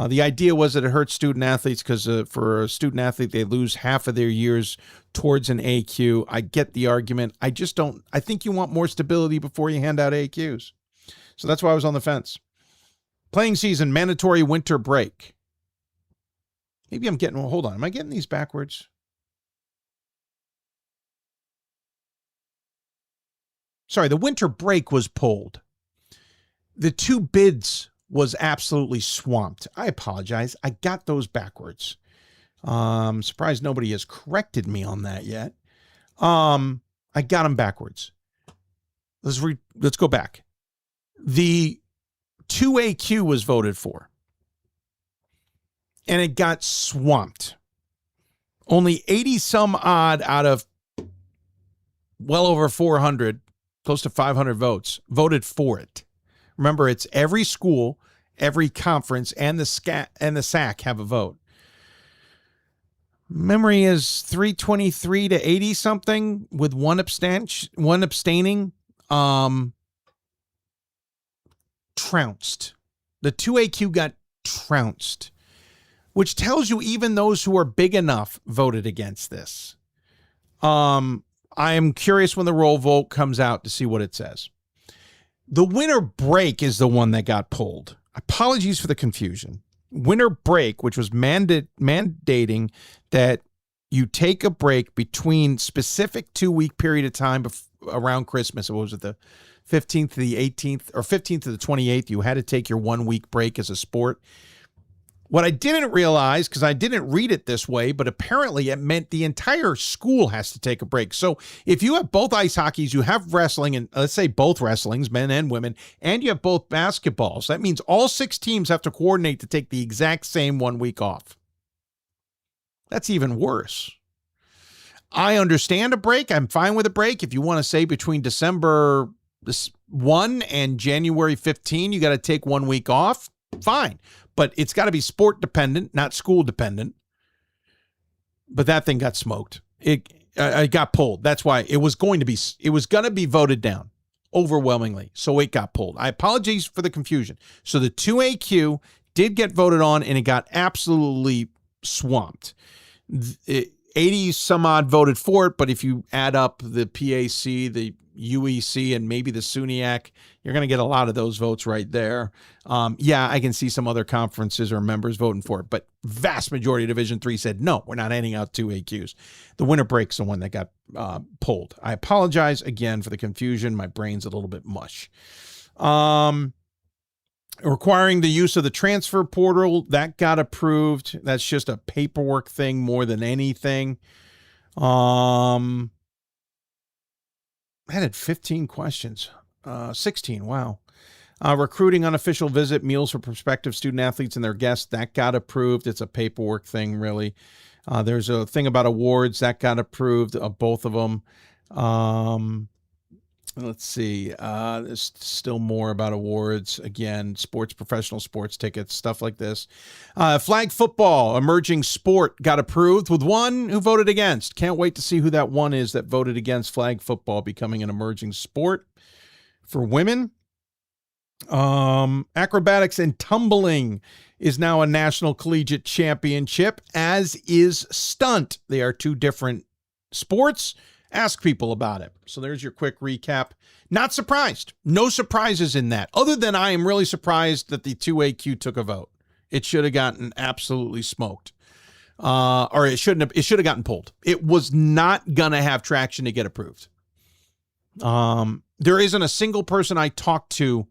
The idea was that it hurts student athletes because for a student athlete, they lose half of their years towards an AQ. I get the argument. I just don't. I think you want more stability before you hand out AQs. So that's why I was on the fence. Playing season, mandatory winter break. Maybe I'm getting, well, hold on. Am I getting these backwards? Sorry, the winter break was pulled. The 2 bids was absolutely swamped. I apologize. I got those backwards. Surprised nobody has corrected me on that yet. I got them backwards. Let's go back. The 2AQ was voted for, and it got swamped. Only 80 some odd out of well over 400, close to 500 votes, voted for it. Remember, it's every school, every conference, and the SAC have a vote. Memory is 323 to 80 something with one abstaining. Trounced. The 2AQ got trounced, which tells you even those who are big enough voted against this. I am curious when the roll vote comes out to see what it says. The winter break is the one that got pulled. Apologies for the confusion. Winter break, which was mandating that you take a break between specific 2-week period of time around Christmas. What was it, the 15th to the 18th or 15th to the 28th? You had to take your 1-week break as a sport. What I didn't realize, because I didn't read it this way, but apparently it meant the entire school has to take a break. So if you have both ice hockeys, you have wrestling, and let's say both wrestlings, men and women, and you have both basketballs, that means all 6 teams have to coordinate to take the exact same 1 week off. That's even worse. I understand a break. I'm fine with a break. If you want to say between December 1 and January 15, you got to take 1 week off, fine. But it's got to be sport dependent, not school dependent. But that thing got smoked. It got pulled. That's why it was going to be voted down overwhelmingly. So it got pulled. I apologize for the confusion. So the 2AQ did get voted on, and it got absolutely swamped. 80 some odd voted for it, but if you add up the PAC, the UEC, and maybe the SUNYAC, you're going to get a lot of those votes right there. Yeah, I can see some other conferences or members voting for it, but vast majority of Division III said, no, we're not handing out 2AQs. The winter break's the one that got pulled. I apologize again for the confusion. My brain's a little bit mush. Requiring the use of the transfer portal, that got approved. That's just a paperwork thing more than anything. I had 15 questions. 16, wow. Recruiting unofficial visit, meals for prospective student athletes and their guests, that got approved. It's a paperwork thing, really. There's a thing about awards, that got approved, both of them. Let's see. There's still more about awards. Again, professional sports tickets, stuff like this. Flag football, emerging sport, got approved with one who voted against. Can't wait to see who that one is that voted against flag football becoming an emerging sport for women. Acrobatics and tumbling is now a national collegiate championship, as is stunt. They are 2 different sports. Ask people about it. So there's your quick recap. Not surprised. No surprises in that, other than I am really surprised that the 2AQ took a vote. It should have gotten absolutely smoked. Or it should have gotten pulled. It was not going to have traction to get approved. There isn't a single person I talked to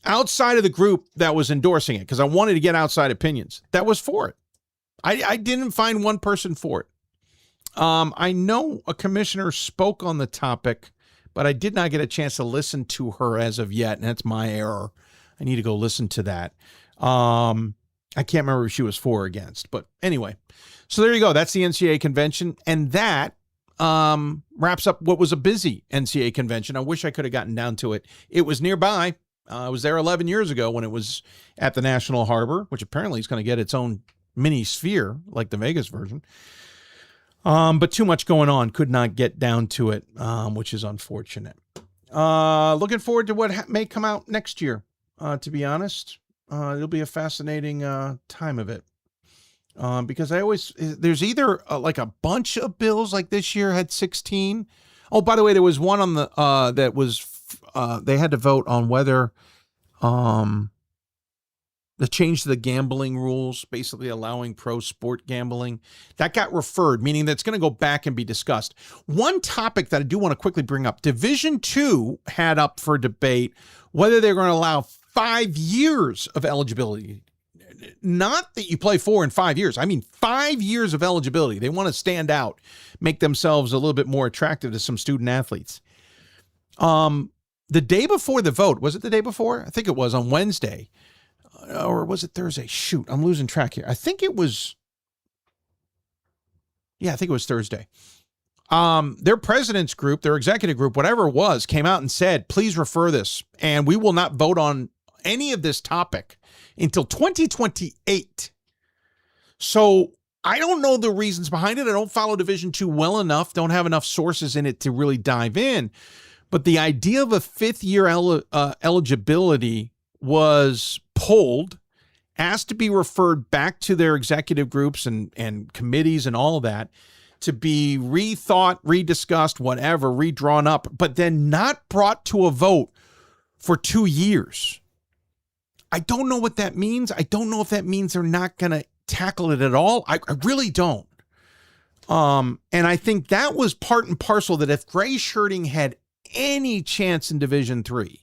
outside of the group that was endorsing it, because I wanted to get outside opinions, that was for it. I didn't find one person for it. I know a commissioner spoke on the topic, but I did not get a chance to listen to her as of yet, and that's my error. I need to go listen to that. I can't remember if she was for or against, but anyway. So there you go. That's the NCAA convention, and that wraps up what was a busy NCAA convention. I wish I could have gotten down to it. It was nearby. I was there 11 years ago when it was at the National Harbor, which apparently is going to get its own mini sphere like the Vegas version. But too much going on. Could not get down to it, which is unfortunate. Looking forward to what may come out next year, to be honest. It'll be a fascinating time of it. Because there's either like a bunch of bills, like this year had 16. Oh, by the way, there was one on the that was they had to vote on whether the change to the gambling rules, basically allowing pro sport gambling, that got referred, meaning that's going to go back and be discussed. One topic that I do want to quickly bring up, Division II had up for debate whether they're going to allow 5 years of eligibility. Not that you play 4 and 5 years. I mean, 5 years of eligibility. They want to stand out, make themselves a little bit more attractive to some student athletes. The day before the vote, was it the day before? I think it was on Wednesday. Or was it Thursday? Shoot, I'm losing track here. I think it was Thursday. Their president's group, their executive group, whatever it was, came out and said, please refer this, and we will not vote on any of this topic until 2028. So I don't know the reasons behind it. I don't follow Division II well enough, don't have enough sources in it to really dive in. But the idea of a fifth-year eligibility was pulled, asked to be referred back to their executive groups and committees and all that, to be rethought, rediscussed, whatever, redrawn up, but then not brought to a vote for 2 years. I don't know what that means. I don't know if that means they're not going to tackle it at all. I really don't. And I think that was part and parcel that if gray shirting had any chance in Division III,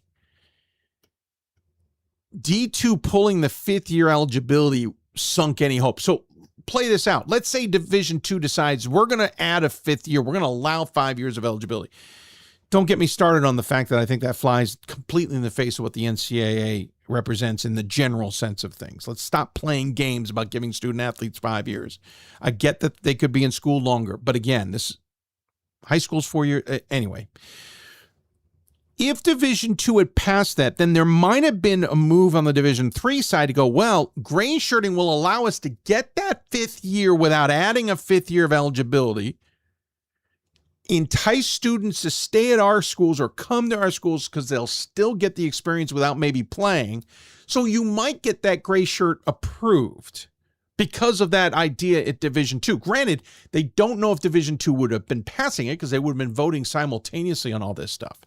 D2 pulling the fifth-year eligibility sunk any hope. So play this out. Let's say Division II decides we're going to add a fifth year. We're going to allow 5 years of eligibility. Don't get me started on the fact that I think that flies completely in the face of what the NCAA represents in the general sense of things. Let's stop playing games about giving student athletes 5 years. I get that they could be in school longer, but again, this high school's 4 years. Anyway, if Division II had passed that, then there might have been a move on the Division III side to go, well, gray shirting will allow us to get that fifth year without adding a fifth year of eligibility, entice students to stay at our schools or come to our schools because they'll still get the experience without maybe playing. So you might get that gray shirt approved because of that idea at Division II. Granted, they don't know if Division II would have been passing it because they would have been voting simultaneously on all this stuff.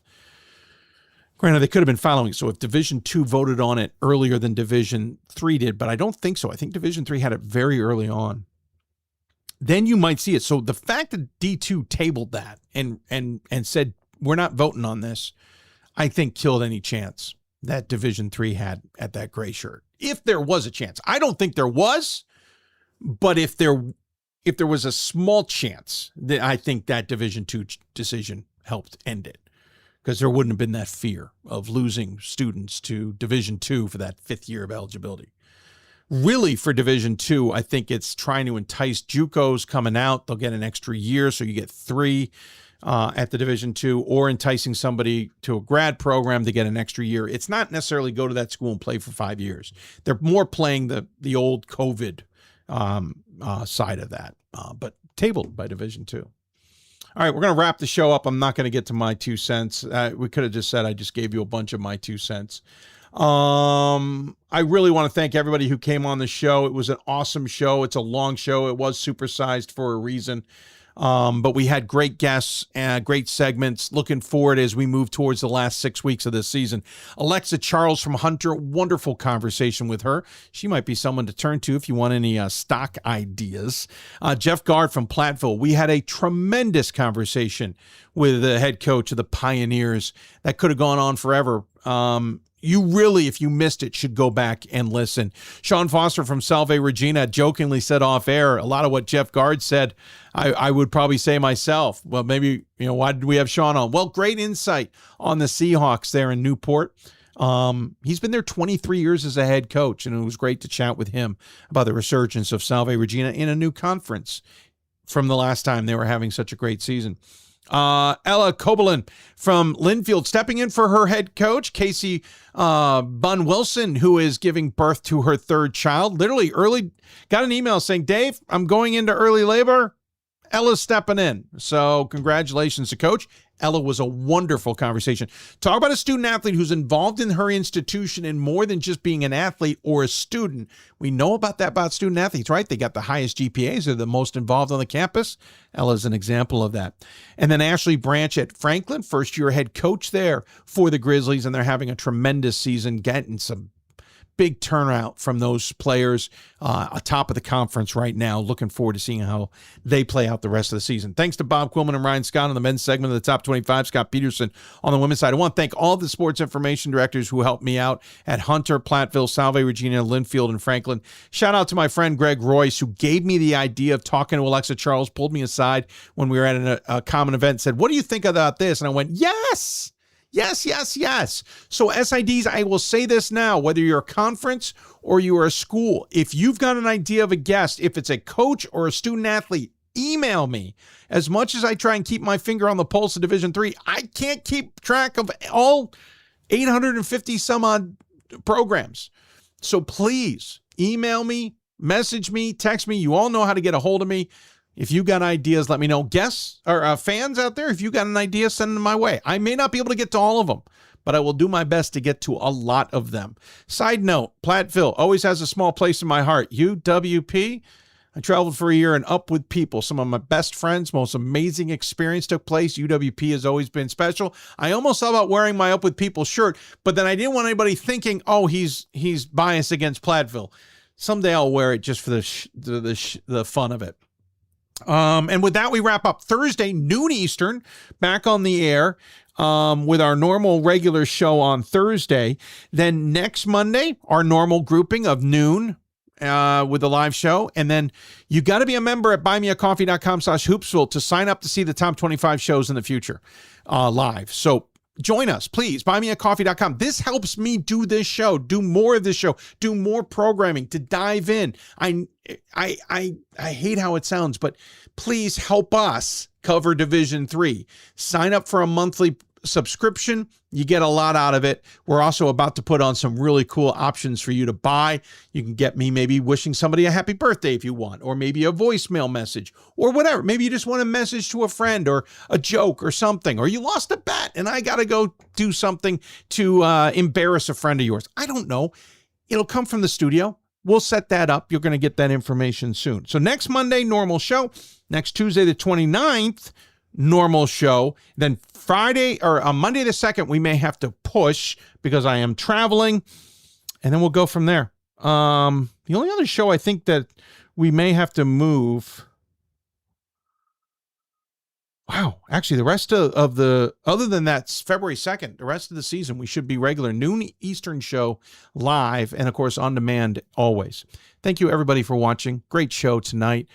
Granted, they could have been following. So if Division II voted on it earlier than Division III did, but I don't think so. I think Division III had it very early on. Then you might see it. So the fact that D2 tabled that and said, we're not voting on this, I think killed any chance that Division III had at that gray shirt. If there was a chance. I don't think there was, but if there was a small chance, that I think that Division II decision helped end it. Because there wouldn't have been that fear of losing students to Division II for that fifth year of eligibility. Really, for Division II, I think it's trying to entice JUCOs coming out. They'll get an extra year, so you get 3 at the Division II, or enticing somebody to a grad program to get an extra year. It's not necessarily go to that school and play for 5 years. They're more playing the old COVID side of that, but tabled by Division II. All right, we're going to wrap the show up. I'm not going to get to my 2 cents. We could have just said I just gave you a bunch of my 2 cents. I really want to thank everybody who came on the show. It was an awesome show. It's a long show. It was supersized for a reason. But we had great guests and great segments. Looking forward as we move towards the last 6 weeks of this season. Alexa Charles from Hunter, wonderful conversation with her. She might be someone to turn to if you want any stock ideas. Jeff Gard from Platteville. We had a tremendous conversation with the head coach of the Pioneers that could have gone on forever. You really, if you missed it, should go back and listen. Sean Foster from Salve Regina jokingly said off air, a lot of what Jeff Gard said, I would probably say myself. Well, maybe, why did we have Sean on? Well, great insight on the Seahawks there in Newport. He's been there 23 years as a head coach, and it was great to chat with him about the resurgence of Salve Regina in a new conference from the last time they were having such a great season. Ella Kobelin from Linfield stepping in for her head coach, Casey Bunn Wilson, who is giving birth to her third child. Literally early, got an email saying, Dave, I'm going into early labor. Ella's stepping in. So congratulations to Coach. Ella was a wonderful conversation. Talk about a student athlete who's involved in her institution in more than just being an athlete or a student. We know about that about student athletes, right? They got the highest GPAs. They're the most involved on the campus. Ella's an example of that. And then Ashley Branch at Franklin, first-year head coach there for the Grizzlies, and they're having a tremendous season, getting some big turnout from those players atop of the conference right now. Looking forward to seeing how they play out the rest of the season. Thanks to Bob Quillman and Ryan Scott on the men's segment of the Top 25, Scott Peterson on the women's side. I want to thank all the sports information directors who helped me out at Hunter, Platteville, Salve, Regina, Linfield, and Franklin. Shout out to my friend Greg Royce, who gave me the idea of talking to Alexa Charles, pulled me aside when we were at a common event and said, what do you think about this? And I went, yes. Yes, yes, yes. So SIDs, I will say this now, whether you're a conference or you are a school, if you've got an idea of a guest, if it's a coach or a student athlete, email me. As much as I try and keep my finger on the pulse of Division III, I can't keep track of all 850 some odd programs. So please email me, message me, text me. You all know how to get a hold of me. If you got ideas, let me know. Guests or fans out there, if you got an idea, send them my way. I may not be able to get to all of them, but I will do my best to get to a lot of them. Side note, Platteville always has a small place in my heart. UWP, I traveled for a year and up with people. Some of my best friends, most amazing experience took place. UWP has always been special. I almost thought about wearing my Up with People shirt, but then I didn't want anybody thinking, oh, he's biased against Platteville. Someday I'll wear it just for the fun of it. And with that, we wrap up Thursday, noon Eastern, back on the air with our normal regular show on Thursday. Then next Monday, our normal grouping of noon with the live show. And then you got to be a member at buymeacoffee.com/Hoopsville to sign up to see the top 25 shows in the future live. So join us, please. Buymeacoffee.com. This helps me do this show, do more of this show, do more programming, to dive in. I hate how it sounds, but please help us cover Division III. Sign up for a monthly subscription. You get a lot out of it. We're also about to put on some really cool options for you to buy. You can get me maybe wishing somebody a happy birthday if you want, or maybe a voicemail message or whatever. Maybe you just want a message to a friend or a joke or something, or you lost a bet and I got to go do something to embarrass a friend of yours. I don't know. It'll come from the studio. We'll set that up. You're going to get that information soon. So next Monday, normal show. Next Tuesday, the 29th, normal show. Then Friday or Monday the 2nd, we may have to push because I am traveling, and then we'll go from there. The only other show I think that we may have to move. Wow. Actually, the rest of the, other than that, February 2nd, the rest of the season, we should be regular noon Eastern show live and, of course, on demand always. Thank you, everybody, for watching. Great show tonight.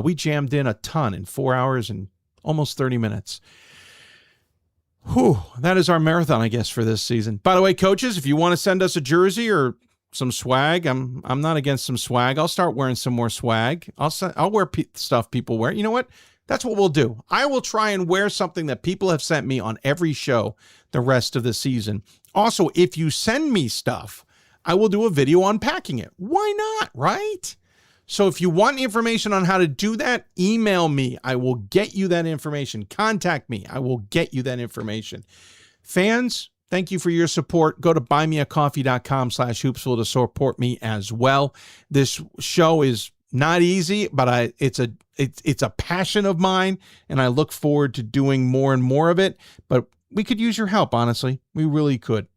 We jammed in a ton in 4 hours and almost 30 minutes. Whew, that is our marathon, I guess, for this season. By the way, coaches, if you want to send us a jersey or some swag, I'm not against some swag. I'll start wearing some more swag. I'll wear stuff people wear. You know what? That's what we'll do. I will try and wear something that people have sent me on every show the rest of the season. Also, if you send me stuff, I will do a video unpacking it. Why not, right? So if you want information on how to do that, email me. I will get you that information. Contact me. I will get you that information. Fans, thank you for your support. Go to buymeacoffee.com/Hoopsville to support me as well. This show is not easy, but it's a passion of mine, and I look forward to doing more and more of it. But we could use your help, honestly. We really could.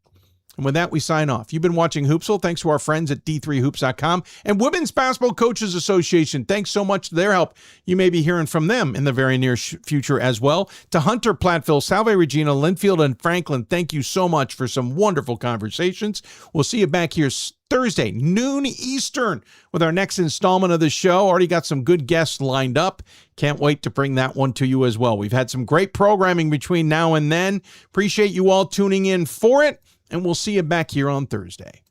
And with that, we sign off. You've been watching Hoopsville. Thanks to our friends at D3Hoops.com and Women's Basketball Coaches Association. Thanks so much to their help. You may be hearing from them in the very near future as well. To Hunter, Platteville, Salve, Regina, Linfield, and Franklin, thank you so much for some wonderful conversations. We'll see you back here Thursday, noon Eastern, with our next installment of the show. Already got some good guests lined up. Can't wait to bring that one to you as well. We've had some great programming between now and then. Appreciate you all tuning in for it, and we'll see you back here on Thursday.